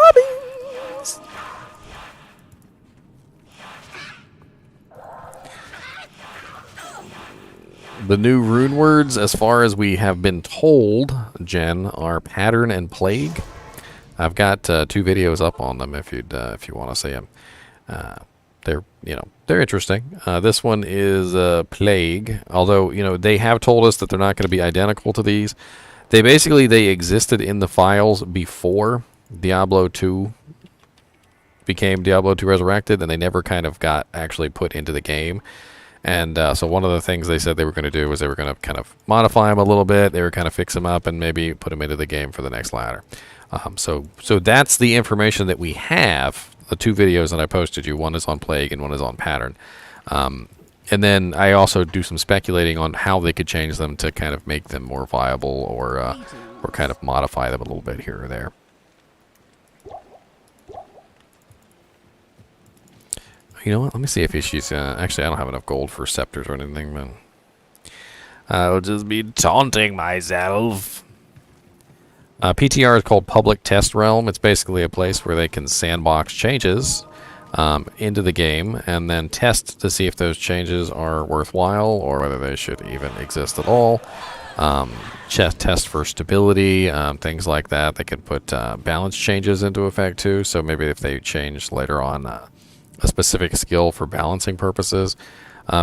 Speaker 1: The new rune words, as far as we have been told, Jen, are pattern and plague. I've got 2 videos up on them if you want to see them. They're interesting. This one is plague, although they have told us that they're not going to be identical to these. They existed in the files before Diablo 2 became Diablo 2 Resurrected, and they never kind of got actually put into the game. And so one of the things they said they were going to do was they were going to kind of modify them a little bit. They were kind of fix them up and maybe put them into the game for the next ladder. So that's the information that we have. The 2 videos that I posted you, one is on plague and one is on pattern. And then I also do some speculating on how they could change them to kind of make them more viable or kind of modify them a little bit here or there. You know what? Let me see if she's... actually, I don't have enough gold for scepters or anything, but... I'll just be taunting myself. PTR is called Public Test Realm. It's basically a place where they can sandbox changes into the game and then test to see if those changes are worthwhile or whether they should even exist at all. Test for stability, things like that. They can put balance changes into effect too. So maybe if they change later on a specific skill for balancing purposes,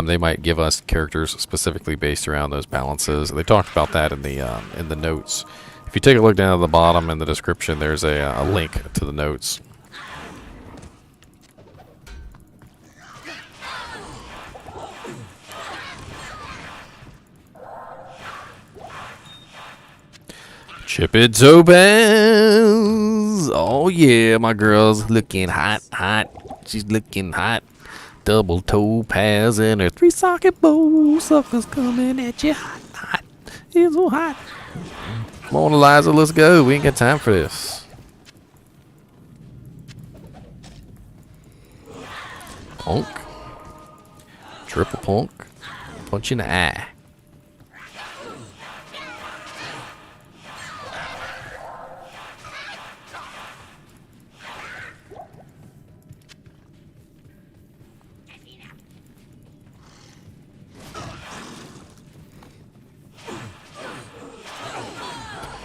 Speaker 1: they might give us characters specifically based around those balances. They talked about that in the notes. If you take a look down at the bottom in the description, there's a link to the notes. Chippy Topaz! Oh yeah, my girl's looking hot, hot. She's looking hot. Double topaz and her 3-socket bow. Suckers coming at you hot, hot. It's so hot. Come on, Eliza, let's go. We ain't got time for this. Punk. Triple punk. Punch in the eye.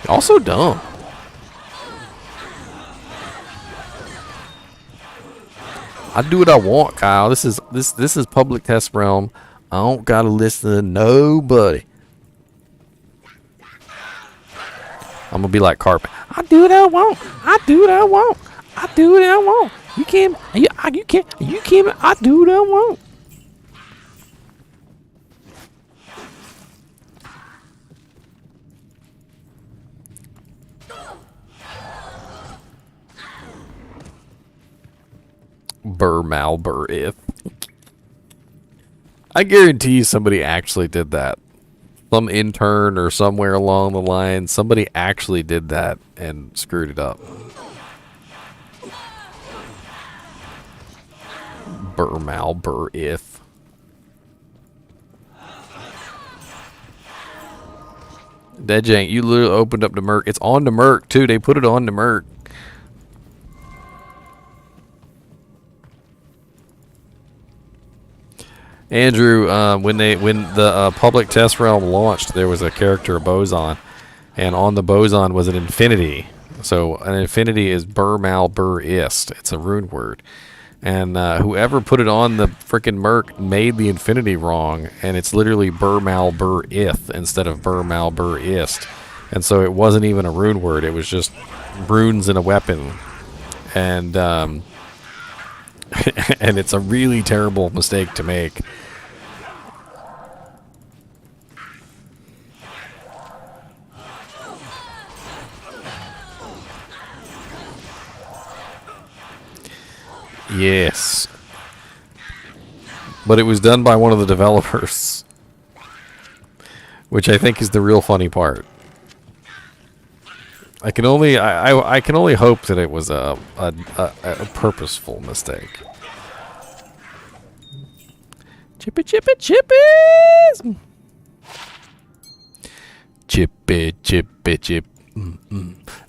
Speaker 1: Also dumb. I do what I want, Kyle. This is public test realm. I don't gotta listen to nobody. I'm gonna be like Carpet. I do what I want. I do what I want. I do what I want. You can't. You can't. You can't. I do what I want. If I guarantee you somebody actually did that. Some intern or somewhere along the line, somebody actually did that and screwed it up. If. Deadjank, you literally opened up the Merc. It's on the Merc too. They put it on the Merc. Andrew, when the public test realm launched, there was a character, a boson, and on the boson was an infinity. So an infinity is ist. It's a rune word, and whoever put it on the frickin' Merc made the infinity wrong, and it's literally ith instead of ist, and so it wasn't even a rune word. It was just runes in a weapon, and and it's a really terrible mistake to make. Yes. But it was done by one of the developers, which I think is the real funny part. I can only hope that it was a purposeful mistake. Chippy chippies! Chippy chippy chip.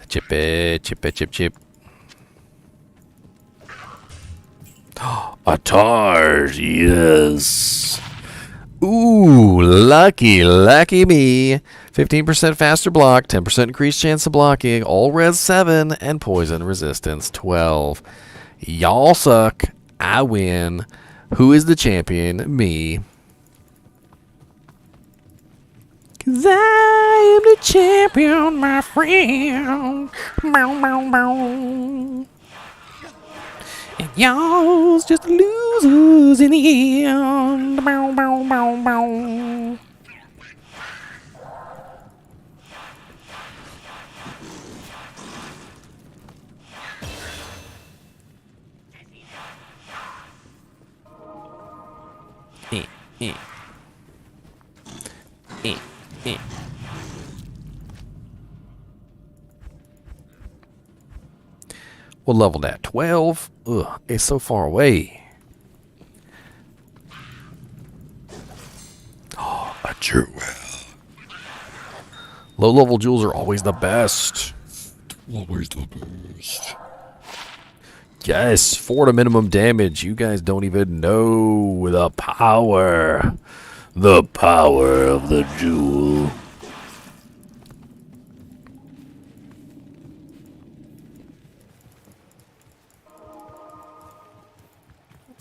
Speaker 1: Chippy chippy chip chip. A Tars, yes. Ooh, lucky me. 15% faster block, 10% increased chance of blocking, all res 7, and poison resistance 12. Y'all suck. I win. Who is the champion? Me. 'Cause I am the champion, my friend. Bow, bow, bow. And y'all's just losers in the end. Bow, bow, bow, bow. What level that? 12? Ugh, it's so far away. Jewel. Low-level jewels are always the best. Always the best. Yes, 4 to minimum damage. You guys don't even know the power. The power of the jewel.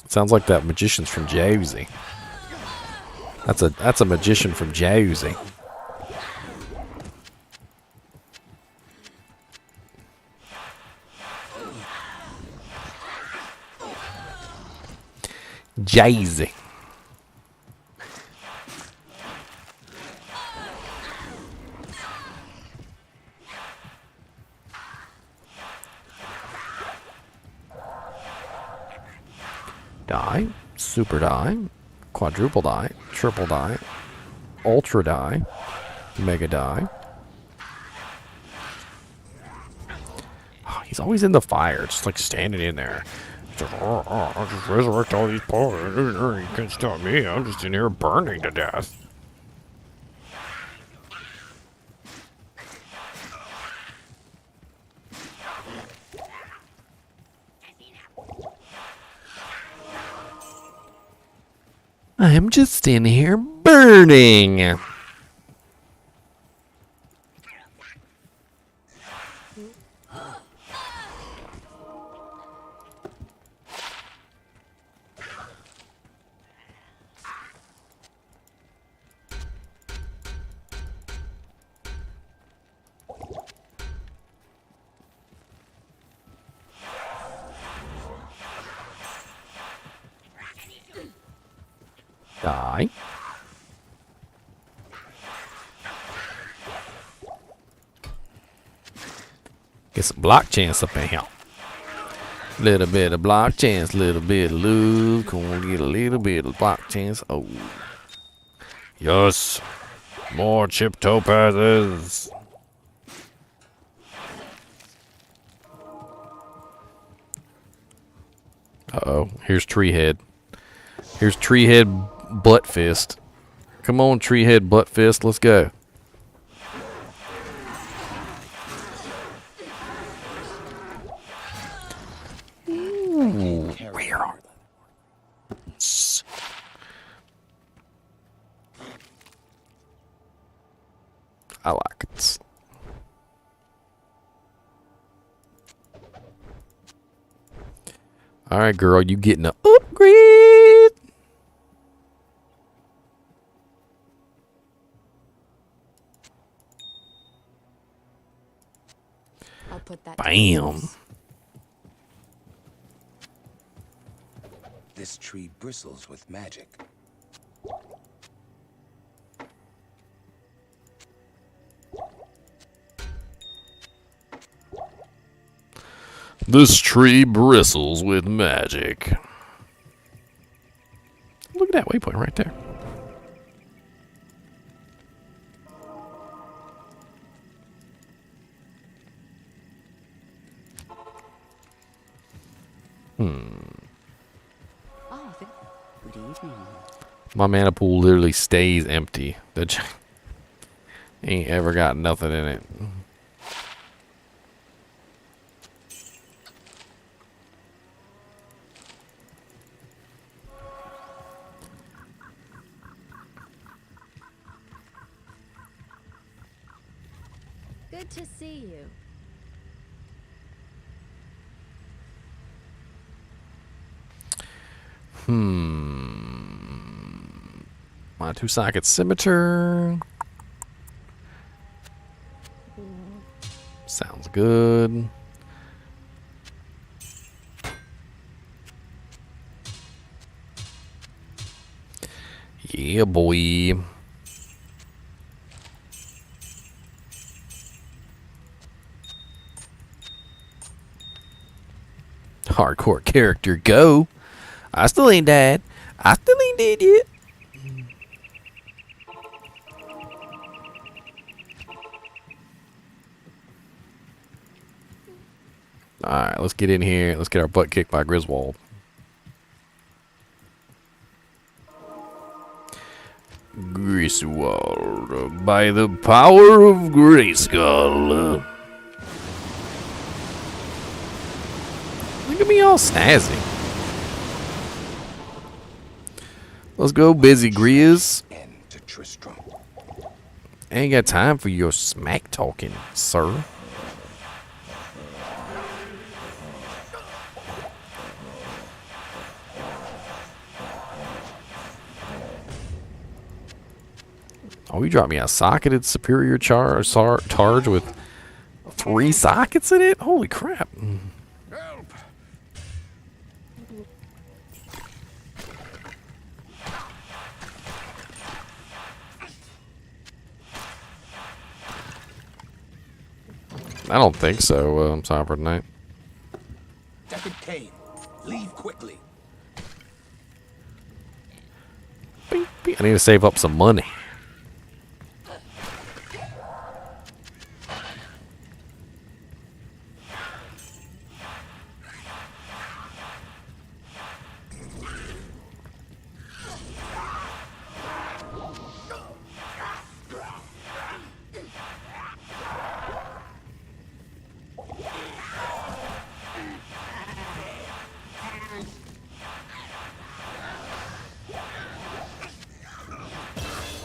Speaker 1: Sounds like that magician's from Josie. That's a magician from Josie. Josie. Die, super die, quadruple die, triple die, ultra die, mega die. Oh, he's always in the fire, just like standing in there. I'll just resurrect all these powers. You can't stop me. I'm just in here burning to death. I'm just in here burning. Die. Get some block chance up in here. Little bit of block chance, little bit of loot. Gonna get a little bit of block chance. Oh. Yes. More chip topazes. Uh-oh. Here's Treehead. Here's Treehead Buttfist. Come on, Treehead Buttfist. Let's go. Ooh, where are they? I like it. All right, girl, you getting an upgrade?
Speaker 6: I'll put that to
Speaker 1: Bam.
Speaker 6: use.
Speaker 2: This tree bristles with magic.
Speaker 1: This tree bristles with magic. Look at that waypoint right there.
Speaker 6: Oh, good evening.
Speaker 1: My mana pool literally stays empty. Ain't ever got nothing in it.
Speaker 3: Good to see you.
Speaker 1: My 2-socket scimitar. Sounds good. Yeah, boy. Hardcore character, go. I still ain't dead. I still ain't dead yet. Alright, let's get in here. Let's get our butt kicked by Griswold. Griswold, by the power of Grayskull. Look at me all snazzy. Let's go, busy Grizz.
Speaker 2: End to Tristram.
Speaker 1: Ain't got time for your smack talking, sir. Oh, you dropped me a socketed superior charge with 3 sockets in it? Holy crap.
Speaker 2: Help!
Speaker 1: I don't think so, Sovereign Knight.
Speaker 2: Deckard Cain, leave quickly.
Speaker 1: Beep, beep. I need to save up some money.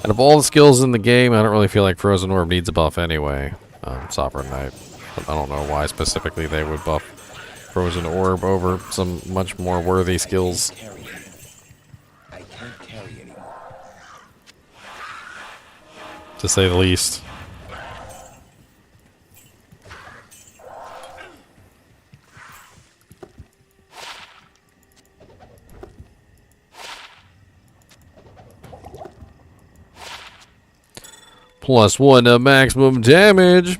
Speaker 1: Out of all the skills in the game, I don't really feel like Frozen Orb needs a buff anyway. Sovereign Knight. But I don't know why specifically they would buff Frozen Orb over some much more worthy skills.
Speaker 2: I can't carry anymore.
Speaker 1: To say the least. +1 to maximum damage.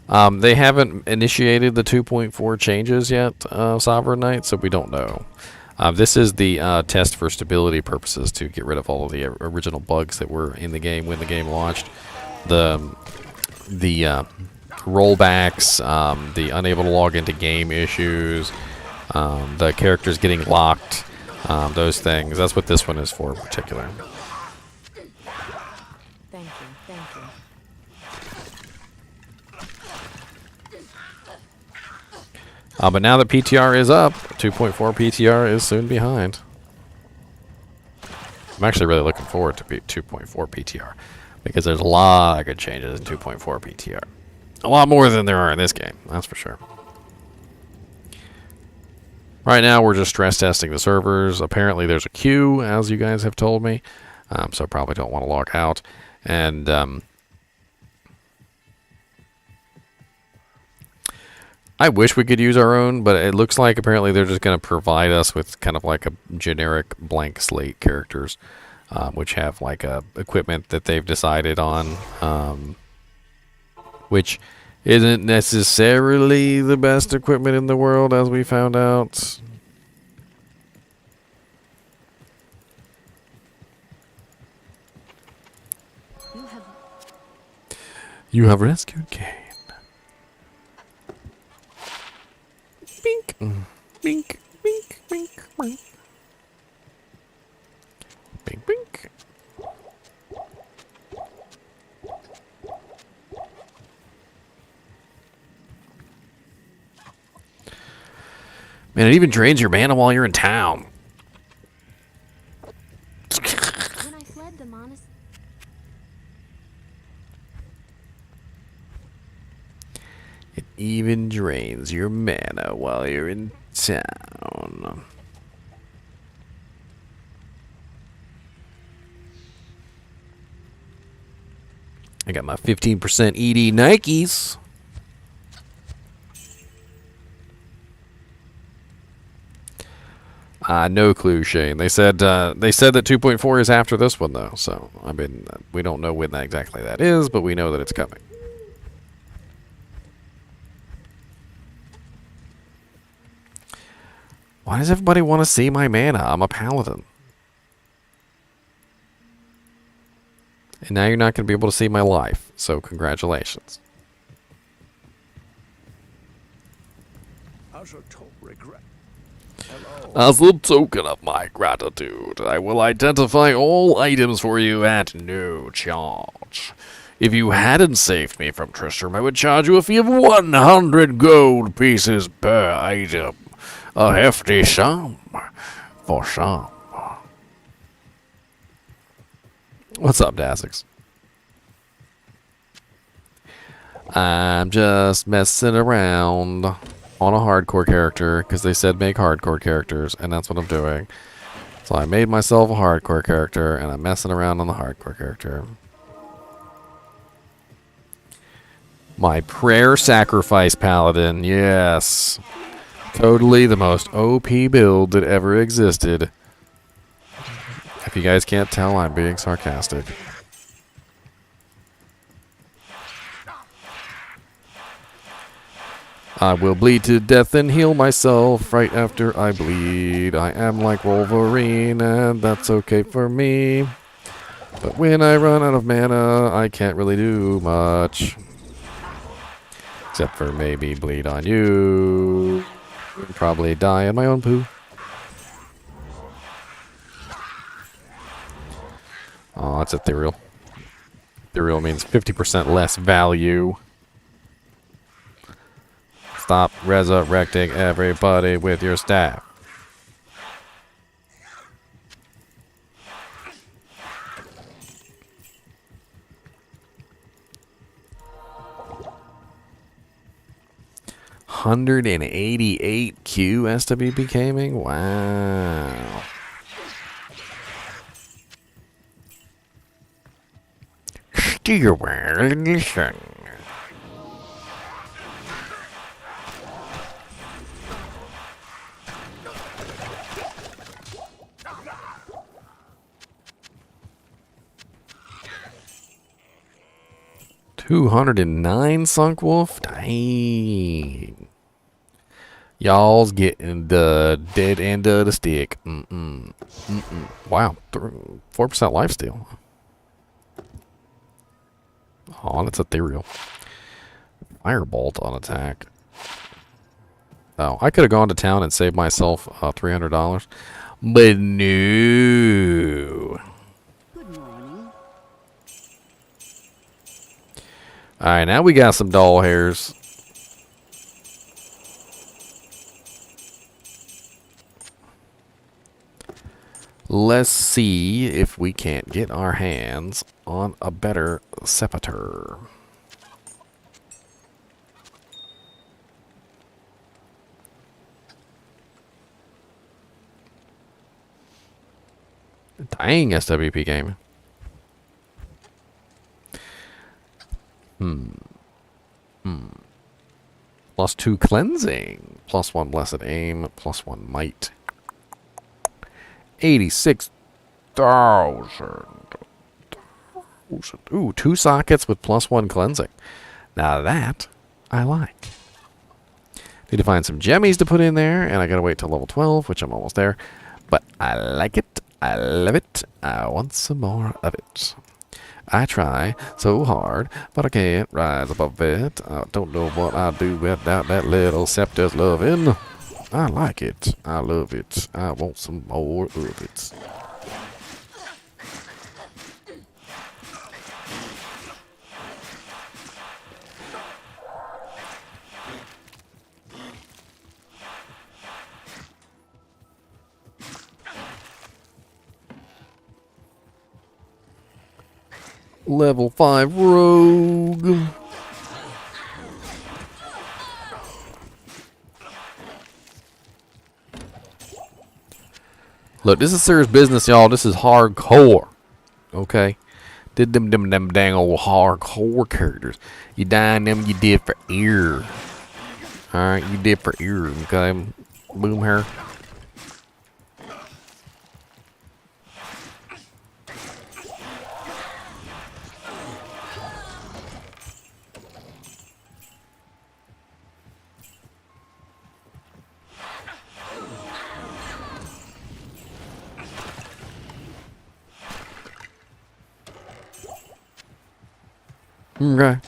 Speaker 1: They haven't initiated the 2.4 changes yet, Sovereign Knight, so we don't know. This is the test for stability purposes to get rid of all of the original bugs that were in the game when the game launched. The rollbacks, the unable to log into game issues, the characters getting locked. Those things. That's what this one is for in particular.
Speaker 6: Thank you, thank you.
Speaker 1: But now that PTR is up, 2.4 PTR is soon behind. I'm actually really looking forward to 2.4 PTR because there's a lot of good changes in 2.4 PTR. A lot more than there are in this game, that's for sure. Right now, we're just stress testing the servers. Apparently, there's a queue, as you guys have told me. So I probably don't want to log out. And I wish we could use our own, but it looks like apparently they're just going to provide us with kind of like a generic blank slate characters, which have like a equipment that they've decided on, which isn't necessarily the best equipment in the world, as we found out. You have rescued Cain. Bink, bink, bink, bink, bink. Bink, bink. Man, it even drains your mana while you're in town.
Speaker 6: When I fled the monastery.
Speaker 1: It even drains your mana while you're in town. I got my 15% ED Nikes. No clue, Shane. They said that 2.4 is after this one, though. So I mean, we don't know when exactly that is, but we know that it's coming. Why does everybody want to see my mana? I'm a paladin. And now you're not going to be able to see my life. So congratulations.
Speaker 2: I shall regret.
Speaker 1: As a token of my gratitude, I will identify all items for you at no charge. If you hadn't saved me from Tristram, I would charge you a fee of 100 gold pieces per item. A hefty sum for some. What's up, Dassix? I'm just messing around on a hardcore character because they said make hardcore characters, and that's what I'm doing. So I made myself a hardcore character, and I'm messing around on the hardcore character. My prayer sacrifice paladin, yes. Totally the most OP build that ever existed. If you guys can't tell, I'm being sarcastic. I will bleed to death and heal myself right after I bleed. I am like Wolverine, and that's okay for me. But when I run out of mana, I can't really do much. Except for maybe bleed on you. Probably die in my own poo. Oh, that's ethereal. Ethereal means 50% less value. Stop resurrecting everybody with your staff. $188 Q SWP gaming? Wow. Stimulation. $209 Sunk Wolf? Dang. Y'all's getting the dead end of the stick. Wow. 4% lifesteal. Oh, that's ethereal. Firebolt on attack. Oh, I could have gone to town and saved myself $300. But no.
Speaker 6: Good morning.
Speaker 1: Alright, now we got some doll hairs. Let's see if we can't get our hands on a better scepter. Dang, SWP game. +2 cleansing. +1 blessed aim. +1 might. 86,000. Ooh, 2 sockets with +1 cleansing. Now that I like. Need to find some gemmies to put in there, and I gotta wait till level 12, which I'm almost there. But I like it. I love it. I want some more of it. I try so hard, but I can't rise above it. I don't know what I'd do without that little scepter's loving. I like it. I love it. I want some more of it. Level 5 rogue. Look, this is serious business, y'all. This is hardcore. Okay? Did them dang old hardcore characters. You dying them, you did for ear. Alright, you did for ear. Okay? Boom hair. Okay.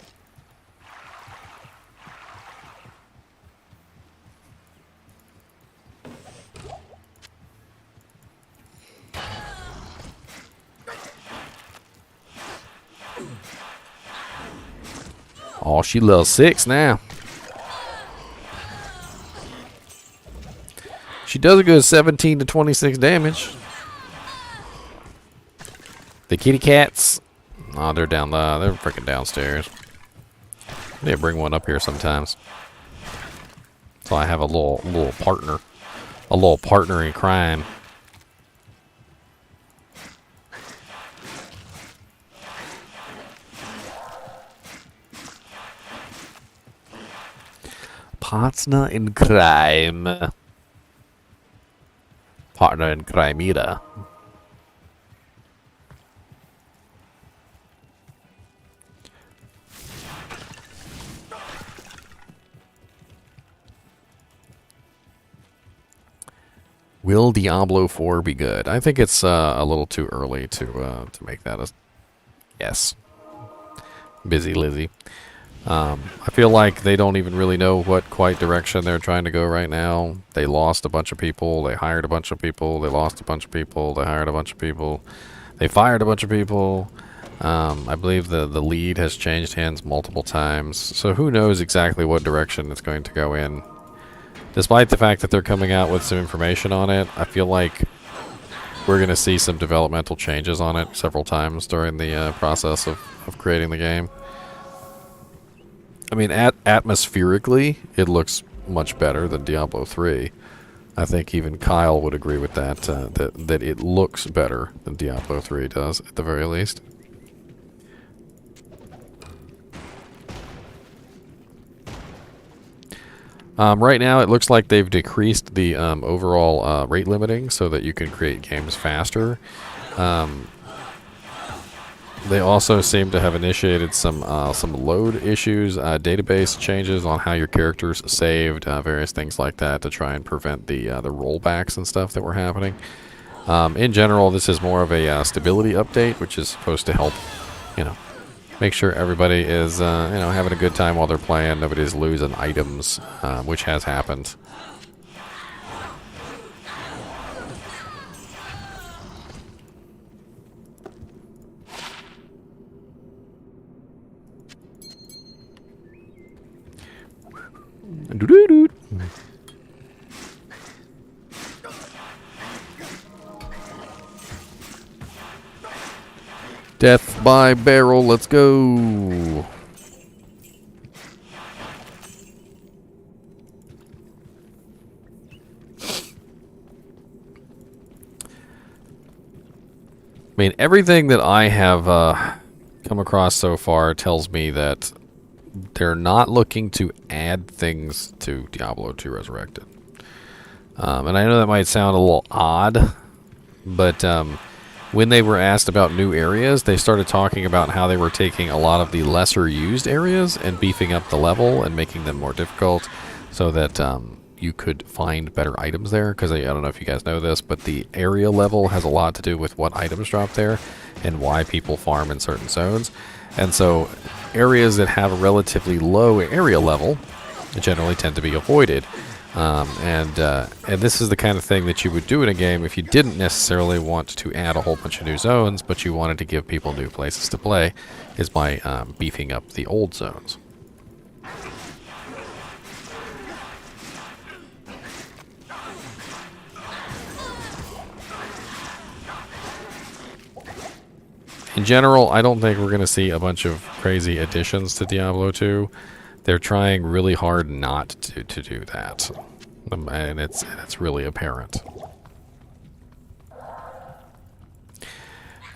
Speaker 1: Oh, she level 6 now. She does a good 17 to 26 damage. The kitty cats. Oh, they're down the. They're freaking downstairs. I need to bring one up here sometimes. So I have a little partner, a little partner in crime. Partner in crime. Partner in crime either. Will Diablo 4 be good? I think it's a little too early to make that a yes. Busy Lizzie. I feel like they don't even really know what quite direction they're trying to go right now. They lost a bunch of people. They hired a bunch of people. They lost a bunch of people. They hired a bunch of people. They fired a bunch of people. I believe the lead has changed hands multiple times. So who knows exactly what direction it's going to go in. Despite the fact that they're coming out with some information on it, I feel like we're going to see some developmental changes on it several times during the process of creating the game. I mean, atmospherically, it looks much better than Diablo 3. I think even Kyle would agree with that, that it looks better than Diablo 3 does, at the very least. Right now, it looks like they've decreased the overall rate limiting so that you can create games faster. They also seem to have initiated some load issues, database changes on how your characters saved, various things like that to try and prevent the rollbacks and stuff that were happening. In general, this is more of a stability update, which is supposed to help, make sure everybody is, having a good time while they're playing. Nobody's losing items, which has happened. Doo-doo-doo. Death by barrel, let's go. I mean, everything that I have come across so far tells me that they're not looking to add things to Diablo 2 Resurrected. And I know that might sound a little odd, but when they were asked about new areas, they started talking about how they were taking a lot of the lesser used areas and beefing up the level and making them more difficult so that you could find better items there. Because I don't know if you guys know this, but the area level has a lot to do with what items drop there and why people farm in certain zones. And so areas that have a relatively low area level generally tend to be avoided. And this is the kind of thing that you would do in a game if you didn't necessarily want to add a whole bunch of new zones, but you wanted to give people new places to play, is by beefing up the old zones. In general, I don't think we're going to see a bunch of crazy additions to Diablo 2. They're trying really hard not to do that. And it's really apparent.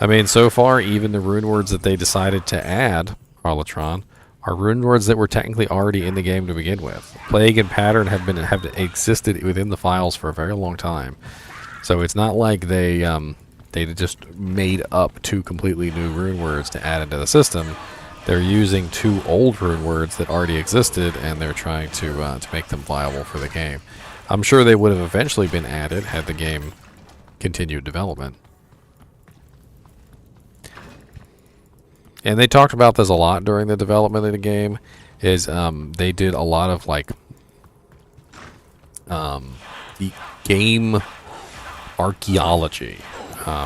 Speaker 1: I mean, so far, even the rune words that they decided to add, Harlatron, are rune words that were technically already in the game to begin with. Plague and Pattern have existed within the files for a very long time. So it's not like they just made up 2 completely new rune words to add into the system. They're using 2 old rune words that already existed, and they're trying to make them viable for the game. I'm sure they would have eventually been added had the game continued development. And they talked about this a lot during the development of the game, is they did a lot of the game archaeology.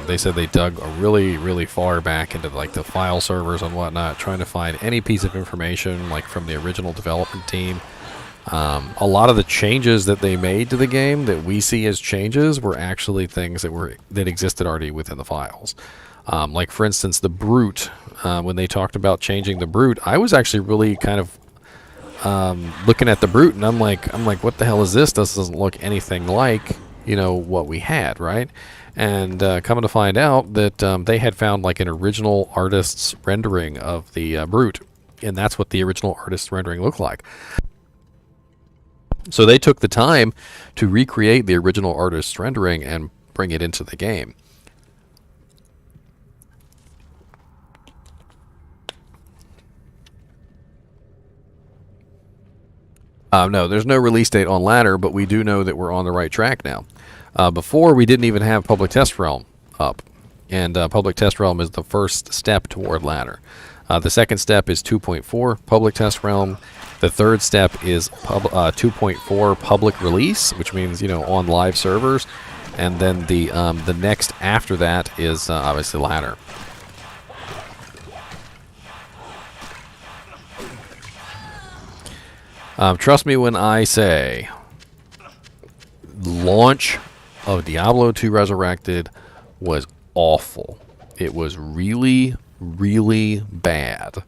Speaker 1: They said they dug really, really far back into like the file servers and whatnot, trying to find any piece of information like from the original development team. A lot of the changes that they made to the game that we see as changes were actually things that existed already within the files. Like for instance, the brute. When they talked about changing the brute, I was actually really kind of looking at the brute, and I'm like, what the hell is this? This doesn't look anything like, what we had, right? And coming to find out that they had found like an original artist's rendering of the brute, and that's what the original artist's rendering looked like. So they took the time to recreate the original artist's rendering and bring it into the game. No, there's no release date on Ladder, but we do know that we're on the right track now. Before, we didn't even have Public Test Realm up, and Public Test Realm is the first step toward Ladder. The second step is 2.4 Public Test Realm. The third step is 2.4 Public Release, which means, on live servers. And then the next after that is obviously Ladder. Trust me when I say launch of Diablo 2 Resurrected was awful. It was really, really bad.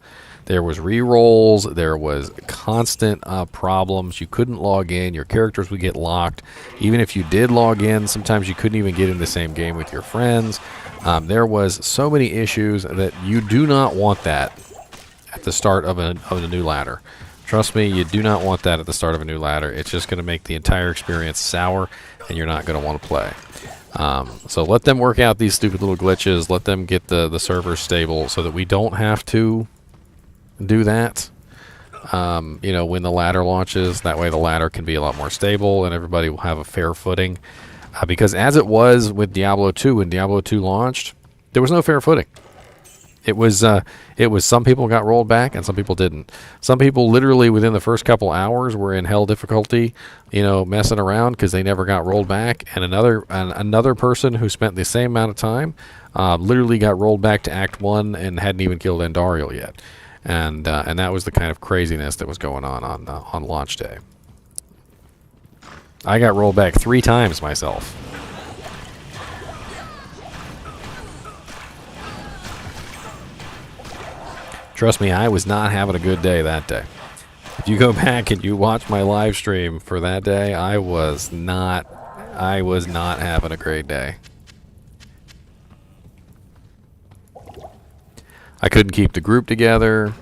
Speaker 1: There was re-rolls, there was constant problems. You couldn't log in, your characters would get locked. Even if you did log in, sometimes you couldn't even get in the same game with your friends. There was so many issues that you do not want that at the start of a new ladder. Trust me, you do not want that at the start of a new ladder. It's just going to make the entire experience sour, and you're not going to want to play. So let them work out these stupid little glitches. Let them get the servers stable so that we don't have to do that. When the ladder launches, that way the ladder can be a lot more stable and everybody will have a fair footing. Because as it was with Diablo 2, when Diablo 2 launched, there was no fair footing. It was some people got rolled back and some people didn't. Some people literally within the first couple hours were in hell difficulty, messing around because they never got rolled back. And another person who spent the same amount of time literally got rolled back to Act 1 and hadn't even killed Endariel yet. And that was the kind of craziness that was going on launch day. I got rolled back 3 times myself. Trust me, I was not having a good day that day. If you go back and you watch my live stream for that day, I was not having a great day. I couldn't keep the group together.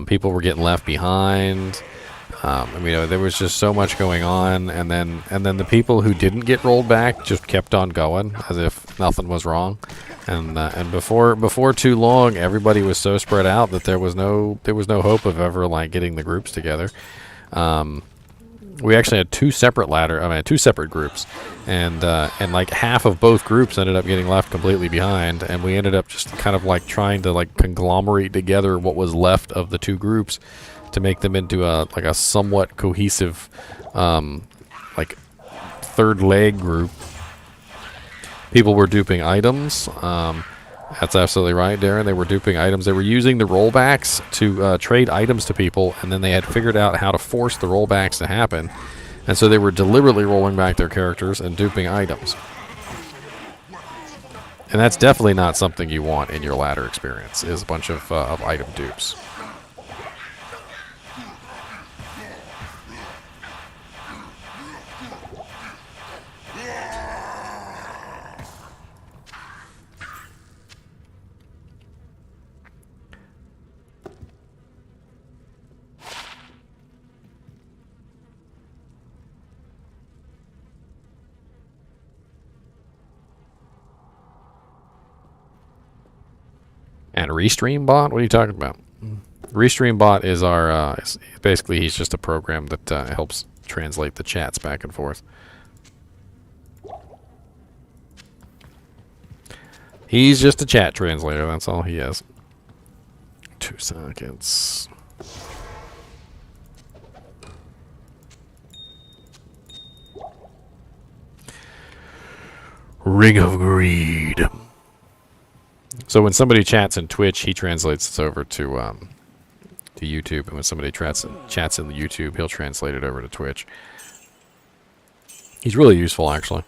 Speaker 1: People were getting left behind. There was just so much going on, and then the people who didn't get rolled back just kept on going as if nothing was wrong. And before too long, everybody was so spread out that there was no hope of ever getting the groups together. We actually had two separate groups, and half of both groups ended up getting left completely behind, and we ended up just kind of trying to conglomerate together what was left of the two groups to make them into a somewhat cohesive third leg group. People were duping items. That's absolutely right, Darren. They were duping items. They were using the rollbacks to trade items to people, and then they had figured out how to force the rollbacks to happen. And so they were deliberately rolling back their characters and duping items. And that's definitely not something you want in your ladder experience, is a bunch of item dupes. And Restream Bot? What are you talking about? Restream Bot is our... basically, he's just a program that helps translate the chats back and forth. He's just a chat translator. That's all he is. 2 seconds. Ring of Greed. So when somebody chats in Twitch, he translates this over to YouTube, and when somebody chats in the YouTube, he'll translate it over to Twitch. He's really useful, actually.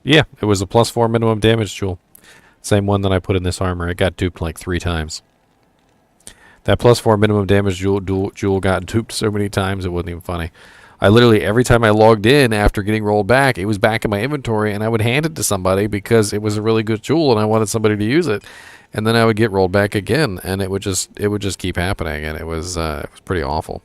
Speaker 1: Yeah, it was a +4 minimum damage jewel. Same one that I put in this armor. It got duped like 3 times. That +4 minimum damage jewel got duped so many times it wasn't even funny. I literally, every time I logged in after getting rolled back, it was back in my inventory, and I would hand it to somebody because it was a really good jewel and I wanted somebody to use it. And then I would get rolled back again, and it would just keep happening, and it was pretty awful.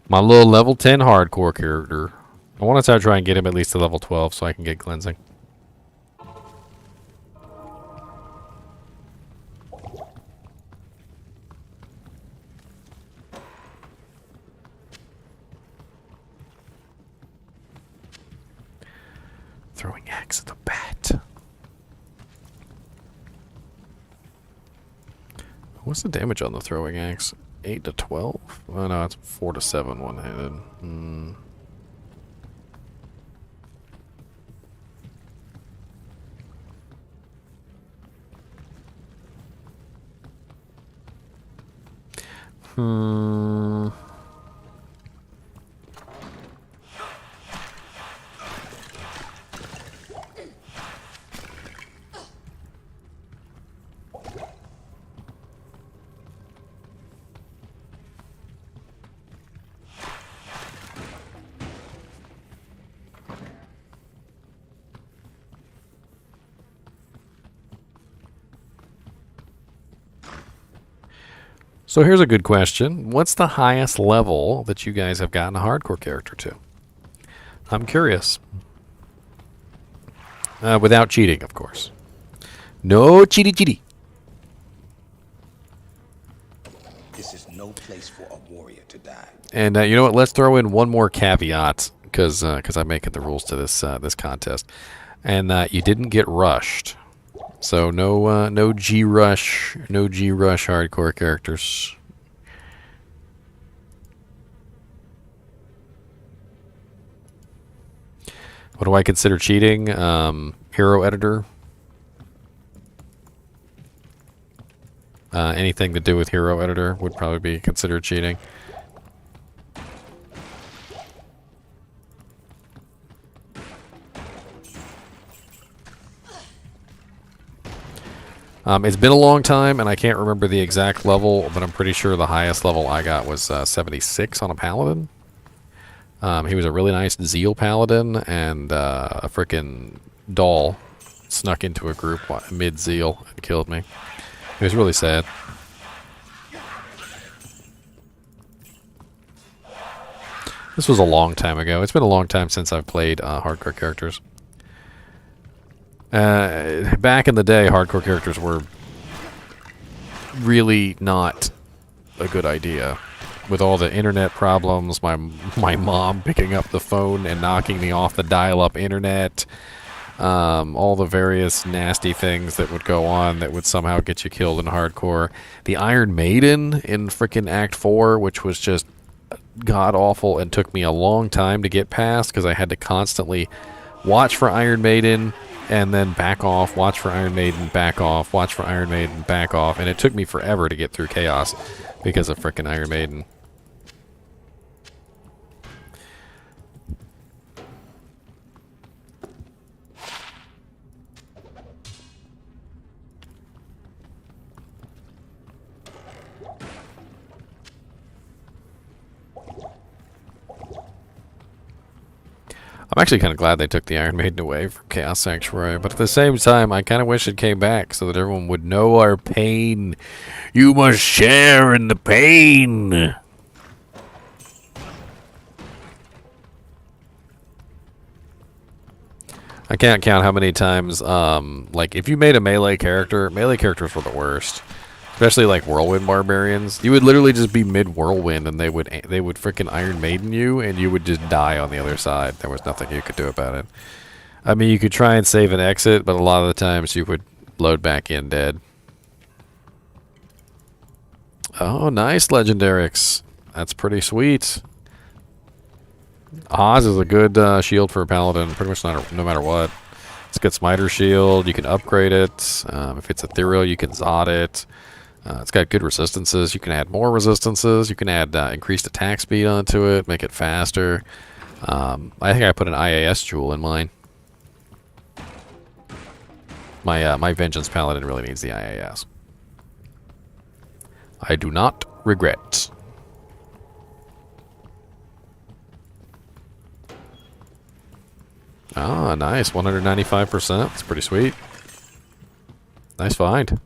Speaker 1: My little level 10 hardcore character. I want to try and get him at least to level 12 so I can get cleansing. Throwing axe at the bat. What's the damage on the throwing axe? 8 to 12? Oh no, it's 4 to 7 one-handed. So here's a good question. What's the highest level that you guys have gotten a hardcore character to? I'm curious. Without cheating, of course. No cheaty.
Speaker 2: This is no place for a warrior to die.
Speaker 1: And you know what? Let's throw in one more caveat, because I'm making the rules to this contest. And you didn't get rushed. So no G rush hardcore characters. What do I consider cheating? Hero editor. Anything to do with hero editor would probably be considered cheating. It's been a long time, and I can't remember the exact level, but I'm pretty sure the highest level I got was 76 on a paladin. He was a really nice Zeal paladin, and a frickin' doll snuck into a group mid-Zeal and killed me. It was really sad. This was a long time ago. It's been a long time since I've played hardcore characters. Back in the day, hardcore characters were really not a good idea. With all the internet problems, my mom picking up the phone and knocking me off the dial-up internet, all the various nasty things that would go on that would somehow get you killed in hardcore. The Iron Maiden in frickin' Act 4, which was just god awful and took me a long time to get past because I had to constantly watch for Iron Maiden and then back off, watch for Iron Maiden, back off, watch for Iron Maiden, back off, and it took me forever to get through Chaos because of frickin' Iron Maiden. I'm actually kind of glad they took the Iron Maiden away from Chaos Sanctuary, but at the same time, I kind of wish it came back so that everyone would know our pain. You must share in the pain. I can't count how many times, like, if you made a melee characters were the worst. Especially like Whirlwind Barbarians. You would literally just be mid-whirlwind and they would frickin' Iron Maiden you and you would just die on the other side. There was nothing you could do about it. I mean, you could try and save and exit, but a lot of the times you would load back in dead. Oh, nice, Legendarics. That's pretty sweet. Oz is a good shield for a paladin, pretty much no matter what. It's a good smiter shield. You can upgrade it. If it's ethereal, you can Zod it. It's got good resistances. You can add more resistances. You can add increased attack speed onto it, make it faster. I think I put an IAS jewel in mine. My Vengeance Paladin really needs the IAS. I do not regret. Ah, nice. 195%. That's pretty sweet. Nice find.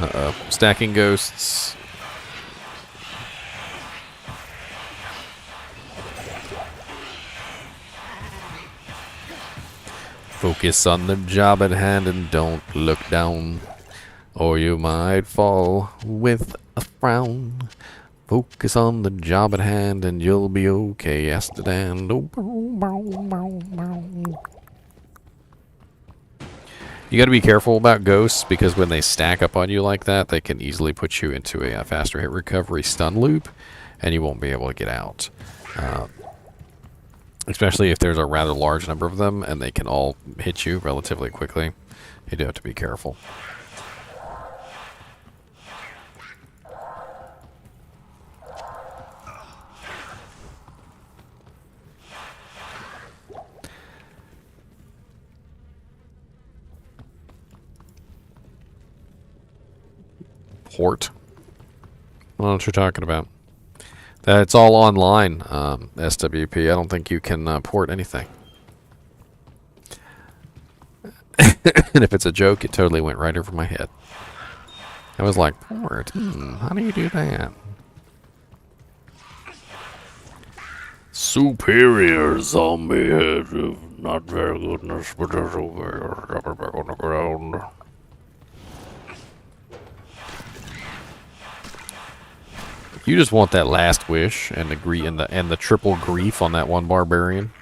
Speaker 1: Uh-oh. Stacking ghosts. Focus on the job at hand and don't look down, or you might fall with a frown. Focus on the job at hand and you'll be okay. Yes, to Dan. You got to be careful about ghosts because when they stack up on you like that, they can easily put you into a faster hit recovery stun loop, and you won't be able to get out. Especially if there's a rather large number of them, and they can all hit you relatively quickly. You do have to be careful. Port. I don't know what you're talking about. It's all online, SWP. I don't think you can port anything. And if it's a joke, it totally went right over my head. I was like, port? How do you do that? Superior zombie head of not very goodness, but there's over back on the ground. You just want that last wish and the triple grief on that one barbarian.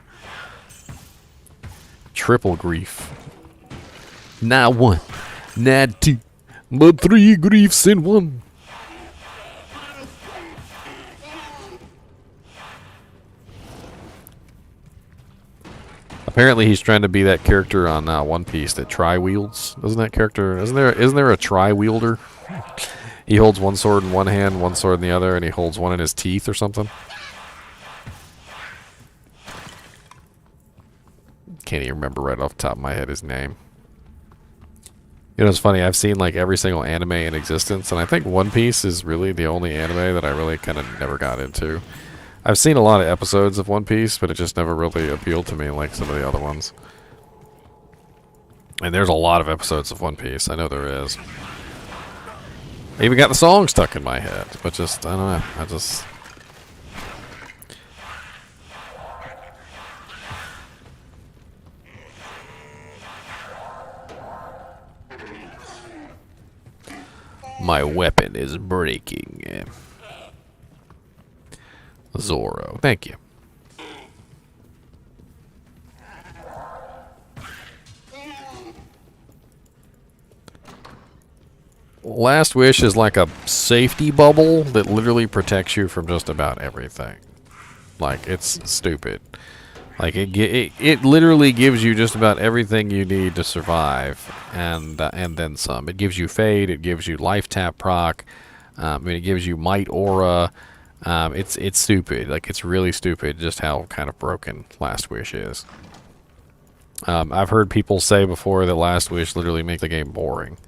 Speaker 1: Triple grief. Not one, not two, but 3 griefs in one. Apparently he's trying to be that character on One Piece that tri-wields. Isn't there a tri-wielder? He holds one sword in one hand, one sword in the other, and he holds one in his teeth or something. Can't even remember right off the top of my head his name. You know, it's funny, I've seen like every single anime in existence, and I think One Piece is really the only anime that I really kind of never got into. I've seen a lot of episodes of One Piece, but it just never really appealed to me like some of the other ones. And there's a lot of episodes of One Piece. I know there is. I even got the song stuck in my head, but just, I don't know. I just... My weapon is breaking. Zoro. Thank you. Last Wish is like a safety bubble that literally protects you from just about everything. Like, it's stupid. Like, it literally gives you just about everything you need to survive, and then some. It gives you Fade, it gives you Life Tap proc, it gives you Might Aura. It's stupid. Like, it's really stupid just how kind of broken Last Wish is. I've heard people say before that Last Wish literally makes the game boring.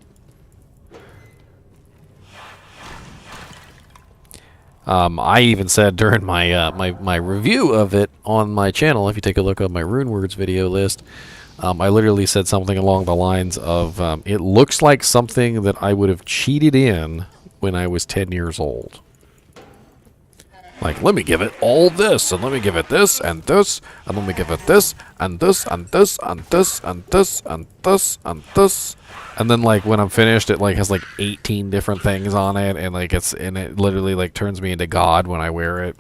Speaker 1: I even said during my my review of it on my channel, if you take a look at my Rune Words video list, I literally said something along the lines of, it looks like something that I would have cheated in when I was 10 years old. Like, let me give it all this, and let me give it this, and this, and let me give it this, and this, and this, and this, and this, and this, and this. And then, like, when I'm finished, it, like, has, like, 18 different things on it, and, like, it literally, like, turns me into God when I wear it.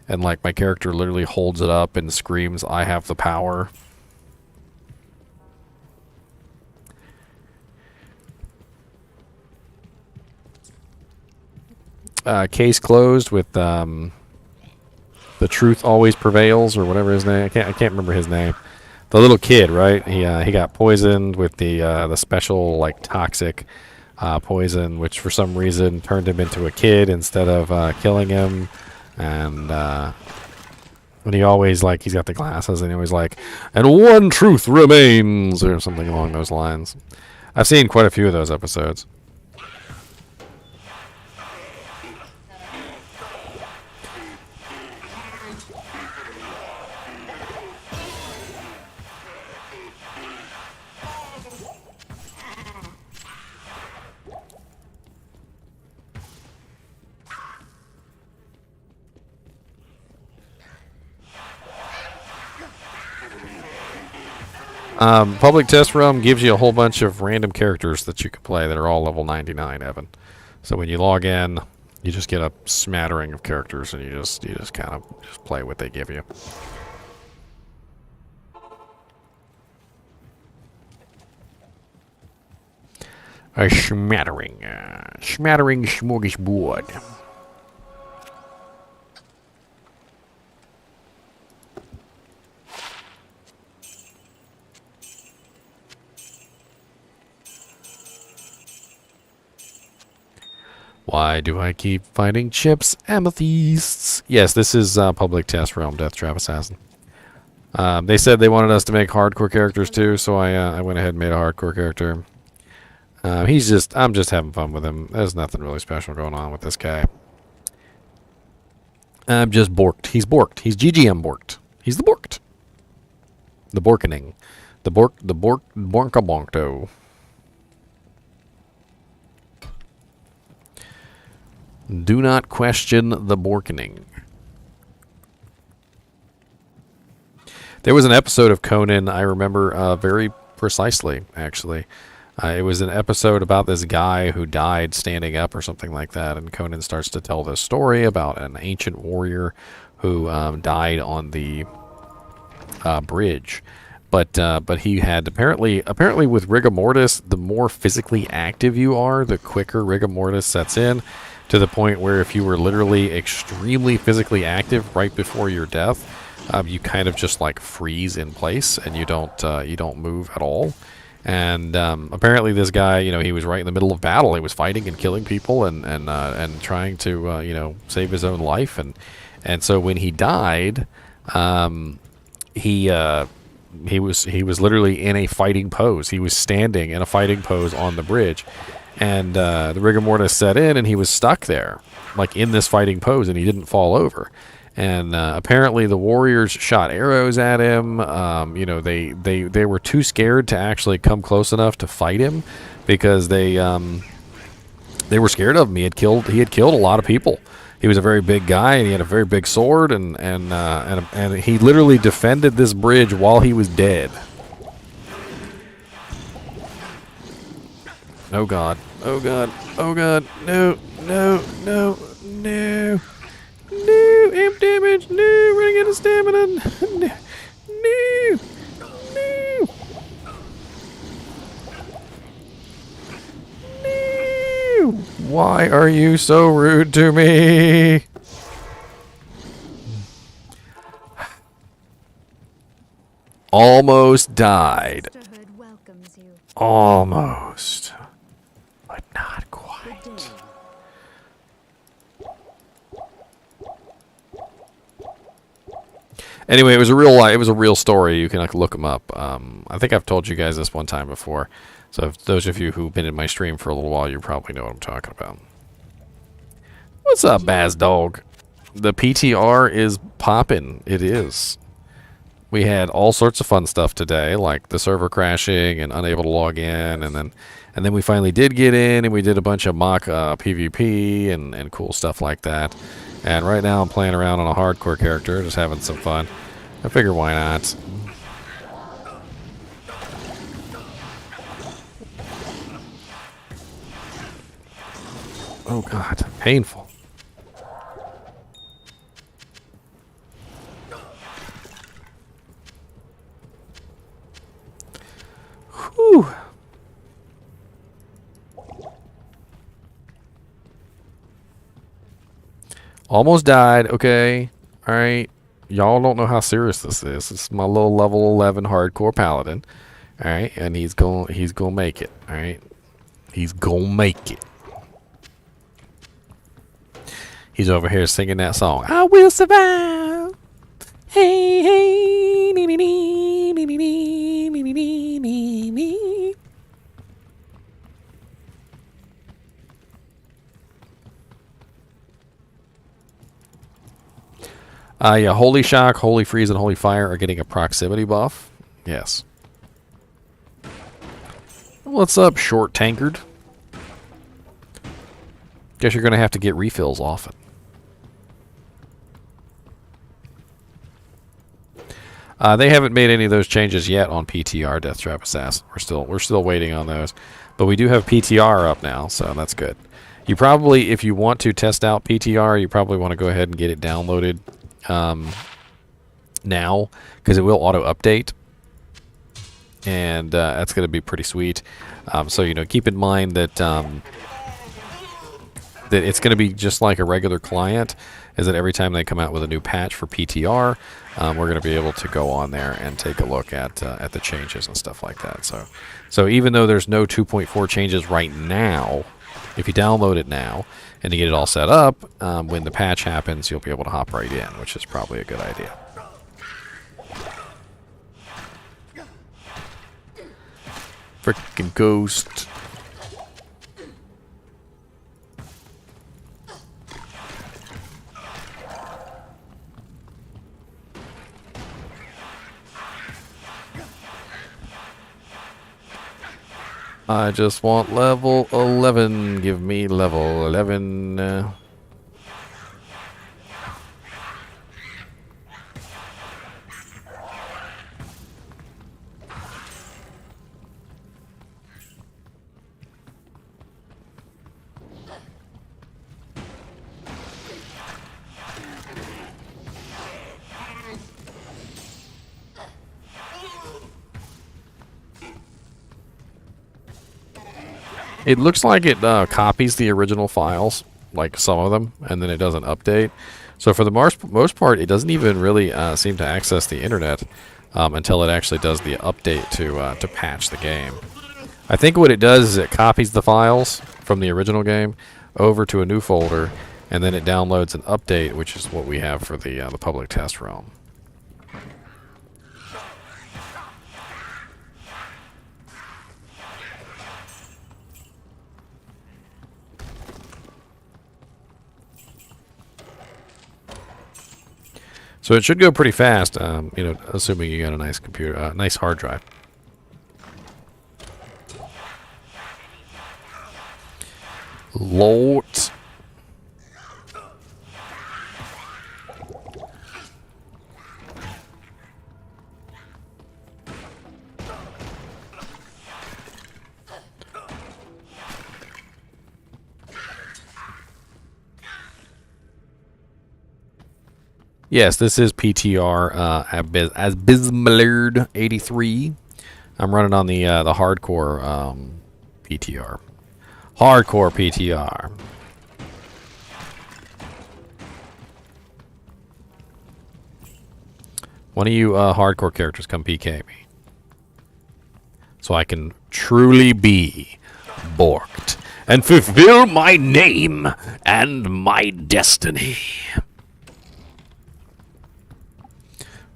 Speaker 1: And, like, my character literally holds it up and screams, "I have the power." Case closed with, The Truth Always Prevails, or whatever his name. I can't remember his name. The little kid, right? He got poisoned with the special, like, toxic poison, which for some reason turned him into a kid instead of killing him. And he always, like, he's got the glasses, and he always like, "And one truth remains," or something along those lines. I've seen quite a few of those episodes. Public Test Realm gives you a whole bunch of random characters that you can play that are all level 99, Evan. So when you log in, you just get a smattering of characters, and you just kind of just play what they give you. A smattering smorgasbord. Why do I keep finding chips? Amethysts. Yes, this is Public Test Realm, Death Trap Assassin. They said they wanted us to make hardcore characters too, so I went ahead and made a hardcore character. I'm just having fun with him. There's nothing really special going on with this guy. I'm just borked. He's borked. He's GGM borked. He's the borked. The borkening. The borka bonkto. Do not question the borkening. There was an episode of Conan I remember very precisely, actually. It was an episode about this guy who died standing up or something like that, and Conan starts to tell this story about an ancient warrior who died on the bridge. But he had apparently with rigor mortis, the more physically active you are, the quicker rigor mortis sets in, to the point where if you were literally extremely physically active right before your death, you kind of just like freeze in place and you don't move at all. And apparently this guy, he was right in the middle of battle. He was fighting and killing people and trying to save his own life. And so when he died, he was literally in a fighting pose. He was standing in a fighting pose on the bridge. And the rigor mortis set in, and he was stuck there, like in this fighting pose, and he didn't fall over. And apparently the warriors shot arrows at him. You know, they were too scared to actually come close enough to fight him because they were scared of him. He had killed a lot of people. He was a very big guy, and he had a very big sword, and he literally defended this bridge while he was dead. Oh God! Oh God! Oh God! No! No! No! No! No! Amp damage! No! Running out of stamina! No! No! No! No! Why are you so rude to me? Almost died.
Speaker 3: Sisterhood welcomes you.
Speaker 1: Almost. But not quite.
Speaker 3: Good day.
Speaker 1: Anyway, it was a real story. You can look them up. I think I've told you guys this one time before. So if those of you who've been in my stream for a little while, you probably know what I'm talking about. What's up, Baz Dog? The PTR is popping. It is. We had all sorts of fun stuff today, like the server crashing and unable to log in, and then we finally did get in, and we did a bunch of mock PvP and cool stuff like that. And right now I'm playing around on a hardcore character, just having some fun. I figure why not. Oh God, painful. Whew. Almost died, okay. Alright. Y'all don't know how serious this is. This is my little level 11 hardcore paladin. Alright, and he's gonna make it. Alright. He's gonna make it. He's over here singing that song. I will survive. Hey, hey, nee, nee, nee, nee, nee, nee, nee, nee, nee, nee. Yeah, Holy Shock, Holy Freeze, and Holy Fire are getting a proximity buff. Yes. What's up, Short Tankard? Guess you're going to have to get refills often. They haven't made any of those changes yet on PTR, Deathtrap Assassin. We're still waiting on those. But we do have PTR up now, so that's good. You probably, if you want to test out PTR, you probably want to go ahead and get it downloaded now, because it will auto-update. And that's going to be pretty sweet. So, you know, keep in mind that that it's going to be just like a regular client, is that every time they come out with a new patch for PTR, we're going to be able to go on there and take a look at the changes and stuff like that. So even though there's no 2.4 changes right now, if you download it now and you get it all set up, when the patch happens, you'll be able to hop right in, which is probably a good idea. Frickin' ghost. I just want level 11. Give me level 11. It looks like it copies the original files, like some of them, and then it doesn't update. So for the most part, it doesn't even really seem to access the internet until it actually does the update to patch the game. I think what it does is it copies the files from the original game over to a new folder, and then it downloads an update, which is what we have for the public test realm. So it should go pretty fast, you know, assuming you got a nice computer, nice hard drive. Lord. Yes, this is PTR Abysmalerd 83. I'm running on the hardcore PTR. Hardcore PTR. One of you hardcore characters come PK me, so I can truly be borked and fulfill my name and my destiny.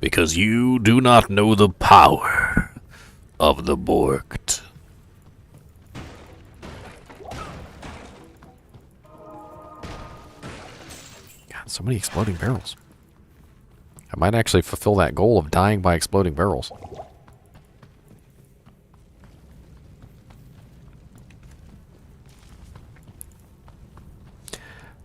Speaker 1: Because you do not know the power of the borked. God, so many exploding barrels. I might actually fulfill that goal of dying by exploding barrels.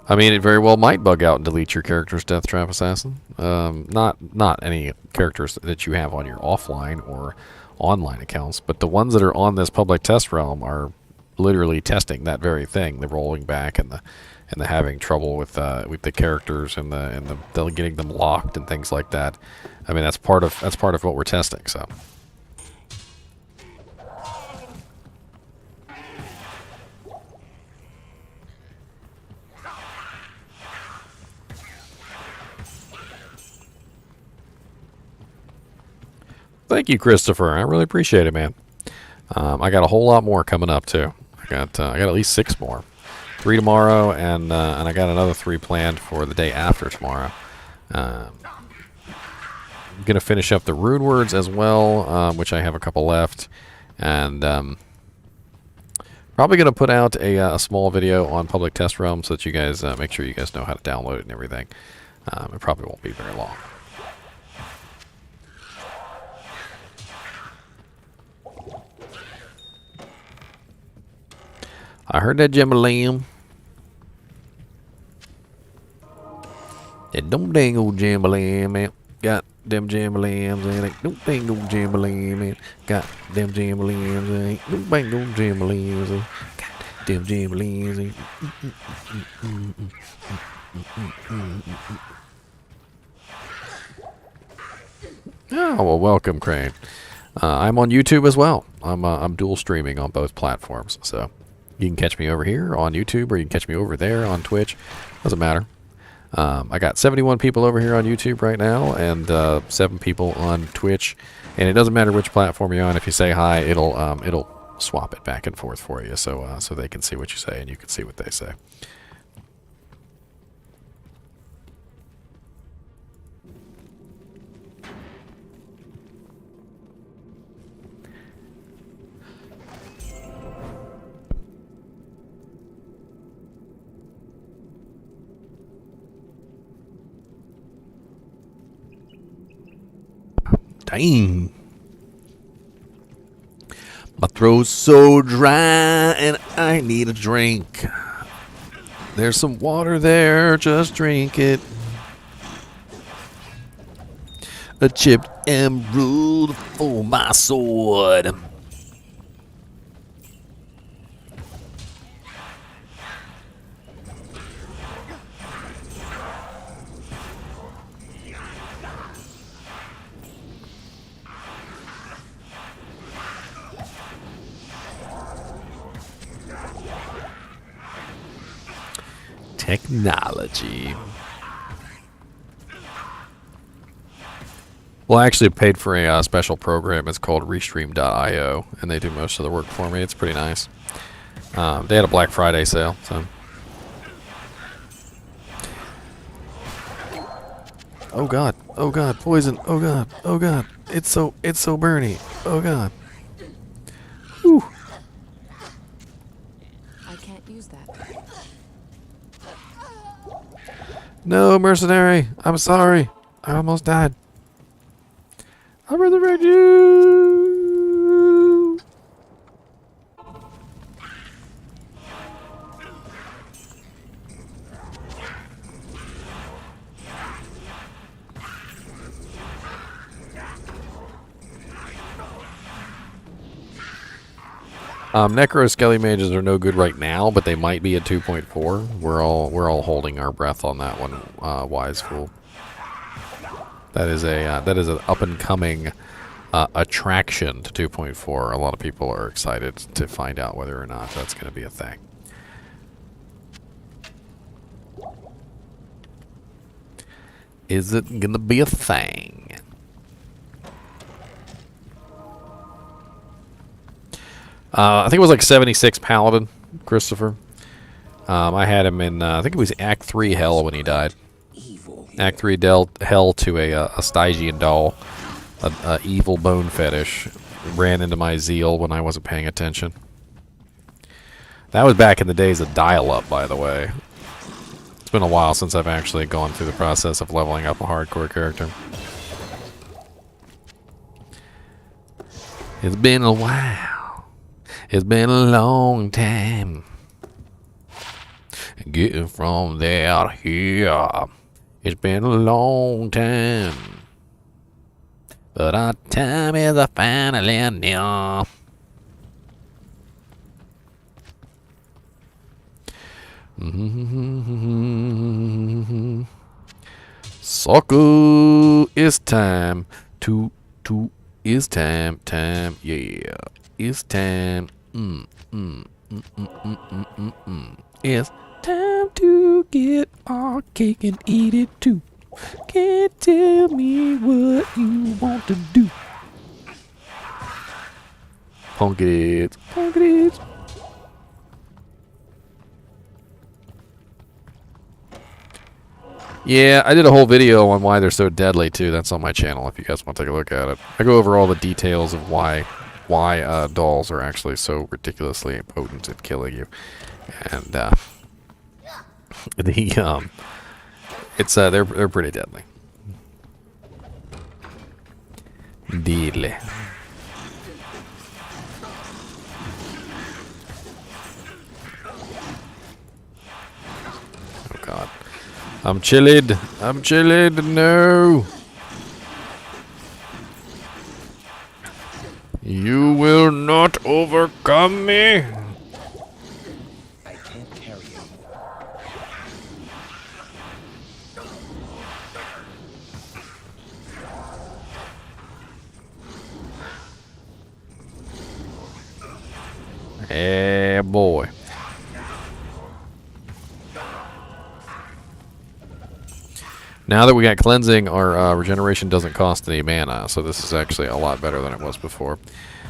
Speaker 1: I mean, it very well might bug out and delete your character's Death Trap Assassin. Not any characters that you have on your offline or online accounts, but the ones that are on this public test realm are literally testing that very thing: the rolling back and the having trouble with the characters and the getting them locked and things like that. I mean, that's part of what we're testing. So. Thank you, Christopher. I really appreciate it, man. I got a whole lot more coming up too. I got at least 6 more, 3 tomorrow, and I got another 3 planned for the day after tomorrow. I'm gonna finish up the Rune words as well, which I have a couple left, and probably gonna put out a small video on public test realm so that you guys make sure you guys know how to download it and everything. It probably won't be very long. I heard that jambalaya. That don't dang old jambalaya, man. Got them jambalayas in it. Don't dang old jambalaya, man. Got them jambalayas in it. Don't dang old jambalayas in it. Got them jambalayas in it. Oh, well, welcome, Crane. I'm on YouTube as well. I'm dual streaming on both platforms, so you can catch me over here on YouTube, or you can catch me over there on Twitch. Doesn't matter. I got 71 people over here on YouTube right now, and 7 people on Twitch. And it doesn't matter which platform you're on. If you say hi, it'll swap it back and forth for you, so they can see what you say and you can see what they say. Dang. My throat's so dry and I need a drink. There's some water there, just drink it. A chipped emerald for my sword. Technology. Well, I actually paid for a special program. It's called Restream.io, and they do most of the work for me. It's pretty nice. They had a Black Friday sale, so. Oh god! Oh god! Poison! Oh god! Oh god! It's so burny! Oh god! Whew.
Speaker 6: I can't use that.
Speaker 1: No, mercenary! I'm sorry! I almost died. I'll resurrect you. Necro Skelly Mages are no good right now, but they might be at 2.4. We're all holding our breath on that one, Wise Fool. That is an up and coming attraction to 2.4. A lot of people are excited to find out whether or not that's going to be a thing. Is it going to be a thing? I think it was like 76 Paladin, Christopher. I had him in, I think it was Act 3 Hell when he died. Act 3 dealt Hell to a Stygian doll, a evil bone fetish. Ran into my zeal when I wasn't paying attention. That was back in the days of dial-up, by the way. It's been a while since I've actually gone through the process of leveling up a hardcore character. It's been a while. It's been a long time getting from there to here. It's been a long time, but our time is finally near. Sucker, it's time to it's time, yeah. It's time. It's time to get our cake and eat it too. Can't tell me what you want to do. Punk it. Punk it. Yeah, I did a whole video on why they're so deadly too. That's on my channel if you guys want to take a look at it. I go over all the details of why dolls are actually so ridiculously potent at killing you, and they're pretty deadly. Deadly. Oh God, I'm chilled. I'm chilled. No. You will not overcome me.
Speaker 2: I can't carry him.
Speaker 1: Eh, boy. Now that we got cleansing, our regeneration doesn't cost any mana, so this is actually a lot better than it was before.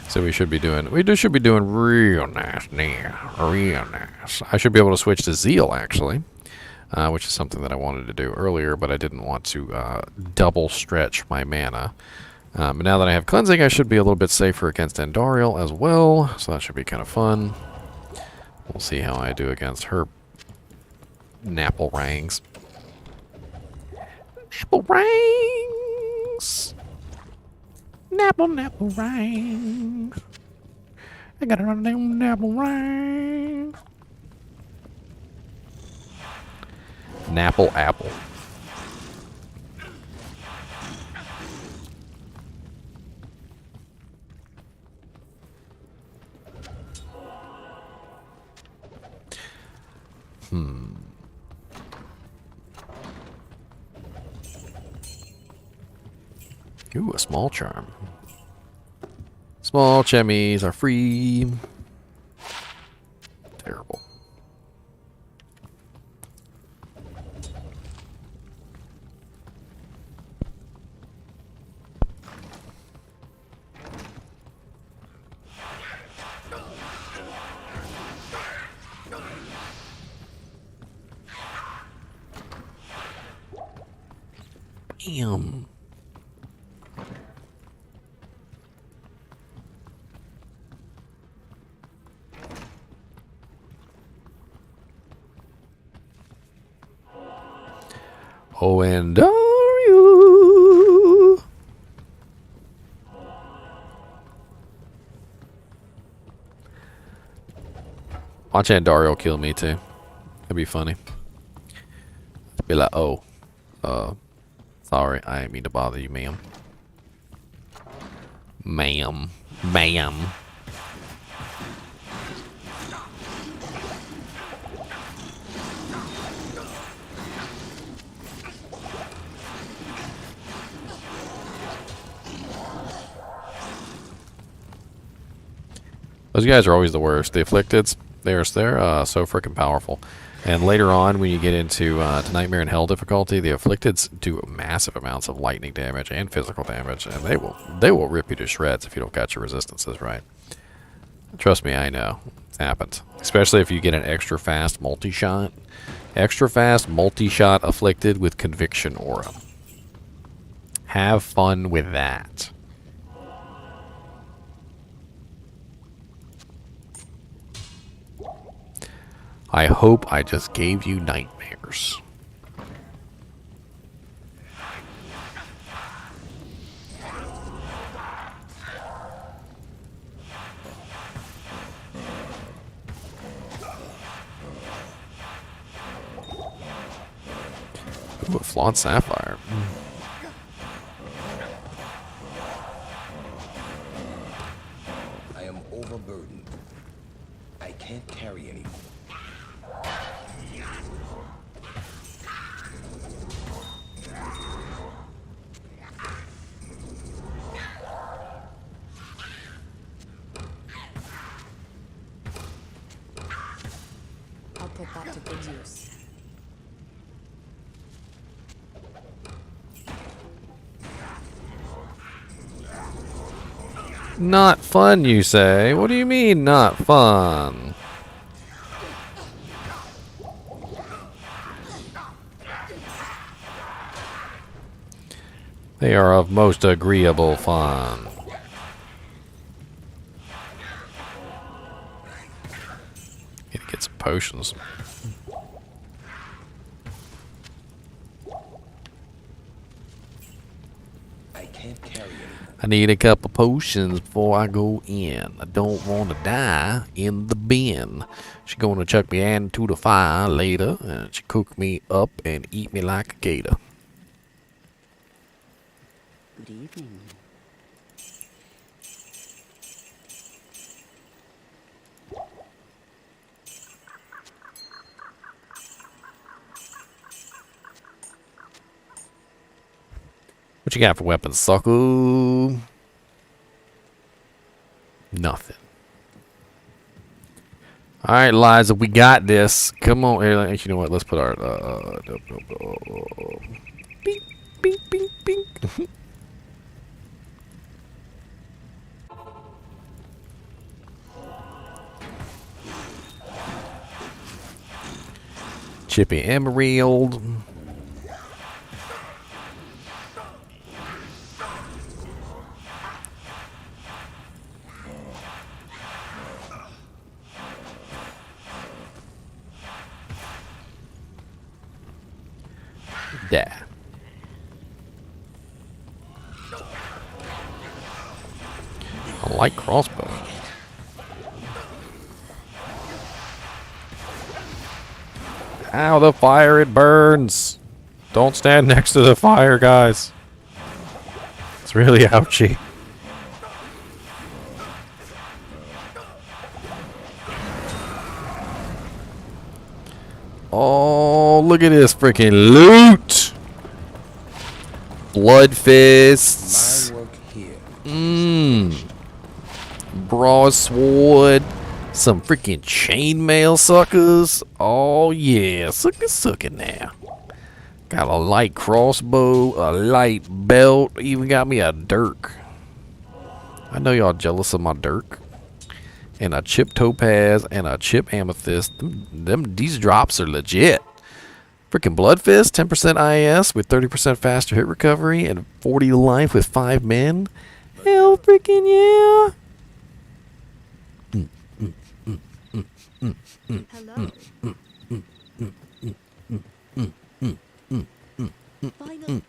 Speaker 1: So we should be doing real nice now, real nice. I should be able to switch to Zeal actually, which is something that I wanted to do earlier, but I didn't want to double stretch my mana. But now that I have cleansing, I should be a little bit safer against Andariel as well, so that should be kind of fun. We'll see how I do against her Napple Rangs. Napple Rangs! Napple Rangs! I gotta run down Napple Rangs! Napple Apple. Ooh, a small charm. Small chemmies are free. Terrible. Damn. Oh, and are you? Watch Andario kill me too. That'd be funny. Be like, oh, sorry, I didn't mean to bother you, ma'am. Ma'am. Those guys are always the worst. The Afflicteds, they're so freaking powerful. And later on, when you get into to Nightmare in Hell difficulty, the Afflicteds do massive amounts of lightning damage and physical damage, and they will rip you to shreds if you don't got your resistances right. Trust me, I know. It's happened. Especially if you get an extra fast multi-shot. Extra fast multi-shot Afflicted with Conviction Aura. Have fun with that. I hope I just gave you nightmares. Ooh, a flawed sapphire.
Speaker 2: I am overburdened. I can't carry anymore.
Speaker 6: I'll put that to good use.
Speaker 1: Not fun, you say? What do you mean, not fun? They are of most agreeable fun. Need to get some potions.
Speaker 2: I can't carry anymore.
Speaker 1: I need a couple potions before I go in. I don't want to die in the bin. She's going to chuck me into the fire later, and she cook me up and eat me like a gator.
Speaker 6: Good evening.
Speaker 1: What you got for weapons, sucker? Nothing. All right, Liza, we got this. Come on, here. You know what? Let's put our bing, bing, bing, bing. Chippy Emerald. Yeah. I like crossbow. Ow, the fire, it burns. Don't stand next to the fire, guys. It's really ouchy. Oh, look at this freaking loot. Blood fists.
Speaker 2: My work here.
Speaker 1: Broadsword. Some freaking chainmail suckers. Oh yeah, suck it now. Got a light crossbow, a light belt, even got me a dirk. I know y'all jealous of my dirk. And a chip topaz and a chip amethyst. These drops are legit. Freaking blood fist, 10% IS with 30% faster hit recovery and 40 life with 5 men. Hell freaking yeah.
Speaker 3: Hello. Finally.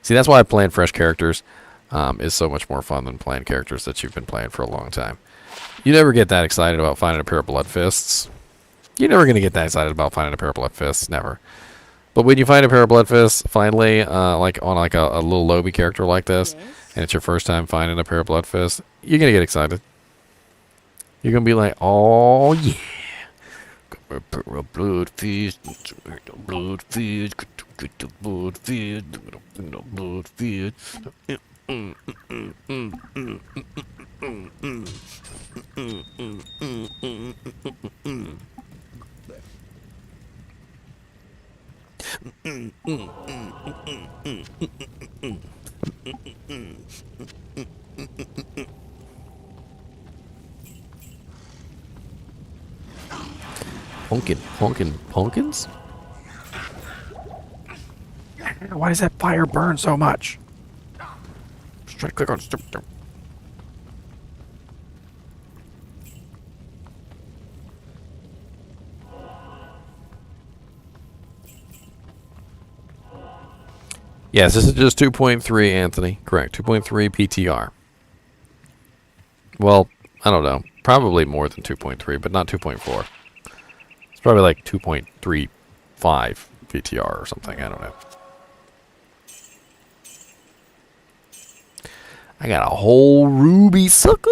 Speaker 1: See, that's why playing fresh characters is so much more fun than playing characters that you've been playing for a long time. You never get that excited about finding a pair of blood fists. You're never going to get that excited about finding a pair of blood fists. Never. But when you find a pair of blood fists, finally, like on like a little lobby character like this, and it's your first time finding a pair of blood fists, you're going to get excited. You're going to be like, oh, yeah. Got a pair of blood fist. Blood fist. Get the blood fist. Blood fist. Pumpkins? Why does that fire burn so much? Just try to click on stupid. Yes, this is just 2.3, Anthony. Correct, 2.3 PTR. Well, I don't know. Probably more than 2.3, but not 2.4. It's probably like 2.35 PTR or something. I don't know. I got a whole ruby sucker.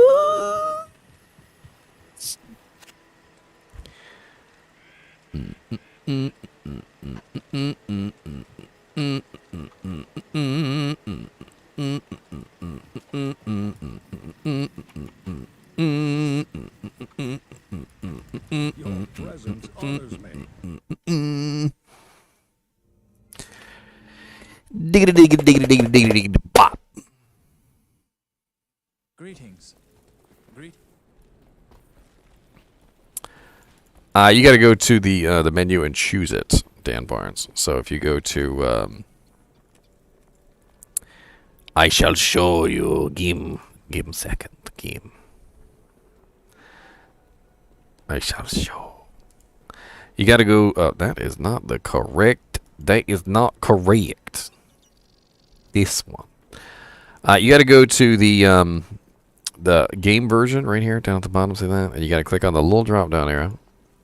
Speaker 2: Your presence honors me.
Speaker 1: Diggity bop.
Speaker 7: Greetings.
Speaker 1: You got to go to the menu and choose it, Dan Barnes. So if you go to, I shall show you. Give him a second. Game. I shall show. You got to go. That is not the correct. That is not correct. This one. You got to go to the game version right here down at the bottom. See that? And you got to click on the little drop down arrow.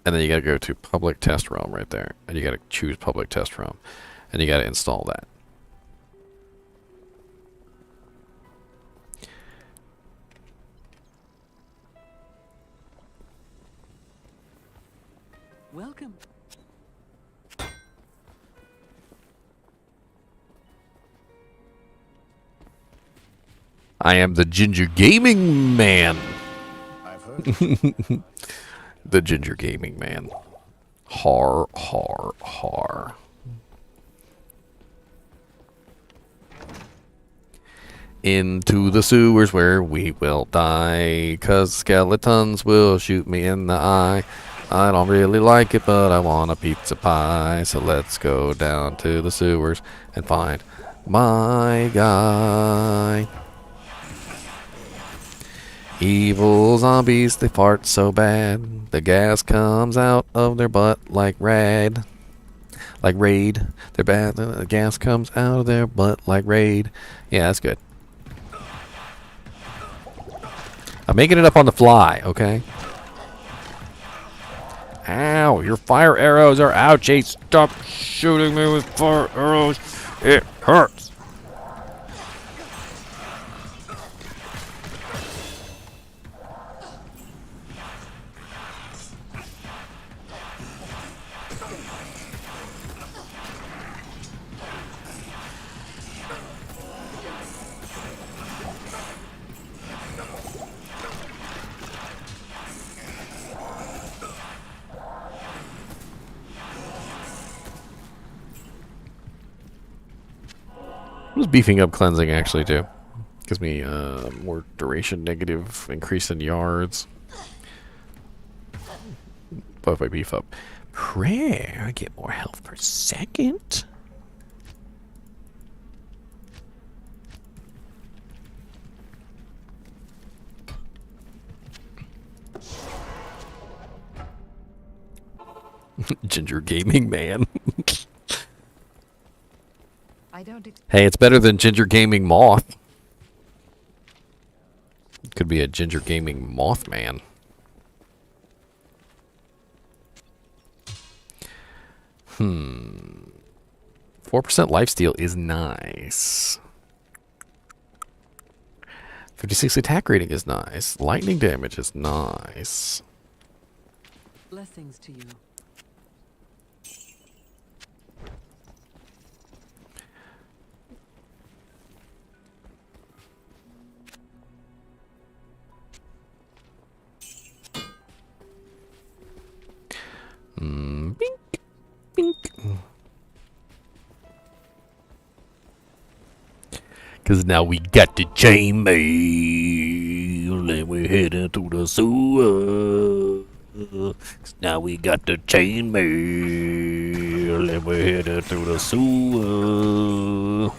Speaker 1: And then you got to go to public test realm right there. And you got to choose public test realm. And you got to install that.
Speaker 7: Welcome.
Speaker 1: I am the Ginger Gaming Man.
Speaker 2: I've heard.
Speaker 1: The Ginger Gaming Man. Har, har, har. Into the sewers where we will die, 'cause skeletons will shoot me in the eye. I don't really like it, but I want a pizza pie. So let's go down to the sewers and find my guy. Evil zombies, they fart so bad. The gas comes out of their butt like Raid. Like Raid. They're bad. The gas comes out of their butt like Raid. Yeah, that's good. I'm making it up on the fly, okay? Ow, your fire arrows are ouchy. Stop shooting me with fire arrows. It hurts. What does beefing up cleansing actually do? Gives me more duration negative, increase in yards. But if I beef up prayer, I get more health per second. Ginger Gaming Man.
Speaker 6: I don't
Speaker 1: Hey, it's better than Ginger Gaming Moth. Could be a Ginger Gaming Mothman. Hmm. 4% lifesteal is nice. 56 attack rating is nice. Lightning damage is nice.
Speaker 6: Blessings to you.
Speaker 1: Bink, bink. Cause now we got the chainmail and we're heading to the sewer. 'Cause now we got the chainmail and we're heading to the sewer.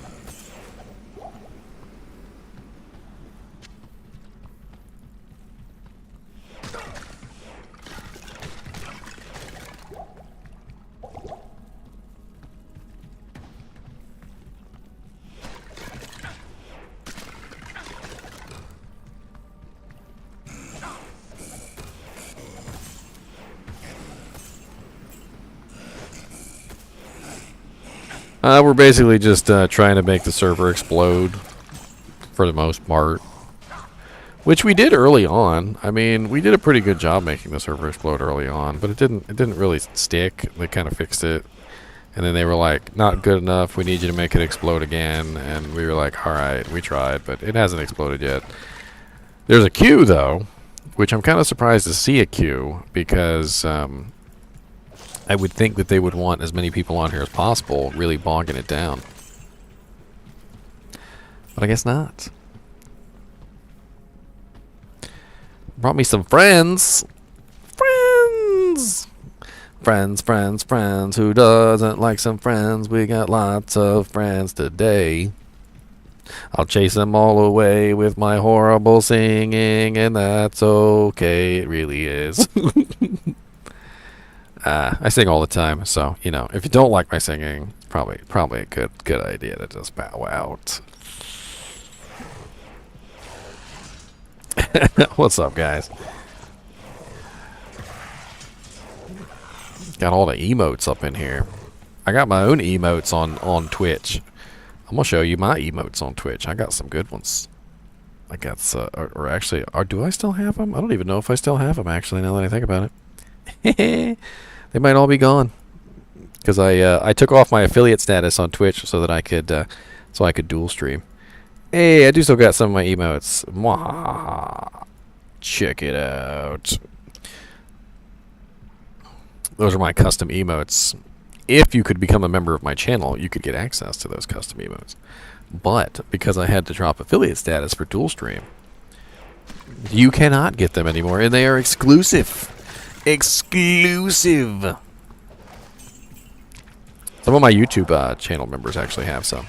Speaker 1: We're basically just trying to make the server explode for the most part, which we did early on. I mean, we did a pretty good job making the server explode early on, but it didn't really stick. They kind of fixed it, and then they were like, "Not good enough. We need you to make it explode again." And we were like, "All right, we tried, but it hasn't exploded yet." There's a queue though, which I'm kind of surprised to see a queue because. I would think that they would want as many people on here as possible, really bogging it down. But I guess not. Brought me some friends. Friends! Friends, friends, friends. Who doesn't like some friends? We got lots of friends today. I'll chase them all away with my horrible singing, and that's okay. It really is. I sing all the time, so you know, if you don't like my singing, probably a good idea to just bow out. What's up, guys? Got all the emotes up in here. I got my own emotes on Twitch. I'm gonna show you my emotes on Twitch. I got some good ones. I got or actually, do I still have them? I don't even know if I still have them. Actually, now that I think about it. They might all be gone because I took off my affiliate status on Twitch so that I could dual stream. Hey, I do still got some of my emotes. Mwah. Check it out. Those are my custom emotes. If you could become a member of my channel, you could get access to those custom emotes. But because I had to drop affiliate status for dual stream, you cannot get them anymore, and they are exclusive. Exclusive. Some of my YouTube channel members actually have some.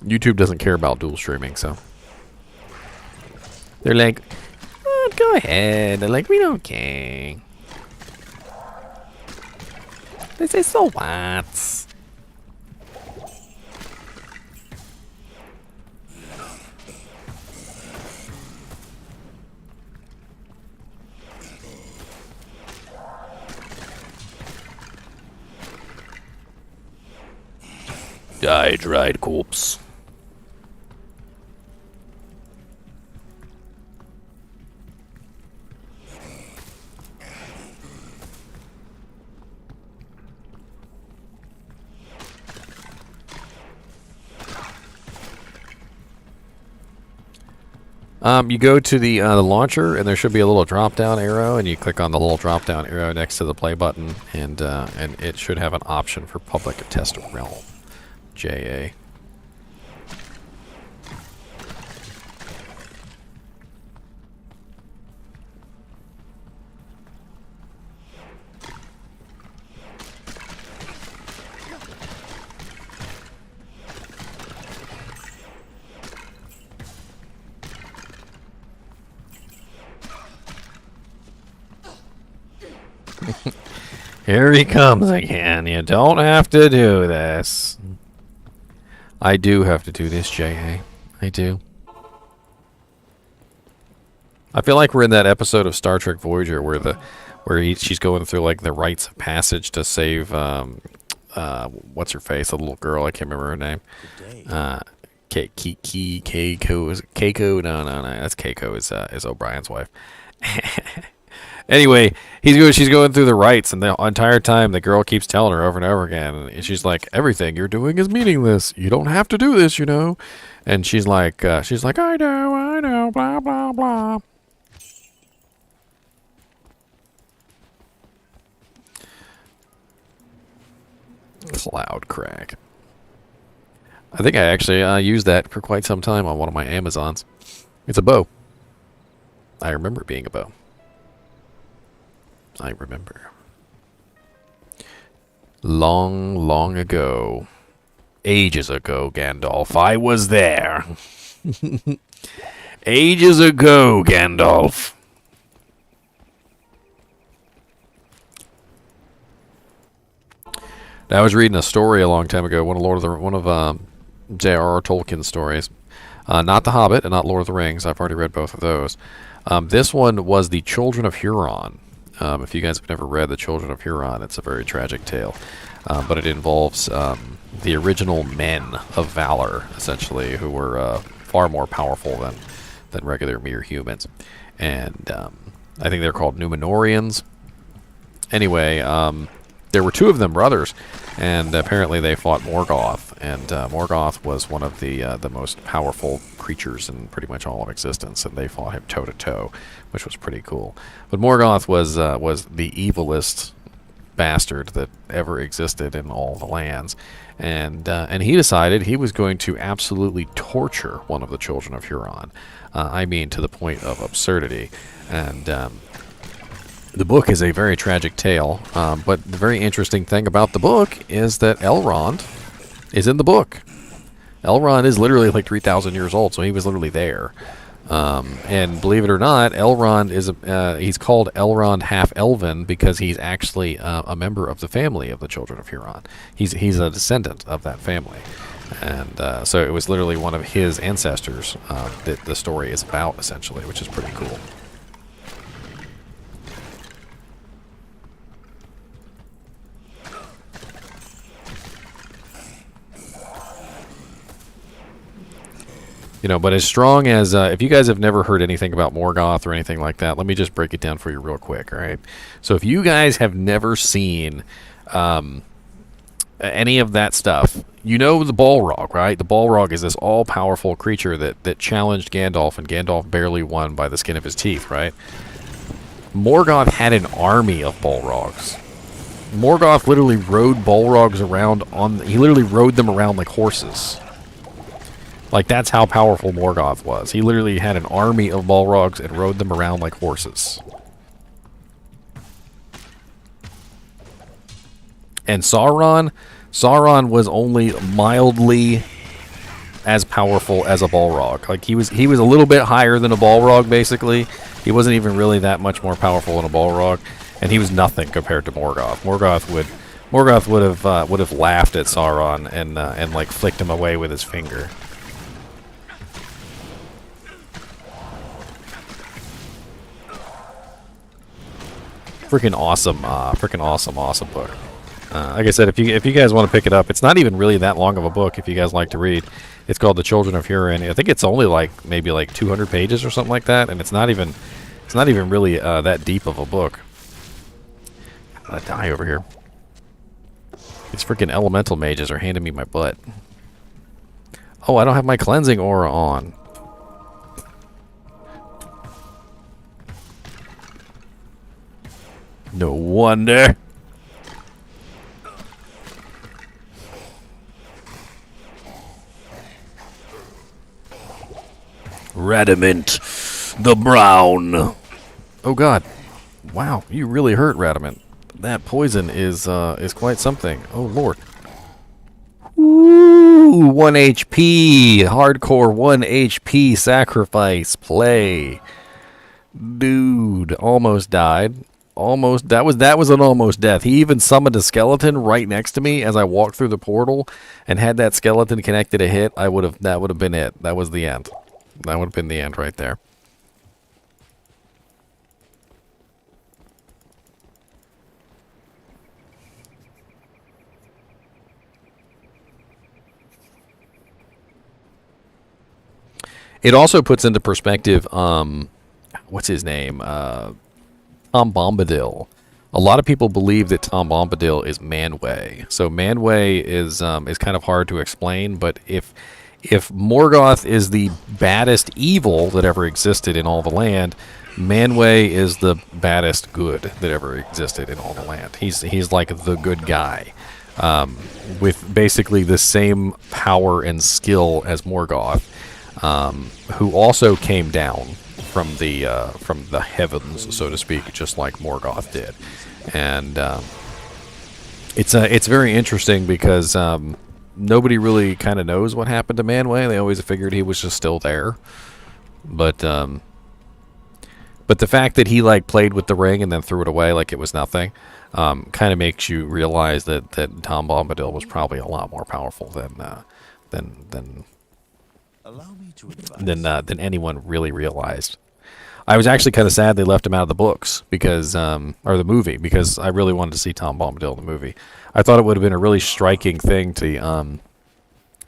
Speaker 1: YouTube doesn't care about dual streaming, so they're like, oh, go ahead. They're like, we don't care. They say, so what? Die, dried corpse. You go to the launcher, and there should be a little drop-down arrow, and you click on the little drop-down arrow next to the play button, and it should have an option for public test realm. JA. Here he comes again. You don't have to do this. I do have to do this, J.A. I do. I feel like we're in that episode of Star Trek Voyager where she's going through like the rites of passage to save what's her face, the little girl, I can't remember her name. Keiko. No, that's Keiko is O'Brien's wife. Anyway, she's going through the rites, and the entire time the girl keeps telling her over and over again, and she's like, everything you're doing is meaningless. You don't have to do this, you know. And she's like, I know, blah blah blah. Cloud crack. I think I actually used that for quite some time on one of my Amazons. It's a bow. I remember it being a bow. I remember. Long, long ago. Ages ago, Gandalf. I was there. Ages ago, Gandalf. I was reading a story a long time ago, one of J.R.R. Tolkien's stories. Not The Hobbit and not Lord of the Rings. I've already read both of those. This one was The Children of Huron. If you guys have never read The Children of Huron, it's a very tragic tale. But it involves the original men of valor, essentially, who were far more powerful than regular mere humans. And I think they're called Numenorians. Anyway, there were two of them brothers, and apparently they fought Morgoth, and Morgoth was one of the most powerful creatures in pretty much all of existence, and they fought him toe to toe, which was pretty cool. But Morgoth was the evilest bastard that ever existed in all the lands, and he decided he was going to absolutely torture one of the children of Huron. I mean, to the point of absurdity, and the book is a very tragic tale, but the very interesting thing about the book is that Elrond is in the book. Elrond is literally like 3,000 years old, so he was literally there. And believe it or not, Elrond is he's called Elrond half-elven because he's actually a member of the family of the children of Huron. He's a descendant of that family. And so it was literally one of his ancestors that the story is about, essentially, which is pretty cool. You know, but as strong as, if you guys have never heard anything about Morgoth or anything like that, let me just break it down for you real quick, all right? So if you guys have never seen any of that stuff, you know the Balrog, right? The Balrog is this all-powerful creature that challenged Gandalf, and Gandalf barely won by the skin of his teeth, right? Morgoth had an army of Balrogs. Morgoth literally rode Balrogs around he literally rode them around like horses. Like, that's how powerful Morgoth was. He literally had an army of Balrogs and rode them around like horses. And Sauron was only mildly as powerful as a Balrog. Like, he was a little bit higher than a Balrog, basically. He wasn't even really that much more powerful than a Balrog, and he was nothing compared to Morgoth. Morgoth would have laughed at Sauron and like flicked him away with his finger. Freaking awesome book. Like I said, if you guys want to pick it up, it's not even really that long of a book if you guys like to read. It's called The Children of Huron. I think it's only maybe 200 pages or something like that, and it's not even really that deep of a book. I'm gonna die over here. These freaking elemental mages are handing me my butt. Oh, I don't have my cleansing aura on. No wonder. Radamant the Brown. Oh God. Wow, you really hurt, Radamant. That poison is quite something. Oh Lord. Ooh, 1 HP. Hardcore 1 HP sacrifice play. Dude, almost died. almost that was an almost death. He even summoned a skeleton right next to me as I walked through the portal, and had that skeleton connected a hit, that would have been it. That was the end. That would have been the end right there. It also puts into perspective, what's his name? Tom Bombadil. A lot of people believe that Tom Bombadil is Manwë. So Manwë is kind of hard to explain, but if Morgoth is the baddest evil that ever existed in all the land, Manwë is the baddest good that ever existed in all the land. He's like the good guy, with basically the same power and skill as Morgoth. Who also came down from the heavens, so to speak, just like Morgoth did, and it's very interesting because nobody really kind of knows what happened to Manwë. They always figured he was just still there, but the fact that he like played with the ring and then threw it away like it was nothing, kind of makes you realize that Tom Bombadil was probably a lot more powerful than anyone really realized. I was actually kind of sad they left him out of the books because, or the movie, because I really wanted to see Tom Bombadil in the movie. I thought it would have been a really striking thing to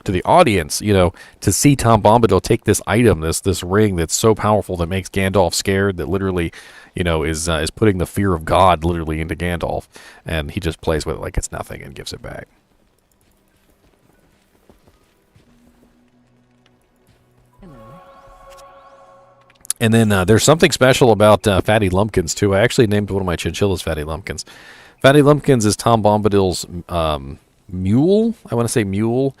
Speaker 1: the audience, you know, to see Tom Bombadil take this item, this ring that's so powerful that makes Gandalf scared, that literally, you know, is putting the fear of God literally into Gandalf, and he just plays with it like it's nothing and gives it back. And then there's something special about Fatty Lumpkins, too. I actually named one of my chinchillas Fatty Lumpkins. Fatty Lumpkins is Tom Bombadil's mule. I want to say mule,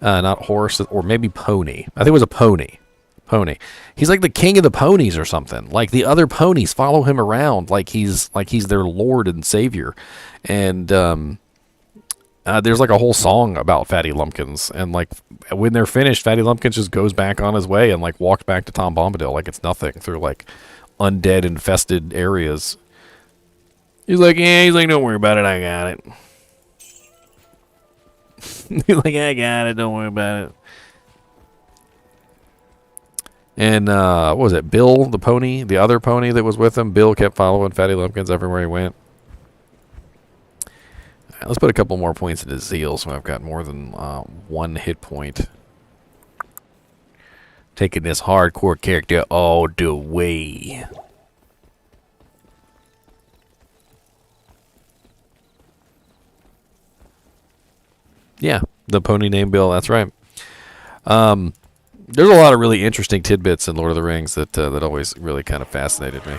Speaker 1: not horse, or maybe pony. I think it was a pony. Pony. He's like the king of the ponies or something. Like the other ponies follow him around like he's their lord and savior. And there's like a whole song about Fatty Lumpkins, and like when they're finished, Fatty Lumpkins just goes back on his way and like walks back to Tom Bombadil like it's nothing through like undead infested areas. He's like, don't worry about it, I got it. He's like, I got it, don't worry about it. And what was it? Bill, the pony, the other pony that was with him, Bill kept following Fatty Lumpkins everywhere he went. Let's put a couple more points into Zeal so I've got more than 1 hit point. Taking this hardcore character all the way. Yeah, the pony named Bill, that's right. There's a lot of really interesting tidbits in Lord of the Rings that always really kind of fascinated me.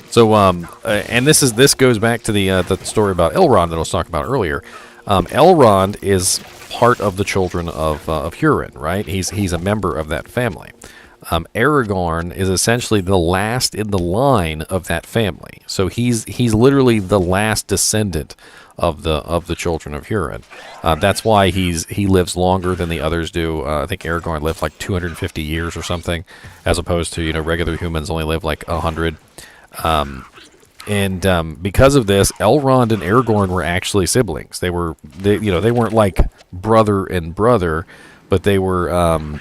Speaker 1: So, and this goes back to the story about Elrond that I was talking about earlier. Elrond is part of the children of Hurin, right? He's a member of that family. Aragorn is essentially the last in the line of that family. So he's literally the last descendant of the children of Hurin. That's why he lives longer than the others do. I think Aragorn lived like 250 years or something, as opposed to, you know, regular humans only live like 100. Because of this, Elrond and Aragorn were actually siblings. They weren't like brother and brother, but they are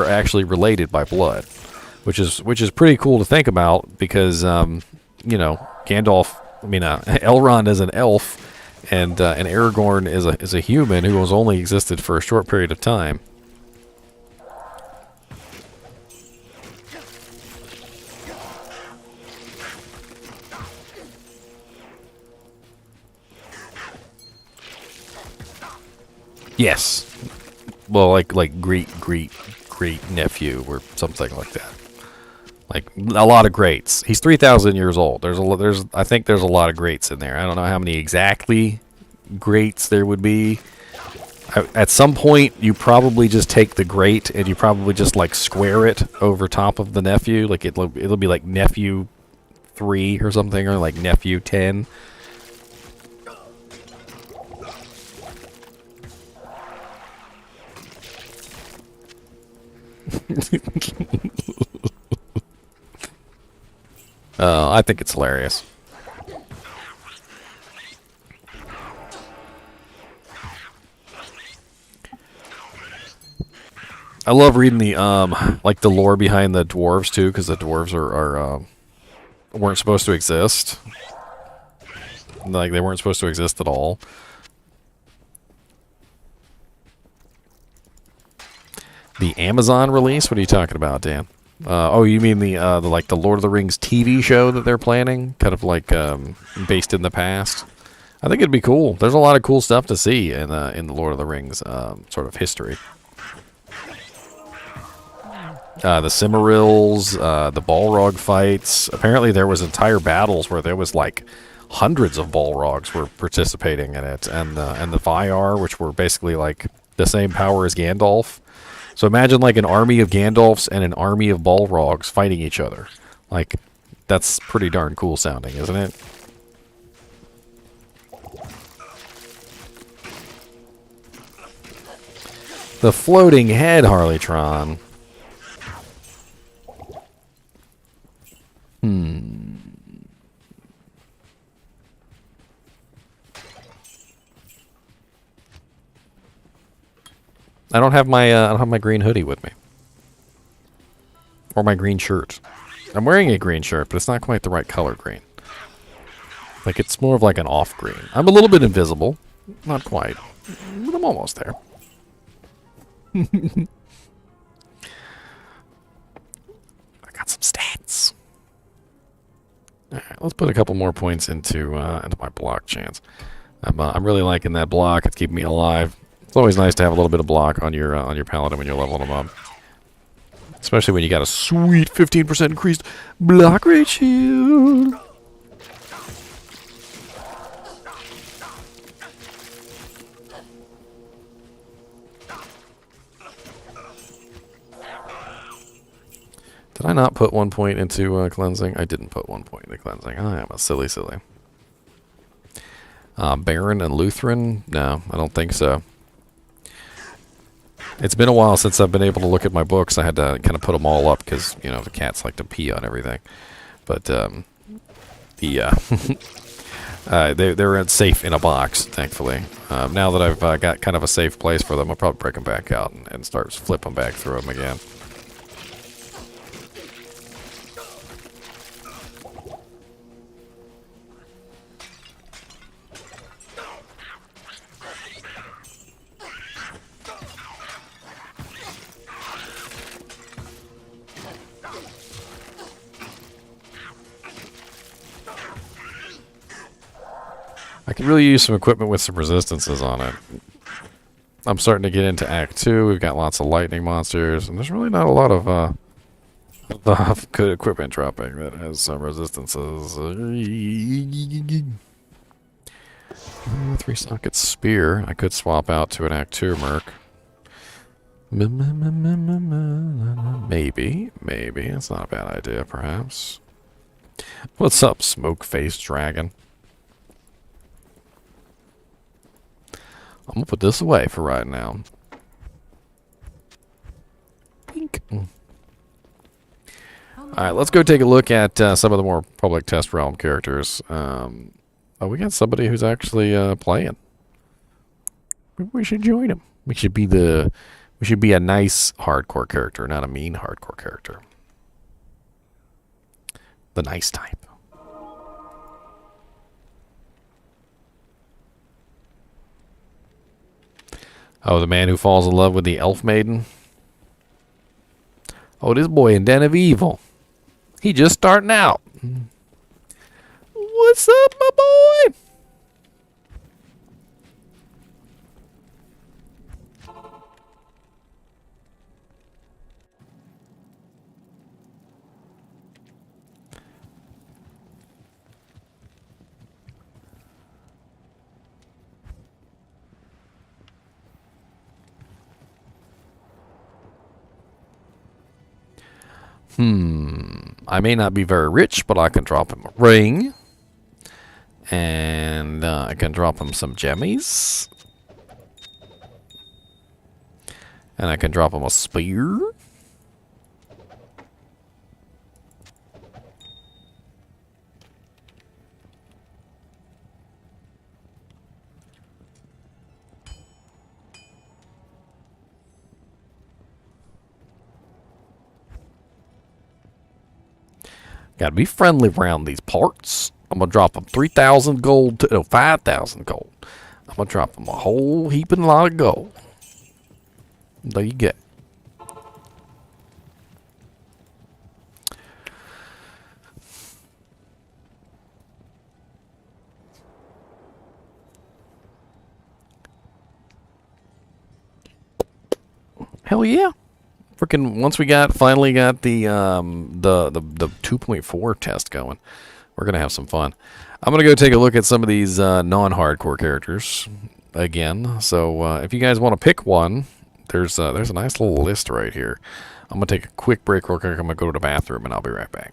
Speaker 1: actually related by blood, which is pretty cool to think about because Elrond is an elf, and Aragorn is a human who has only existed for a short period of time. Yes. Well, like great nephew or something like that. Like a lot of greats. He's 3,000 years old. I think there's a lot of greats in there. I don't know how many exactly greats there would be. At some point, you probably just take the great and you probably just like square it over top of the nephew. Like it'll be like nephew 3 or something, or like nephew 10. I think it's hilarious. I love reading the like the lore behind the dwarves too, because the dwarves weren't supposed to exist. Like they weren't supposed to exist at all. The Amazon release? What are you talking about, Dan? Oh, you mean the like the Lord of the Rings TV show that they're planning, kind of like based in the past? I think it'd be cool. There's a lot of cool stuff to see in the Lord of the Rings sort of history. The Cimmerils, the Balrog fights. Apparently, there was entire battles where there was like hundreds of Balrogs were participating in it, and the Valar, which were basically like the same power as Gandalf. So imagine like an army of Gandalfs and an army of Balrogs fighting each other. Like, that's pretty darn cool sounding, isn't it? The floating head Harleytron. I don't have my green hoodie with me. Or my green shirt. I'm wearing a green shirt, but it's not quite the right color green. Like, it's more of like an off green. I'm a little bit invisible. Not quite. But I'm almost there. I got some stats. Alright, let's put a couple more points into my block chance. I'm really liking that block. It's keeping me alive. It's always nice to have a little bit of block on your paladin when you're leveling them up. Especially when you got a sweet 15% increased block rate shield. Did I not put 1 point into cleansing? I didn't put 1 point into cleansing. I am a silly. Baron and Lutheran? No, I don't think so. It's been a while since I've been able to look at my books. I had to kind of put them all up because, you know, the cats like to pee on everything. But they're safe in a box, thankfully. Now that I've got kind of a safe place for them, I'll probably break them back out and start flipping back through them again. I could really use some equipment with some resistances on it. I'm starting to get into Act 2. We've got lots of lightning monsters, and there's really not a lot of good equipment dropping that has some resistances. 3-socket spear. I could swap out to an Act 2 merc. Maybe. It's not a bad idea, perhaps. What's up, smoke-faced dragon? I'm going to put this away for right now. Pink. Alright, let's go take a look at some of the more public test realm characters. Oh, we got somebody who's actually playing. Maybe we should join him. We should be a nice hardcore character, not a mean hardcore character. The nice type. Oh, the man who falls in love with the elf maiden. Oh, this boy in Den of Evil. He just starting out. What's up, my boy? I may not be very rich, but I can drop him a ring. And I can drop him some gemmies. And I can drop him a spear. Gotta be friendly around these parts. I'm gonna drop them 3,000 gold to 5,000 gold. I'm gonna drop them a whole heaping lot of gold. There you go. Hell yeah. Freaking once we finally got the 2.4 test going, we're gonna have some fun. I'm gonna go take a look at some of these non-hardcore characters again. So if you guys want to pick one, there's a nice little list right here. I'm gonna take a quick break real quick. I'm gonna go to the bathroom and I'll be right back.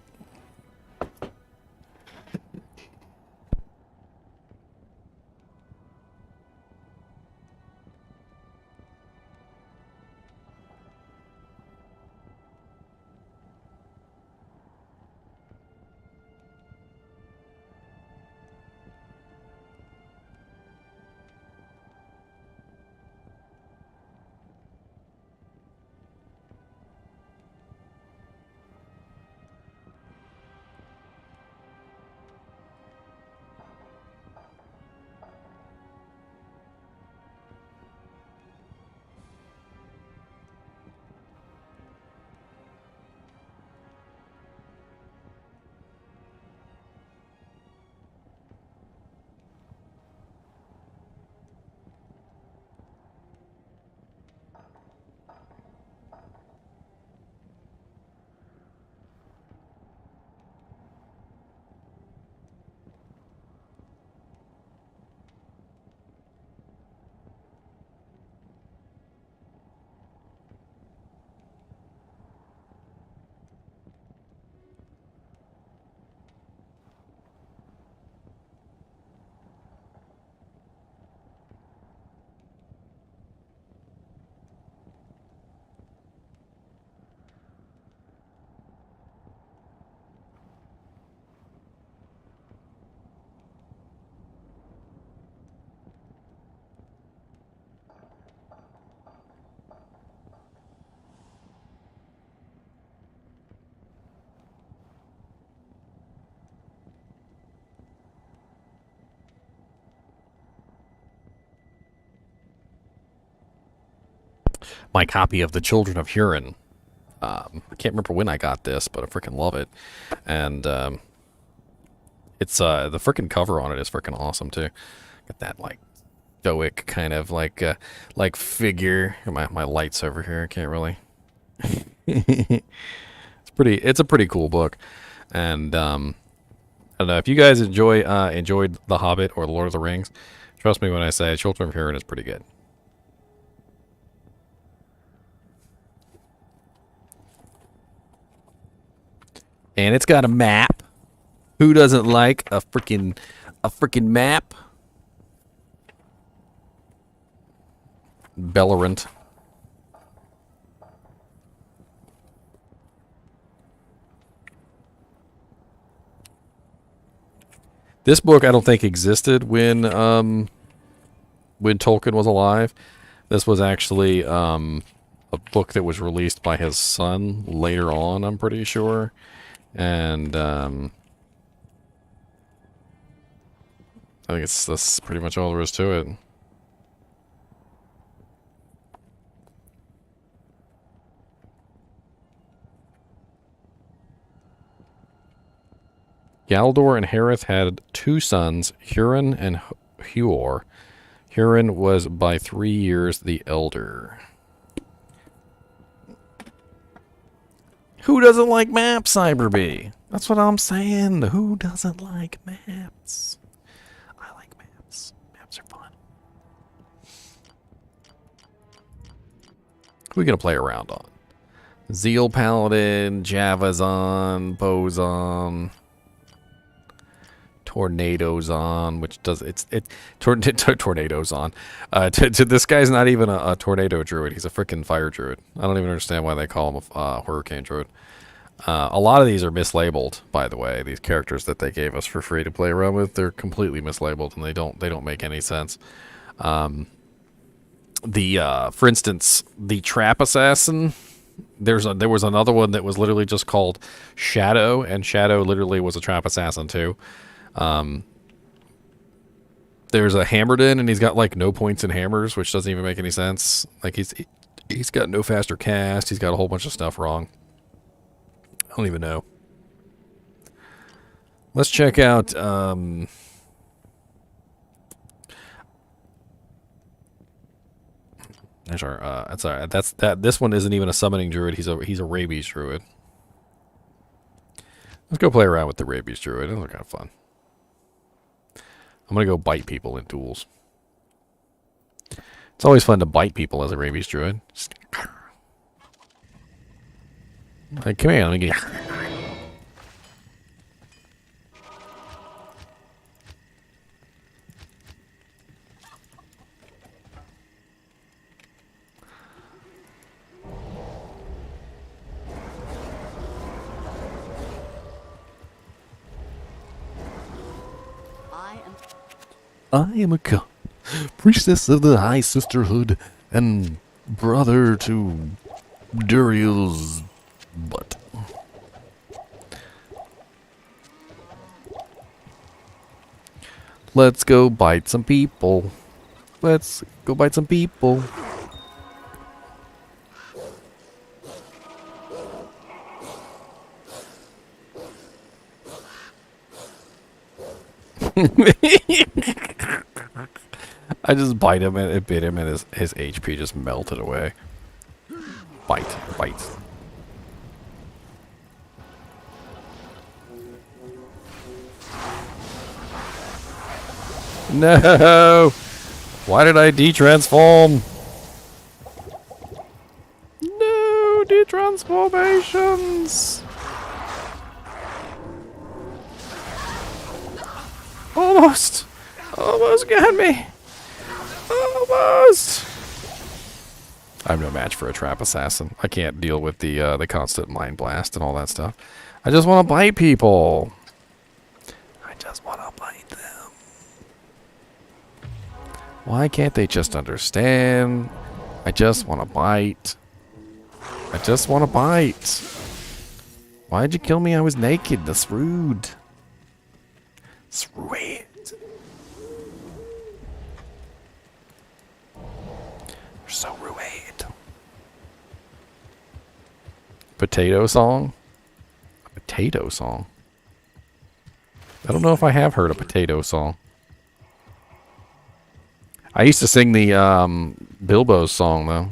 Speaker 1: My copy of The Children of Huron. I can't remember when I got this, but I freaking love it. And it's the freaking cover on it is freaking awesome too. Got that like stoic kind of like figure. My lights over here. I can't really. It's a pretty cool book, and I don't know if you guys enjoyed The Hobbit or The Lord of the Rings. Trust me when I say Children of Huron is pretty good. And it's got a map. Who doesn't like a freaking map? Bellerant. This book I don't think existed when Tolkien was alive. This was actually a book that was released by his son later on, I'm pretty sure. And I think that's pretty much all there is to it. Galdor and Harith had two sons, Huron and Huor. Huron was by 3 years the elder. Who doesn't like maps, Cyberbee? That's what I'm saying. Who doesn't like maps? I like maps. Maps are fun. Who are we going to play around on? Zeal Paladin, Javazon, Bozon, Tornadoes on, which does Tornadoes on. This guy's not even a tornado druid. He's a freaking fire druid. I don't even understand why they call him a hurricane druid. A lot of these are mislabeled, by the way. These characters that they gave us for free to play around with, they're completely mislabeled and they don't make any sense. For instance, the Trap Assassin There was another one that was literally just called Shadow, and Shadow literally was a trap assassin too. There's a Hammerden, and he's got like no points in hammers, which doesn't even make any sense. Like he's got no faster cast. He's got a whole bunch of stuff wrong. I don't even know. Let's check out. That's all right. This one isn't even a summoning druid. He's a rabies druid. Let's go play around with the rabies druid. Those are kind of fun. I'm gonna go bite people in duels. It's always fun to bite people as a rabies druid. Just, like, come here, let me get. I am a priestess of the High Sisterhood and brother to Duriel's butt. Let's go bite some people. Let's go bite some people. I just bite him and it bit him and his HP just melted away. Bite, bite. No! Why did I de-transform? No, de-transformations! Almost! Almost got me! Almost! I'm no match for a trap assassin. I can't deal with the constant mind blast and all that stuff. I just want to bite people. I just want to bite them. Why can't they just understand? I just want to bite. I just want to bite. Why'd you kill me? I was naked. That's rude. It's rude. You're so rude. Potato song? A potato song? I don't know if I have heard a potato song. I used to sing the Bilbo's song, though.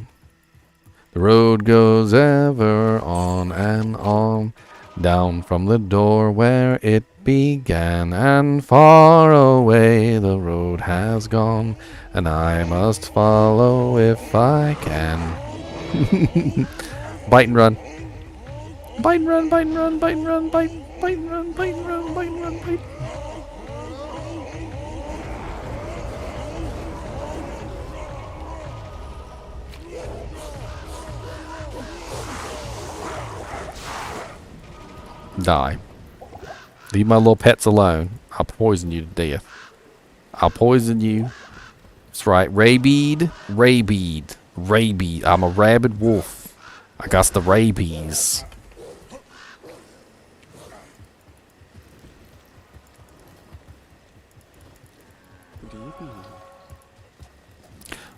Speaker 1: The road goes ever on and on, down from the door where it began, and far away the road has gone, and I must follow if I can. Bite and run. Bite and run, bite and run, bite and run, bite and run, bite and run, bite and run, bite. Die. Leave my little pets alone. I'll poison you to death. I'll poison you. That's right. Rabied. Rabied. Rabied. I'm a rabid wolf. I got the rabies.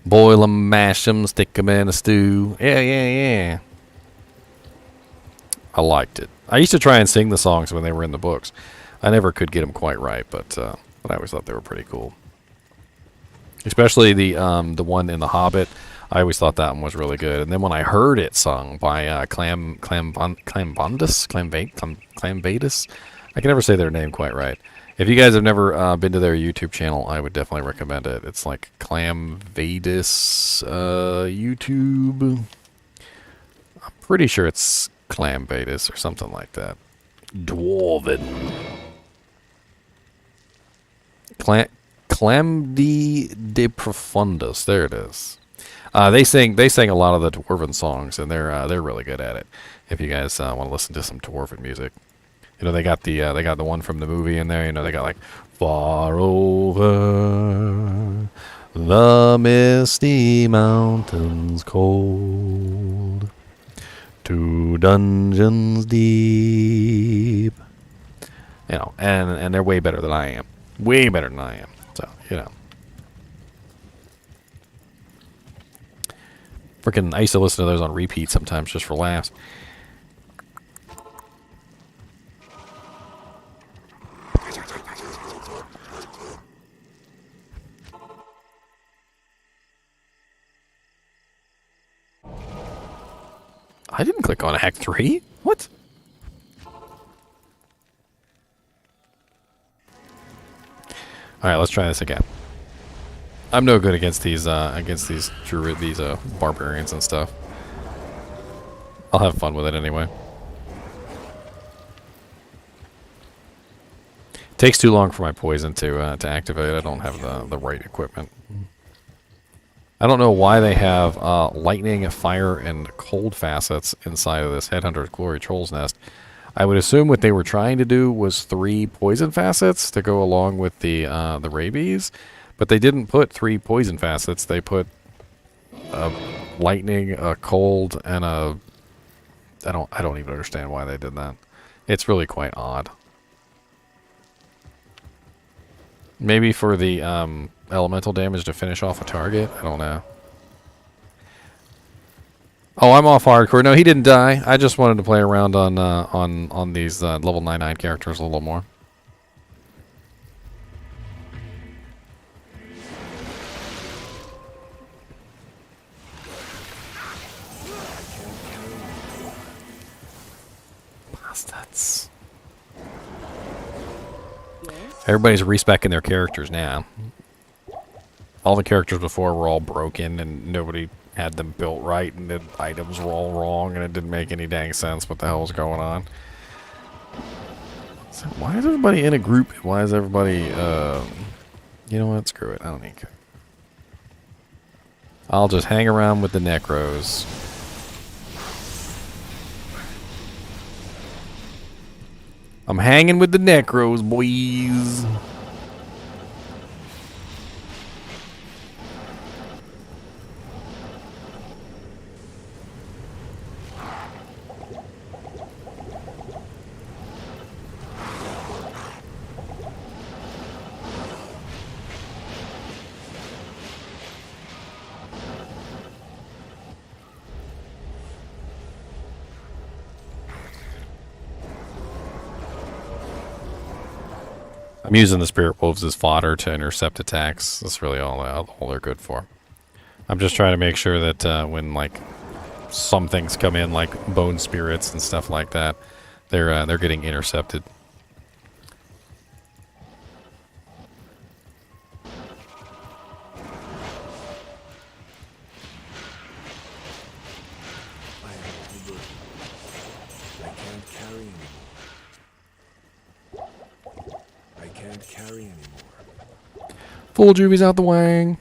Speaker 1: Boil 'em, mash 'em, stick 'em in a stew. Yeah, yeah, yeah. I liked it. I used to try and sing the songs when they were in the books. I never could get them quite right, but I always thought they were pretty cool. Especially the one in The Hobbit. I always thought that one was really good. And then when I heard it sung by Clambandus, I can never say their name quite right. If you guys have never been to their YouTube channel, I would definitely recommend it. It's like Clamvadis YouTube. I'm pretty sure it's Clamvadis or something like that. Dwarven. Clamdi de Profundus. There it is. They sing a lot of the Dwarven songs, and they're really good at it. If you guys want to listen to some Dwarven music. You know, they got the one from the movie in there. You know, they got like far over the misty mountains cold, to 2 dungeons deep. You know, and they're way better than I am. Way better than I am. So, you know. Freaking, I used to listen to those on repeat sometimes just for laughs. I didn't click on Act 3. What? Alright, let's try this again. I'm no good against these barbarians and stuff. I'll have fun with it anyway. Takes too long for my poison to activate. I don't have the right equipment. I don't know why they have lightning, fire, and cold facets inside of this Headhunter's Glory Troll's Nest. I would assume what they were trying to do was 3 poison facets to go along with the rabies, but they didn't put 3 poison facets. They put a lightning, a cold, and a... I don't even understand why they did that. It's really quite odd. Maybe for the elemental damage to finish off a target? I don't know. Oh, I'm off hardcore. No, he didn't die. I just wanted to play around on these level 99 characters a little more. Bastards. Everybody's respecing their characters now. All the characters before were all broken and nobody had them built right and the items were all wrong and it didn't make any dang sense what the hell was going on. So why is everybody in a group? Why is everybody, you know what, screw it, I don't need to. I'll just hang around with the Necros. I'm hanging with the Necros, boys. I'm using the Spirit Wolves as fodder to intercept attacks. That's really all they're good for. I'm just trying to make sure that when like some things come in, like bone spirits and stuff like that, they're getting intercepted. Full Juvies out the wang.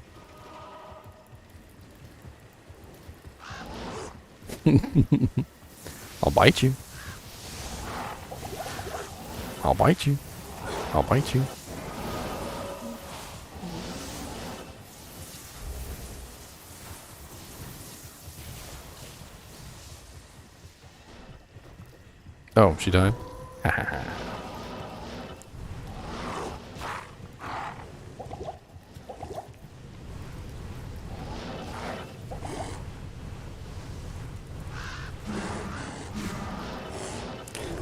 Speaker 1: I'll bite you. I'll bite you. I'll bite you. Oh, she died?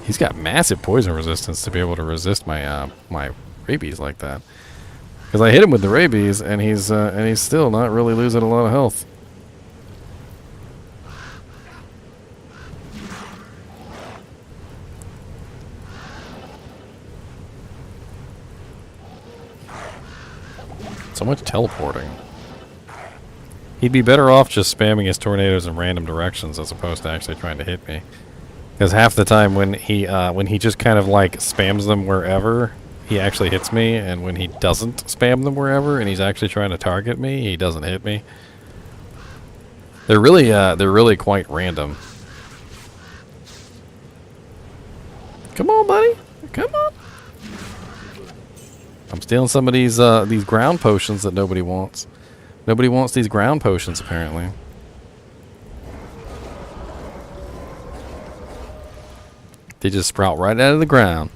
Speaker 1: He's got massive poison resistance to be able to resist my my rabies like that. Because I hit him with the rabies, and he's still not really losing a lot of health. So much teleporting. He'd be better off just spamming his tornadoes in random directions as opposed to actually trying to hit me. Because half the time when he just kind of like spams them wherever, he actually hits me, and when he doesn't spam them wherever and he's actually trying to target me, he doesn't hit me. They're really quite random. Come on, buddy. Come on. I'm stealing some of these ground potions that nobody wants. Nobody wants these ground potions apparently. They just sprout right out of the ground.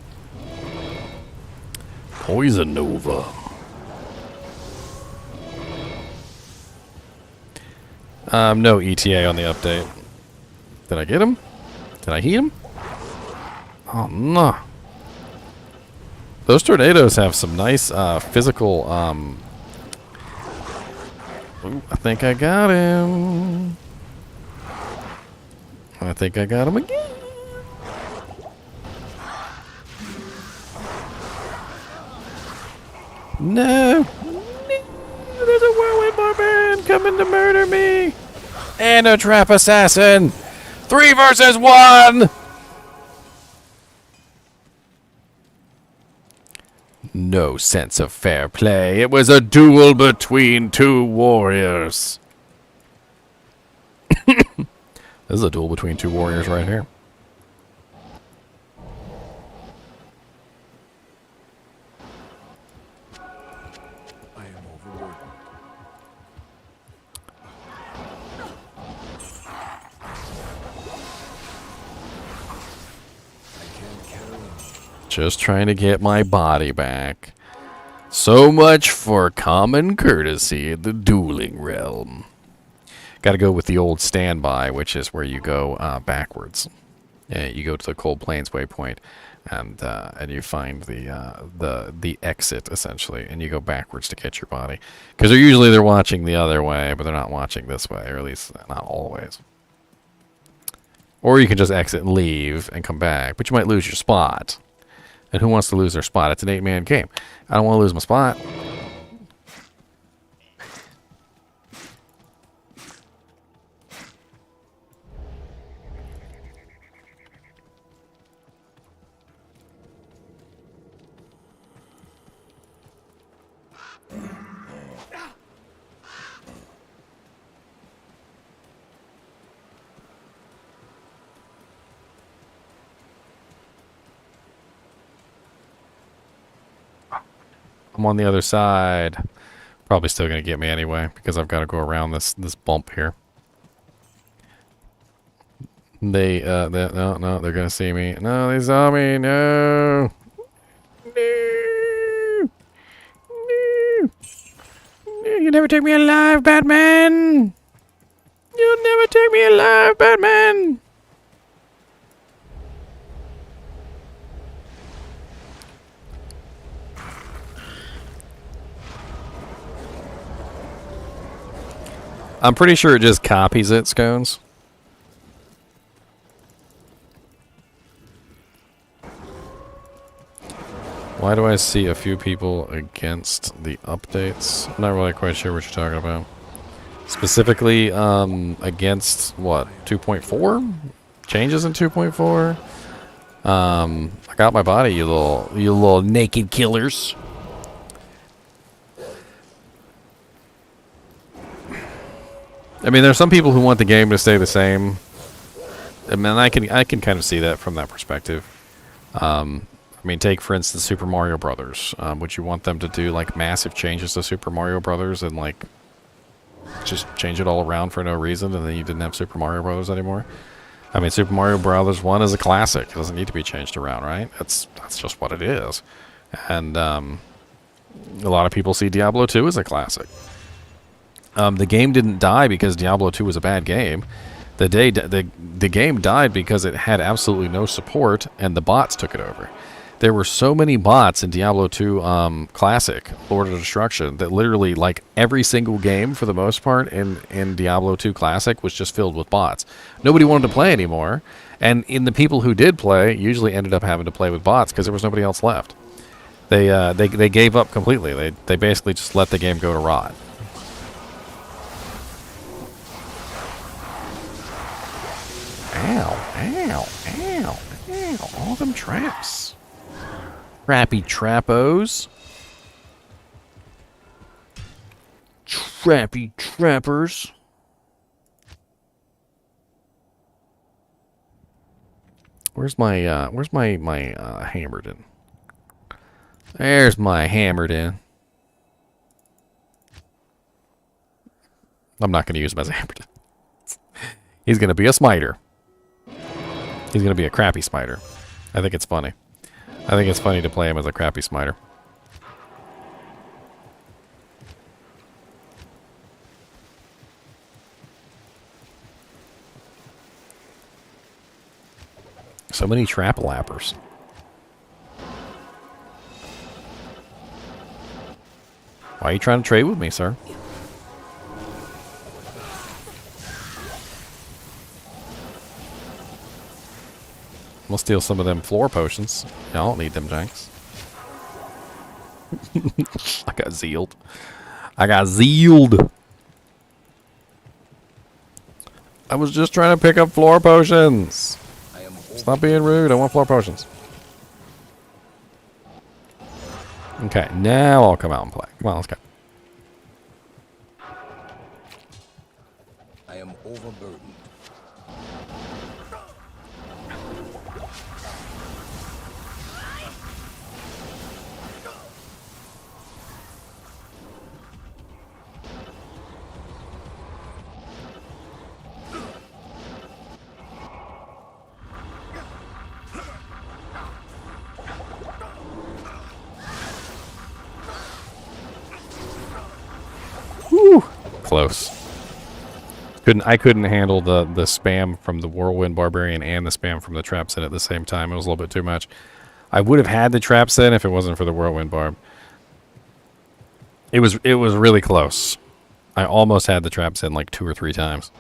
Speaker 1: Poison Nova. No ETA on the update. Did I get him? Did I heat him? Oh no. Those tornadoes have some nice physical ooh, I think I got him. I think I got him again. No. There's a whirlwind barbarian coming to murder me. And a trap assassin. 3 versus 1. No sense of fair play. It was a duel between 2 warriors. This is a duel between 2 warriors right here.
Speaker 2: I am overburdened. I can't carry him.
Speaker 1: Just trying to get my body back. So much for common courtesy in the dueling realm. Got to go with the old standby, which is where you go backwards. You go to the Cold Plains waypoint, and you find the exit essentially, and you go backwards to get your body. Because they're watching the other way, but they're not watching this way, or at least not always. Or you can just exit and leave and come back, but you might lose your spot. And who wants to lose their spot? It's an 8-man game. I don't want to lose my spot. I'm on the other side. Probably still gonna get me anyway because I've got to go around this bump here. No, they're gonna see me. No, they saw me. No. No. No. No, you never take me alive, Batman. You'll never take me alive, Batman. I'm pretty sure it just copies it, Scones. Why do I see a few people against the updates? I'm not really quite sure what you're talking about. Specifically, against what? 2.4? Changes in 2.4? I got my body, you little naked killers. I mean, there's some people who want the game to stay the same. I mean, I can kind of see that from that perspective. I mean, take for instance Super Mario Brothers. Would you want them to do like massive changes to Super Mario Brothers and like just change it all around for no reason, and then you didn't have Super Mario Brothers anymore? I mean, Super Mario Brothers 1 is a classic. It doesn't need to be changed around, right? That's just what it is. And a lot of people see Diablo 2 as a classic. The game didn't die because Diablo 2 was a bad game. The game died because it had absolutely no support, and the bots took it over. There were so many bots in Diablo 2 Classic, Lord of Destruction, that literally, like, every single game, for the most part, in Diablo 2 Classic was just filled with bots. Nobody wanted to play anymore, and in the people who did play, usually ended up having to play with bots because there was nobody else left. They gave up completely. They basically just let the game go to rot. Ow, ow, ow, ow, all them traps. Trappy trappos. Trappy trappers. Where's my Hammerden? There's my Hammerden. I'm not going to use him as a Hammerden. He's going to be a smiter. He's going to be a crappy smiter. I think it's funny. I think it's funny to play him as a crappy smiter. So many trap lappers. Why are you trying to trade with me, sir? We'll steal some of them floor potions. I don't need them janks. I got zealed. I got zealed. I was just trying to pick up floor potions. Stop being rude. I want floor potions. Okay, now I'll come out and play. Come on, let's go.
Speaker 2: I am overburdened.
Speaker 1: Close. I couldn't handle the spam from the Whirlwind Barbarian and the spam from the Trap Set at the same time. It was a little bit too much. I would have had the Trap Set if it wasn't for the Whirlwind Barb. It was really close. I almost had the Trap Set like 2 or 3 times.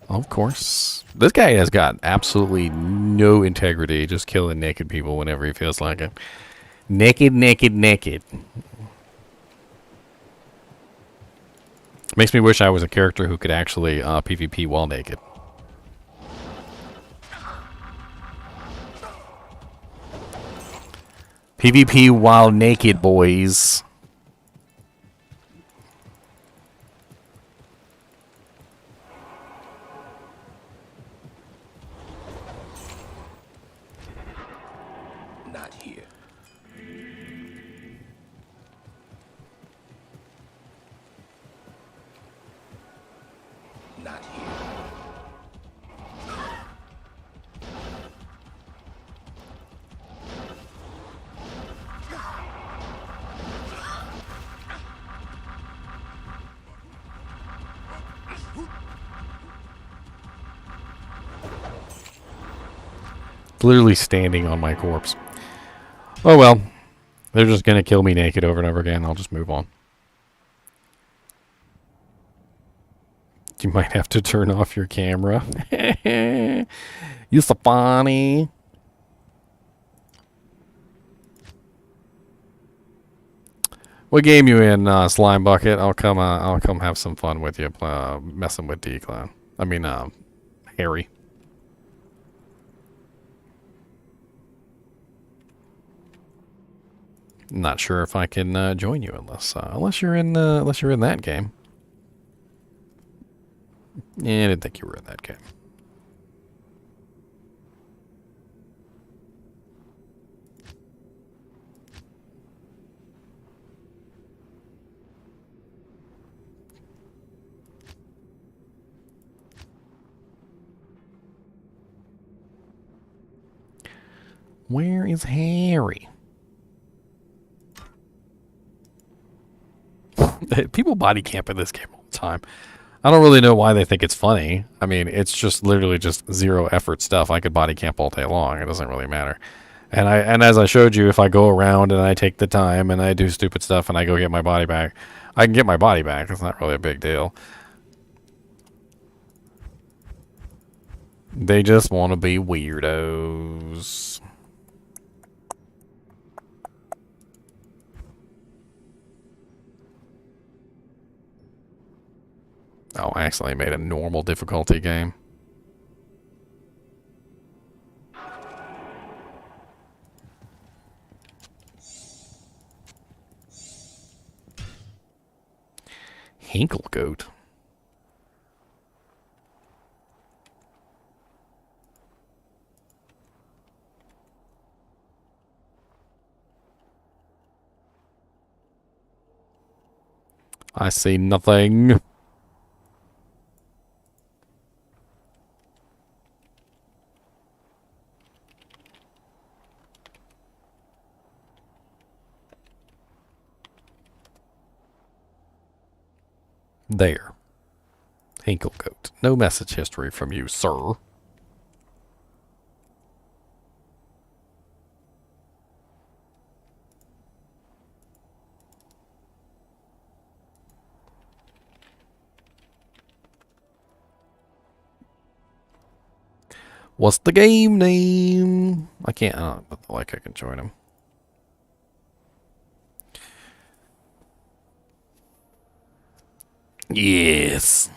Speaker 1: Of course. This guy has got absolutely no integrity, just killing naked people whenever he feels like it. Naked, naked, naked. Makes me wish I was a character who could actually PvP while naked. PvP while naked, boys.
Speaker 2: Not here. Not here.
Speaker 1: Literally standing on my corpse. Oh well. They're just gonna kill me naked over and over again. I'll just move on. You might have to turn off your camera. You so funny. What game you in, Slime Bucket? I'll come have some fun with you, messing with D-Clown. I mean, Harry. Not sure if I can join you unless you're in that game. Yeah, I didn't think you were in that game. Where is Harry? People body camp in this game all the time. I don't really know why they think it's funny. I mean, it's just literally just zero effort stuff. I could body camp all day long. It doesn't really matter. And as I showed you, if I go around and I take the time and I do stupid stuff and I go get my body back, I can get my body back. It's not really a big deal. They just want to be weirdos. Oh, I accidentally made a normal difficulty game. Hinkle goat. I see nothing. There. Hinklecoat. No message history from you, sir. What's the game name? I can't, I can join him. Yes.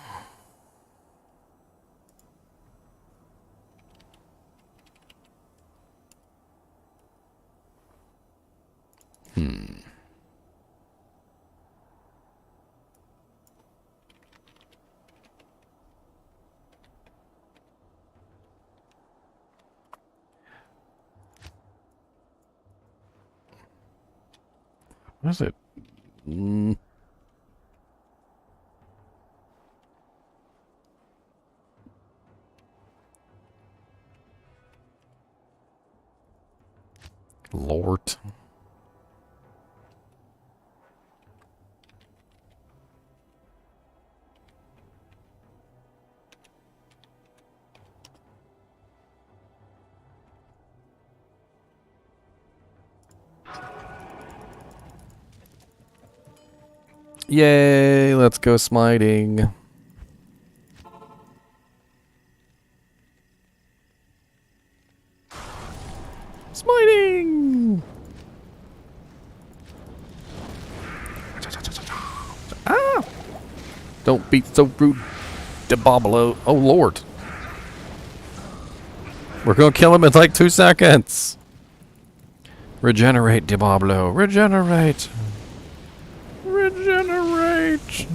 Speaker 1: What is it? Lord. Yay, let's go smiting. Smiting! Ah! Don't be so rude, Diablo. Oh, Lord. We're gonna kill him in like 2 seconds. Regenerate, Diablo. Regenerate. Regenerate.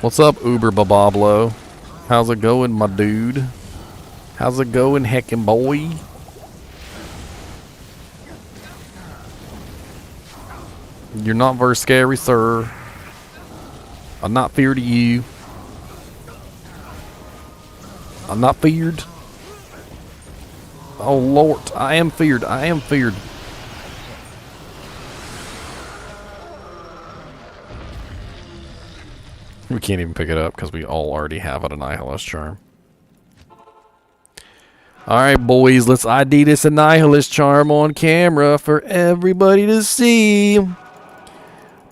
Speaker 1: What's up, Uber Babablo? How's it going, my dude? How's it going, heckin' boy? You're not very scary, sir. I'm not feared of you. I'm not feared. Oh, Lord. I am feared. I am feared. We can't even pick it up because we all already have an Annihilus Charm. Alright, boys. Let's ID this Annihilus Charm on camera for everybody to see.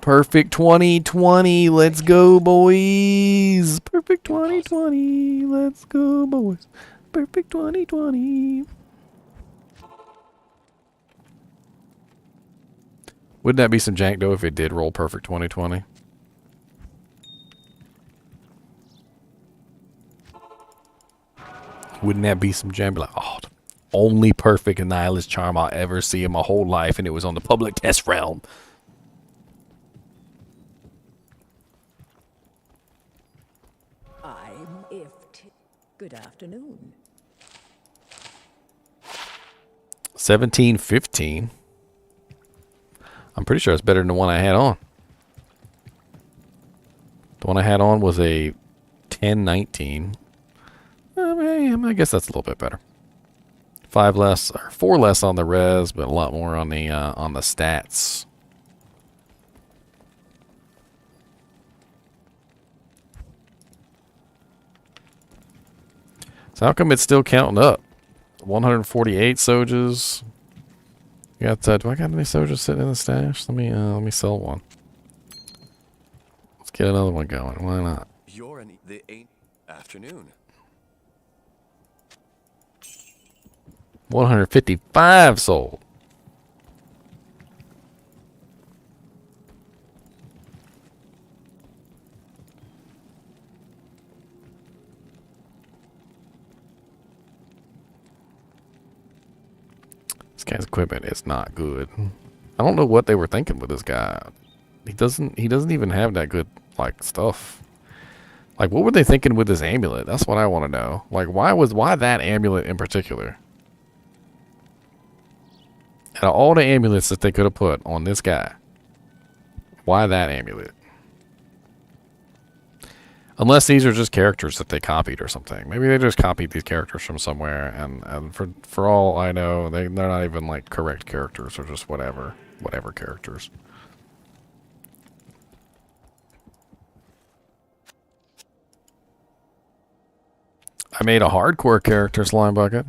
Speaker 1: Perfect 2020. Let's go, boys. Perfect 2020. Let's go, boys. Perfect 2020. Wouldn't that be some jank, though, if it did roll perfect 2020? Wouldn't that be some jank? Like, oh, the only perfect Annihilus Charm I'll ever see in my whole life, and it was on the public test realm.
Speaker 6: I'm Ift. Good afternoon.
Speaker 1: 1715. I'm pretty sure it's better than the one I had on. The one I had on was a 1019. I guess that's a little bit better. 5 less or 4 less on the res, but a lot more on the stats. So how come it's still counting up? 148 Sojas. Do I got any Sojas sitting in the stash? Let me sell one. Let's get another one going. Why not?
Speaker 2: You're in the afternoon.
Speaker 1: 155 sold. This guy's equipment is not good. I don't know what they were thinking with this guy. He doesn't even have that good like stuff. Like, what were they thinking with this amulet? That's what I want to know. Like, why that amulet in particular? Out of all the amulets that they could have put on this guy, why that amulet? Unless these are just characters that they copied or something. Maybe they just copied these characters from somewhere, and for all I know, they're not even like correct characters or just whatever. whatever characters. I made a hardcore character, Slime Bucket.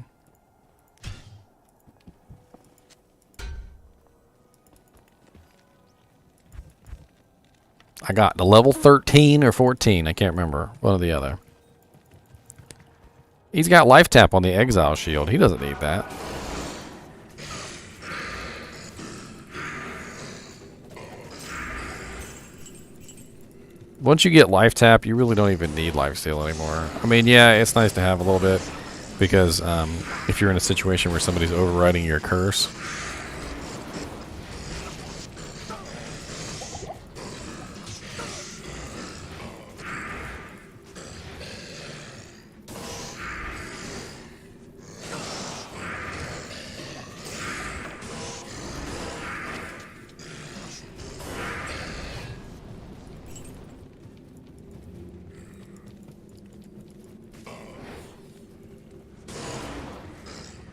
Speaker 1: I got to level 13 or 14. I can't remember. One or the other. He's got life tap on the exile shield. He doesn't need that. Once you get life tap, you really don't even need life steal anymore. I mean, yeah, it's nice to have a little bit because if you're in a situation where somebody's overriding your curse.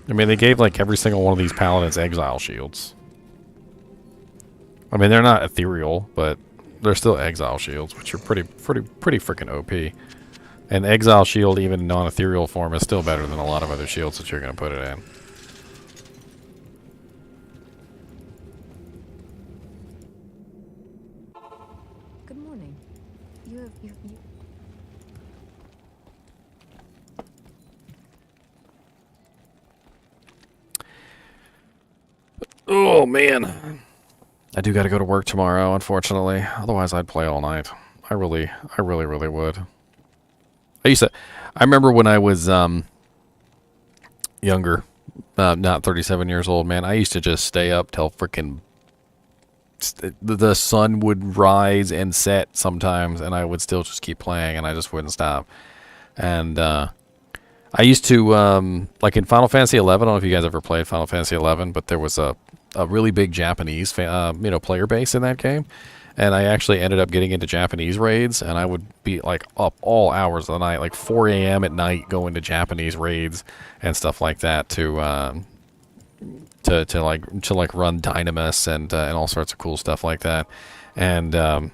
Speaker 1: I mean, they gave like every single one of these paladins exile shields. I mean, they're not ethereal, but they're still exile shields, which are pretty freaking OP. And exile shield, even in non-ethereal form, is still better than a lot of other shields that you're going to put it in.
Speaker 6: Good morning. You.
Speaker 1: Oh, man. I do got to go to work tomorrow, unfortunately. Otherwise, I'd play all night. I really would. I remember when I was younger, not 37 years old, man, I used to just stay up till freaking the sun would rise and set sometimes, and I would still just keep playing, and I just wouldn't stop. And I used to, like in Final Fantasy 11, I don't know if you guys ever played Final Fantasy 11, but there was a really big Japanese player base in that game. And I actually ended up getting into Japanese raids, and I would be like up all hours of the night, like 4 a.m. at night, going to Japanese raids and stuff like that to run Dynamis and all sorts of cool stuff like that. And man,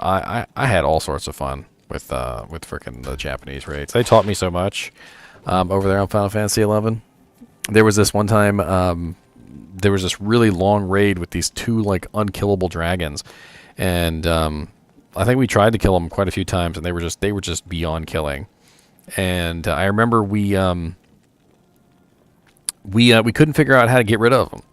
Speaker 1: I had all sorts of fun with frickin' the Japanese raids. They taught me so much over there on Final Fantasy 11. There was this one time. There was this really long raid with these two like unkillable dragons, and I think we tried to kill them quite a few times, and they were just beyond killing. And I remember we couldn't figure out how to get rid of them.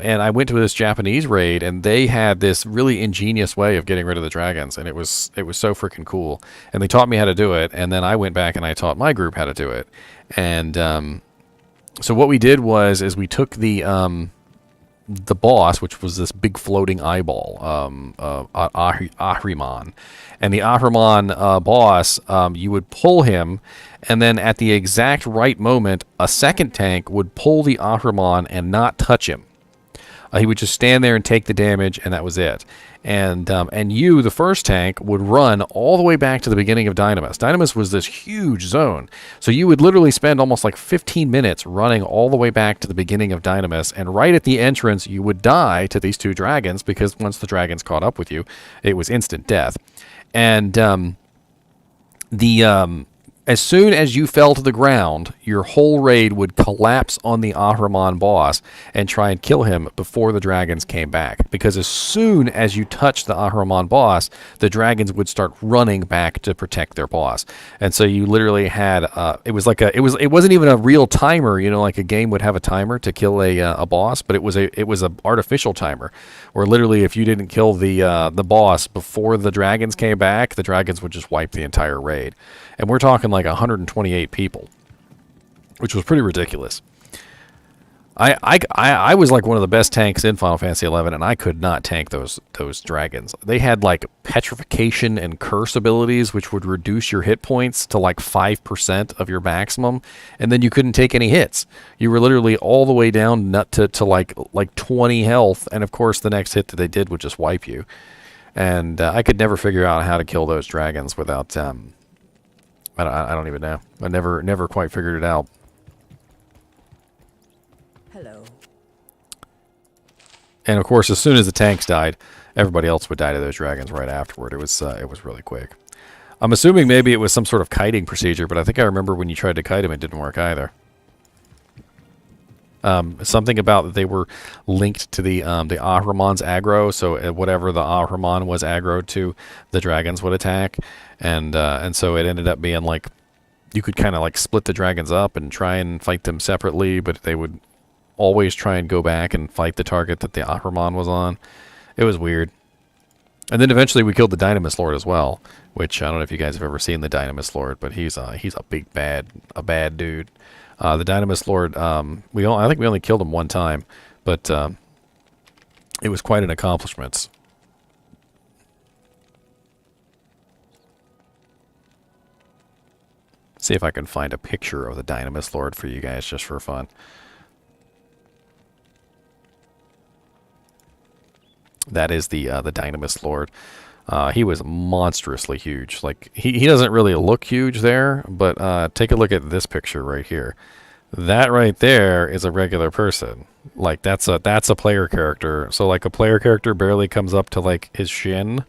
Speaker 1: And I went to this Japanese raid, and they had this really ingenious way of getting rid of the dragons, and it was so freaking cool. And they taught me how to do it, and then I went back and I taught my group how to do it. And so what we did is we took the boss, which was this big floating eyeball, Ahriman. And the Ahriman boss, you would pull him, and then at the exact right moment, a second tank would pull the Ahriman and not touch him. He would just stand there and take the damage, and that was it. And you, the first tank, would run all the way back to the beginning of Dynamis. Dynamis was this huge zone. So you would literally spend almost like 15 minutes running all the way back to the beginning of Dynamis, and right at the entrance, you would die to these two dragons, because once the dragons caught up with you, it was instant death. And as soon as you fell to the ground, your whole raid would collapse on the Ahriman boss and try and kill him before the dragons came back. Because as soon as you touched the Ahriman boss, the dragons would start running back to protect their boss. And so you literally had it wasn't even a real timer, like a game would have a timer to kill a boss, but it was a artificial timer where literally if you didn't kill the boss before the dragons came back, the dragons would just wipe the entire raid. And we're talking like 128 people, which was pretty ridiculous. I was like one of the best tanks in Final Fantasy 11, and I could not tank those dragons. They had like petrification and curse abilities, which would reduce your hit points to like 5% of your maximum, and then you couldn't take any hits. You were literally all the way down to like 20 health, and of course the next hit that they did would just wipe you. And I could never figure out how to kill those dragons without I don't even know. I never quite figured it out.
Speaker 6: Hello.
Speaker 1: And of course, as soon as the tanks died, everybody else would die to those dragons right afterward. It was really quick. I'm assuming maybe it was some sort of kiting procedure, but I think I remember when you tried to kite them, it didn't work either. Something about that they were linked to the Ahriman's aggro, so whatever the Ahriman was aggro to, the dragons would attack, and so it ended up being like you could kind of like split the dragons up and try and fight them separately, but they would always try and go back and fight the target that the Ahriman was on. It was weird. And then eventually we killed the Dynamis Lord as well, which I don't know if you guys have ever seen the Dynamis Lord, but he's a big bad dude. The Dynamis Lord, I think we only killed him one time, but it was quite an accomplishment. See if I can find a picture of the Dynamis Lord for you guys just for fun. That is the Dynamis Lord. He was monstrously huge. Like he doesn't really look huge there, but take a look at this picture right here. That right there is a regular person. Like that's a player character. So like a player character barely comes up to like his shin.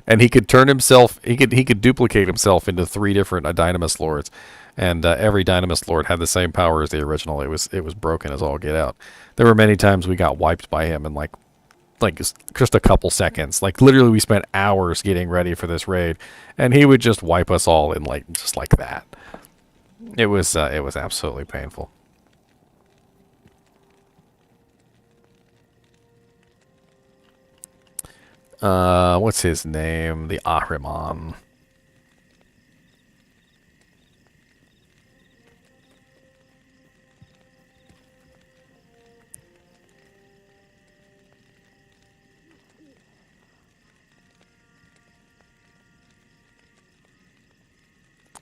Speaker 1: And he could turn himself. He could duplicate himself into 3 different Dynamis Lords. And every Dynamis Lord had the same power as the original. It was broken as all get out. There were many times we got wiped by him in like just a couple seconds. Like literally we spent hours getting ready for this raid, and he would just wipe us all in just like that. It was absolutely painful. What's his name? The Ahriman.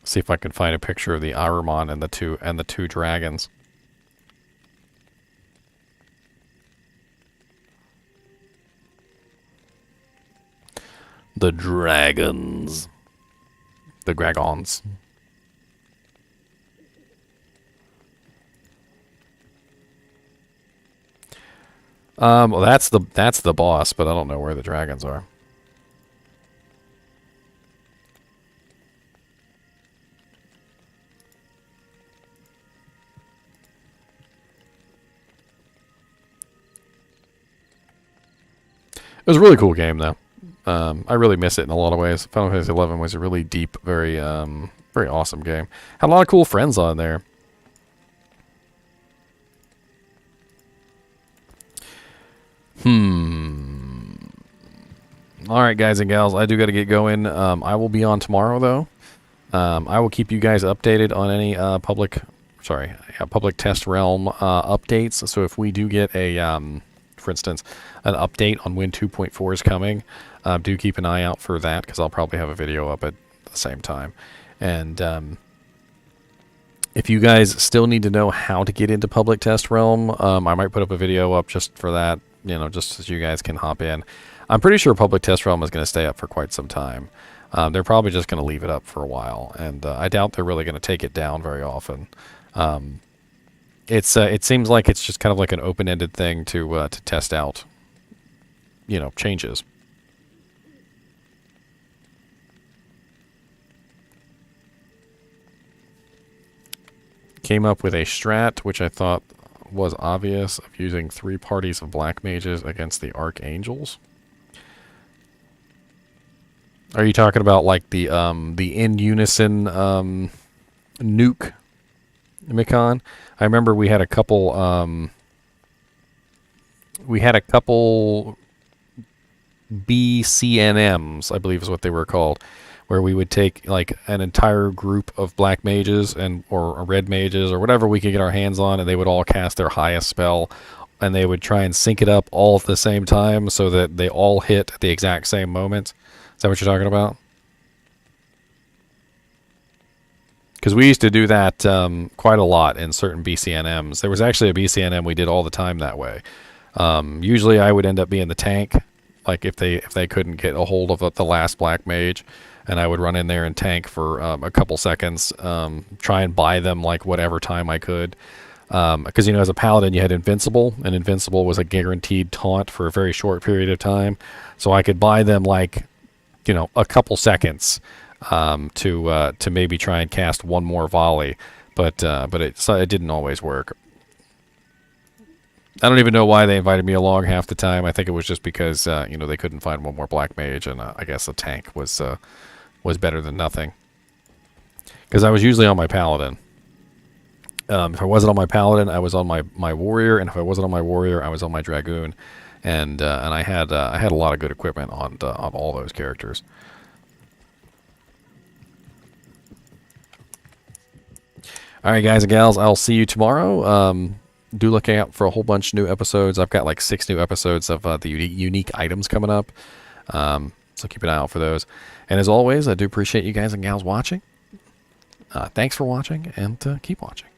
Speaker 1: See if I can find a picture of the Ahriman and the two dragons. The dragons. The dragons. Well, that's the boss, but I don't know where the dragons are. It was a really cool game, though. I really miss it in a lot of ways. Final Fantasy XI was a really deep, very awesome game. Had a lot of cool friends on there. Alright, guys and gals, I do got to get going. I will be on tomorrow, though. I will keep you guys updated on any public test realm updates. So if we do get a... for instance, an update on when 2.4 is coming, do keep an eye out for that, because I'll probably have a video up at the same time. And if you guys still need to know how to get into public test realm, I might put up a video up just for that, just so you guys can hop in. I'm pretty sure public test realm is going to stay up for quite some time. They're probably just going to leave it up for a while, and I doubt they're really going to take it down very often. It seems like it's just kind of like an open-ended thing to test out, changes. Came up with a strat, which I thought was obvious, of using 3 parties of black mages against the archangels. Are you talking about like the in unison nuke Micon? I remember we had a couple BCNMs, I believe is what they were called, where we would take like an entire group of black mages or red mages or whatever we could get our hands on, and they would all cast their highest spell, and they would try and sync it up all at the same time so that they all hit at the exact same moment. Is that what you're talking about? Because we used to do that quite a lot in certain BCNMs. There was actually a BCNM we did all the time that way. Usually I would end up being the tank, like if they couldn't get a hold of the last black mage, and I would run in there and tank for a couple seconds, try and buy them like whatever time I could. because you know, as a paladin you had invincible, and invincible was a guaranteed taunt for a very short period of time, so I could buy them like, you know, a couple seconds to maybe try and cast one more volley, but it didn't always work. I don't even know why they invited me along half the time. I think it was just because you know, they couldn't find one more black mage, and I guess a tank was better than nothing. Because I was usually on my paladin. If I wasn't on my paladin, I was on my warrior, and if I wasn't on my warrior, I was on my dragoon, and I had a lot of good equipment on all those characters. All right, guys and gals, I'll see you tomorrow. Do look out for a whole bunch of new episodes. I've got like 6 new episodes of the unique items coming up. So keep an eye out for those. And as always, I do appreciate you guys and gals watching. Thanks for watching, and keep watching.